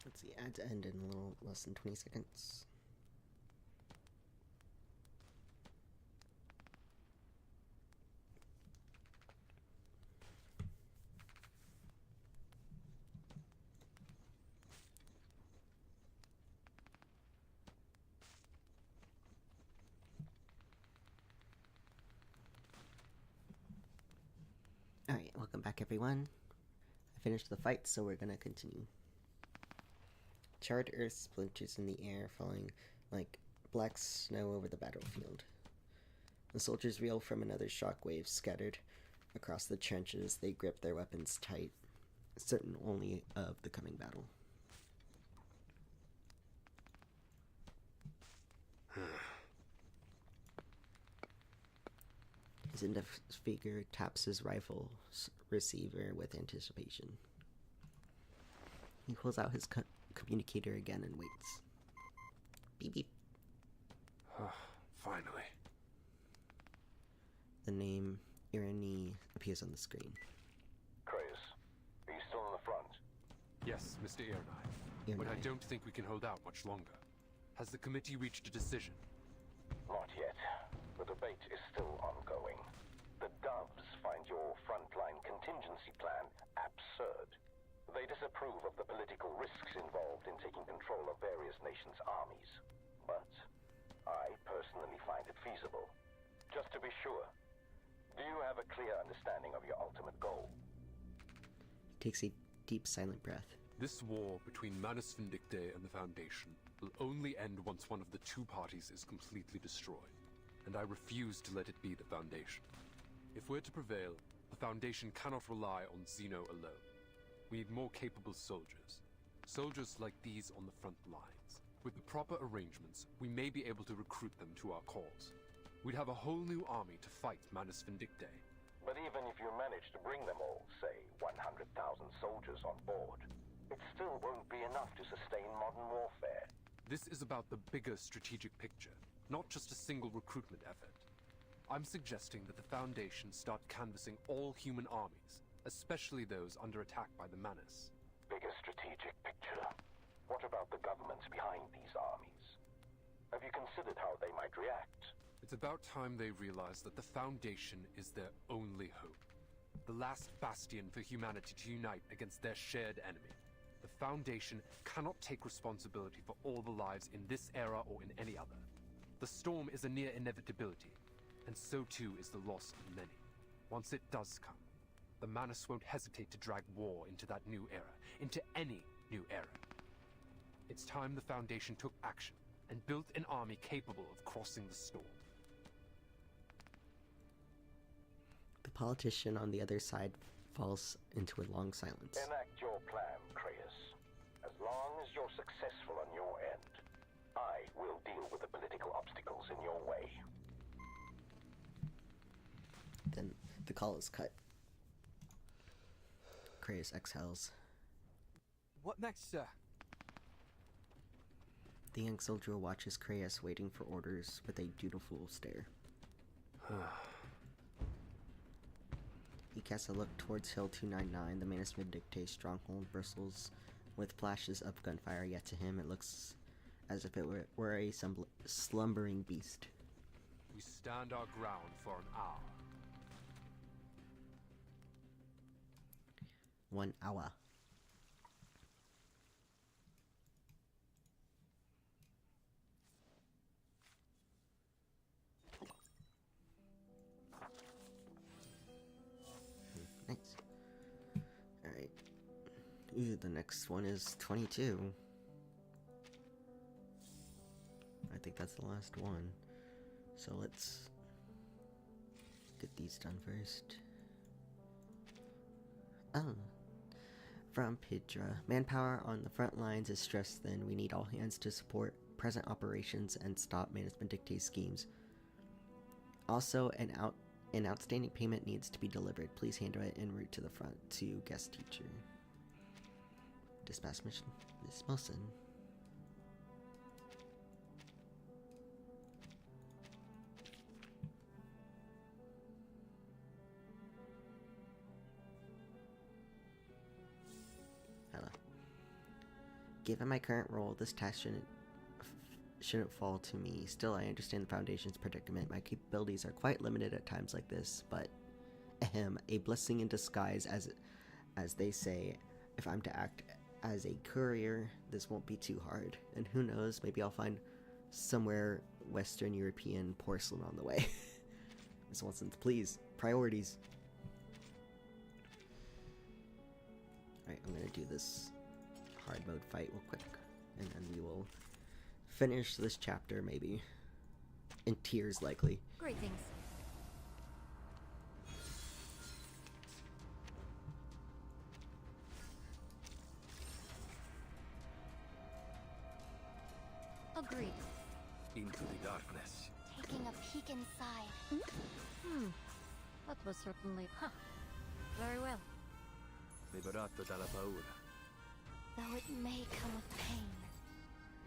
Let's see, ads end in a little less than 20 seconds. Alright, welcome back everyone. I finished the fight, so we're gonna continue. Charred earth splinters in the air, falling like black snow over the battlefield. The soldiers reel from another shockwave, scattered across the trenches. They grip their weapons tight, certain only of the coming battle. His index figure taps his rifle's receiver with anticipation. He pulls out his communicator again and waits. Beep beep. Finally. The name Irene appears on the screen. Kratos, are you still on the front? Yes, Mr. Irnai. But I don't think we can hold out much longer. Has the committee reached a decision? Not yet. The debate is still ongoing. The Doves find your frontline contingency plan absurd. They disapprove of the political risks involved in taking control of various nations' armies. But I personally find it feasible. Just to be sure, do you have a clear understanding of your ultimate goal? takes a deep, silent breath. This war between Manus Vindictae and the Foundation will only end once one of the two parties is completely destroyed, and I refuse to let it be the Foundation. If we're to prevail, the Foundation cannot rely on Xeno alone. We need more capable soldiers. Soldiers like these on the front lines. With the proper arrangements, we may be able to recruit them to our cause. We'd have a whole new army to fight Manus Vindictae. But even if you manage to bring them all, say, 100,000 soldiers on board, it still won't be enough to sustain modern warfare. This is about the bigger strategic picture, not just a single recruitment effort. I'm suggesting that the Foundation start canvassing all human armies, especially those under attack by the Manus. Bigger strategic picture. What about the governments behind these armies? Have you considered how they might react? It's about time they realize that the Foundation is their only hope. The last bastion for humanity to unite against their shared enemy. The Foundation cannot take responsibility for all the lives in this era or in any other. The storm is a near inevitability, and so too is the loss of many. Once it does come, the Manus won't hesitate to drag war into that new era, into any new era. It's time the Foundation took action and built an army capable of crossing the storm. The politician on the other side falls into a long silence. Enact your plan, Kratos. As long as you're successful on your end, I will deal with the political obstacles in your way. Then the call is cut. Kratos exhales. What next, sir? The young soldier watches Kratos waiting for orders with a dutiful stare. He casts a look towards Hill 299, the Manus Vindictae stronghold bristles with flashes of gunfire, yet to him it looks as if it were a slumbering beast. We stand our ground for an hour. 1 hour. Nice. Alright. Ooh, the next one is 22. I think that's the last one. So let's get these done first. Oh. From Pidra. Manpower on the front lines is stressed thin. We need all hands to support present operations and stop Manus Vindictae's schemes. Also, an outstanding payment needs to be delivered. Please handle it en route to the front. To guest teacher. Dispatch mission. Miss Wilson. Hello. Given my current role, this task shouldn't fall to me. Still, I understand the Foundation's predicament. My capabilities are quite limited at times like this, but a blessing in disguise, as they say. If I'm to act as a courier, this won't be too hard. And who knows, maybe I'll find somewhere Western European porcelain on the way. Miss Wilson, please, priorities. Alright, I'm gonna do this hard mode fight real quick, and then we will finish this chapter, maybe. In tears, likely. Great things. Agreed. Into the darkness. Taking a peek inside. That was certainly... Very well. Liberato dalla paura. Though it may come with pain.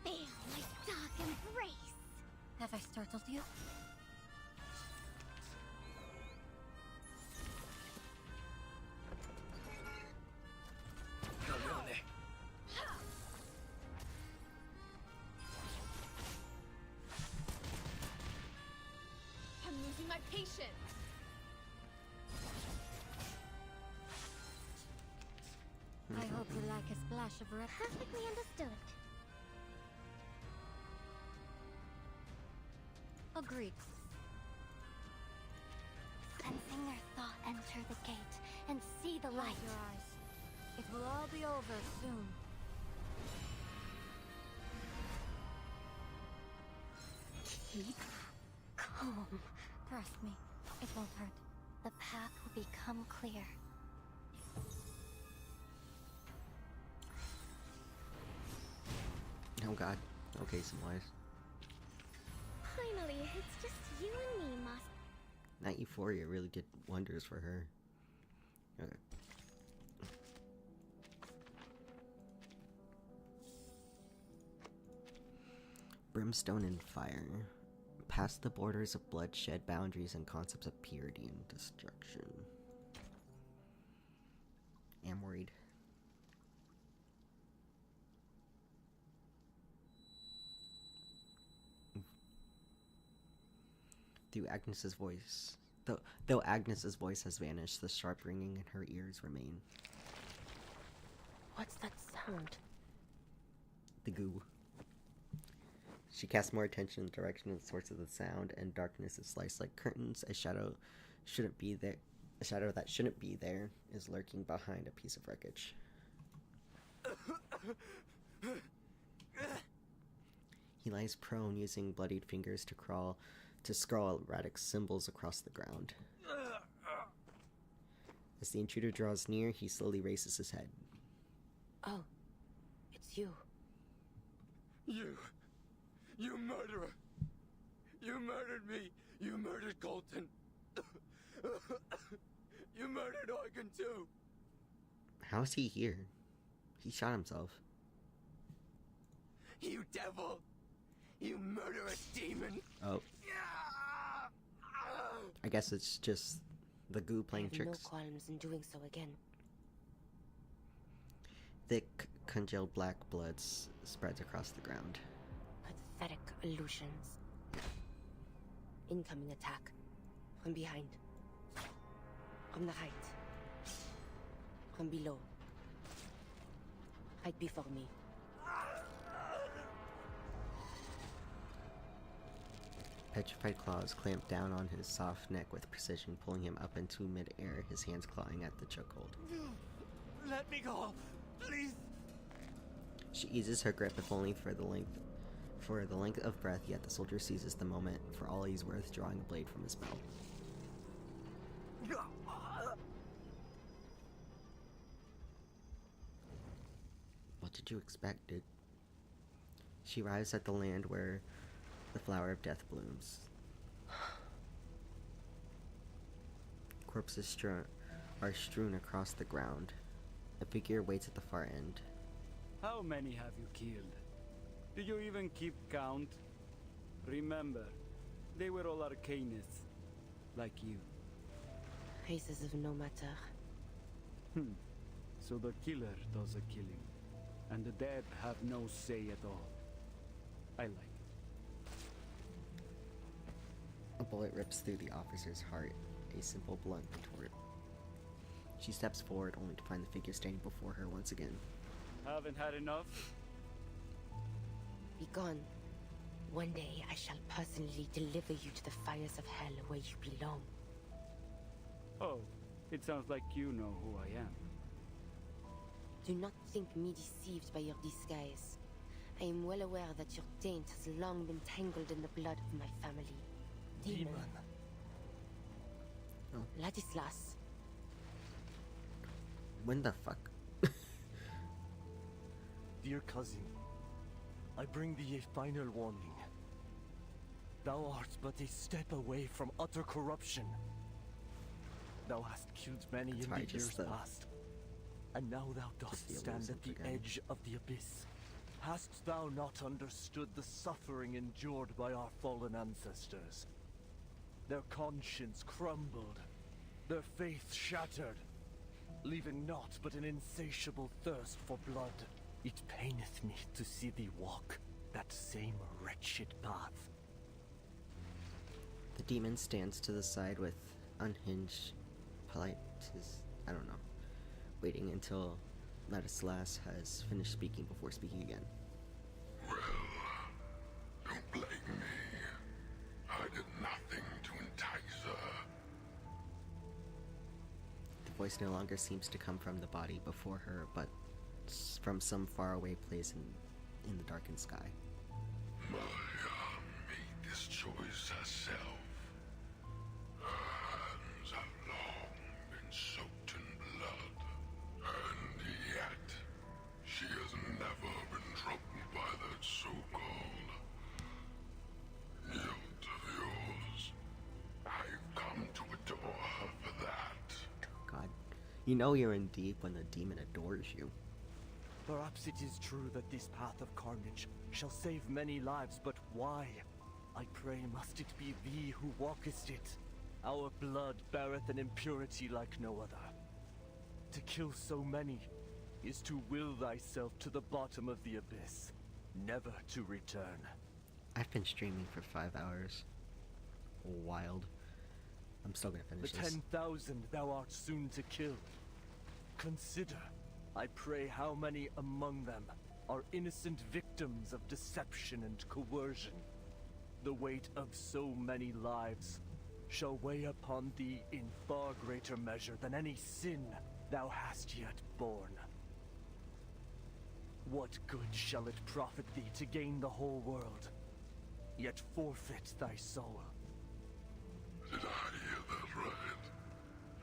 Feel my dark embrace! Have I startled you? Caglione. I'm losing my patience. I hope you like a splash of red. Perfectly understood. Agreed. Sensing their thought, enter the gate and see the light. Your eyes. It will all be over soon. Keep calm. Trust me, it won't hurt. The path will become clear. Oh god. Okay, some lies. Finally, it's just you and me, Mas. That euphoria really did wonders for her. Okay. Brimstone and fire. Past the borders of bloodshed, boundaries, and concepts of purity and destruction. I'm worried. Through Agnes's voice. Though Agnes's voice has vanished, the sharp ringing in her ears remain. What's that sound? The goo. She casts more attention in the direction of the source of the sound, and darkness is sliced like curtains. A shadow shouldn't be there. A shadow that shouldn't be there is lurking behind a piece of wreckage. He lies prone, using bloodied fingers to scrawl erratic symbols across the ground. As the intruder draws near, he slowly raises his head. Oh, it's you. You murderer! You murdered me! You murdered Colton! You murdered Eugen too! How's he here? He shot himself. You devil! You murderous demon! Oh. I guess it's just the goo playing I have tricks. no qualms in doing so again. Thick, congealed black blood spreads across the ground. Pathetic illusions. Incoming attack. From behind. From the height. From below. Right before me. Petrified claws clamp down on his soft neck with precision, pulling him up into mid-air, his hands clawing at the chokehold. Let me go! Please! She eases her grip, if only for the length of breath, yet the soldier seizes the moment for all he's worth, drawing a blade from his belt. What did you expect, dude? She arrives at the land where the flower of death blooms. Corpses are strewn across the ground. A figure waits at the far end. How many have you killed? Do you even keep count? Remember, they were all arcanists, like you. Races of no matter. So the killer does the killing, and the dead have no say at all. I like it. A bullet rips through the officer's heart, a simple blunt retort. She steps forward, only to find the figure standing before her once again. Haven't had enough? Be gone. One day I shall personally deliver you to the fires of hell where you belong. Oh, it sounds like you know who I am. Do not think me deceived by your disguise. I am well aware that your taint has long been tangled in the blood of my family. Demon. Oh. Ladislas. When the fuck? Dear cousin, I bring thee a final warning. Thou art but a step away from utter corruption. Thou hast killed many in the years past, and now thou dost stand at the edge of the abyss. Hast thou not understood the suffering endured by our fallen ancestors? Their conscience crumbled, their faith shattered, leaving naught but an insatiable thirst for blood. It paineth me to see thee walk that same wretched path. The demon stands to the side with unhinged, polite, I don't know, waiting until Ladislas has finished speaking before speaking again. Well, don't blame me. I did nothing to entice her. The voice no longer seems to come from the body before her, but from some faraway place in the darkened sky. Maya made this choice herself. Her hands have long been soaked in blood, and yet she has never been troubled by that so-called guilt of yours. I've come to adore her for that. God, you know you're in deep when the demon adores you. Perhaps it is true that this path of carnage shall save many lives, but why? I pray must it be thee who walkest it? Our blood beareth an impurity like no other. To kill so many is to will thyself to the bottom of the abyss, never to return. I've been streaming for 5 hours. Wild. I'm still gonna finish The this. 10,000 thou art soon to kill. Consider, I pray, how many among them are innocent victims of deception and coercion. The weight of so many lives shall weigh upon thee in far greater measure than any sin thou hast yet borne. What good shall it profit thee to gain the whole world, yet forfeit thy soul? Did I hear that right?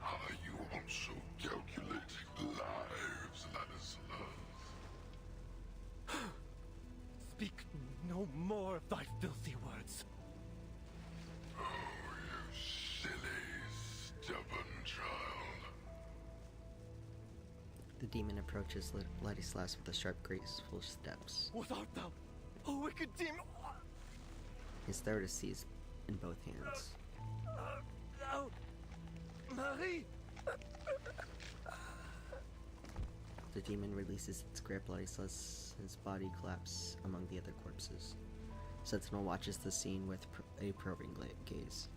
Are you also calculating lives, Ladislas? Speak no more of thy filthy words. Oh, you silly, stubborn child. The demon approaches Ladislas with a sharp, graceful steps. What art thou, O wicked demon? His throat is seized in both hands. Thou, Marie! The demon releases its grip. Ladislas, his body collapses among the other corpses. Sentinel watches the scene with a probing gaze.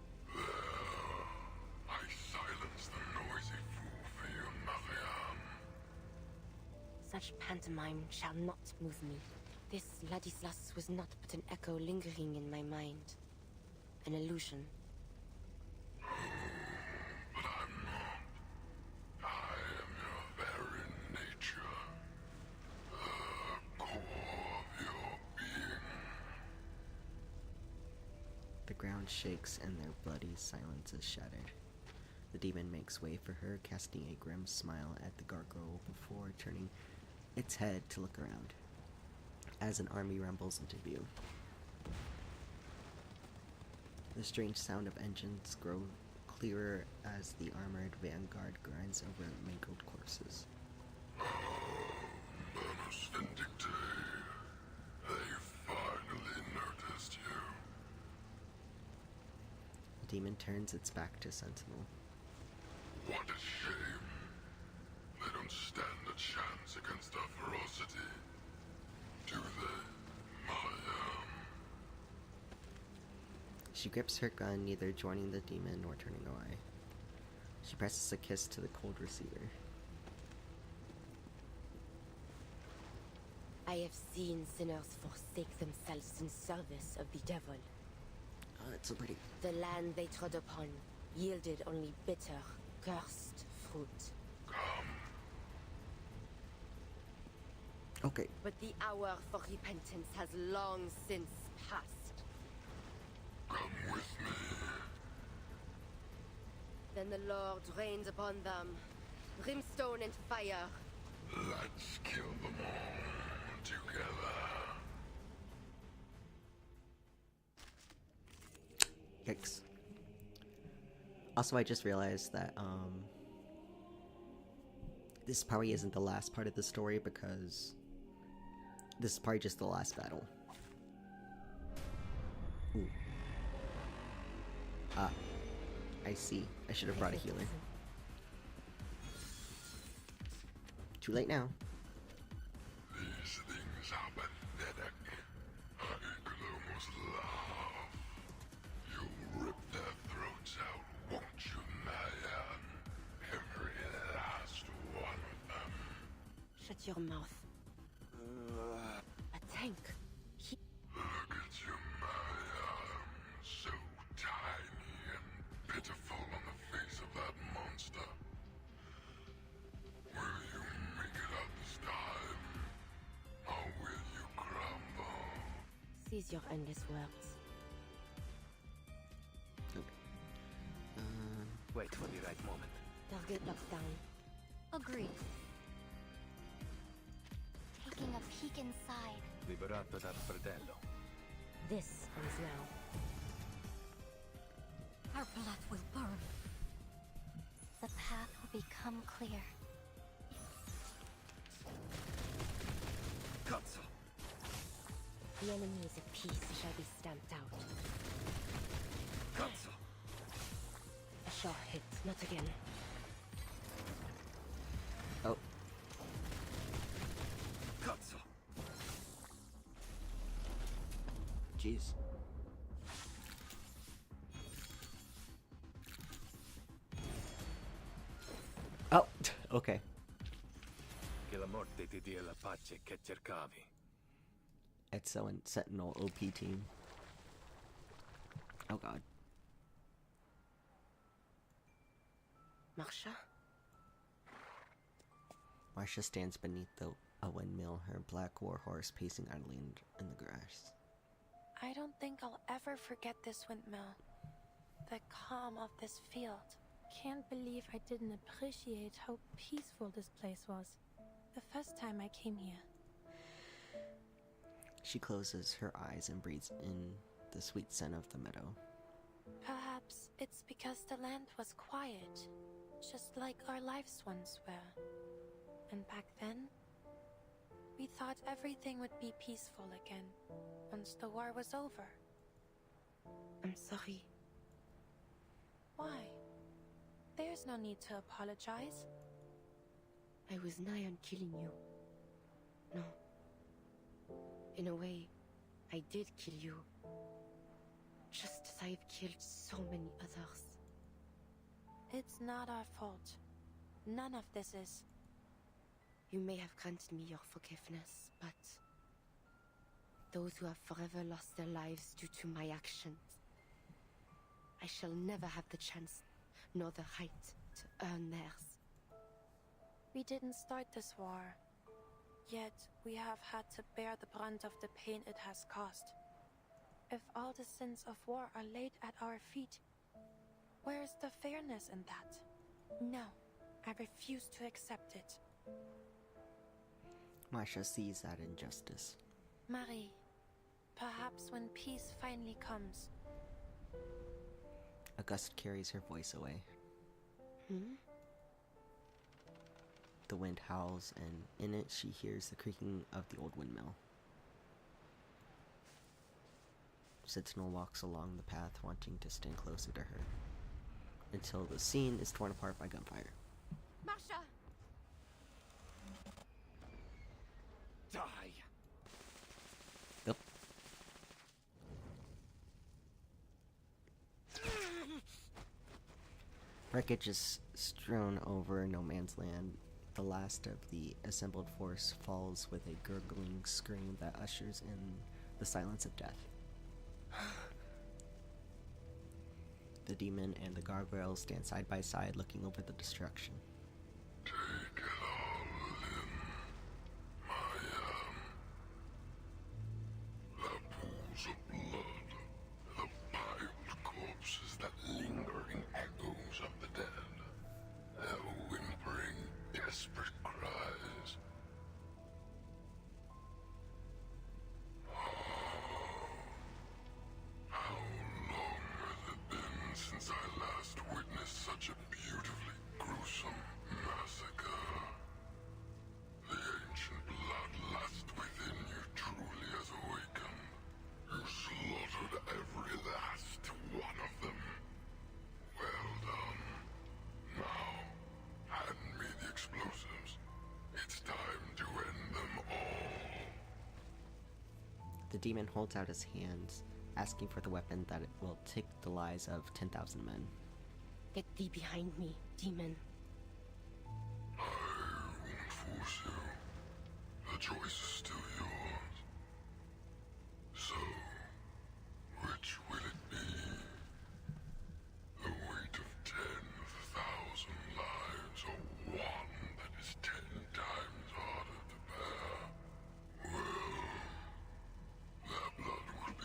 I silenced the noisy fool for you, Mariam. Such pantomime shall not move me. This Ladislas was not but an echo lingering in my mind. An illusion. But I'm not. I am your very nature. The core of your being. The ground shakes and their bloody silence is shattered. The demon makes way for her, casting a grim smile at the gargoyle before turning its head to look around, as an army rumbles into view. The strange sound of engines grow clearer as the armored vanguard grinds over mangled corpses. Manus Vindictae. They finally noticed you. The demon turns its back to Sentinel. What a shame. They don't stand a chance against our ferocity. Do they, Mariam? She grips her gun, neither joining the demon nor turning away. She presses a kiss to the cold receiver. I have seen sinners forsake themselves in service of the devil. Oh, it's so pretty. The land they trod upon yielded only bitter, cursed fruit. Okay. But the hour for repentance has long since passed. Come with me. Then the Lord rained upon them, brimstone and fire. Let's kill them all together. Yikes. Also, I just realized that, this probably isn't the last part of the story because this is probably just the last battle. Ooh. Ah. I see. I should have brought a healer. Too late now. These things are pathetic. I could almost laugh. You'll rip their throats out, won't you, Mariam? Every last one of them. Shut your mouth. A tank. Look at you, Mariam. So tiny and pitiful on the face of that monster. use your endless words. Wait for the right moment. Target locked down. Agreed. Taking a peek inside. Liberato dal fratello. This ends now. Our blood will burn. The path will become clear. Katsu! The enemies of peace shall be stamped out. Katsu! A shot hit, not again. Oh. Katsu! Jeez. Oh, okay. Che la morte ti dia la pace che cercavi. Etso and Sentinel OP team. Oh god. Marsha? Marcia stands beneath a windmill, her black warhorse pacing idly in the grass. I don't think I'll ever forget this windmill. The calm of this field. Can't believe I didn't appreciate how peaceful this place was the first time I came here. She closes her eyes and breathes in the sweet scent of the meadow. Perhaps it's because the land was quiet, just like our lives once were. And back then, we thought everything would be peaceful again once the war was over. I'm sorry. Why? There's no need to apologize. I was nigh on killing you. No. In a way, I did kill you. Just as I've killed so many others. It's not our fault. None of this is. You may have granted me your forgiveness, but those who have forever lost their lives due to my actions, I shall never have the chance nor the right to earn theirs. We didn't start this war, yet we have had to bear the brunt of the pain it has caused. If all the sins of war are laid at our feet, where is the fairness in that? No, I refuse to accept it. Marcia sees that injustice. Marie, perhaps when peace finally comes. A gust carries her voice away. The wind howls, and in it she hears the creaking of the old windmill. Sentinel walks along the path, wanting to stand closer to her, until the scene is torn apart by gunfire. Marsha! Die! Yep. Wreckage is strewn over no man's land. The last of the assembled force falls with a gurgling scream that ushers in the silence of death. The demon and the gargoyle stand side by side, looking over the destruction. The pools of blood, the piled corpses that linger in echoes of the dead, their whimpering, desperate cries. How long has it been since I last witnessed such a beautifully gruesome massacre? The ancient bloodlust within you truly has awakened. You slaughtered every last one of them. Well done. Now, hand me the explosives. It's time to end them all. The demon holds out his hands, asking for the weapon that will take the lives of 10,000 men. Get thee behind me, demon. I won't force you. The choice is still yours. So, which will it be? The weight of 10,000 lives, or one that is 10 times harder to bear? Well, their blood will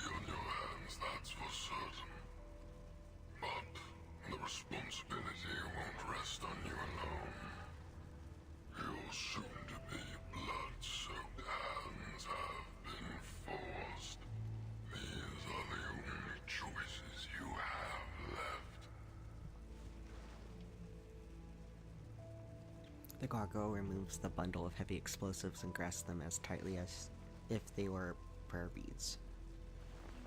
The gargoyle removes the bundle of heavy explosives and grasps them as tightly as if they were prayer beads.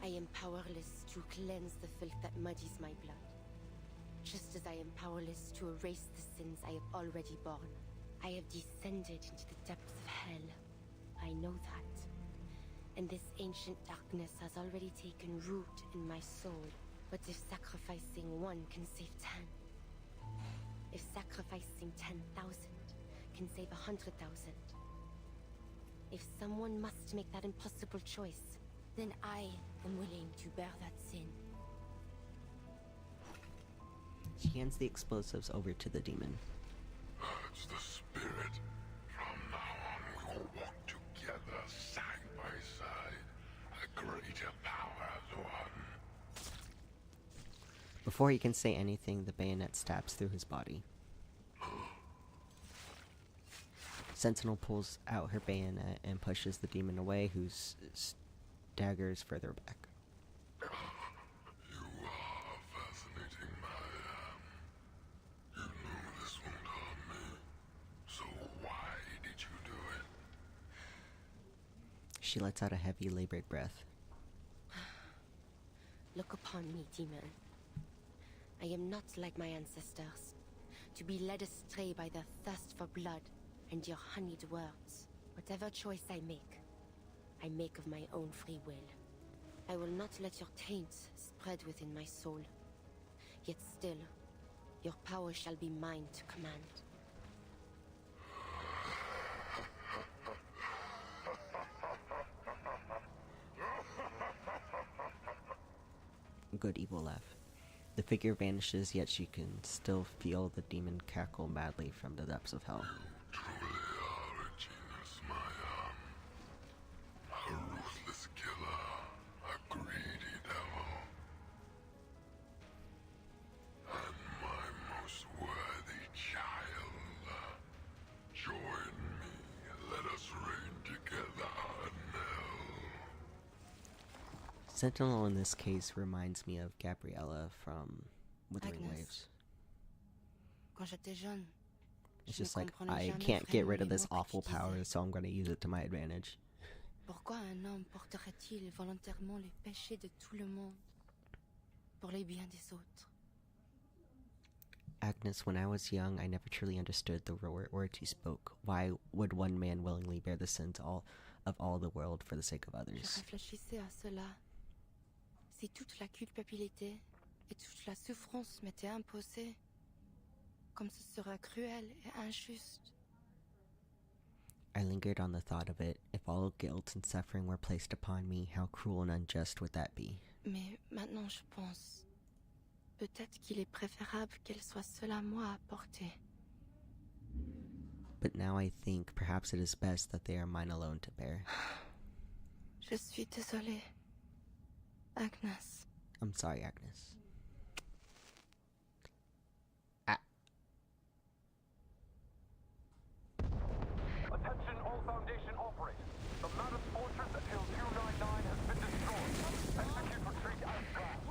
I am powerless to cleanse the filth that muddies my blood. Just as I am powerless to erase the sins I have already borne. I have descended into the depths of hell. I know that. And this ancient darkness has already taken root in my soul. But if sacrificing one can save 10, if sacrificing 10,000 can save 100,000, if someone must make that impossible choice, then I am willing to bear that sin. She hands the explosives over to the demon. That's the spirit. From now on, we will walk together, side by side. A greater power as one. Before he can say anything, the bayonet stabs through his body. Sentinel pulls out her bayonet and pushes the demon away, who staggers further back. You are fascinating, Maya. You knew this won't harm me. So why did you do it? She lets out a heavy, labored breath. Look upon me, demon. I am not like my ancestors, to be led astray by their thirst for blood and your honeyed words. Whatever choice I make of my own free will. I will not let your taint spread within my soul. Yet still, your power shall be mine to command. Good evil laugh. The figure vanishes, yet she can still feel the demon cackle madly from the depths of hell. Truly are a genius, Maya. A ruthless killer, a greedy devil. And my most worthy child. Join me, let us reign together in hell. Sentinel in this case reminds me of Gabriella from Wuthering Agnes. Waves. Quand j'étais jeune, It's je ne just like, comprenais I jamais can't get vraiment rid of les this mots que awful tu power, disais. so I'm going to use it to my advantage. Pourquoi un homme porterait-il volontairement les péchés de tout le monde pour les biens des autres? Agnes, when I was young, I never truly understood the words you spoke. Why would one man willingly bear the sins of all the world for the sake of Je others? réfléchissais à cela. Si toute la culpabilité et toute la souffrance m'étaient imposées, comme ce serait cruel et injuste. I lingered on the thought of it. If all guilt and suffering were placed upon me, how cruel and unjust would that be? Mais maintenant je pense, peut-être qu'il est préférable qu'elle soit seule à moi à porter. But now I think perhaps it is best that they are mine alone to bear. Je suis désolée, Agnes. I'm sorry, Agnes. Attention all Foundation operators. The Manus fortress at Hill 299 has been destroyed. Execute retreat as planned.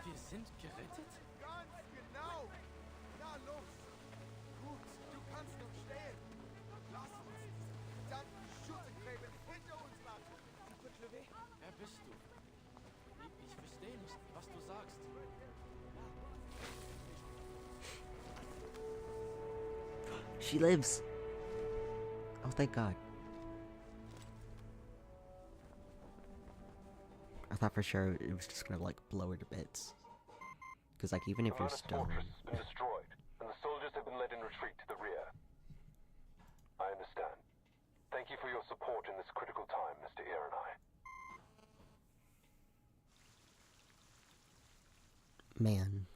Wir sind gerettet? Ganz genau. Na los. Gut, du kannst noch stehen. Lass uns diese verdammten Schüttegräben hinter uns lassen. Wer bist du? Ich verstehe nicht, was du sagst. She lives! Oh, thank God. I thought for sure it was just gonna, like, blow her to bits. Because, like, even if you're The stone... fortress has been destroyed, and the soldiers have been led in retreat to the rear. I understand. Thank you for your support in this critical time, Mr. Ironeye. Man.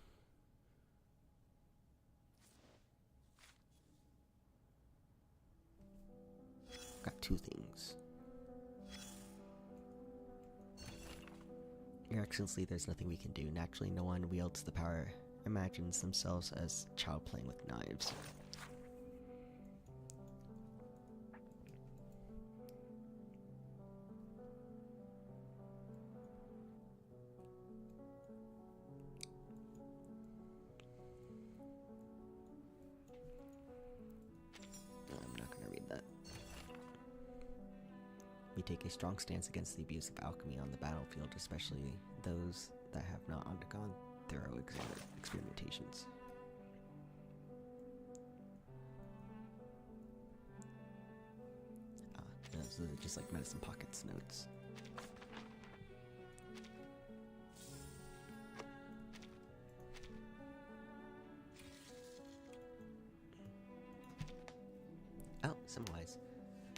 Got two things. Your Excellency, there's nothing we can do. Naturally, no one wields the power, imagines themselves as a child playing with knives. take a strong stance against the abuse of alchemy on the battlefield, especially those that have not undergone thorough experimentations. Those are just like medicine pockets notes. Oh, Symbolized.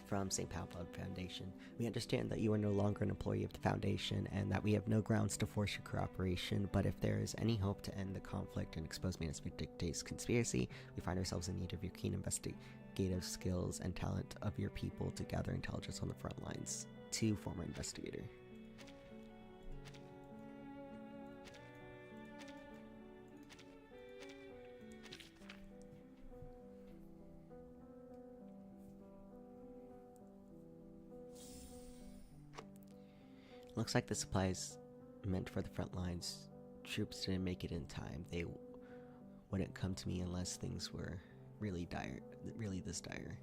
From St. Paul Blood Foundation. We understand that you are no longer an employee of the Foundation and that we have no grounds to force your cooperation, but if there is any hope to end the conflict and expose Manus Vindictae's conspiracy, we find ourselves in need of your keen investigative skills and talent of your people to gather intelligence on the front lines. To former investigator. Looks like the supplies meant for the front lines. Troops didn't make it in time. They wouldn't come to me unless things were really this dire.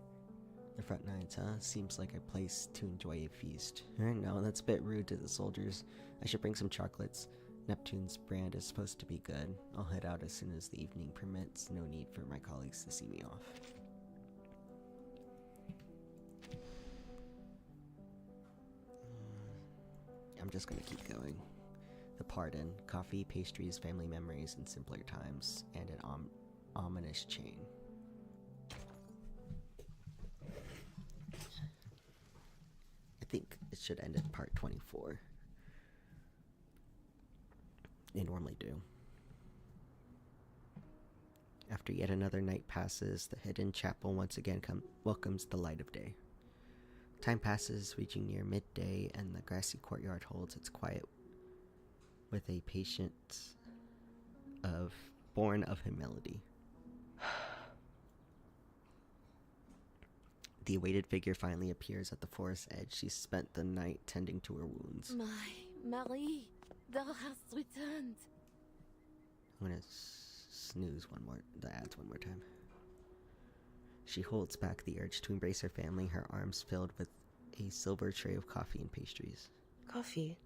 The front lines, huh? Seems like a place to enjoy a feast. No, that's a bit rude to the soldiers. I should bring some chocolates. Neptune's brand is supposed to be good. I'll head out as soon as the evening permits. No need for my colleagues to see me off. I'm just gonna keep going. The pardon, coffee, pastries, family memories, and simpler times, and an ominous chain. I think it should end at part 24. They normally do. After yet another night passes, the hidden chapel once again welcomes the light of day. Time passes, reaching near midday, and the grassy courtyard holds its quiet with a patience born of humility. The awaited figure finally appears at the forest edge. She spent the night tending to her wounds. My Marie, thou hast returned. I'm gonna snooze the ads one more time. She holds back the urge to embrace her family, her arms filled with a silver tray of coffee and pastries. Coffee?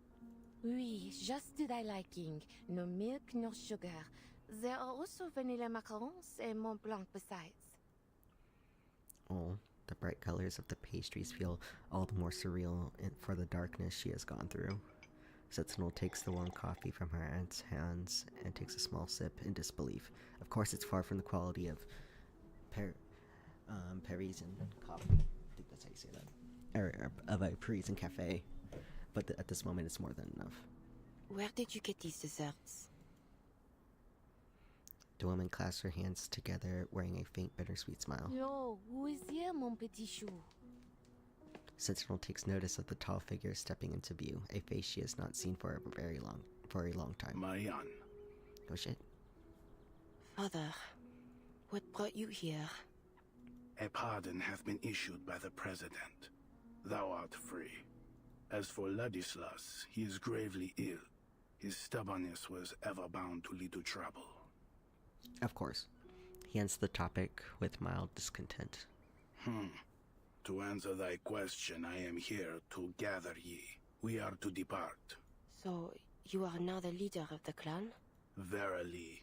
Oui, just to thy liking. No milk, no sugar. There are also vanilla macarons and Mont Blanc besides. Oh, the bright colors of the pastries feel all the more surreal for the darkness she has gone through. Sentinel takes the warm coffee from her aunt's hands and takes a small sip in disbelief. Of course, it's far from the quality of Parisian coffee. I think that's how you say that. Or of a Parisian cafe. But at this moment, it's more than enough. Where did you get these desserts? The woman clasps her hands together, wearing a faint, bittersweet smile. Yo, who is here, mon petit chou? Sentinel takes notice of the tall figure stepping into view, a face she has not seen for a long time. Marianne. Oh shit. Father, what brought you here? A pardon hath been issued by the President. Thou art free. As for Ladislas, he is gravely ill. His stubbornness was ever bound to lead to trouble. Of course. He ends the topic with mild discontent. To answer thy question, I am here to gather ye. We are to depart. So, you are now the leader of the clan? Verily.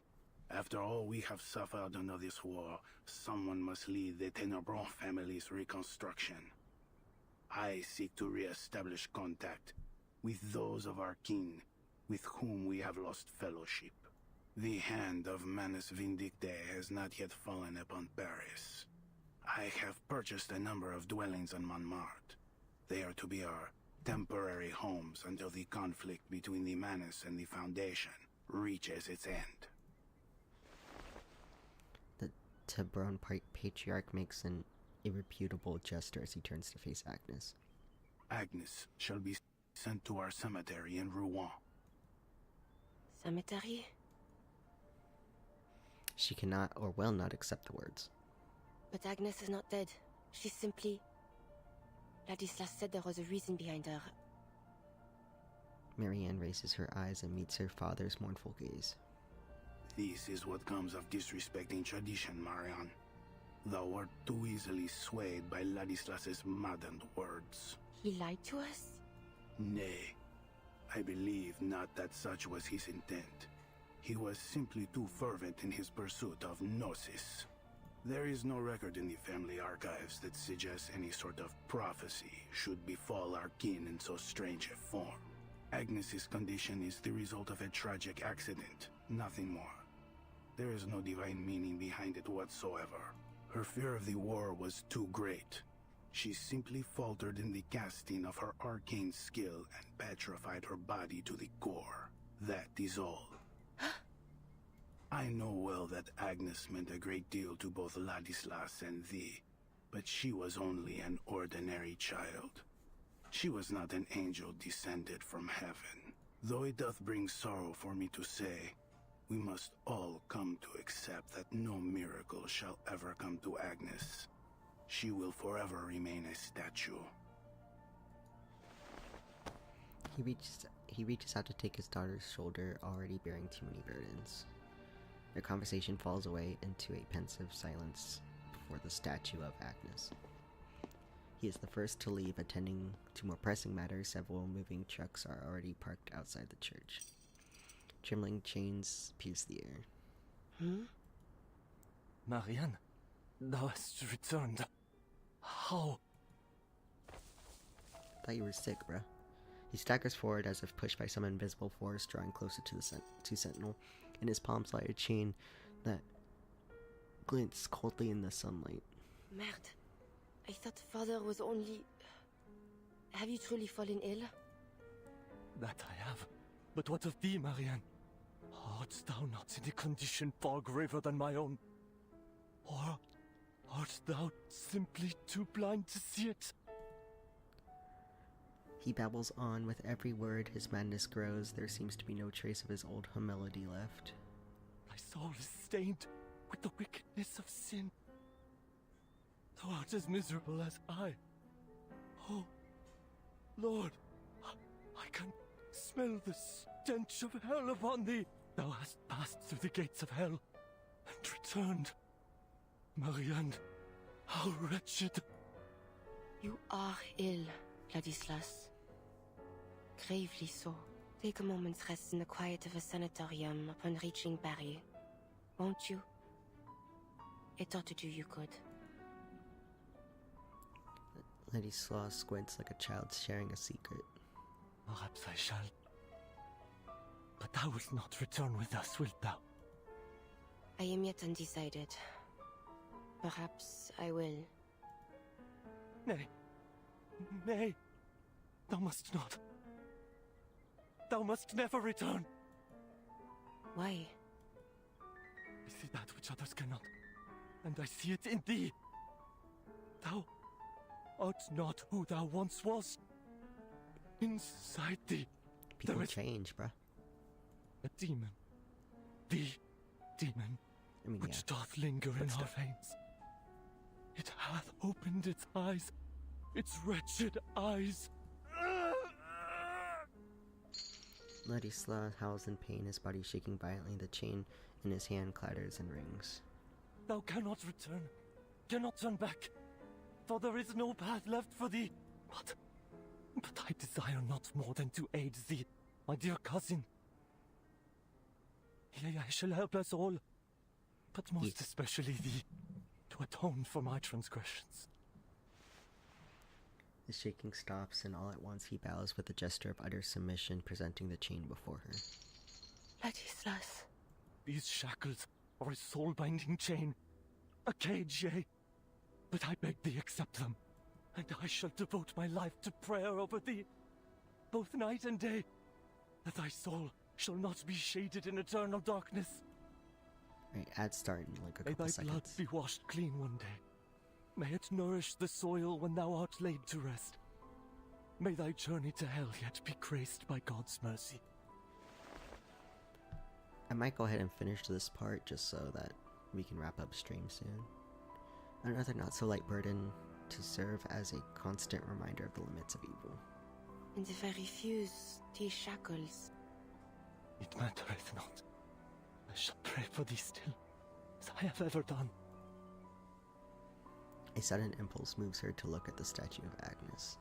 After all we have suffered under this war, someone must lead the Tenebron family's reconstruction. I seek to re-establish contact with those of our kin with whom we have lost fellowship. The hand of Manus Vindictae has not yet fallen upon Paris. I have purchased a number of dwellings on Montmartre. They are to be our temporary homes until the conflict between the Manus and the Foundation reaches its end. The Tenebron patriarch makes an irreputable gesture as he turns to face Agnes. Agnes shall be sent to our cemetery in Rouen. Cemetery? She cannot or will not accept the words. But Agnes is not dead. She's simply... Ladislas said there was a reason behind her. Marianne raises her eyes and meets her father's mournful gaze. This is what comes of disrespecting tradition, Marianne. Thou wert too easily swayed by Ladislas's maddened words. He lied to us? Nay, I believe not that such was his intent. He was simply too fervent in his pursuit of Gnosis. There is no record in the family archives that suggests any sort of prophecy should befall our kin in so strange a form. Agnes's condition is the result of a tragic accident, nothing more. There is no divine meaning behind it whatsoever. Her fear of the war was too great. She simply faltered in the casting of her arcane skill and petrified her body to the core. That is all. I know well that Agnes meant a great deal to both Ladislas and thee, but she was only an ordinary child. She was not an angel descended from heaven. Though it doth bring sorrow for me to say, we must all come to accept that no miracle shall ever come to Agnes. She will forever remain a statue. He reaches out to take his daughter's shoulder, already bearing too many burdens. Their conversation falls away into a pensive silence before the statue of Agnes. He is the first to leave, attending to more pressing matters. Several moving trucks are already parked outside the church. Trembling chains pierce the air. Marianne, thou hast returned. How? Thought you were sick, bruh. He staggers forward as if pushed by some invisible force, drawing closer to the Sentinel. In his palms lie a chain that glints coldly in the sunlight. Merde. I thought father was only... Have you truly fallen ill? That I have. But what of thee, Marianne? Art thou not in a condition far graver than my own? Or art thou simply too blind to see it? He babbles on. With every word, his madness grows. There seems to be no trace of his old humility left. Thy soul is stained with the wickedness of sin. Thou art as miserable as I. Oh, Lord, I can smell the stench of hell upon thee. Thou hast passed through the gates of hell and returned. Marianne, how wretched. You are ill, Ladislas. Gravely so. Take a moment's rest in the quiet of a sanatorium upon reaching Paris. Won't you? It ought to do you good. Ladislas squints like a child sharing a secret. Perhaps I shall. But thou wilt not return with us, wilt thou? I am yet undecided. Perhaps I will. Nay. Nay. Thou must not. Thou must never return. Why? I see that which others cannot, and I see it in thee. Thou art not who thou once wast. Inside thee, people there is change, bruh. A demon. The demon, which doth linger in our veins. It hath opened its eyes, its wretched eyes. Ladislas howls in pain, his body shaking violently. The chain in his hand clatters and rings. Thou cannot return, cannot turn back, for there is no path left for thee. But I desire not more than to aid thee, my dear cousin. Yea, I shall help us all, but most especially thee, to atone for my transgressions. The shaking stops, and all at once he bows with a gesture of utter submission, presenting the chain before her. Ladislas. These shackles are a soul-binding chain, a cage, yea. But I beg thee accept them, and I shall devote my life to prayer over thee, both night and day, that thy soul shall not be shaded in eternal darkness. Right, ad start in like a couple May thy seconds. blood be washed clean one day. May it nourish the soil when thou art laid to rest. May thy journey to hell yet be graced by God's mercy. I might go ahead and finish this part just so that we can wrap up stream soon. Another not-so-light burden to serve as a constant reminder of the limits of evil. And if I refuse these shackles... It mattereth not. I shall pray for thee still, as I have ever done. A sudden impulse moves her to look at the statue of Agnes.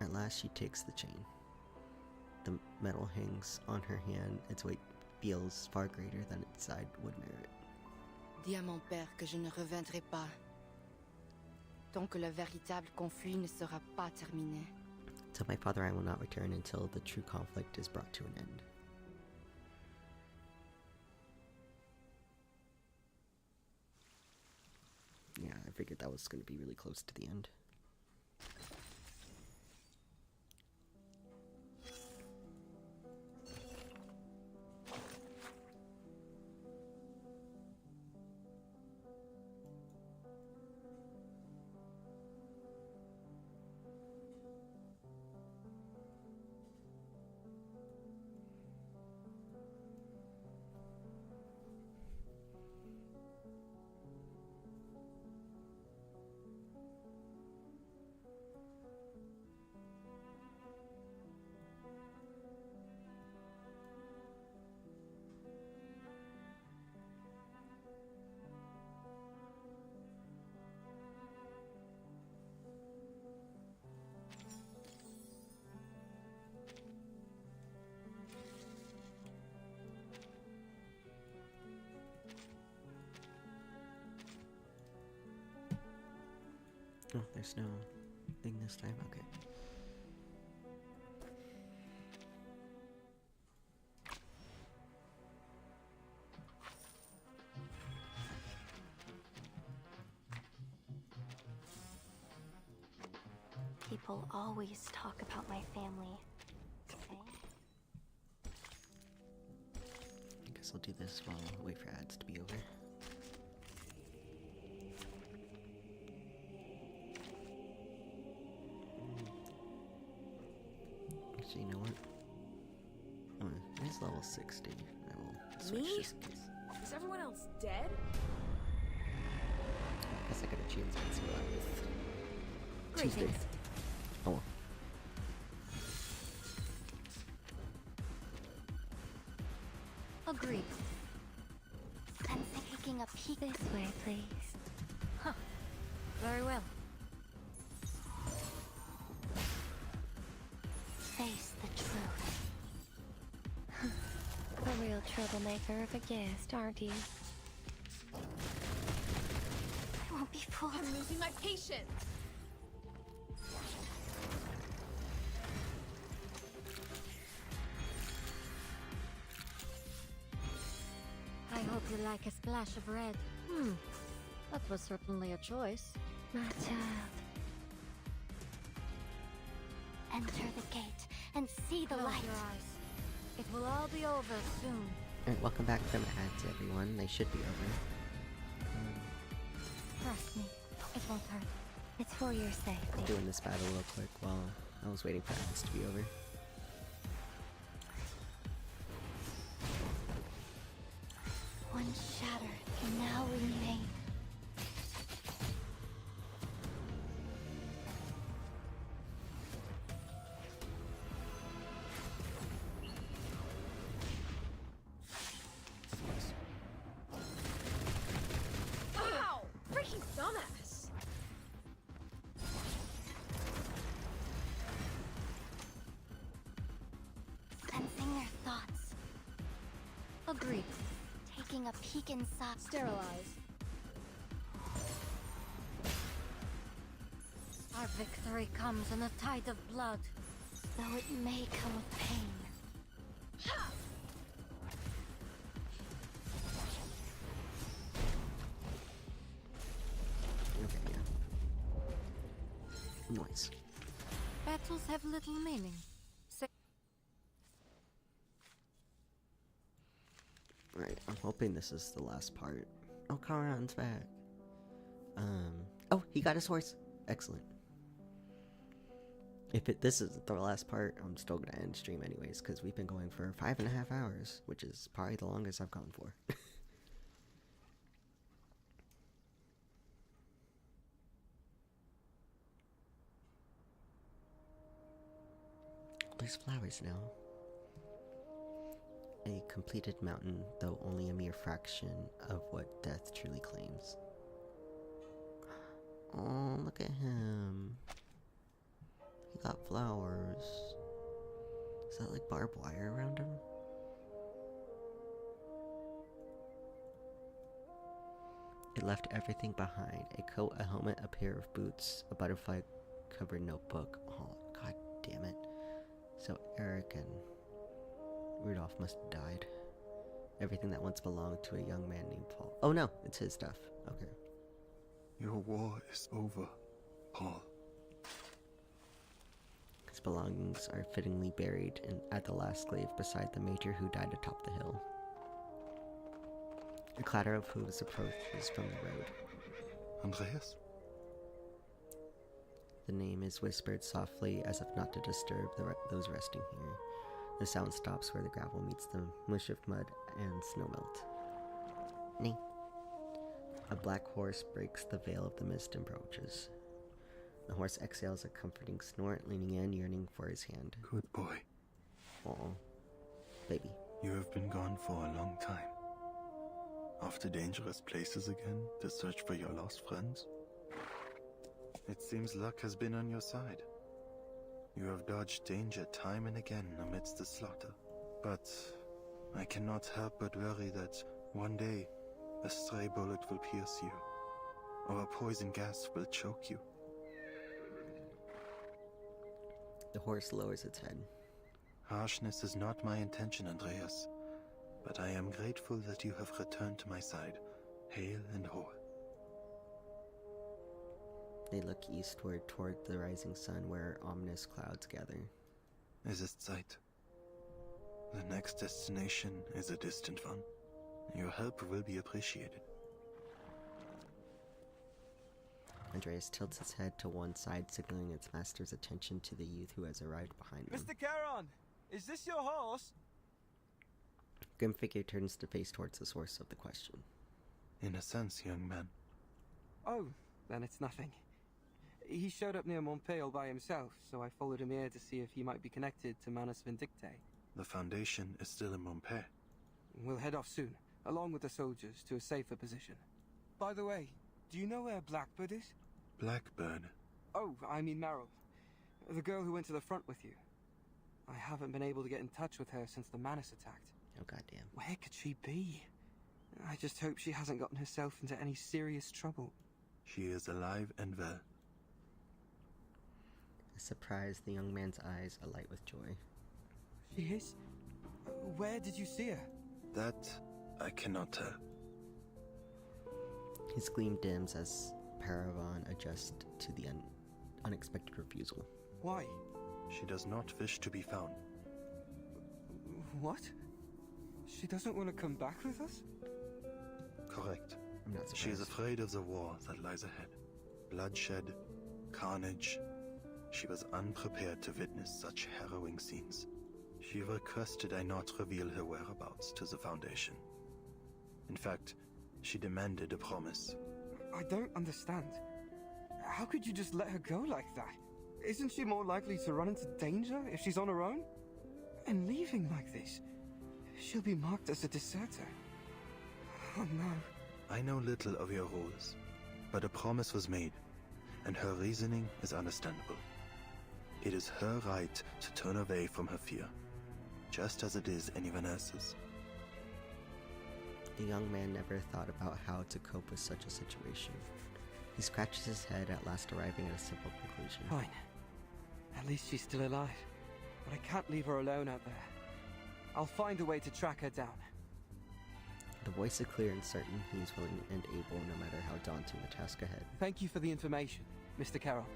At last she takes the chain. The metal hangs on her hand. Its weight feels far greater than its side would merit. Dis à mon père que je ne reviendrai pas. Tant que le véritable conflit ne sera pas terminé. Tell my father I will not return until the true conflict is brought to an end. Yeah, I figured that was going to be really close to the end. Oh, there's no thing this time? Okay. People always talk about my family. I guess I'll do this while I wait for ads to be over. Actually, you know what? Oh, it's level 60. I will switch Me? just in case. Is everyone else dead? I guess I got a chance to see what happens. Tuesday. Greetings. Oh well. Agreed. I'm taking a peek this way, please. Huh. Very well. Face the truth. A real troublemaker of a guest, aren't you? I won't be fooled. I'm losing my patience. I hope you like a splash of red. That was certainly a choice. My child. Enter the gate and see the light. Your eyes. It will all be over soon. Alright, welcome back from ads, everyone. They should be over. Trust me, it won't hurt. It's for your safety. Doing this battle real quick while I was waiting for ads to be over. One shatter can now remain. Ow! Freaking dumbass! Sensing their thoughts. Agreed. Taking a peek inside. Sterilize. Our victory comes in a tide of blood, though it may come with pain. Ha! Okay, yeah. Nice. Battles have little meaning. Alright, I'm hoping this is the last part. Oh, Karan's back. Oh, he got his horse. Excellent. If this is the last part, I'm still gonna end stream anyways, because we've been going for 5.5 hours, which is probably the longest I've gone for. There's flowers now. A completed mountain, though only a mere fraction of what death truly claims. Oh, look at him. He got flowers. Is that like barbed wire around him? It left everything behind. A coat, a helmet, a pair of boots, a butterfly-covered notebook. Oh, god damn it. So Eric and Rudolph must have died. Everything that once belonged to a young man named Paul. Oh no, it's his stuff. Okay. Your war is over, Paul. His belongings are fittingly buried at the last grave beside the major who died atop the hill. A clatter of hooves approaches from the road. Andreas? The name is whispered softly as if not to disturb those resting here. The sound stops where the gravel meets the mush of mud and snowmelt. Nee. A black horse breaks the veil of the mist and approaches. The horse exhales a comforting snort, leaning in, yearning for his hand. Good boy. Oh, baby. You have been gone for a long time. Off to dangerous places again to search for your lost friends? It seems luck has been on your side. You have dodged danger time and again amidst the slaughter. But I cannot help but worry that one day a stray bullet will pierce you, or a poison gas will choke you. The horse lowers its head. Harshness is not my intention, Andreas, but I am grateful that you have returned to my side, hale and whole. They look eastward toward the rising sun where ominous clouds gather. Es ist Zeit. The next destination is a distant one. Your help will be appreciated. Andreas tilts his head to one side, signaling its master's attention to the youth who has arrived behind him. Mr. Charon, is this your horse? Grim figure turns to face towards the source of the question. In a sense, young man. Oh, then it's nothing. He showed up near Montpellier all by himself, so I followed him here to see if he might be connected to Manus Vindictae. The Foundation is still in Montpellier. We'll head off soon, along with the soldiers, to a safer position. By the way, do you know where Blackbird is? Blackbird? Oh, I mean Meryl. The girl who went to the front with you. I haven't been able to get in touch with her since the Manus attacked. Oh, goddamn. Where could she be? I just hope she hasn't gotten herself into any serious trouble. She is alive and well. Surprised, the young man's eyes alight with joy. She is? Where did you see her? That I cannot tell. His gleam dims as Paragon adjusts to the unexpected refusal. Why? She does not wish to be found. What? She doesn't want to come back with us? Correct. I'm not surprised. She is afraid of the war that lies ahead. Bloodshed, carnage. She was unprepared to witness such harrowing scenes. She requested I not reveal her whereabouts to the Foundation. In fact, she demanded a promise. I don't understand. How could you just let her go like that? Isn't she more likely to run into danger if she's on her own? And leaving like this, she'll be marked as a deserter. Oh no. I know little of your rules, but a promise was made, and her reasoning is understandable. It is her right to turn away from her fear, just as it is anyone else's. The young man never thought about how to cope with such a situation. He scratches his head, at last arriving at a simple conclusion. Fine. At least she's still alive. But I can't leave her alone out there. I'll find a way to track her down. The voice is clear and certain. He is willing and able, no matter how daunting the task ahead. Thank you for the information, Mr. Carroll.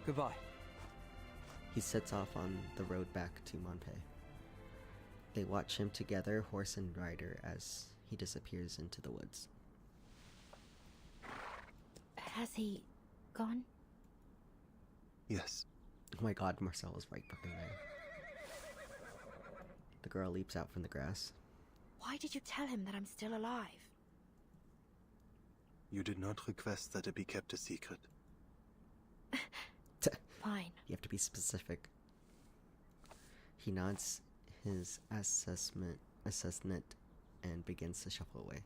Goodbye. He sets off on the road back to Montpellier. They watch him together, horse and rider, as he disappears into the woods. Has he gone? Yes. Oh my god, Marcel was right fucking there. The girl leaps out from the grass. Why did you tell him that I'm still alive? You did not request that it be kept a secret. Fine. You have to be specific. He nods his assessment and begins to shuffle away.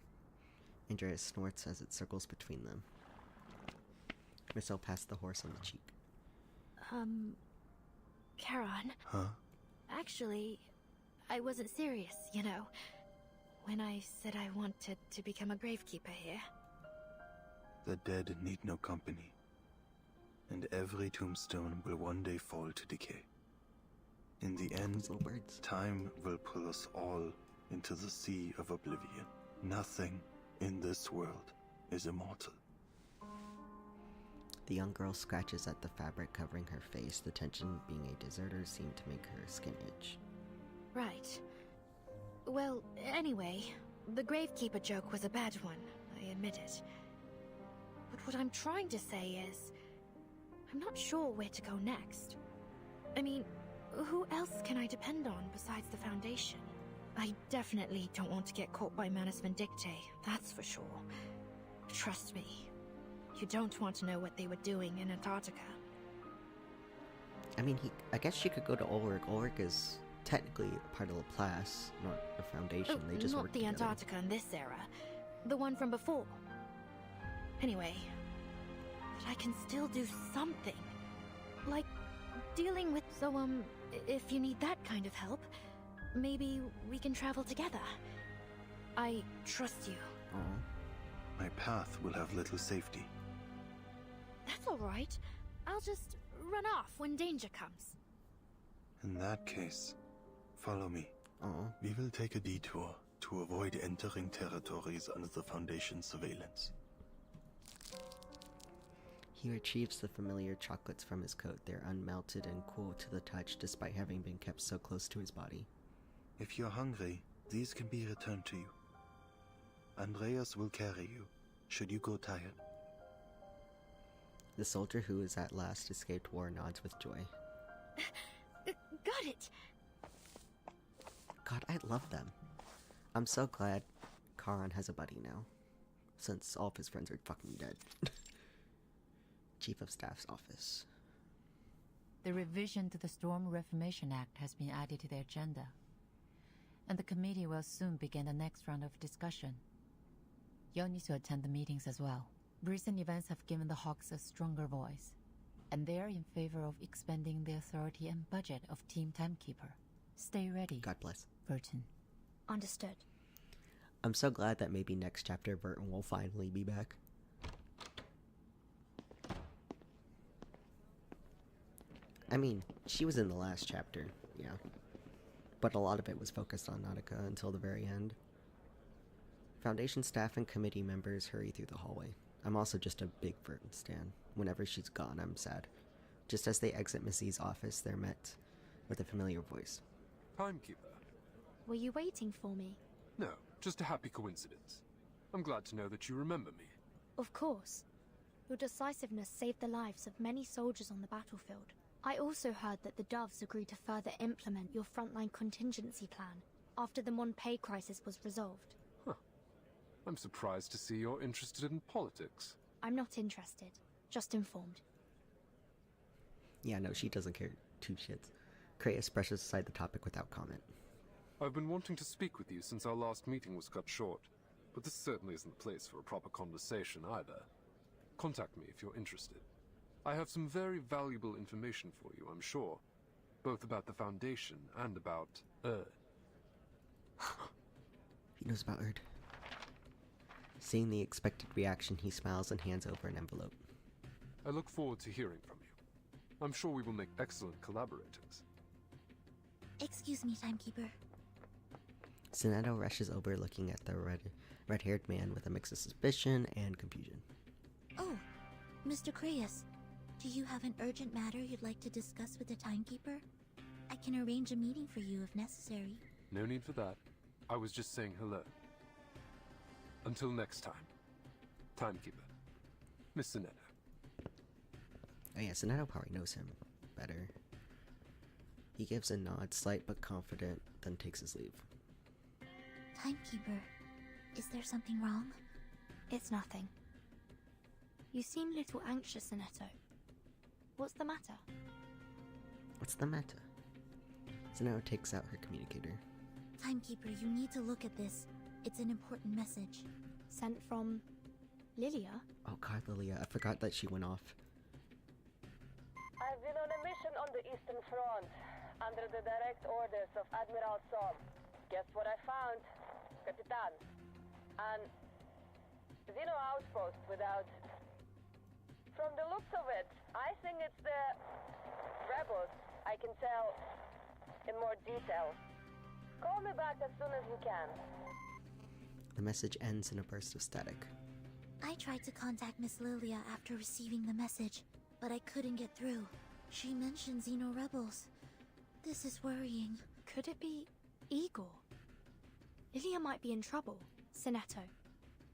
Andreas snorts as it circles between them. Marcel passed the horse on the cheek. Charon. Huh? Actually, I wasn't serious, you know, when I said I wanted to become a gravekeeper here. The dead need no company, and every tombstone will one day fall to decay. In the end, time will pull us all into the sea of oblivion. Nothing in this world is immortal. The young girl scratches at the fabric covering her face. The tension being a deserter seemed to make her skin itch. Right. Well, anyway, the gravekeeper joke was a bad one, I admit it. But what I'm trying to say is, I'm not sure where to go next. I mean, who else can I depend on besides the Foundation? I definitely don't want to get caught by Manus Vindictae, that's for sure. Trust me, you don't want to know what they were doing in Antarctica. I mean, I guess she could go to Ulrich. Ulrich is technically part of Laplace, not a Foundation. They just not work the together. Antarctica in this era. The one from before. Anyway, but I can still do something. Like, dealing with... So, if you need that kind of help, maybe we can travel together. I trust you. My path will have little safety. That's alright. I'll just run off when danger comes. In that case, follow me. We will take a detour to avoid entering territories under the Foundation's surveillance. He retrieves the familiar chocolates from his coat. They're unmelted and cool to the touch despite having been kept so close to his body. If you're hungry, these can be returned to you. Andreas will carry you, should you go tired. The soldier who has at last escaped war nods with joy. Got it! God, I love them. I'm so glad Charon has a buddy now, since all of his friends are fucking dead. Chief of Staff's office. The revision to the Storm Reformation Act has been added to the agenda, and the committee will soon begin the next round of discussion. You'll need to attend the meetings as well. Recent events have given the Hawks a stronger voice, and they are in favor of expanding the authority and budget of Team Timekeeper. Stay ready. God bless. Verton. Understood. I'm so glad that maybe next chapter Verton will finally be back. I mean, she was in the last chapter, yeah. But a lot of it was focused on Nautica until the very end. Foundation staff and committee members hurry through the hallway. I'm also just a big Verton stan. Whenever she's gone, I'm sad. Just as they exit Missy's office, they're met with a familiar voice. Timekeeper? Were you waiting for me? No, just a happy coincidence. I'm glad to know that you remember me. Of course. Your decisiveness saved the lives of many soldiers on the battlefield. I also heard that the Doves agreed to further implement your frontline contingency plan after the Monpei crisis was resolved. Huh. I'm surprised to see you're interested in politics. I'm not interested, just informed. Yeah, no, she doesn't care two shits. Kratos brushes aside the topic without comment. I've been wanting to speak with you since our last meeting was cut short, but this certainly isn't the place for a proper conversation either. Contact me if you're interested. I have some very valuable information for you, I'm sure. Both about the Foundation and about Erd. He knows about Erd. Seeing the expected reaction, he smiles and hands over an envelope. I look forward to hearing from you. I'm sure we will make excellent collaborators. Excuse me, Timekeeper. Sonetto rushes over, looking at the red-haired man with a mix of suspicion and confusion. Oh, Mr. Kratos. Do you have an urgent matter you'd like to discuss with the Timekeeper? I can arrange a meeting for you if necessary. No need for that. I was just saying hello. Until next time. Timekeeper. Miss Sonetto. Oh yeah, Sonetto probably knows him better. He gives a nod, slight but confident, then takes his leave. Timekeeper, is there something wrong? It's nothing. You seem a little anxious, Sonetto. What's the matter? What's the matter? Sonetto takes out her communicator. Timekeeper, you need to look at this. It's an important message. Sent from... Lilia? Oh god, Lilia, I forgot that she went off. I've been on a mission on the Eastern Front, under the direct orders of Admiral Som. Guess what I found? Capitan. An Xeno outpost without... From the looks of it, I think it's the rebels. I can tell in more detail. Call me back as soon as you can. The message ends in a burst of static. I tried to contact Miss Lilia after receiving the message, but I couldn't get through. She mentioned Xeno rebels. This is worrying. Could it be Igor? Lilia might be in trouble. Sinetto,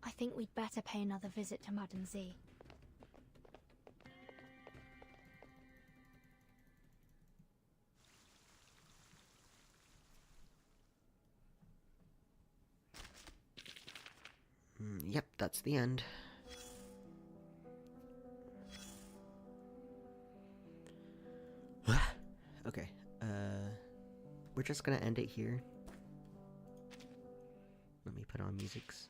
I think we'd better pay another visit to Madame Z. Yep, that's the end. Okay, we're just gonna end it here. Let me put on musics.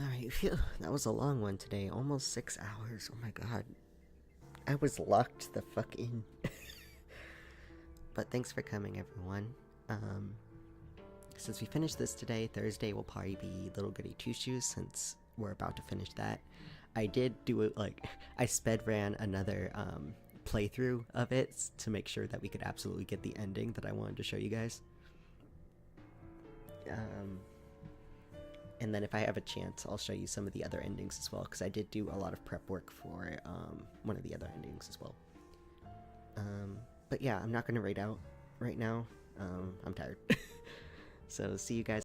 Alright, phew, that was a long one today. Almost 6 hours. Oh my god. I was locked the fuck in. But thanks for coming, everyone. Since we finished this today, Thursday will probably be Little Goody Two Shoes, since we're about to finish that. I did do it, like, I sped ran another playthrough of it to make sure that we could absolutely get the ending that I wanted to show you guys. And then if I have a chance, I'll show you some of the other endings as well, because I did do a lot of prep work for one of the other endings as well. But yeah, I'm not going to raid out right now. I'm tired. So see you guys.